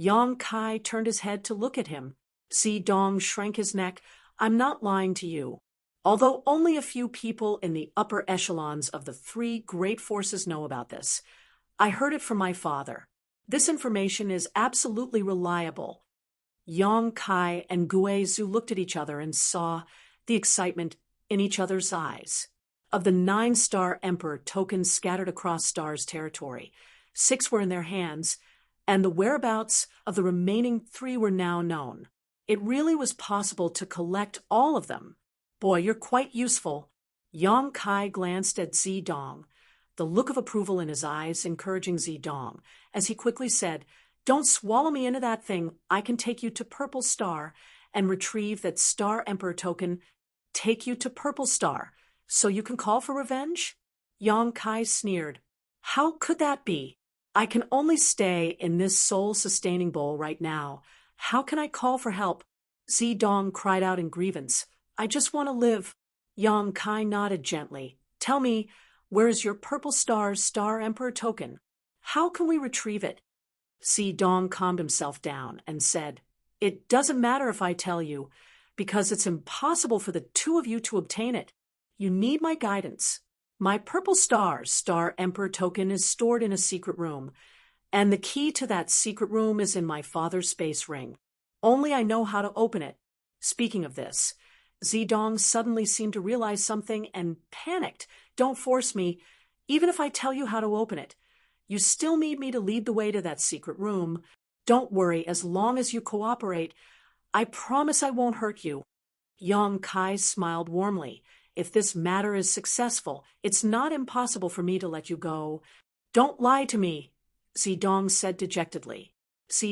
Yang Kai turned his head to look at him. Dong shrank his neck. I'm not lying to you. Although only a few people in the upper echelons of the three great forces know about this, I heard it from my father. This information is absolutely reliable. Yang Kai and Gue Zhu looked at each other and saw the excitement in each other's eyes. Of the 9-star Emperor tokens scattered across Star's territory, 6 were in their hands, and the whereabouts of the remaining 3 were now known. It really was possible to collect all of them. Boy, you're quite useful. Yang Kai glanced at Dong, the look of approval in his eyes encouraging Dong, as he quickly said, "Don't swallow me into that thing. I can take you to Purple Star and retrieve that Star Emperor token. Take you to Purple Star, so you can call for revenge?" Yang Kai sneered. "How could that be? I can only stay in this soul-sustaining bowl right now. How can I call for help?" Dong cried out in grievance. "I just want to live." Yang Kai nodded gently. "Tell me, where is your Purple Star's Star Emperor token? How can we retrieve it?" Dong calmed himself down and said, "It doesn't matter if I tell you, because it's impossible for the 2 of you to obtain it. You need my guidance. My Purple Star's Star Emperor token is stored in a secret room, and the key to that secret room is in my father's space ring. Only I know how to open it." Speaking of this, Dong suddenly seemed to realize something and panicked. "Don't force me. Even if I tell you how to open it, you still need me to lead the way to that secret room. Don't worry, as long as you cooperate, I promise I won't hurt you." Yang Kai smiled warmly. "If this matter is successful, it's not impossible for me to let you go." "Don't lie to me," Dong said dejectedly.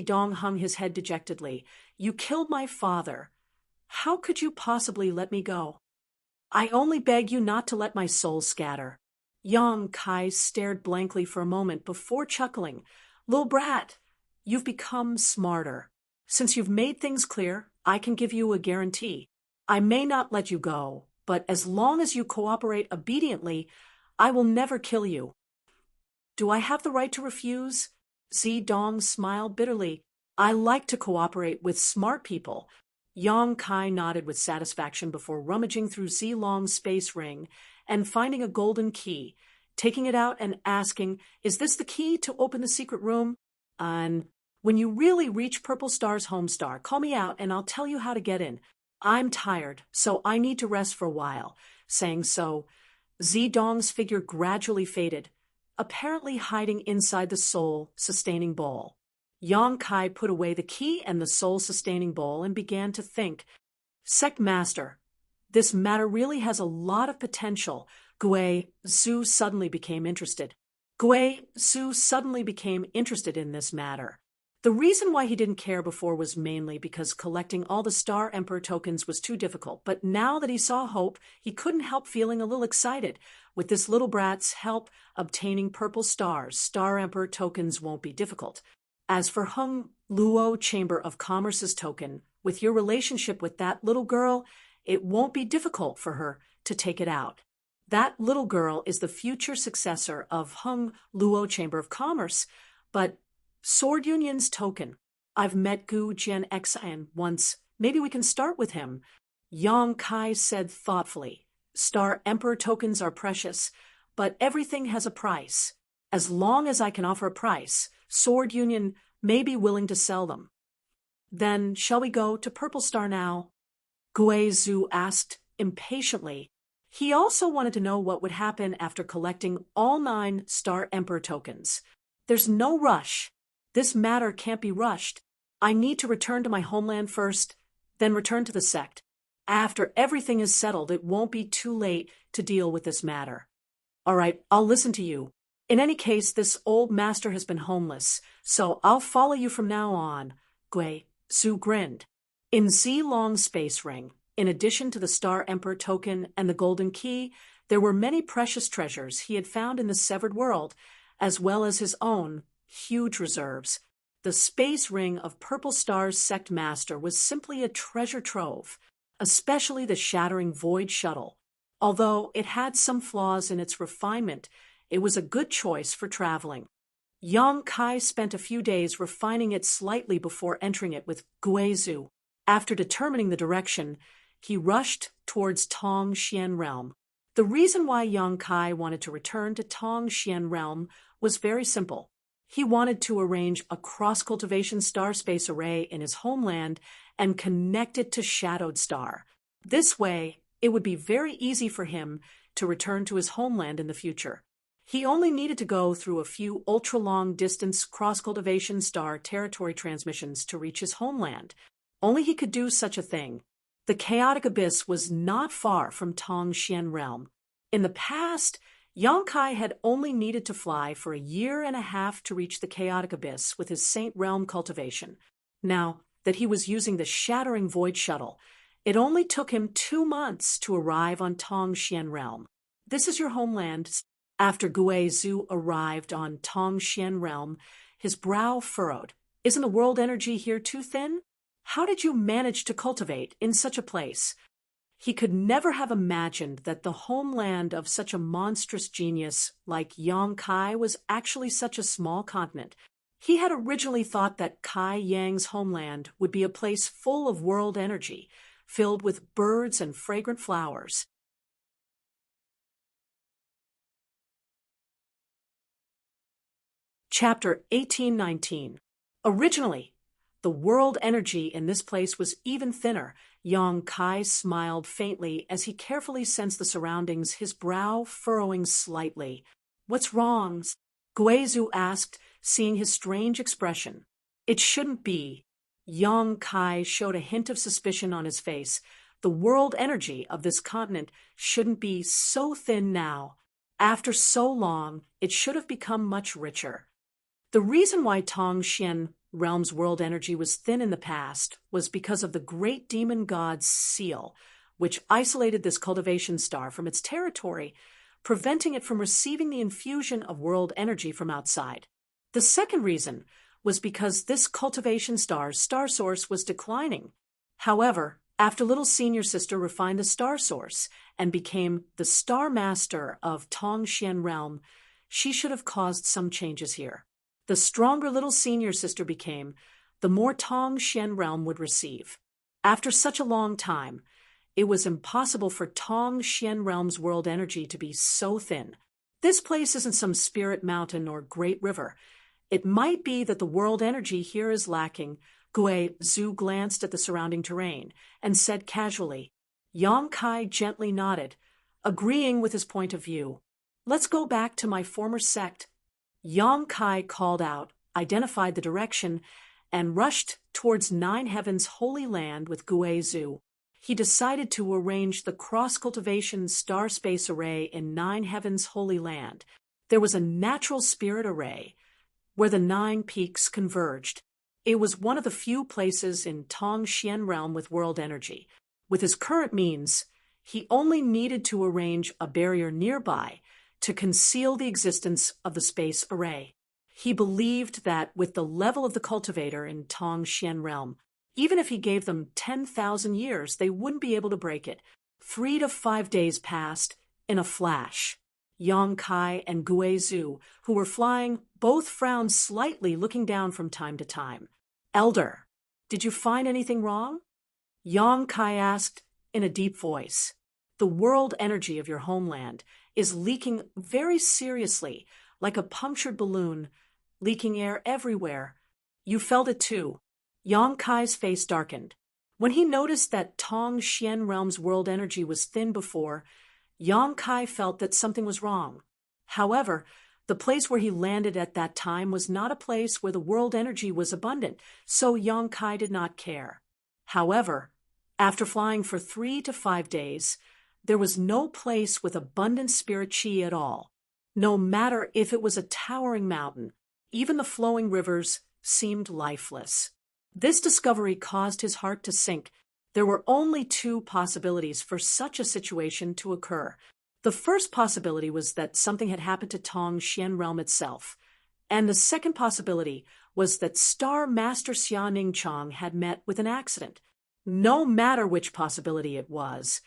Dong hung his head dejectedly. "You killed my father. How could you possibly let me go?" "I only beg you not to let my soul scatter." Yang Kai stared blankly for a moment before chuckling. "Lil brat, you've become smarter. Since you've made things clear, I can give you a guarantee. I may not let you go, but as long as you cooperate obediently, I will never kill you." "Do I have the right to refuse?" Dong smiled bitterly. "I like to cooperate with smart people." Yang Kai nodded with satisfaction before rummaging through Long's space ring and finding a golden key, taking it out and asking, "Is this the key to open the secret room?" "And when you really reach Purple Star's home star, call me out and I'll tell you how to get in. I'm tired, so I need to rest for a while." Saying so, Dong's figure gradually faded, apparently hiding inside the soul-sustaining bowl. Yang Kai put away the key and the soul-sustaining bowl and began to think. "Sect Master, this matter really has a lot of potential." Gue Zhu suddenly became interested. In this matter. The reason why he didn't care before was mainly because collecting all the Star Emperor tokens was too difficult, but now that he saw hope, he couldn't help feeling a little excited. With this little brat's help, obtaining Purple Star's Star Emperor tokens won't be difficult. As for Hung Luo Chamber of Commerce's token, with your relationship with that little girl, it won't be difficult for her to take it out. That little girl is the future successor of Hung Luo Chamber of Commerce, but Sword Union's token. I've met Gu Jian once. Maybe we can start with him." Yang Kai said thoughtfully. "Star Emperor tokens are precious, but everything has a price. As long as I can offer a price, Sword Union may be willing to sell them." "Then shall we go to Purple Star now?" Gue Zhu asked impatiently. He also wanted to know what would happen after collecting all 9 Star Emperor tokens. "There's no rush. This matter can't be rushed. I need to return to my homeland first, then return to the sect. After everything is settled, it won't be too late to deal with this matter." "All right, I'll listen to you. In any case, this old master has been homeless, so I'll follow you from now on." Gue Zhu grinned. In Long's space ring, in addition to the Star Emperor token and the golden key, there were many precious treasures he had found in the severed world, as well as his own huge reserves. The space ring of Purple Star's sect master was simply a treasure trove, especially the shattering Void Shuttle. Although it had some flaws in its refinement, it was a good choice for traveling. Yang Kai spent a few days refining it slightly before entering it with Guizhou. After determining the direction, he rushed towards Tong Xian Realm. The reason why Yang Kai wanted to return to Tong Xian Realm was very simple. He wanted to arrange a cross-cultivation star space array in his homeland and connect it to Shadowed Star. This way, it would be very easy for him to return to his homeland in the future. He only needed to go through a few ultra-long distance cross-cultivation star territory transmissions to reach his homeland. Only he could do such a thing. The chaotic abyss was not far from Tong Xian Realm. In the past, Yang Kai had only needed to fly for a year and a half to reach the chaotic abyss with his Saint Realm cultivation. Now that he was using the Shattering Void Shuttle, it only took him 2 months to arrive on Tong Xian Realm. This is your homeland. After Guizhou arrived on Tong Xian Realm, his brow furrowed. Isn't the world energy here too thin? How did you manage to cultivate in such a place? He could never have imagined that the homeland of such a monstrous genius like Yang Kai was actually such a small continent. He had originally thought that Kai Yang's homeland would be a place full of world energy, filled with birds and fragrant flowers. Chapter 1819. Originally, the world energy in this place was even thinner. Yang Kai smiled faintly as he carefully sensed the surroundings, his brow furrowing slightly. What's wrong? Guizhou asked, seeing his strange expression. It shouldn't be. Yang Kai showed a hint of suspicion on his face. The world energy of this continent shouldn't be so thin now. After so long, it should have become much richer. The reason why Tong Xian Realm's world energy was thin in the past was because of the great demon god's seal, which isolated this cultivation star from its territory, preventing it from receiving the infusion of world energy from outside. The second reason was because this cultivation star's star source was declining. However, after little senior sister refined the star source and became the star master of Tong Xian Realm, she should have caused some changes here. The stronger little senior sister became, the more Tong Xian Realm would receive. After such a long time, it was impossible for Tong Xian Realm's world energy to be so thin. This place isn't some spirit mountain or great river. It might be that the world energy here is lacking. Guizhou glanced at the surrounding terrain and said casually. Yang Kai gently nodded, agreeing with his point of view. Let's go back to my former sect. Yang Kai called out, identified the direction, and rushed towards Nine Heavens' holy land with Guizhou. He decided to arrange the cross-cultivation star space array in Nine Heavens' holy land. There was a natural spirit array where the 9 peaks converged. It was one of the few places in Tong Xian Realm with world energy. With his current means, he only needed to arrange a barrier nearby to conceal the existence of the space array. He believed that with the level of the cultivator in Tong Xian Realm, even if he gave them 10,000 years, they wouldn't be able to break it. 3 to 5 days passed in a flash. Yang Kai and Guizhou, who were flying, both frowned slightly, looking down from time to time. Elder, did you find anything wrong? Yang Kai asked in a deep voice. The world energy of your homeland is leaking very seriously, like a punctured balloon, leaking air everywhere. You felt it too. Yang Kai's face darkened. When he noticed that Tong Xian Realm's world energy was thin before, Yang Kai felt that something was wrong. However, the place where he landed at that time was not a place where the world energy was abundant, so Yang Kai did not care. However, after flying for 3 to 5 days, there was no place with abundant spirit chi at all. No matter if it was a towering mountain, even the flowing rivers seemed lifeless. This discovery caused his heart to sink. There were only 2 possibilities for such a situation to occur. The first possibility was that something had happened to Tong Xian Realm itself, and the second possibility was that Star Master Xia Ningchang had met with an accident. No matter which possibility it was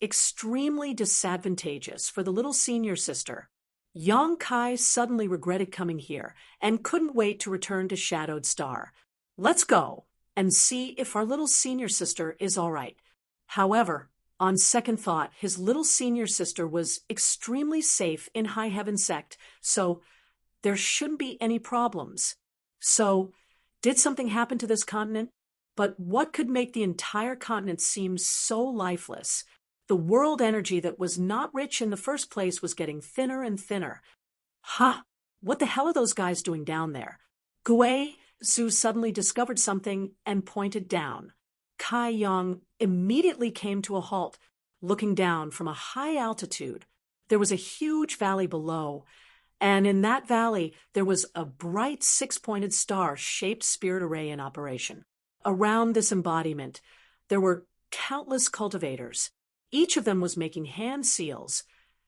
extremely disadvantageous for the little senior sister. Yang Kai suddenly regretted coming here and couldn't wait to return to Shadowed Star. Let's go and see if our little senior sister is all right. However, on second thought, his little senior sister was extremely safe in High Heaven Sect, so there shouldn't be any problems. So, did something happen to this continent? But what could make the entire continent seem so lifeless? The world energy that was not rich in the first place was getting thinner and thinner. Ha! What the hell are those guys doing down there? Gui Zhu suddenly discovered something and pointed down. Kai Yang immediately came to a halt, looking down from a high altitude. There was a huge valley below, and in that valley there was a bright six-pointed star-shaped spirit array in operation. Around this embodiment, there were countless cultivators. Each of them was making hand seals,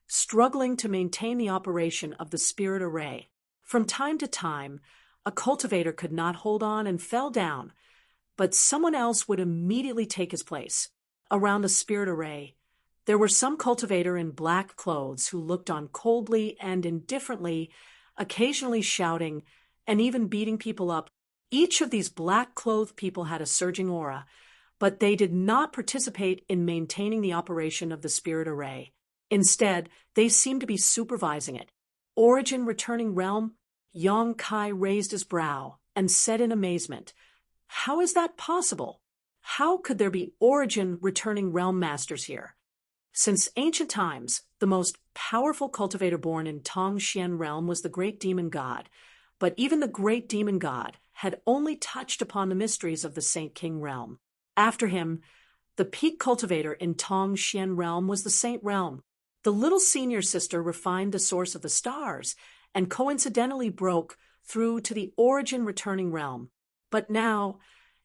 struggling to maintain the operation of the spirit array. From time to time, a cultivator could not hold on and fell down, but someone else would immediately take his place. Around the spirit array, there were some cultivator in black clothes who looked on coldly and indifferently, occasionally shouting and even beating people up. Each of these black-clothed people had a surging aura, but they did not participate in maintaining the operation of the spirit array. Instead, they seemed to be supervising it. Origin returning realm? Yang Kai raised his brow and said in amazement, "How is that possible? How could there be Origin returning realm masters here?" Since ancient times, the most powerful cultivator born in Tongxian realm was the great demon god, but even the great demon god had only touched upon the mysteries of the Saint King realm. After him, the peak cultivator in Tongxian realm was the Saint realm. The little senior sister refined the source of the stars and coincidentally broke through to the Origin returning realm. But now,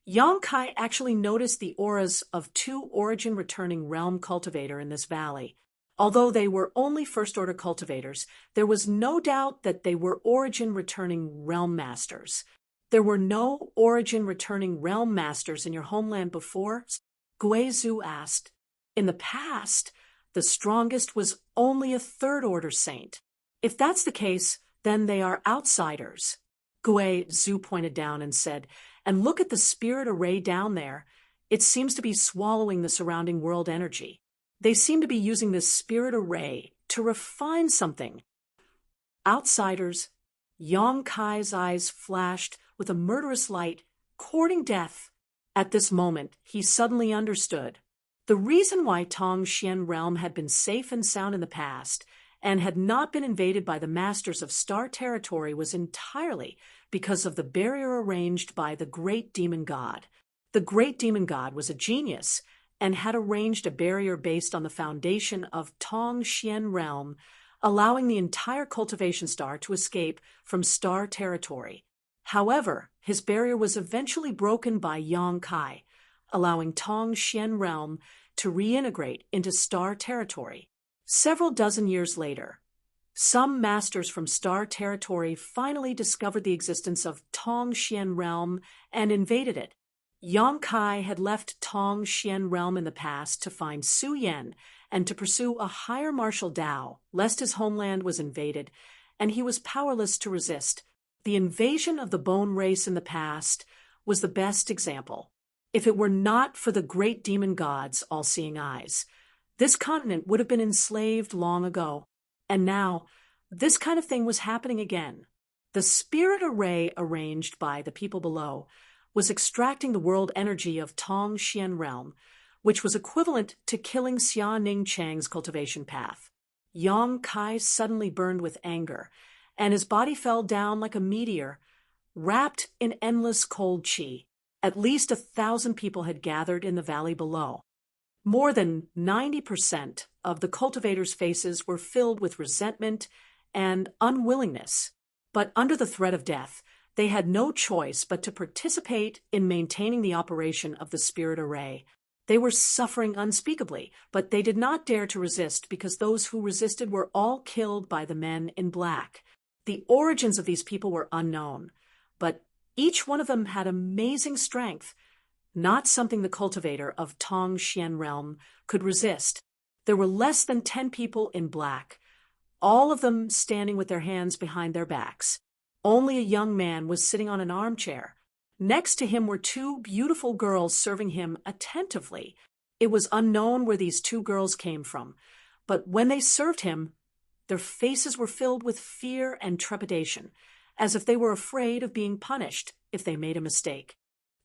Yang Kai actually noticed the auras of two Origin returning realm cultivator in this valley. Although they were only first-order cultivators, there was no doubt that they were Origin returning realm masters. There were no Origin returning realm masters in your homeland before? Gui Zhu asked. In the past, the strongest was only a third-order saint. If that's the case, then they are outsiders. Gui Zhu pointed down and said, "And look at the spirit array down there. It seems to be swallowing the surrounding world energy. They seem to be using this spirit array to refine something." Outsiders. Yang Kai's eyes flashed with a murderous light, courting death. At this moment, he suddenly understood. The reason why Tongxian realm had been safe and sound in the past and had not been invaded by the masters of Star Territory was entirely because of the barrier arranged by the Great Demon God. The Great Demon God was a genius and had arranged a barrier based on the foundation of Tongxian realm, allowing the entire cultivation star to escape from Star Territory. However, his barrier was eventually broken by Yang Kai, allowing Tongxian realm to reintegrate into Star Territory. Several dozen years later, some masters from Star Territory finally discovered the existence of Tongxian realm and invaded it. Yang Kai had left Tongxian realm in the past to find Su Yan and to pursue a higher martial Dao, lest his homeland was invaded, and he was powerless to resist. The invasion of the bone race in the past was the best example. If it were not for the great demon god's all-seeing eyes, this continent would have been enslaved long ago. And now, this kind of thing was happening again. The spirit array arranged by the people below was extracting the world energy of Tongxian realm, which was equivalent to killing Xia Ning Chang's cultivation path. Yang Kai suddenly burned with anger, and his body fell down like a meteor, wrapped in endless cold qi. At least 1,000 people had gathered in the valley below. More than 90% of the cultivators' faces were filled with resentment and unwillingness. But under the threat of death, they had no choice but to participate in maintaining the operation of the spirit array. They were suffering unspeakably, but they did not dare to resist because those who resisted were all killed by the men in black. The origins of these people were unknown, but each one of them had amazing strength, not something the cultivator of Tongxian realm could resist. There were less than 10 people in black, all of them standing with their hands behind their backs. Only a young man was sitting on an armchair. Next to him were two beautiful girls serving him attentively. It was unknown where these two girls came from, but when they served him, their faces were filled with fear and trepidation, as if they were afraid of being punished if they made a mistake.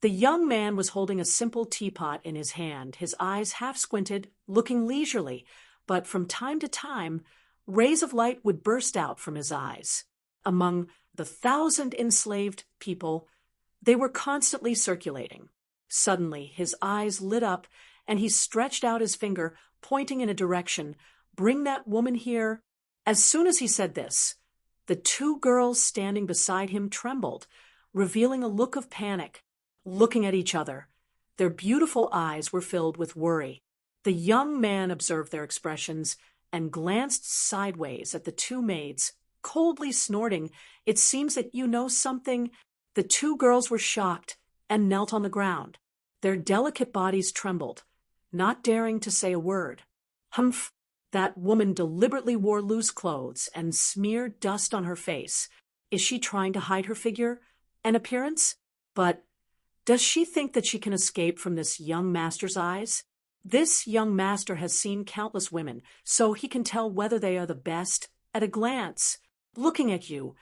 The young man was holding a simple teapot in his hand, his eyes half squinted, looking leisurely, but from time to time, rays of light would burst out from his eyes. Among the 1,000 enslaved people, they were constantly circulating. Suddenly, his eyes lit up, and he stretched out his finger, pointing in a direction. "Bring that woman here." As soon as he said this, the two girls standing beside him trembled, revealing a look of panic, looking at each other. Their beautiful eyes were filled with worry. The young man observed their expressions and glanced sideways at the two maids, coldly snorting, "It seems that you know something." The two girls were shocked and knelt on the ground. Their delicate bodies trembled, not daring to say a word. "Humph! That woman deliberately wore loose clothes and smeared dust on her face. Is she trying to hide her figure and appearance? But does she think that she can escape from this young master's eyes? This young master has seen countless women, so he can tell whether they are the best at a glance. Looking at you,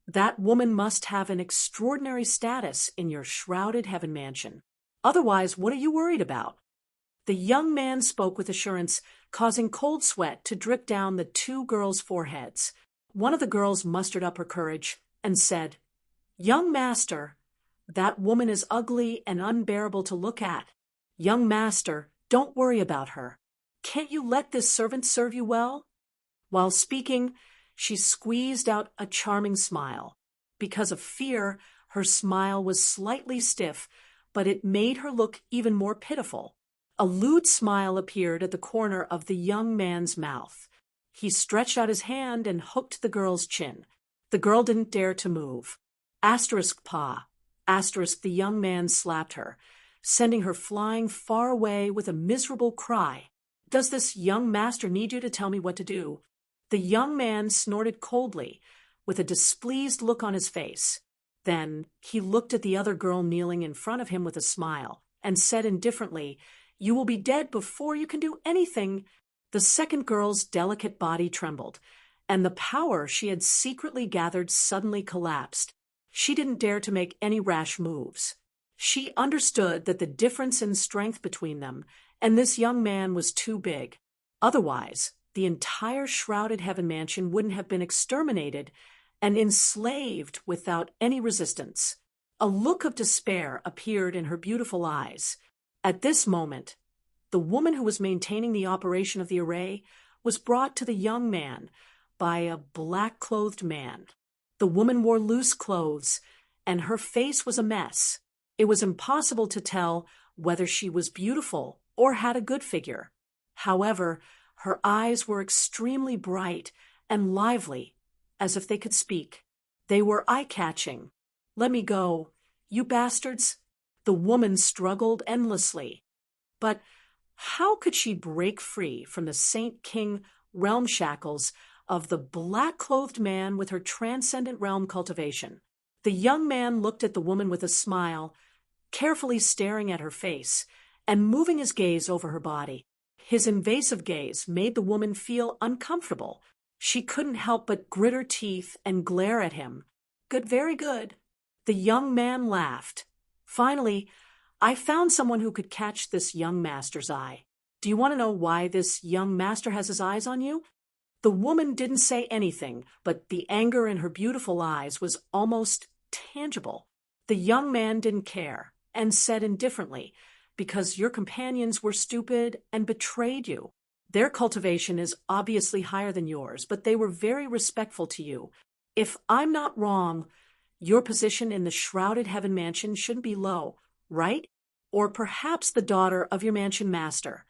that woman must have an extraordinary status in your shrouded heaven mansion. Otherwise, what are you worried about?" The young man spoke with assurance, causing cold sweat to drip down the two girls' foreheads. One of the girls mustered up her courage and said, "Young master, that woman is ugly and unbearable to look at. Young master, don't worry about her. Can't you let this servant serve you well?" While speaking, she squeezed out a charming smile. Because of fear, her smile was slightly stiff, but it made her look even more pitiful. A lewd smile appeared at the corner of the young man's mouth. He stretched out his hand and hooked the girl's chin. The girl didn't dare to move. Asterisk pa. Asterisk, the young man slapped her, sending her flying far away with a miserable cry. "Does this young master need you to tell me what to do?" The young man snorted coldly, with a displeased look on his face. Then he looked at the other girl kneeling in front of him with a smile, and said indifferently, "You will be dead before you can do anything." The second girl's delicate body trembled, and the power she had secretly gathered suddenly collapsed. She didn't dare to make any rash moves. She understood that the difference in strength between them and this young man was too big. Otherwise, the entire shrouded heaven mansion wouldn't have been exterminated and enslaved without any resistance. A look of despair appeared in her beautiful eyes. At this moment, the woman who was maintaining the operation of the array was brought to the young man by a black-clothed man. The woman wore loose clothes, and her face was a mess. It was impossible to tell whether she was beautiful or had a good figure. However, her eyes were extremely bright and lively, as if they could speak. They were eye-catching. "Let me go, you bastards!" The woman struggled endlessly. But how could she break free from the Saint King realm shackles of the black-clothed man with her transcendent realm cultivation? The young man looked at the woman with a smile, carefully staring at her face and moving his gaze over her body. His invasive gaze made the woman feel uncomfortable. She couldn't help but grit her teeth and glare at him. "Good, very good." The young man laughed. "Finally, I found someone who could catch this young master's eye. Do you want to know why this young master has his eyes on you?" The woman didn't say anything, but the anger in her beautiful eyes was almost tangible. The young man didn't care and said indifferently, "Because your companions were stupid and betrayed you. Their cultivation is obviously higher than yours, but they were very respectful to you. If I'm not wrong, your position in the shrouded heaven mansion shouldn't be low, right? Or perhaps the daughter of your mansion master."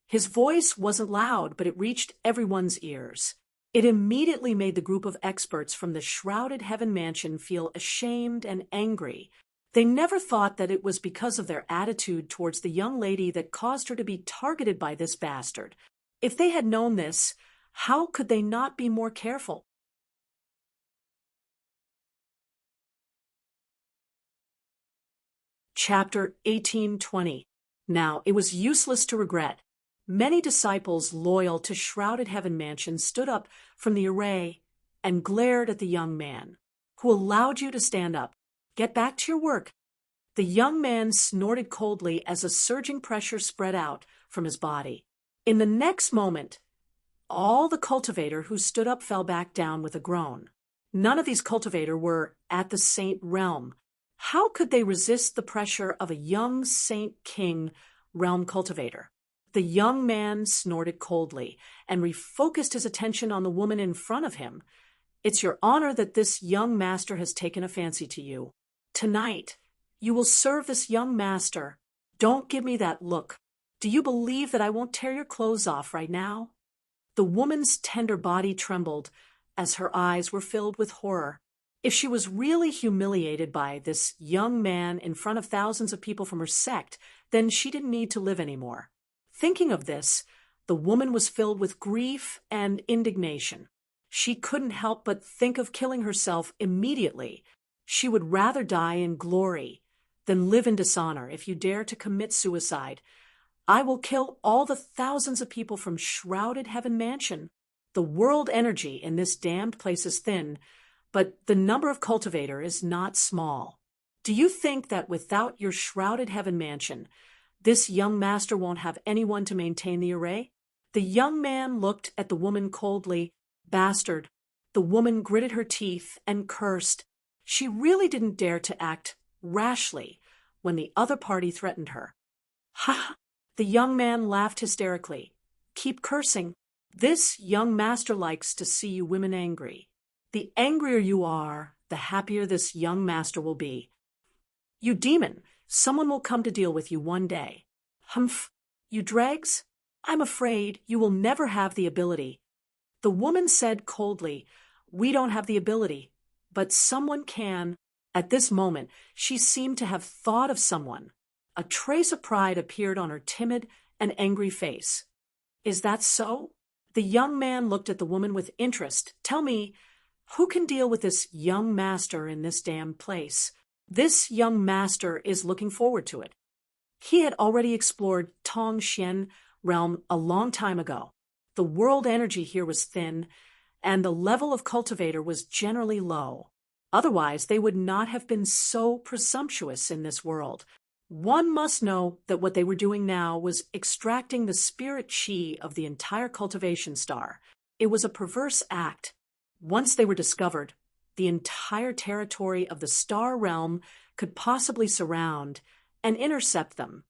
His voice wasn't loud, but it reached everyone's ears. It immediately made the group of experts from the shrouded heaven mansion feel ashamed and angry. They never thought that it was because of their attitude towards the young lady that caused her to be targeted by this bastard. If they had known this, How could they not be more careful? Chapter 18:20. Now it was useless to regret. Many disciples loyal to shrouded heaven mansion stood up from the array and glared at the young man. Who allowed you to stand up? Get back to your work. The young man snorted coldly as a surging pressure spread out from his body. In the next moment, all the cultivator who stood up fell back down with a groan. None of these cultivator were at the saint realm. How could they resist the pressure of a young saint king realm cultivator? The young man snorted coldly and refocused his attention on the woman in front of him. It's your honor that this young master has taken a fancy to you. Tonight, you will serve this young master. Don't give me that look. Do you believe that I won't tear your clothes off right now? The woman's tender body trembled as her eyes were filled with horror. If she was really humiliated by this young man in front of thousands of people from her sect, then she didn't need to live anymore. Thinking of this, the woman was filled with grief and indignation. She couldn't help but think of killing herself immediately. She would rather die in glory than live in dishonor. If you dare to commit suicide, I will kill all the thousands of people from shrouded heaven mansion. The world energy in this damned place is thin, but the number of cultivator is not small. Do you think that without your shrouded heaven mansion, this young master won't have anyone to maintain the array? The young man looked at the woman coldly. Bastard. The woman gritted her teeth and cursed. She really didn't dare to act rashly when the other party threatened her. Ha! The young man laughed hysterically. Keep cursing. This young master likes to see you women angry. The angrier you are, the happier this young master will be. You demon, someone will come to deal with you one day. Humph, you dregs, I'm afraid you will never have the ability. The woman said coldly, we don't have the ability, but someone can. At this moment, she seemed to have thought of someone. A trace of pride appeared on her timid and angry face. Is that so? The young man looked at the woman with interest. Tell me, who can deal with this young master in this damned place? This young master is looking forward to it. He had already explored Tong Xian realm a long time ago. The world energy here was thin, and the level of cultivator was generally low. Otherwise, they would not have been so presumptuous in this world. One must know that what they were doing now was extracting the spirit chi of the entire cultivation star. It was a perverse act. Once they were discovered, the entire territory of the star realm could possibly surround and intercept them.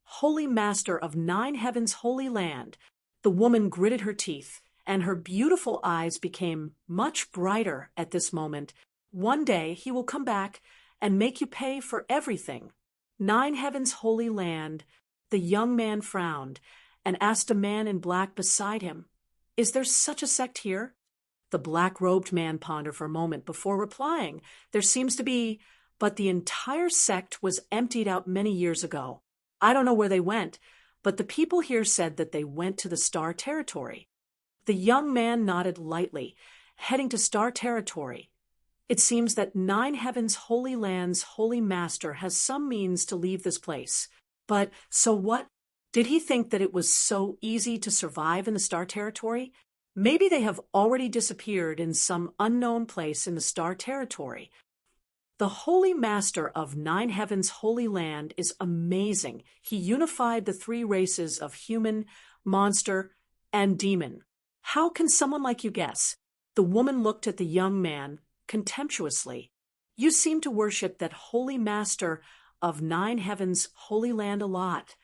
Holy Master of 9 heavens' holy land, the woman gritted her teeth, and her beautiful eyes became much brighter at this moment. One day he will come back and make you pay for everything. 9 heavens' holy land. The young man frowned and asked a man in black beside him, Is there such a sect here? The black-robed man pondered for a moment before replying, There seems to be, but the entire sect was emptied out many years ago. I don't know where they went, but the people here said that they went to the star territory. The young man nodded lightly, heading to star territory. It seems that 9 heavens' holy land's holy master has some means to leave this place. But so what? Did he think that it was so easy to survive in the star territory? Maybe they have already disappeared in some unknown place in the star territory. The holy master of 9 heavens' holy land is amazing. He unified the 3 races of human, monster, and demon. How can someone like you guess? The woman looked at the young man contemptuously. You seem to worship that holy master of 9 heavens' holy land a lot.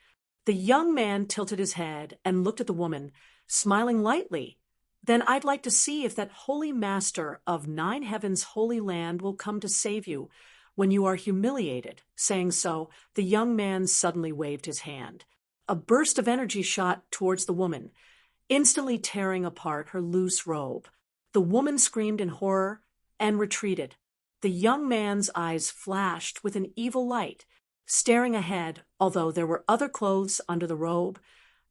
The young man tilted his head and looked at the woman, smiling lightly. Then I'd like to see if that holy master of 9 heavens' holy land will come to save you when you are humiliated. Saying so, the young man suddenly waved his hand. A burst of energy shot towards the woman, instantly tearing apart her loose robe. The woman screamed in horror and retreated. The young man's eyes flashed with an evil light, staring ahead. Although there were other clothes under the robe,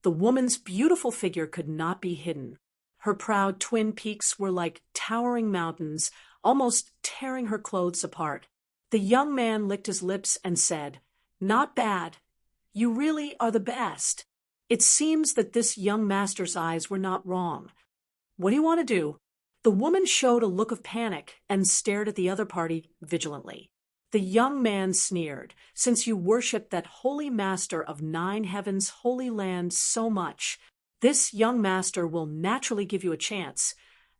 the woman's beautiful figure could not be hidden. Her proud twin peaks were like towering mountains, almost tearing her clothes apart. The young man licked his lips and said, "Not bad. You really are the best." It seems that this young master's eyes were not wrong. "What do you want to do?" The woman showed a look of panic and stared at the other party vigilantly. The young man sneered, "Since you worship that holy master of 9 heavens' holy land so much, this young master will naturally give you a chance,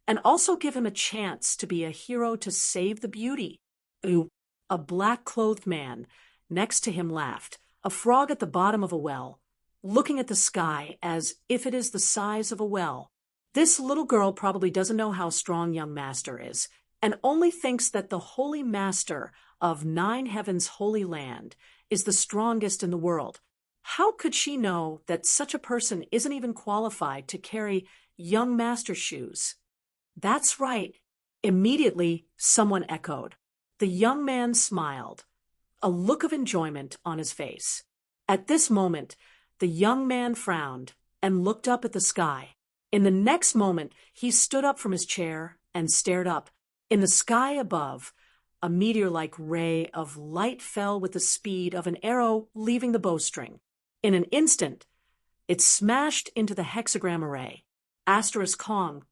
and also give him a chance to be a hero to save the beauty." Ooh. A black-clothed man next to him laughed, a frog at the bottom of a well, looking at the sky as if it is the size of a well. This little girl probably doesn't know how strong young master is, and only thinks that the holy master of 9 heavens' holy land is the strongest in the world. How could she know that such a person isn't even qualified to carry young master's shoes? That's right. Immediately, someone echoed. The young man smiled, a look of enjoyment on his face. At this moment, the young man frowned and looked up at the sky. In the next moment, he stood up from his chair and stared up. In the sky above, a meteor-like ray of light fell with the speed of an arrow leaving the bowstring. In an instant, it smashed into the hexagram array. Asterisk Kong.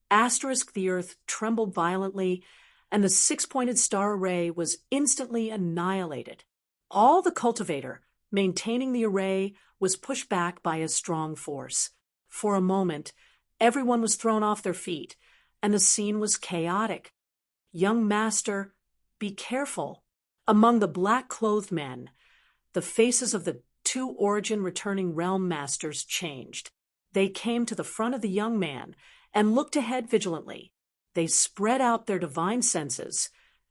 Asterisk the earth trembled violently, and the 6-pointed star array was instantly annihilated. All the cultivator, maintaining the array, was pushed back by a strong force. For a moment, everyone was thrown off their feet, and the scene was chaotic. "Young master, be careful." Among the black-clothed men, the faces of the 2 origin-returning realm masters changed. They came to the front of the young man and looked ahead vigilantly. They spread out their divine senses,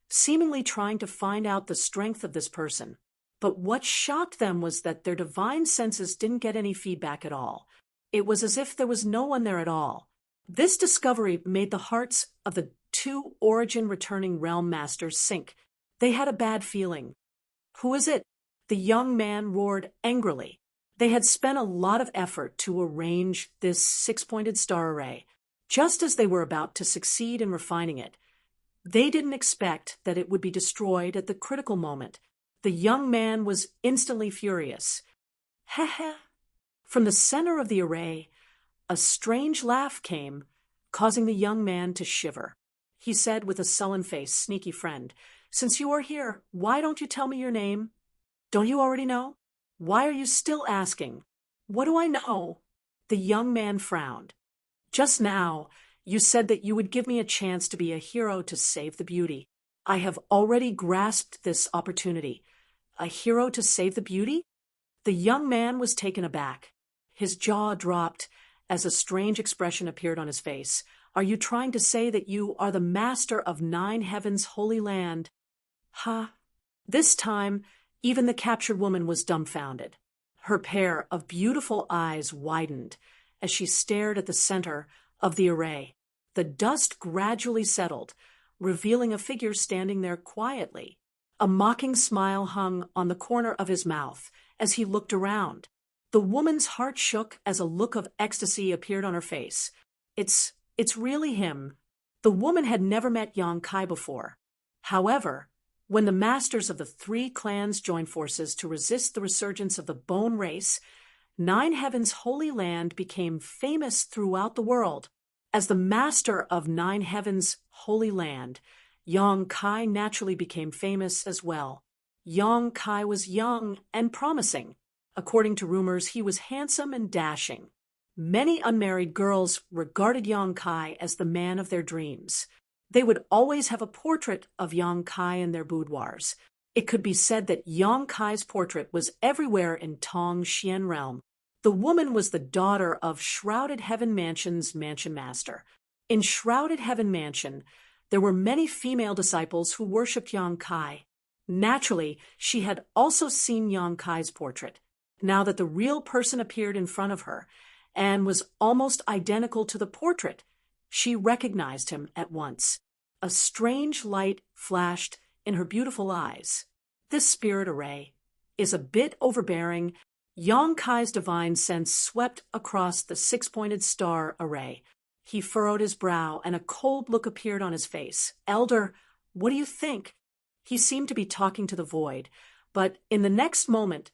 seemingly trying to find out the strength of this person. But what shocked them was that their divine senses didn't get any feedback at all. It was as if there was no one there at all. This discovery made the hearts of the 2 origin-returning realm masters sink. They had a bad feeling. "Who is it?" the young man roared angrily. They had spent a lot of effort to arrange this 6-pointed star array. Just as they were about to succeed in refining it, they didn't expect that it would be destroyed at the critical moment. The young man was instantly furious. "Heh." From the center of the array, a strange laugh came, causing the young man to shiver. He said with a sullen face, "Sneaky friend, since you are here, why don't you tell me your name? Don't you already know? Why are you still asking? What do I know?" The young man frowned. "Just now, you said that you would give me a chance to be a hero to save the beauty. I have already grasped this opportunity. A hero to save the beauty?" The young man was taken aback. His jaw dropped as a strange expression appeared on his face. "Are you trying to say that you are the master of 9 heavens' holy land?" "Ha!" This time, even the captured woman was dumbfounded. Her pair of beautiful eyes widened as she stared at the center of the array. The dust gradually settled, revealing a figure standing there quietly. A mocking smile hung on the corner of his mouth as he looked around. The woman's heart shook as a look of ecstasy appeared on her face. It's really him." The woman had never met Yang Kai before. However, when the masters of the 3 clans joined forces to resist the resurgence of the bone race, 9 heavens' holy land became famous throughout the world. As the master of 9 heavens' holy land, Yang Kai naturally became famous as well. Yang Kai was young and promising. According to rumors, he was handsome and dashing. Many unmarried girls regarded Yang Kai as the man of their dreams. They would always have a portrait of Yang Kai in their boudoirs. It could be said that Yang Kai's portrait was everywhere in Tong Xian realm. The woman was the daughter of Shrouded Heaven Mansion's mansion master. In Shrouded Heaven Mansion, there were many female disciples who worshipped Yang Kai. Naturally, she had also seen Yang Kai's portrait. Now that the real person appeared in front of her and was almost identical to the portrait, she recognized him at once. A strange light flashed in her beautiful eyes. "This spirit array is a bit overbearing." Yang Kai's divine sense swept across the 6-pointed star array. He furrowed his brow, and a cold look appeared on his face. "Elder, what do you think?" He seemed to be talking to the void, but in the next moment,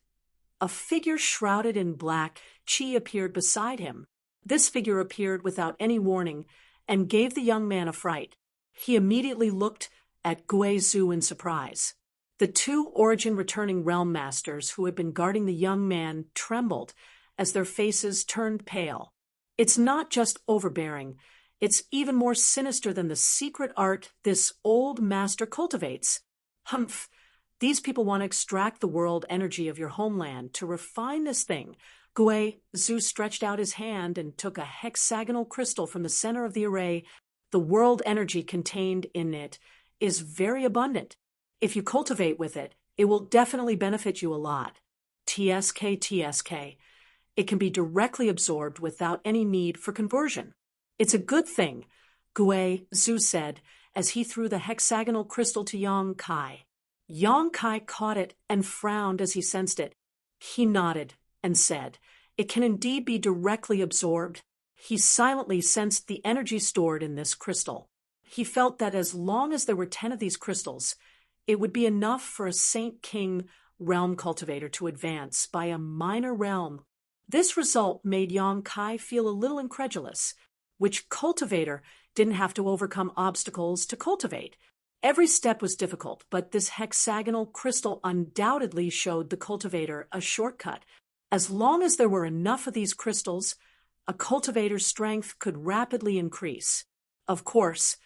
a figure shrouded in black chi appeared beside him. This figure appeared without any warning and gave the young man a fright. He immediately looked at Guizhou in surprise. The two origin-returning realm masters who had been guarding the young man trembled as their faces turned pale. It's not just overbearing, it's even more sinister than the secret art this old master cultivates. Humph! These people want to extract the world energy of your homeland to refine this thing. Guizhou stretched out his hand and took a hexagonal crystal from the center of the array. The world energy contained in it is very abundant. If you cultivate with it, it will definitely benefit you a lot. TSK. It can be directly absorbed without any need for conversion. It's a good thing, Guizhou said as he threw the hexagonal crystal to Yang Kai. Yang Kai caught it and frowned as he sensed it. He nodded and said, "It can indeed be directly absorbed." He silently sensed the energy stored in this crystal. He felt that as long as there were 10 of these crystals, it would be enough for a Saint King realm cultivator to advance by a minor realm. This result made Yang Kai feel a little incredulous. Which cultivator didn't have to overcome obstacles to cultivate? Every step was difficult, but this hexagonal crystal undoubtedly showed the cultivator a shortcut. As long as there were enough of these crystals, a cultivator's strength could rapidly increase. Of course,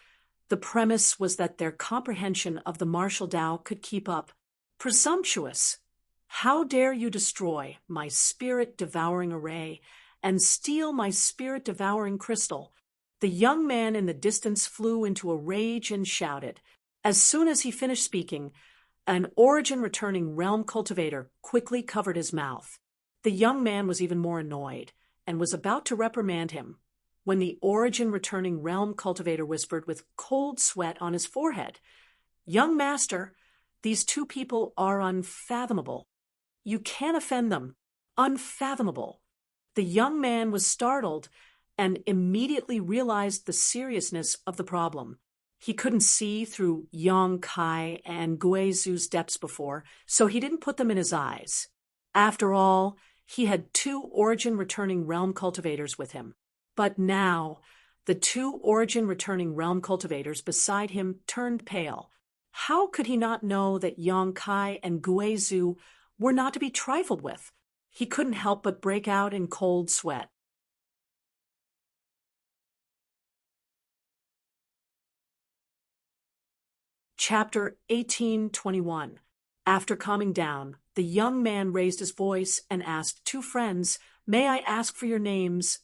the premise was that their comprehension of the martial Tao could keep up. Presumptuous! How dare you destroy my spirit-devouring array and steal my spirit-devouring crystal? The young man in the distance flew into a rage and shouted. As soon as he finished speaking, an origin-returning realm cultivator quickly covered his mouth. The young man was even more annoyed and was about to reprimand him when the origin-returning realm cultivator whispered with cold sweat on his forehead, "Young master, these two people are unfathomable. You can't offend them. Unfathomable." The young man was startled and immediately realized the seriousness of the problem. He couldn't see through Yang Kai and Guizhou's depths before, so he didn't put them in his eyes. After all, he had 2 origin-returning realm cultivators with him. But now, the 2 origin-returning realm cultivators beside him turned pale. How could he not know that Yang Kai and Guizhou were not to be trifled with? He couldn't help but break out in cold sweat. Chapter 1821. After calming down, the young man raised his voice and asked 2 friends, "May I ask for your names?"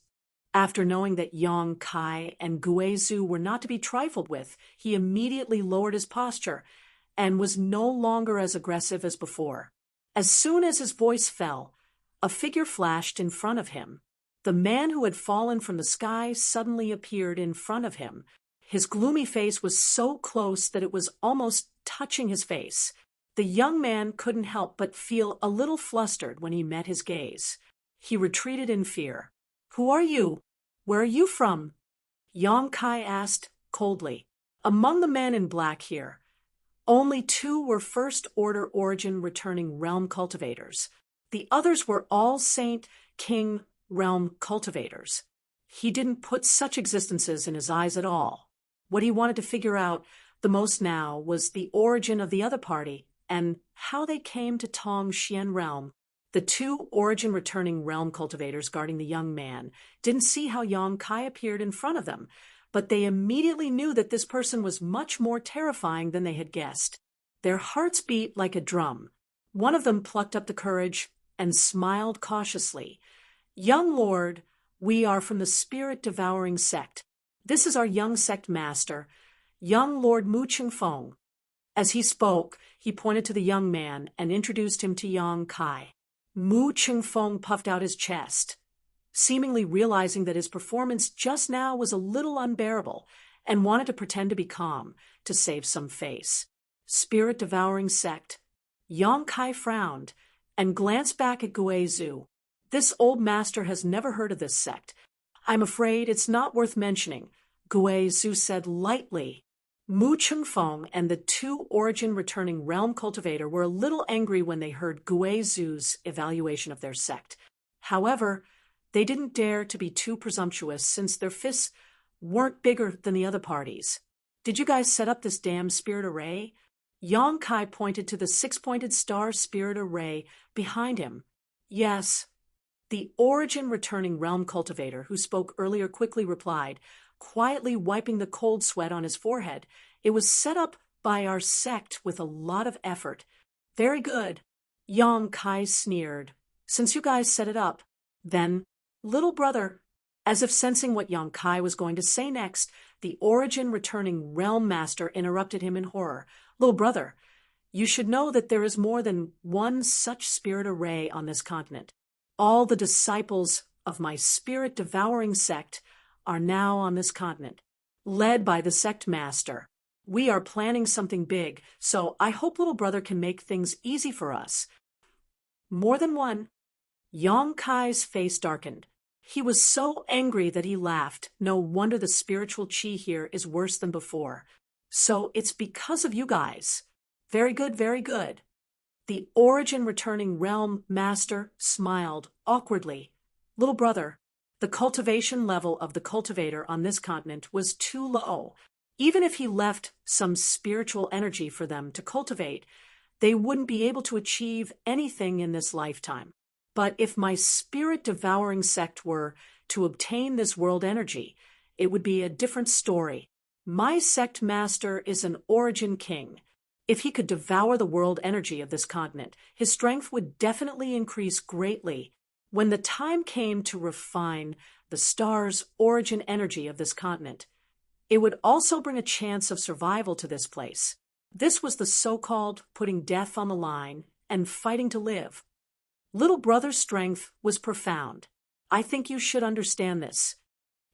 After knowing that Yang Kai and Guizhou were not to be trifled with, he immediately lowered his posture and was no longer as aggressive as before. As soon as his voice fell, a figure flashed in front of him. The man who had fallen from the sky suddenly appeared in front of him. His gloomy face was so close that it was almost touching his face. The young man couldn't help but feel a little flustered when he met his gaze. He retreated in fear. "Who are you? Where are you from?" Yang Kai asked coldly. "Among the men in black here, only 2 were first-order origin-returning realm cultivators. The others were all Saint King realm cultivators." He didn't put such existences in his eyes at all. What he wanted to figure out the most now was the origin of the other party and how they came to Tong Xian realm. The 2 origin-returning realm cultivators guarding the young man didn't see how Yang Kai appeared in front of them, but they immediately knew that this person was much more terrifying than they had guessed. Their hearts beat like a drum. One of them plucked up the courage and smiled cautiously. "Young lord, we are from the spirit-devouring sect. This is our young sect master, young Lord Mu Qingfeng." As he spoke, he pointed to the young man and introduced him to Yang Kai. Mu Qingfeng puffed out his chest, seemingly realizing that his performance just now was a little unbearable, and wanted to pretend to be calm to save some face. Spirit-devouring sect. Yang Kai frowned and glanced back at Guizhou. This old master has never heard of this sect. I'm afraid it's not worth mentioning, Gui Zhu said lightly. Mu Chengfeng and the two origin-returning realm cultivator were a little angry when they heard Gui Zhu's evaluation of their sect. However, they didn't dare to be too presumptuous since their fists weren't bigger than the other parties. Did you guys set up this damn spirit array? Yang Kai pointed to the six-pointed star spirit array behind him. Yes. The origin-returning realm cultivator who spoke earlier quickly replied, quietly wiping the cold sweat on his forehead. It was set up by our sect with a lot of effort. Very good. Yang Kai sneered. Since you guys set it up, then, little brother, as if sensing what Yang Kai was going to say next, the origin-returning realm master interrupted him in horror. Little brother, you should know that there is more than one such spirit array on this continent. All the disciples of my spirit-devouring sect are now on this continent, led by the sect master. We are planning something big, so I hope little brother can make things easy for us. More than one. Yang Kai's face darkened. He was so angry that he laughed. No wonder the spiritual chi here is worse than before. So it's because of you guys. Very good, very good. The origin-returning realm master smiled awkwardly. Little brother, the cultivation level of the cultivator on this continent was too low. Even if he left some spiritual energy for them to cultivate, they wouldn't be able to achieve anything in this lifetime. But if my spirit-devouring sect were to obtain this world energy, it would be a different story. My sect master is an origin king. If he could devour the world energy of this continent, his strength would definitely increase greatly. When the time came to refine the star's origin energy of this continent, it would also bring a chance of survival to this place. This was the so-called putting death on the line and fighting to live. Little brother's strength was profound. I think you should understand this.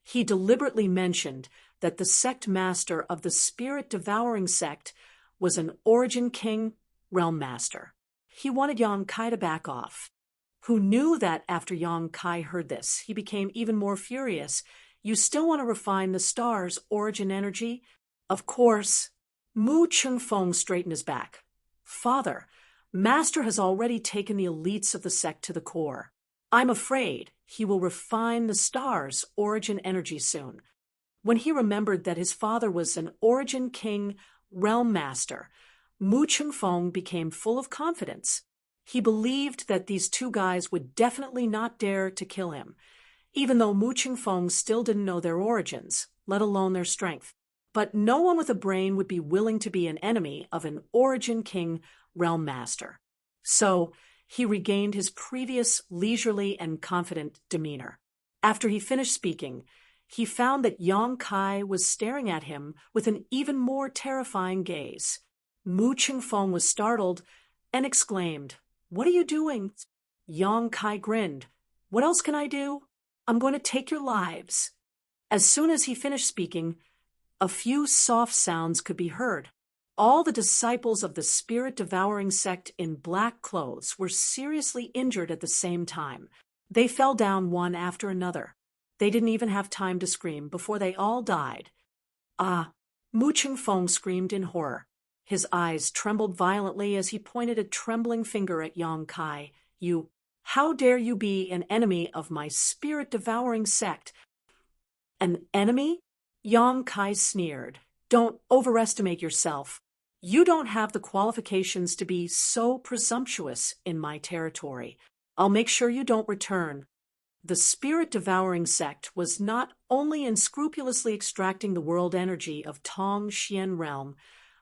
He deliberately mentioned that the sect master of the spirit-devouring sect was an origin king realm master. He wanted Yang Kai to back off. Who knew that after Yang Kai heard this, he became even more furious. You still want to refine the star's origin energy? Of course. Mu Chengfeng straightened his back. Father, Master has already taken the elites of the sect to the core. I'm afraid he will refine the star's origin energy soon. When he remembered that his father was an origin king realm master, Mu Chengfeng became full of confidence. He believed that these two guys would definitely not dare to kill him, even though Mu Chengfeng still didn't know their origins, let alone their strength. But no one with a brain would be willing to be an enemy of an origin king realm master. So he regained his previous leisurely and confident demeanor. After he finished speaking, he found that Yang Kai was staring at him with an even more terrifying gaze. Mu Chengfeng was startled and exclaimed, "What are you doing?" Yang Kai grinned. "What else can I do? I'm going to take your lives." As soon as he finished speaking, a few soft sounds could be heard. All the disciples of the spirit-devouring sect in black clothes were seriously injured at the same time. They fell down one after another. They didn't even have time to scream before they all died. Ah! Mu Chengfeng screamed in horror. His eyes trembled violently as he pointed a trembling finger at Yang Kai. How dare you be an enemy of my spirit-devouring sect? An enemy? Yang Kai sneered. Don't overestimate yourself. You don't have the qualifications to be so presumptuous in my territory. I'll make sure you don't return. The spirit-devouring sect was not only unscrupulously extracting the world energy of Tong Xian realm,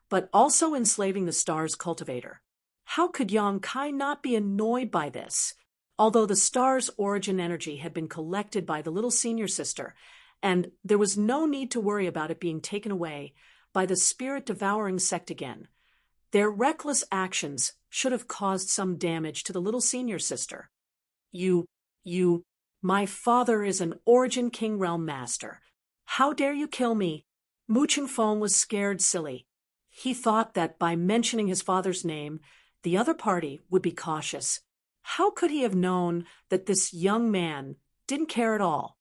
but also enslaving the star's cultivator. How could Yang Kai not be annoyed by this? Although the star's origin energy had been collected by the little senior sister, and there was no need to worry about it being taken away by the spirit-devouring sect again, their reckless actions should have caused some damage to the little senior sister. My father is an origin king realm master. How dare you kill me? Mu Chengfeng was scared silly. He thought that by mentioning his father's name, the other party would be cautious. How could he have known that this young man didn't care at all?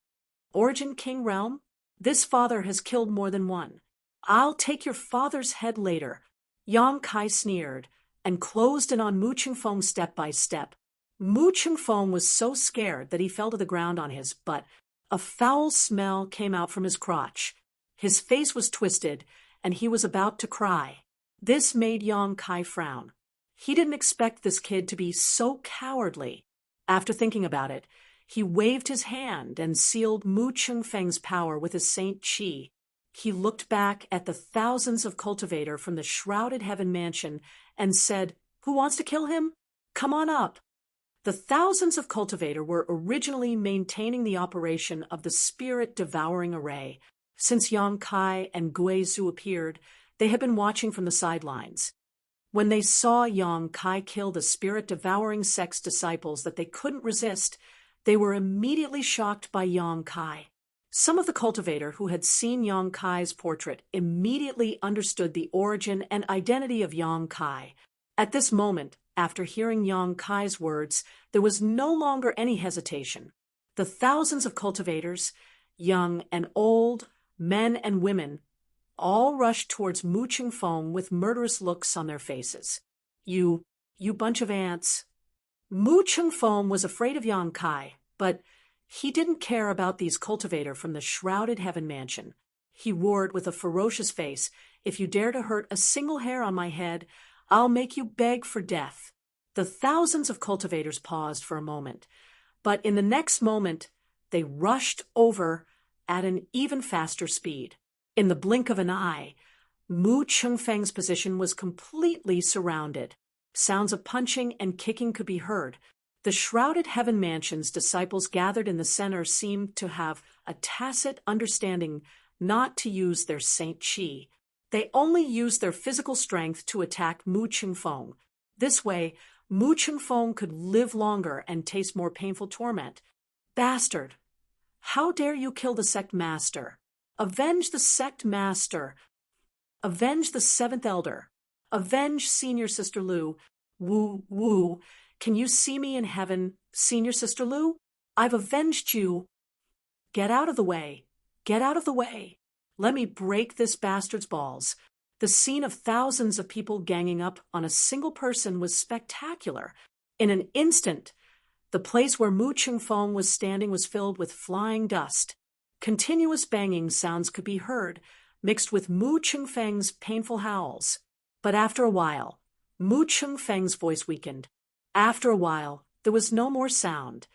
Origin King Realm? This father has killed more than one. I'll take your father's head later. Yang Kai sneered and closed in on Mu Chingfeng step by step. Mu Chingfeng was so scared that he fell to the ground on his butt. A foul smell came out from his crotch. His face was twisted, and he was about to cry. This made Yang Kai frown. He didn't expect this kid to be so cowardly. After thinking about it, he waved his hand and sealed Mu Chingfeng's power with his Saint Qi. He looked back at the thousands of cultivator from the shrouded heaven mansion and said, "Who wants to kill him? Come on up." The thousands of cultivator were originally maintaining the operation of the spirit-devouring array. Since Yang Kai and Gui Zhu appeared, they had been watching from the sidelines. When they saw Yang Kai kill the spirit-devouring sect's disciples that they couldn't resist, they were immediately shocked by Yang Kai. Some of the cultivator who had seen Yang Kai's portrait immediately understood the origin and identity of Yang Kai. At this moment, after hearing Yang Kai's words, there was no longer any hesitation. The thousands of cultivators, young and old, men and women, all rushed towards Mu Chingfeng with murderous looks on their faces. You bunch of ants." Mu Chingfeng was afraid of Yang Kai, but he didn't care about these cultivator from the shrouded heaven mansion. He roared with a ferocious face, "If you dare to hurt a single hair on my head, I'll make you beg for death." The thousands of cultivators paused for a moment, but in the next moment, they rushed over at an even faster speed. In the blink of an eye, Mu Chingfeng's position was completely surrounded. Sounds of punching and kicking could be heard. The shrouded heaven mansion's disciples gathered in the center seemed to have a tacit understanding not to use their Saint Qi. They only used their physical strength to attack Mu Chingfeng. This way, Mu Chingfeng could live longer and taste more painful torment. "Bastard! How dare you kill the sect master? Avenge the sect master! Avenge the seventh elder! Avenge Senior Sister Lu! Woo, woo! Can you see me in heaven, Senior Sister Lu? I've avenged you! Get out of the way! Get out of the way! Let me break this bastard's balls." The scene of thousands of people ganging up on a single person was spectacular. In an instant, the place where Mu Chingfeng was standing was filled with flying dust. Continuous banging sounds could be heard, mixed with Mu Chingfeng's painful howls. But after a while, Mu Chingfeng's voice weakened. After a while, there was no more sound.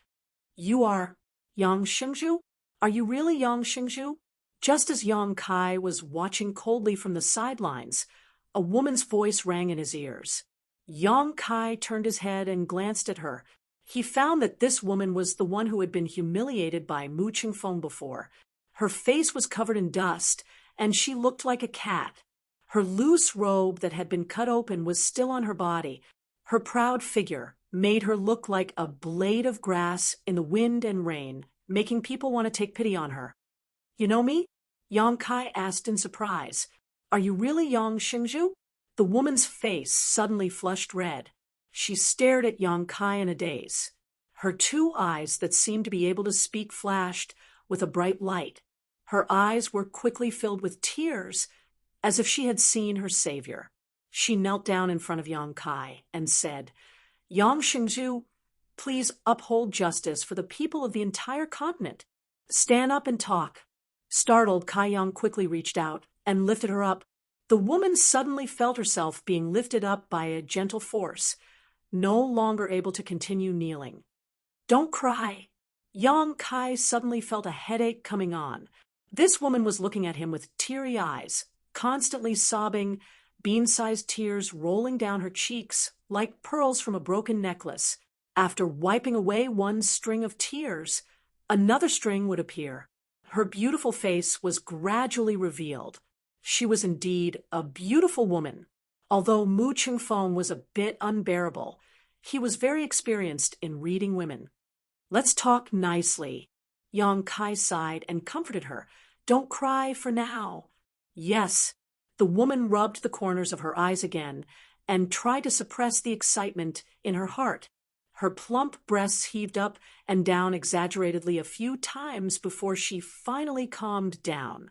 "You are Yang Xingzhu? Are you really Yang Xingzhu?" Just as Yang Kai was watching coldly from the sidelines, a woman's voice rang in his ears. Yang Kai turned his head and glanced at her. He found that this woman was the one who had been humiliated by Mu Chingfeng before. Her face was covered in dust, and she looked like a cat. Her loose robe that had been cut open was still on her body. Her proud figure made her look like a blade of grass in the wind and rain, making people want to take pity on her. "You know me?" Yang Kai asked in surprise. "Are you really Yang Xingzhu?" The woman's face suddenly flushed red. She stared at Yang Kai in a daze. Her two eyes that seemed to be able to speak flashed with a bright light. Her eyes were quickly filled with tears, as if she had seen her savior. She knelt down in front of Yang Kai and said, "Yang Xingzhu, please uphold justice for the people of the entire continent. Stand up and talk." Startled, Kai Yang quickly reached out and lifted her up. The woman suddenly felt herself being lifted up by a gentle force, no longer able to continue kneeling. "Don't cry." Yang Kai suddenly felt a headache coming on. This woman was looking at him with teary eyes, constantly sobbing, bean-sized tears rolling down her cheeks like pearls from a broken necklace. After wiping away one string of tears, another string would appear. Her beautiful face was gradually revealed. She was indeed a beautiful woman. Although Mu Chingfeng was a bit unbearable, he was very experienced in reading women. "Let's talk nicely." Yang Kai sighed and comforted her. "Don't cry for now." "Yes." The woman rubbed the corners of her eyes again and tried to suppress the excitement in her heart. Her plump breasts heaved up and down exaggeratedly a few times before she finally calmed down.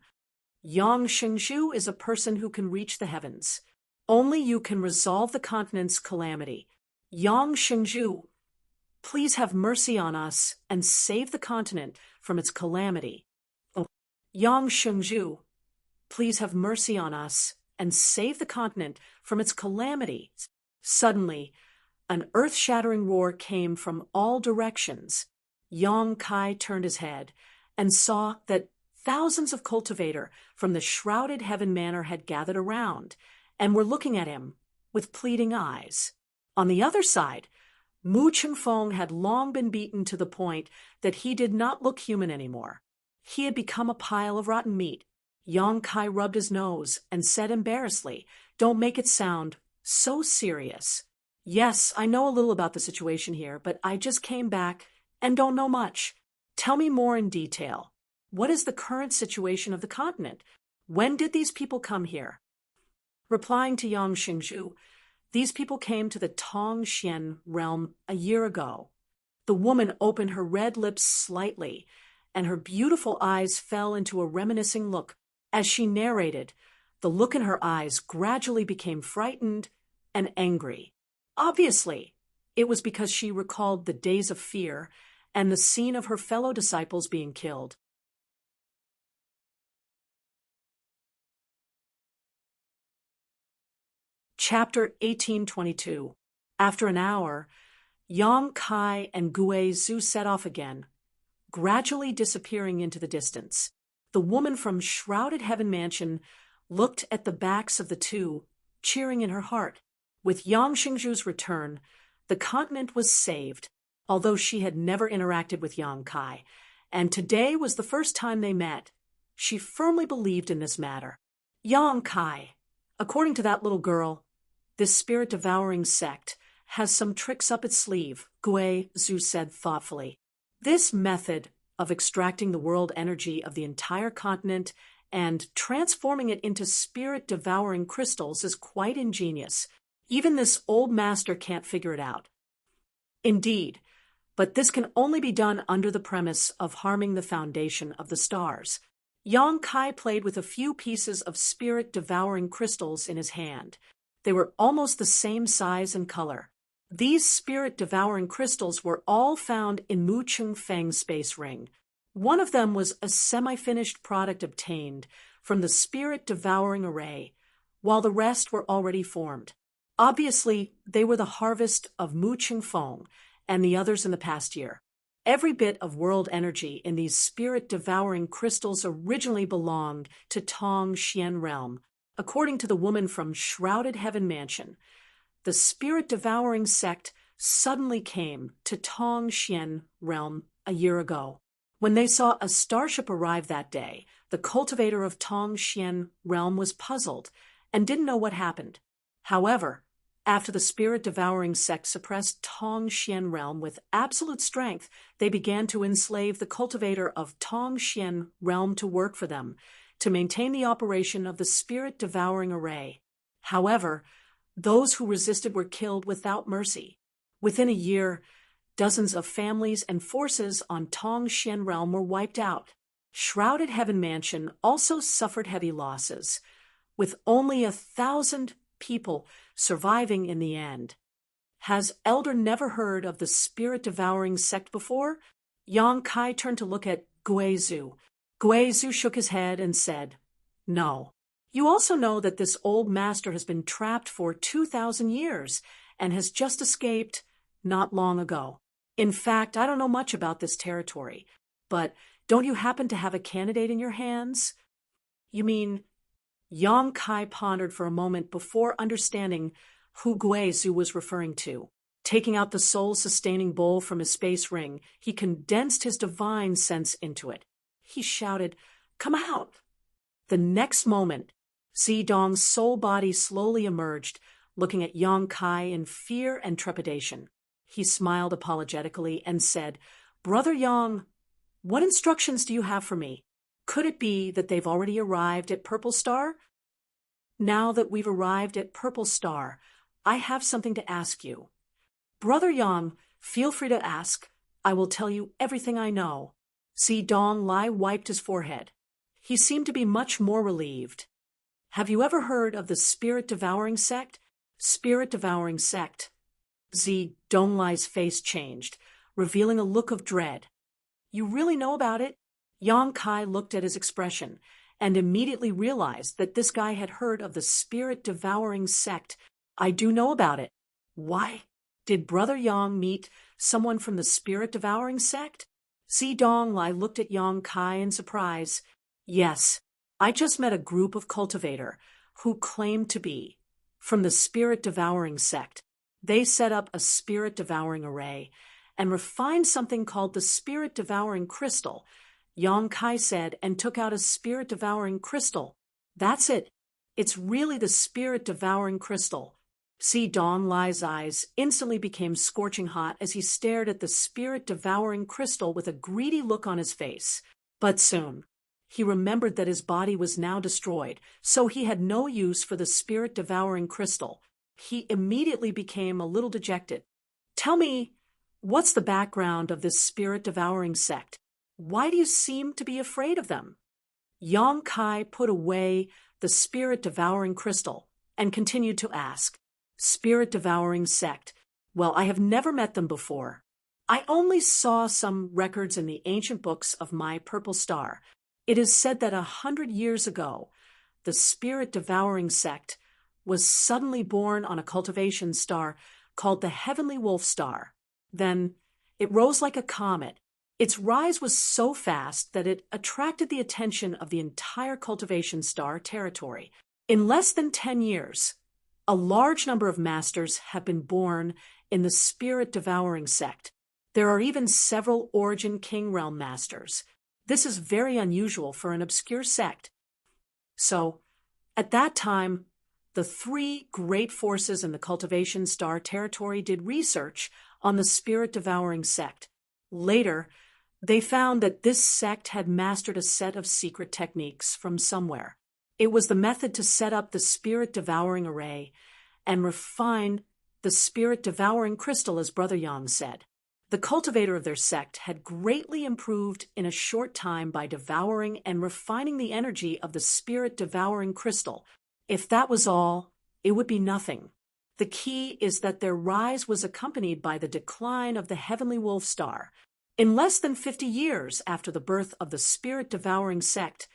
Yang Shengzhu is a person who can reach the heavens. Only you can resolve the continent's calamity. Yang Shengzhu, please have mercy on us and save the continent from its calamity. Oh, Yang Shengzhu, please have mercy on us and save the continent from its calamity. Suddenly, an earth-shattering roar came from all directions. Yang Kai turned his head and saw that thousands of cultivator from the shrouded heaven manor had gathered around and were looking at him with pleading eyes. On the other side, Mu Chengfeng had long been beaten to the point that he did not look human anymore. He had become a pile of rotten meat. Yang Kai rubbed his nose and said embarrassedly, "Don't make it sound so serious. Yes, I know a little about the situation here, but I just came back and don't know much. Tell me more in detail. What is the current situation of the continent? When did these people come here?" Replying to Yang Shengzhu, "These people came to the Tongxian realm a year ago." The woman opened her red lips slightly, and her beautiful eyes fell into a reminiscing look. As she narrated, the look in her eyes gradually became frightened and angry. Obviously, it was because she recalled the days of fear and the scene of her fellow disciples being killed. Chapter 1822. After an hour, Yang Kai and Gue Zhu set off again, gradually disappearing into the distance. The woman from Shrouded Heaven Mansion looked at the backs of the two, cheering in her heart. With Yang Shengzhu's return, the continent was saved, although she had never interacted with Yang Kai, and today was the first time they met. She firmly believed in this matter. Yang Kai, according to that little girl, this spirit-devouring sect has some tricks up its sleeve, Gue Zhu said thoughtfully. This method of extracting the world energy of the entire continent and transforming it into spirit-devouring crystals is quite ingenious. Even this old master can't figure it out. Indeed, but this can only be done under the premise of harming the foundation of the stars. Yang Kai played with a few pieces of spirit-devouring crystals in his hand. They were almost the same size and color. These spirit-devouring crystals were all found in Mu Chengfeng's space ring. One of them was a semi-finished product obtained from the spirit-devouring array, while the rest were already formed. Obviously, they were the harvest of Mu Chengfeng and the others in the past year. Every bit of world energy in these spirit-devouring crystals originally belonged to Tongxian realm. According to the woman from Shrouded Heaven Mansion, the spirit-devouring sect suddenly came to Tongxian realm a year ago. When they saw a starship arrive that day, the cultivator of Tongxian realm was puzzled and didn't know what happened. However, after the spirit-devouring sect suppressed Tongxian realm with absolute strength, they began to enslave the cultivator of Tongxian realm to work for them, to maintain the operation of the spirit-devouring array. However, those who resisted were killed without mercy. Within a year, dozens of families and forces on Tongxian realm were wiped out. Shrouded Heaven Mansion also suffered heavy losses, with only 1,000 people surviving in the end. Has Elder never heard of the spirit-devouring sect before? Yang Kai turned to look at Gue Zhu. Gue Zhu shook his head and said, "No. You also know that this old master has been trapped for 2,000 years and has just escaped not long ago. In fact, I don't know much about this territory, but don't you happen to have a candidate in your hands?" "You mean—" Yang Kai pondered for a moment before understanding who Gue Zhu was referring to. Taking out the soul-sustaining bowl from his space ring, he condensed his divine sense into it. He shouted, "Come out!" The next moment, Zidong's soul body slowly emerged, looking at Yang Kai in fear and trepidation. He smiled apologetically and said, "Brother Yang, what instructions do you have for me? Could it be that they've already arrived at Purple Star?" "Now that we've arrived at Purple Star, I have something to ask you." Brother Yang Feel free to ask. I will tell you everything I know. Dong Lai wiped his forehead. He seemed to be much more relieved. Have you ever heard of the spirit-devouring sect? Spirit-devouring sect. Dong Lai's face changed, revealing a look of dread. You really know about it? Yang Kai looked at his expression and immediately realized that this guy had heard of the spirit-devouring sect. I do know about it. Why? Did Brother Yang meet someone from the spirit-devouring sect? Dong Lai looked at Yang Kai in surprise. Yes, I just met a group of cultivator who claimed to be from the spirit-devouring sect. They set up a spirit-devouring array and refined something called the spirit-devouring crystal. Yang Kai said, and took out a spirit-devouring crystal. That's it. It's really the spirit-devouring crystal. Dong Lai's eyes instantly became scorching hot as he stared at the spirit-devouring crystal with a greedy look on his face. But soon, he remembered that his body was now destroyed, so he had no use for the spirit-devouring crystal. He immediately became a little dejected. Tell me, what's the background of this spirit-devouring sect? Why do you seem to be afraid of them? Yang Kai put away the spirit-devouring crystal and continued to ask. Spirit-devouring sect. Well, I have never met them before. I only saw some records in the ancient books of my purple star. It is said that 100 years ago, the spirit-devouring sect was suddenly born on a cultivation star called the Heavenly Wolf Star. Then it rose like a comet. Its rise was so fast that it attracted the attention of the entire cultivation star territory. In less than 10 years, a large number of masters have been born in the spirit-devouring sect. There are even several Origin King Realm masters. This is very unusual for an obscure sect. So, at that time, the three great forces in the cultivation star territory did research on the spirit-devouring sect. Later, they found that this sect had mastered a set of secret techniques from somewhere. It was the method to set up the spirit-devouring array and refine the spirit-devouring crystal, as Brother Yang said. The cultivator of their sect had greatly improved in a short time by devouring and refining the energy of the spirit-devouring crystal. If that was all, it would be nothing. The key is that their rise was accompanied by the decline of the Heavenly Wolf Star. In less than 50 years after the birth of the spirit-devouring sect,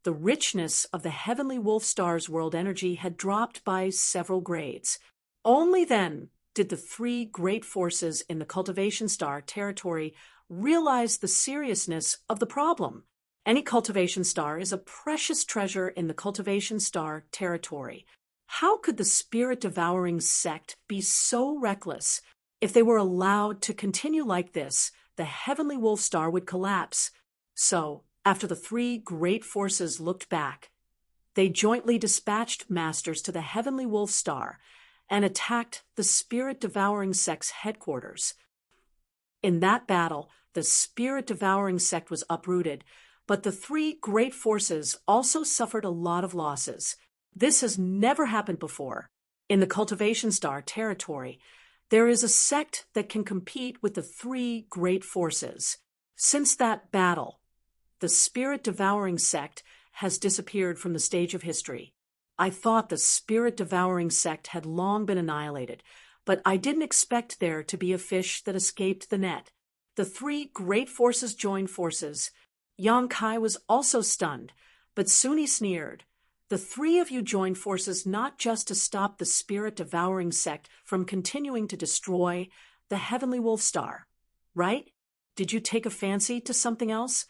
the richness of the Heavenly Wolf Star's world energy had dropped by several grades. Only then did the three great forces in the cultivation star territory realize the seriousness of the problem. Any cultivation star is a precious treasure in the cultivation star territory. How could the spirit-devouring sect be so reckless? If they were allowed to continue like this, the Heavenly Wolf Star would collapse. So, after the three great forces looked back, they jointly dispatched masters to the Heavenly Wolf Star and attacked the spirit-devouring sect's headquarters. In that battle, the spirit-devouring sect was uprooted, but the three great forces also suffered a lot of losses. This has never happened before. In the cultivation star territory, there is a sect that can compete with the three great forces. Since that battle, the spirit-devouring sect has disappeared from the stage of history. I thought the spirit-devouring sect had long been annihilated, but I didn't expect there to be a fish that escaped the net. The three great forces joined forces. Yang Kai was also stunned, but soon he sneered. The three of you joined forces not just to stop the spirit-devouring sect from continuing to destroy the Heavenly Wolf Star, right? Did you take a fancy to something else?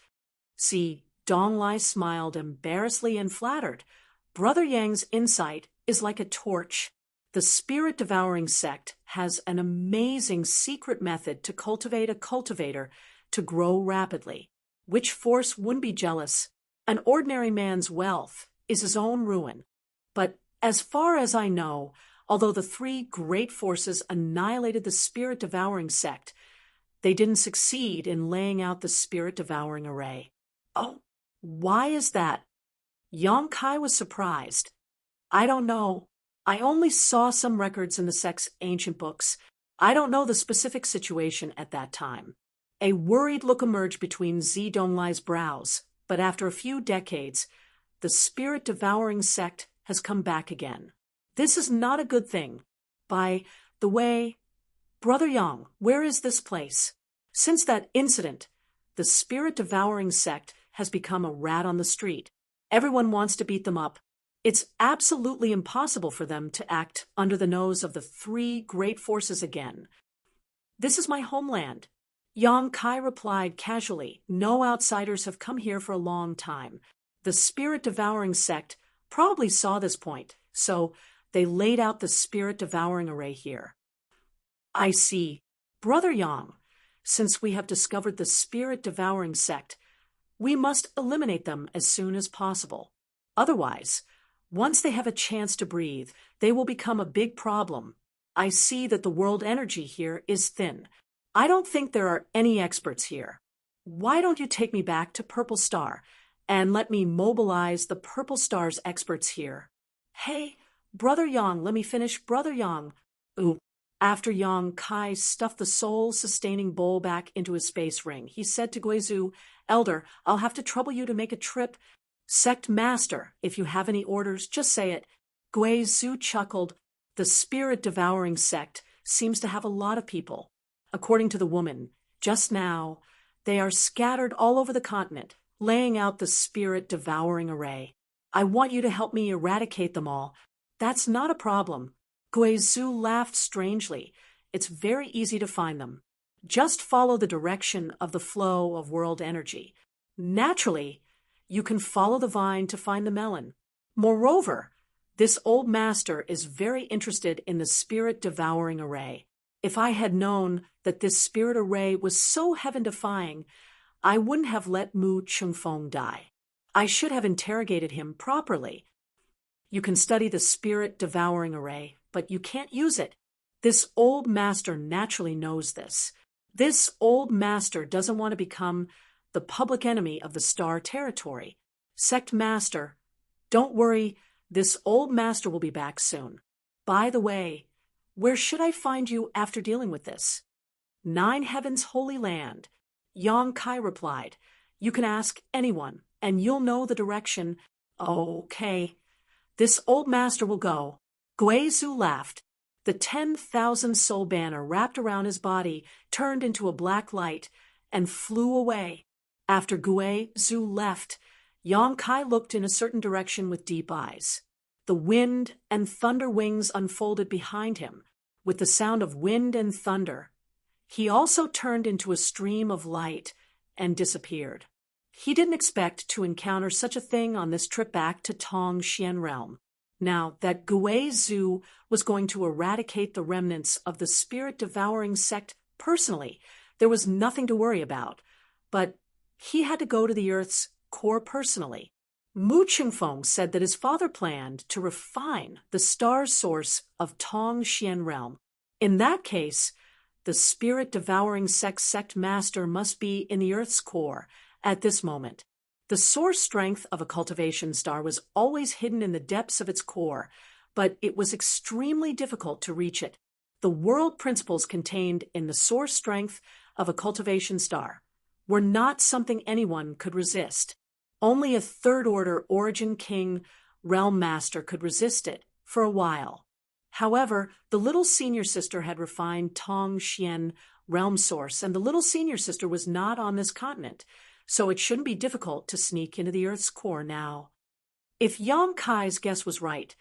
Dong Lai smiled embarrassedly and flattered. Brother Yang's insight is like a torch. The spirit-devouring sect has an amazing secret method to cultivate a cultivator to grow rapidly. Which force wouldn't be jealous? An ordinary man's wealth is his own ruin. But as far as I know, although the three great forces annihilated the spirit-devouring sect, they didn't succeed in laying out the spirit-devouring array. Oh, why is that? Yang Kai was surprised. I don't know. I only saw some records in the sect's ancient books. I don't know the specific situation at that time. A worried look emerged between Zedonglai's brows, but after a few decades, the spirit-devouring sect has come back again. This is not a good thing. By the way, Brother Yang, where is this place? Since that incident, the spirit-devouring sect has become a rat on the street. Everyone wants to beat them up. It's absolutely impossible for them to act under the nose of the three great forces again. This is my homeland. Yang Kai replied casually. No outsiders have come here for a long time. The spirit-devouring sect probably saw this point, so they laid out the spirit-devouring array here. I see. Brother Yang, since we have discovered the spirit-devouring sect, we must eliminate them as soon as possible. Otherwise, once they have a chance to breathe, they will become a big problem. I see that the world energy here is thin. I don't think there are any experts here. Why don't you take me back to Purple Star and let me mobilize the Purple Star's experts here? Hey, Brother Yang, let me finish. Brother Yang. Ooh. After Yang Kai stuffed the soul-sustaining bowl back into his space ring, he said to Guizhou, Elder, I'll have to trouble you to make a trip. Sect Master, if you have any orders, just say it. Guizhou chuckled. The spirit-devouring sect seems to have a lot of people. According to the woman, just now, they are scattered all over the continent, laying out the spirit-devouring array. I want you to help me eradicate them all. That's not a problem. Guizhou laughed strangely. It's very easy to find them. Just follow the direction of the flow of world energy. Naturally, you can follow the vine to find the melon. Moreover, this old master is very interested in the spirit-devouring array. If I had known that this spirit array was so heaven-defying, I wouldn't have let Mu Chungfeng die. I should have interrogated him properly. You can study the spirit-devouring array, but you can't use it. This old master naturally knows this. This old master doesn't want to become the public enemy of the Star Territory. Sect Master, don't worry, this old master will be back soon. By the way, where should I find you after dealing with this? 9 Heavens Holy Land. Yang Kai replied. You can ask anyone, and you'll know the direction. Okay. This old master will go. Guizhou laughed. The 10,000 soul banner wrapped around his body turned into a black light and flew away. After Guizhou left, Yang Kai looked in a certain direction with deep eyes. The wind and thunder wings unfolded behind him, with the sound of wind and thunder. He also turned into a stream of light and disappeared. He didn't expect to encounter such a thing on this trip back to Tong Xian realm. Now that Guizhou was going to eradicate the remnants of the spirit-devouring sect personally, there was nothing to worry about. But he had to go to the Earth's core personally. Mu Chungfeng said that his father planned to refine the star source of Tong Xian realm. In that case, the spirit-devouring sect master must be in the Earth's core at this moment. The source strength of a cultivation star was always hidden in the depths of its core, but it was extremely difficult to reach it. The world principles contained in the source strength of a cultivation star were not something anyone could resist. Only a third-order Origin King Realm Master could resist it for a while. However, the little senior sister had refined Tong Xian Realm Source, and the little senior sister was not on this continent, so it shouldn't be difficult to sneak into the Earth's core now. If Yang Kai's guess was right,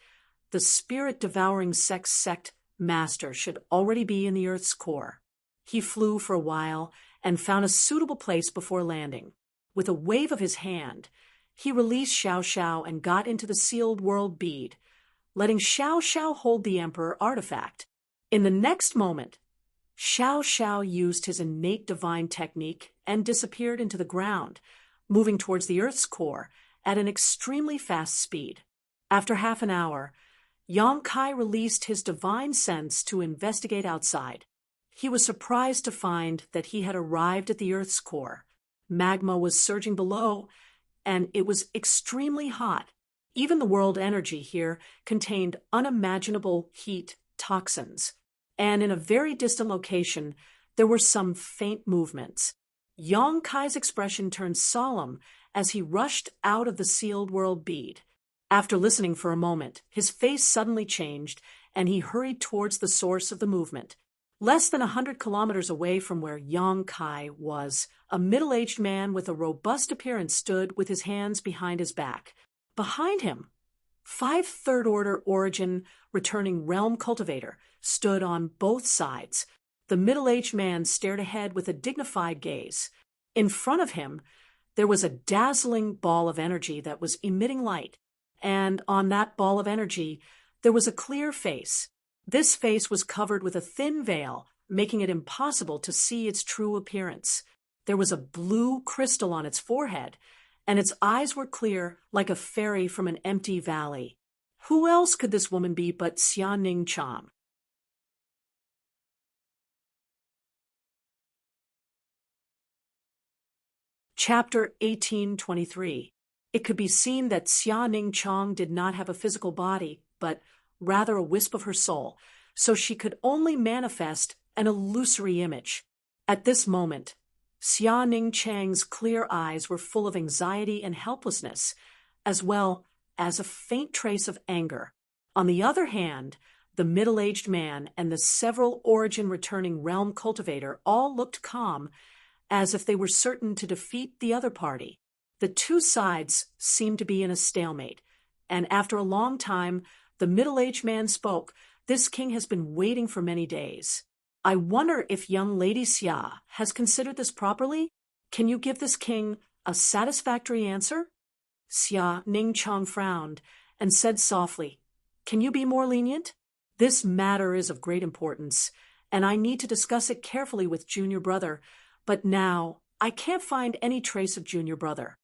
the spirit-devouring sect master should already be in the Earth's core. He flew for a while and found a suitable place before landing. With a wave of his hand, he released Xiao Xiao and got into the sealed world bead, letting Xiao Xiao hold the Emperor artifact. In the next moment, Xiao Xiao used his innate divine technique and disappeared into the ground, moving towards the Earth's core at an extremely fast speed. After half an hour, Yang Kai released his divine sense to investigate outside. He was surprised to find that he had arrived at the Earth's core. Magma was surging below, and it was extremely hot. Even the world energy here contained unimaginable heat toxins. and in a very distant location, there were some faint movements. Yang Kai's expression turned solemn as he rushed out of the sealed world bead. After listening for a moment, his face suddenly changed, and he hurried towards the source of the movement. Less than 100 kilometers away from where Yang Kai was, a middle-aged man with a robust appearance stood with his hands behind his back. Behind him, 5 third-order origin returning realm cultivator stood on both sides. The middle-aged man stared ahead with a dignified gaze. In front of him, there was a dazzling ball of energy that was emitting light, and on that ball of energy, there was a clear face. This face was covered with a thin veil, making it impossible to see its true appearance. There was a blue crystal on its forehead, and its eyes were clear like a fairy from an empty valley. Who else could this woman be but Xia Ningchang? Chapter 1823. It could be seen that Xia Ningchang did not have a physical body, but rather a wisp of her soul, so she could only manifest an illusory image. At this moment, Xia Ningchang's clear eyes were full of anxiety and helplessness, as well as a faint trace of anger. On the other hand, the middle-aged man and the several origin-returning realm cultivator all looked calm, as if they were certain to defeat the other party. The two sides seemed to be in a stalemate, and after a long time, the middle-aged man spoke. "This king has been waiting for many days. I wonder if young Lady Xia has considered this properly? Can you give this king a satisfactory answer?" Xia Ningchang frowned and said softly, "Can you be more lenient? This matter is of great importance, and I need to discuss it carefully with Junior Brother, but now I can't find any trace of Junior Brother."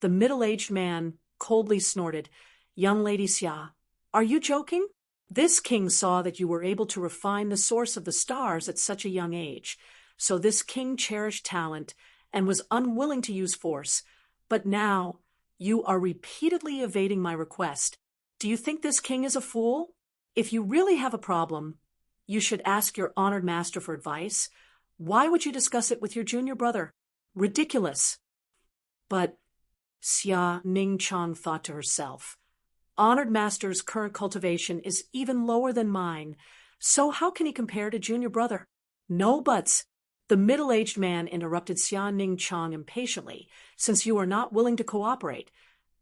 The middle-aged man coldly snorted, "Young Lady Xia, are you joking? This king saw that you were able to refine the source of the stars at such a young age, so this king cherished talent and was unwilling to use force, but now you are repeatedly evading my request. Do you think this king is a fool? If you really have a problem, you should ask your honored master for advice. Why would you discuss it with your junior brother? Ridiculous." But Xia Ningchang thought to herself, "Honored master's current cultivation is even lower than mine, so how can he compare to junior brother?" "No buts." The middle-aged man interrupted Xia Ningchang impatiently. "Since you are not willing to cooperate,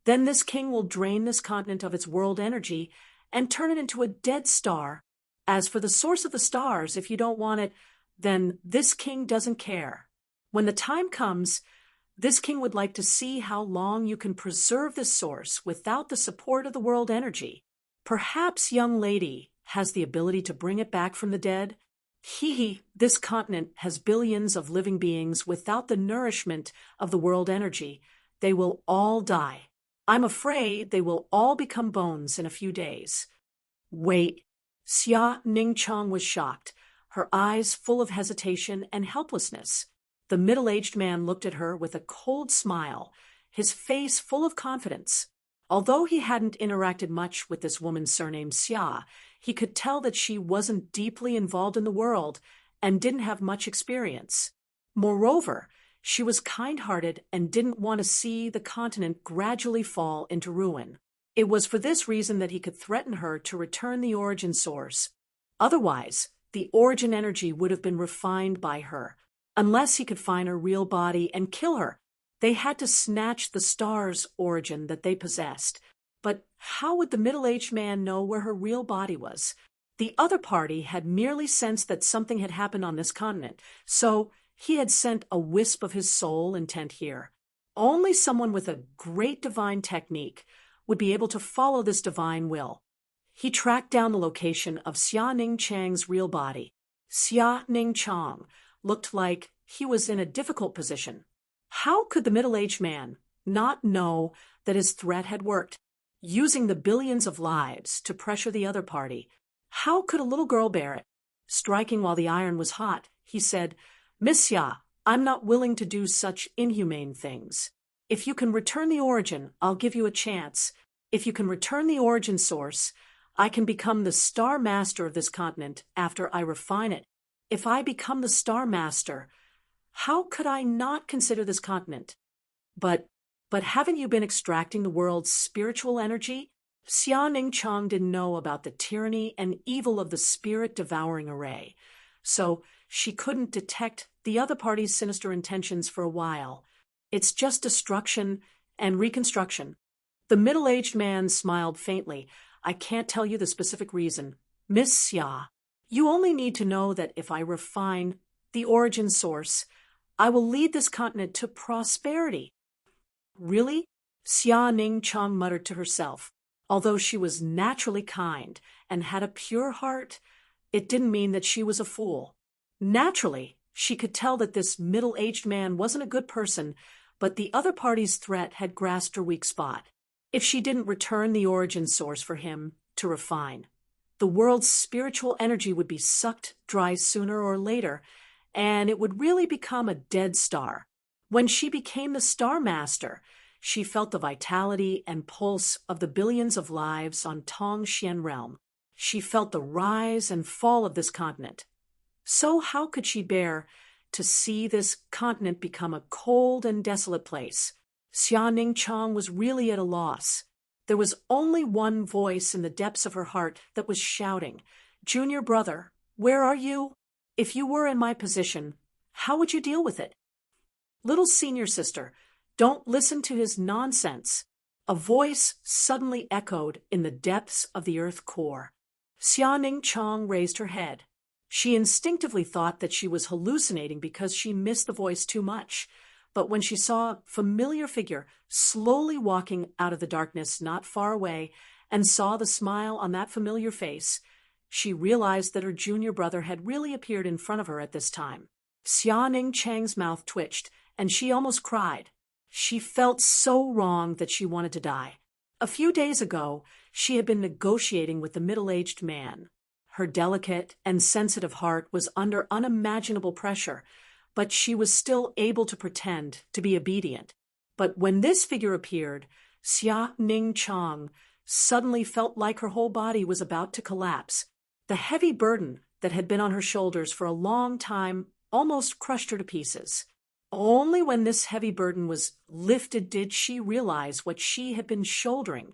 then this king will drain this continent of its world energy and turn it into a dead star. As for the source of the stars, if you don't want it, then this king doesn't care. When the time comes, this king would like to see how long you can preserve this source without the support of the world energy. Perhaps young lady has the ability to bring it back from the dead. This continent has billions of living beings without the nourishment of the world energy. They will all die. I'm afraid they will all become bones in a few days." "Wait." Xia Ningchang was shocked, her eyes full of hesitation and helplessness. The middle-aged man looked at her with a cold smile, his face full of confidence. Although he hadn't interacted much with this woman surnamed Xia, he could tell that she wasn't deeply involved in the world and didn't have much experience. Moreover, she was kind-hearted and didn't want to see the continent gradually fall into ruin. It was for this reason that he could threaten her to return the origin source. Otherwise, the origin energy would have been refined by her. Unless he could find her real body and kill her, they had to snatch the star's origin that they possessed. But how would the middle-aged man know where her real body was? The other party had merely sensed that something had happened on this continent, so he had sent a wisp of his soul intent here. Only someone with a great divine technique would be able to follow this divine will. He tracked down the location of Xia Ningchang's real body. Xia Ningchang looked like he was in a difficult position. How could the middle-aged man not know that his threat had worked? Using the billions of lives to pressure the other party, how could a little girl bear it? Striking while the iron was hot, he said, "Miss Xia, I'm not willing to do such inhumane things. If you can return the origin, I'll give you a chance. If you can return the origin source, I can become the star master of this continent after I refine it. If I become the star master, how could I not consider this continent? But, but haven't you been extracting the world's spiritual energy? Xia Ningchang didn't know about the tyranny and evil of the spirit-devouring array, so she couldn't detect the other party's sinister intentions for a while. It's just destruction and reconstruction. The middle-aged man smiled faintly. I can't tell you the specific reason. Miss Xia, you only need to know that if I refine the origin source, I will lead this continent to prosperity. Really? Xia Ningchang muttered to herself. Although she was naturally kind and had a pure heart, it didn't mean that she was a fool. Naturally, she could tell that this middle-aged man wasn't a good person, but the other party's threat had grasped her weak spot. If she didn't return the origin source for him to refine, the world's spiritual energy would be sucked dry sooner or later, and it would really become a dead star. When she became the Star Master, she felt the vitality and pulse of the billions of lives on Tongxian realm. She felt the rise and fall of this continent. So how could she bear to see this continent become a cold and desolate place? Xia Ningchang was really at a loss. There was only one voice in the depths of her heart that was shouting, "Junior brother, where are you? If you were in my position, how would you deal with it?" "Little senior sister, don't listen to his nonsense." A voice suddenly echoed in the depths of the earth core. Xia Ningchang raised her head. She instinctively thought that she was hallucinating because she missed the voice too much. But when she saw a familiar figure slowly walking out of the darkness not far away and saw the smile on that familiar face, she realized that her junior brother had really appeared in front of her at this time. Xia Ningchang's mouth twitched, and she almost cried. She felt so wrong that she wanted to die. A few days ago, she had been negotiating with the middle-aged man. Her delicate and sensitive heart was under unimaginable pressure, but she was still able to pretend to be obedient. But when this figure appeared, Xia Ningchang suddenly felt like her whole body was about to collapse. The heavy burden that had been on her shoulders for a long time almost crushed her to pieces. Only when this heavy burden was lifted did she realize what she had been shouldering.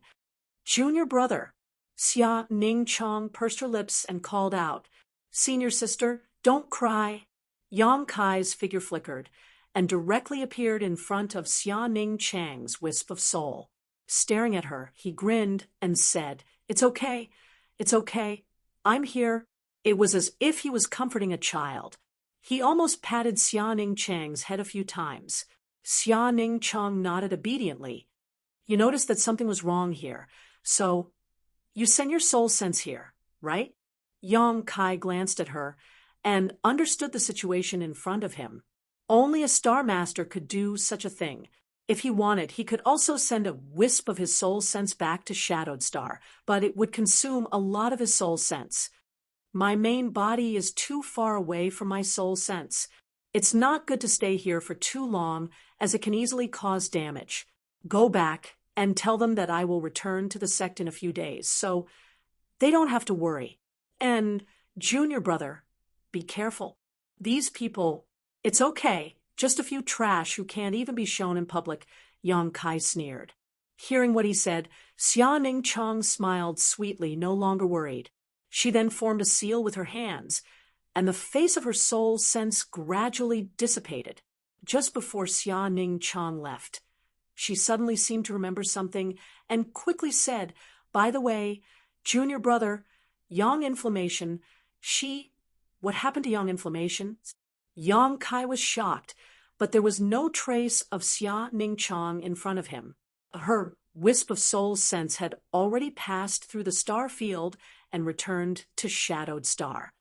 "Junior brother." Xia Ningchang pursed her lips and called out, "Senior sister, don't cry." Yang Kai's figure flickered and directly appeared in front of Xia Ningchang's wisp of soul. Staring at her, he grinned and said, "It's okay. It's okay. I'm here." It was as if he was comforting a child. He almost patted Xia Ningchang's head a few times. Xia Ningchang nodded obediently. "You noticed that something was wrong here, so you send your soul sense here, right?" Yang Kai glanced at her and understood the situation in front of him. Only a Star Master could do such a thing. If he wanted, he could also send a wisp of his soul sense back to Shadowed Star, but it would consume a lot of his soul sense. "My main body is too far away from my soul sense. It's not good to stay here for too long, as it can easily cause damage. Go back and tell them that I will return to the sect in a few days, so they don't have to worry. And, junior brother, be careful. These people, it's okay, just a few trash who can't even be shown in public," Yang Kai sneered. Hearing what he said, Xia Ningchang smiled sweetly, no longer worried. She then formed a seal with her hands, and the face of her soul sense gradually dissipated. Just before Xia Ningchang left, she suddenly seemed to remember something and quickly said, "By the way, junior brother, Yang Inflammation, what happened to Yang Inflammation?" Yang Kai was shocked, but there was no trace of Xia Ningchang in front of him. Her wisp of soul sense had already passed through the star field and returned to Shadowed Star.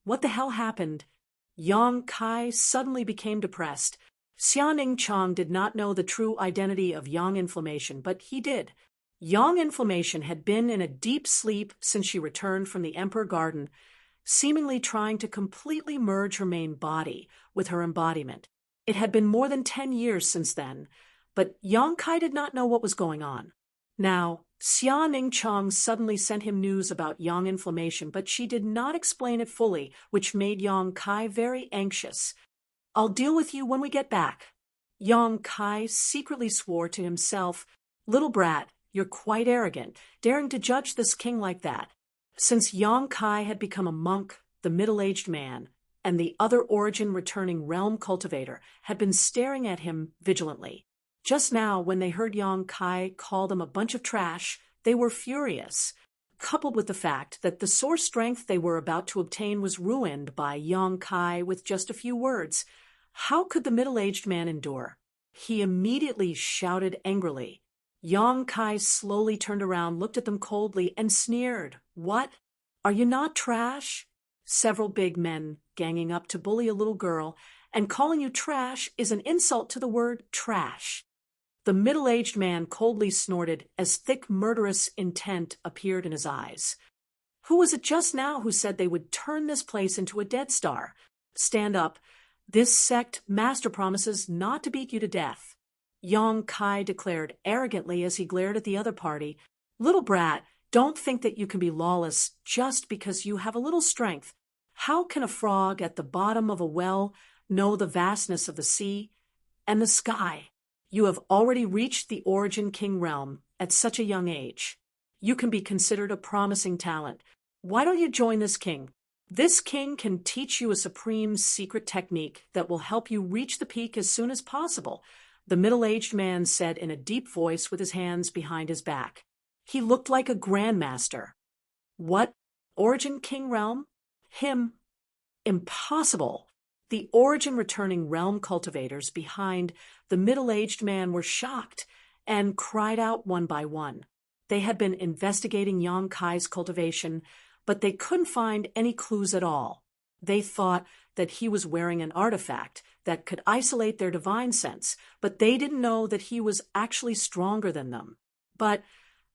What the hell happened? Yang Kai suddenly became depressed. Xia Ningchang did not know the true identity of Yang Inflammation, but he did. Yang Inflammation had been in a deep sleep since she returned from the Emperor Garden, seemingly trying to completely merge her main body with her embodiment. It had been more than 10 years since then, but Yang Kai did not know what was going on. Now, Xia Ningchong suddenly sent him news about Yang inflammation, but she did not explain it fully, which made Yang Kai very anxious. I'll deal with you when we get back. Yang Kai secretly swore to himself, Little brat, you're quite arrogant, daring to judge this king like that. Since Yang Kai had become a monk, the middle-aged man, and the other origin-returning realm cultivator had been staring at him vigilantly. Just now, when they heard Yang Kai call them a bunch of trash, they were furious, coupled with the fact that the source strength they were about to obtain was ruined by Yang Kai with just a few words. How could the middle-aged man endure? He immediately shouted angrily. Yang Kai slowly turned around, looked at them coldly, and sneered. What? Are you not trash? Several big men ganging up to bully a little girl, and calling you trash is an insult to the word trash. The middle-aged man coldly snorted as thick murderous intent appeared in his eyes. Who was it just now who said they would turn this place into a Dead Star? Stand up. This sect master promises not to beat you to death. Yang Kai declared arrogantly as he glared at the other party. Little brat, don't think that you can be lawless just because you have a little strength. How can a frog at the bottom of a well know the vastness of the sea and the sky? You have already reached the Origin King realm at such a young age. You can be considered a promising talent. Why don't you join this king? This king can teach you a supreme secret technique that will help you reach the peak as soon as possible, the middle-aged man said in a deep voice with his hands behind his back. He looked like a grandmaster. What? Origin King realm? Him? Impossible. The origin-returning realm cultivators behind the middle-aged man were shocked and cried out one by one. They had been investigating Yang Kai's cultivation, but they couldn't find any clues at all. They thought that he was wearing an artifact that could isolate their divine sense, but they didn't know that he was actually stronger than them. But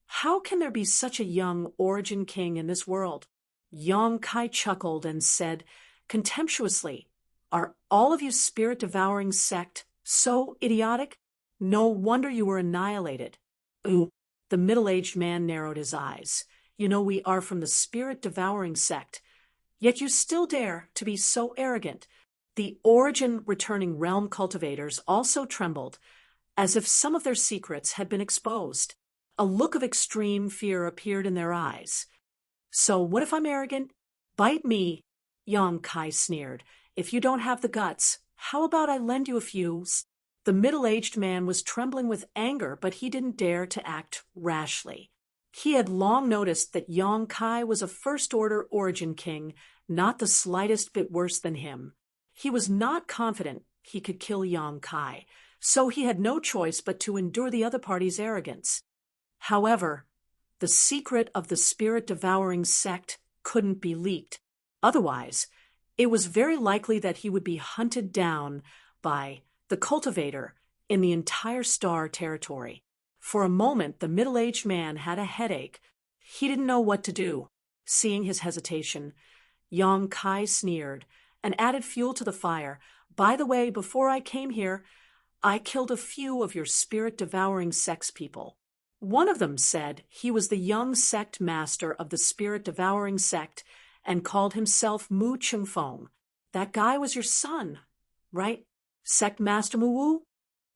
how can there be such a young origin king in this world? Yang Kai chuckled and said contemptuously, Are all of you spirit-devouring sect so idiotic? No wonder you were annihilated. Ooh, the middle-aged man narrowed his eyes. You know we are from the spirit-devouring sect. Yet you still dare to be so arrogant. The origin-returning realm cultivators also trembled, as if some of their secrets had been exposed. A look of extreme fear appeared in their eyes. So what if I'm arrogant? Bite me, Yang Kai sneered. If you don't have the guts, how about I lend you a few? The middle-aged man was trembling with anger, but he didn't dare to act rashly. He had long noticed that Yang Kai was a first-order origin king, not the slightest bit worse than him. He was not confident he could kill Yang Kai, so he had no choice but to endure the other party's arrogance. However, the secret of the spirit-devouring sect couldn't be leaked. Otherwise, it was very likely that he would be hunted down by the cultivator in the entire star territory. For a moment, the middle-aged man had a headache. He didn't know what to do. Seeing his hesitation, Yang Kai sneered and added fuel to the fire. By the way, before I came here, I killed a few of your spirit-devouring sex people. One of them said he was the young sect master of the spirit-devouring sect and called himself Mu Chengfeng. That guy was your son, right? Sect Master Mu Wu?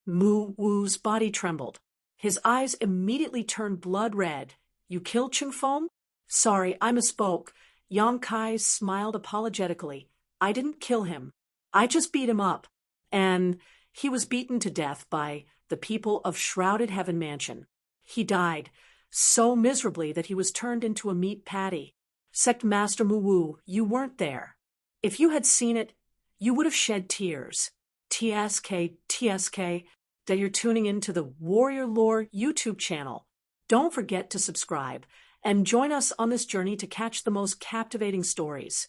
Mu Wu's body trembled. His eyes immediately turned blood red. You killed Chengfeng? Sorry, I misspoke. Yang Kai smiled apologetically. I didn't kill him. I just beat him up. And he was beaten to death by the people of Shrouded Heaven Mansion. He died so miserably that he was turned into a meat patty. Sect Master Mu Wu, you weren't there. If you had seen it, you would have shed tears. TSK, that you're tuning into the Warrior Lore YouTube channel. Don't forget to subscribe and join us on this journey to catch the most captivating stories.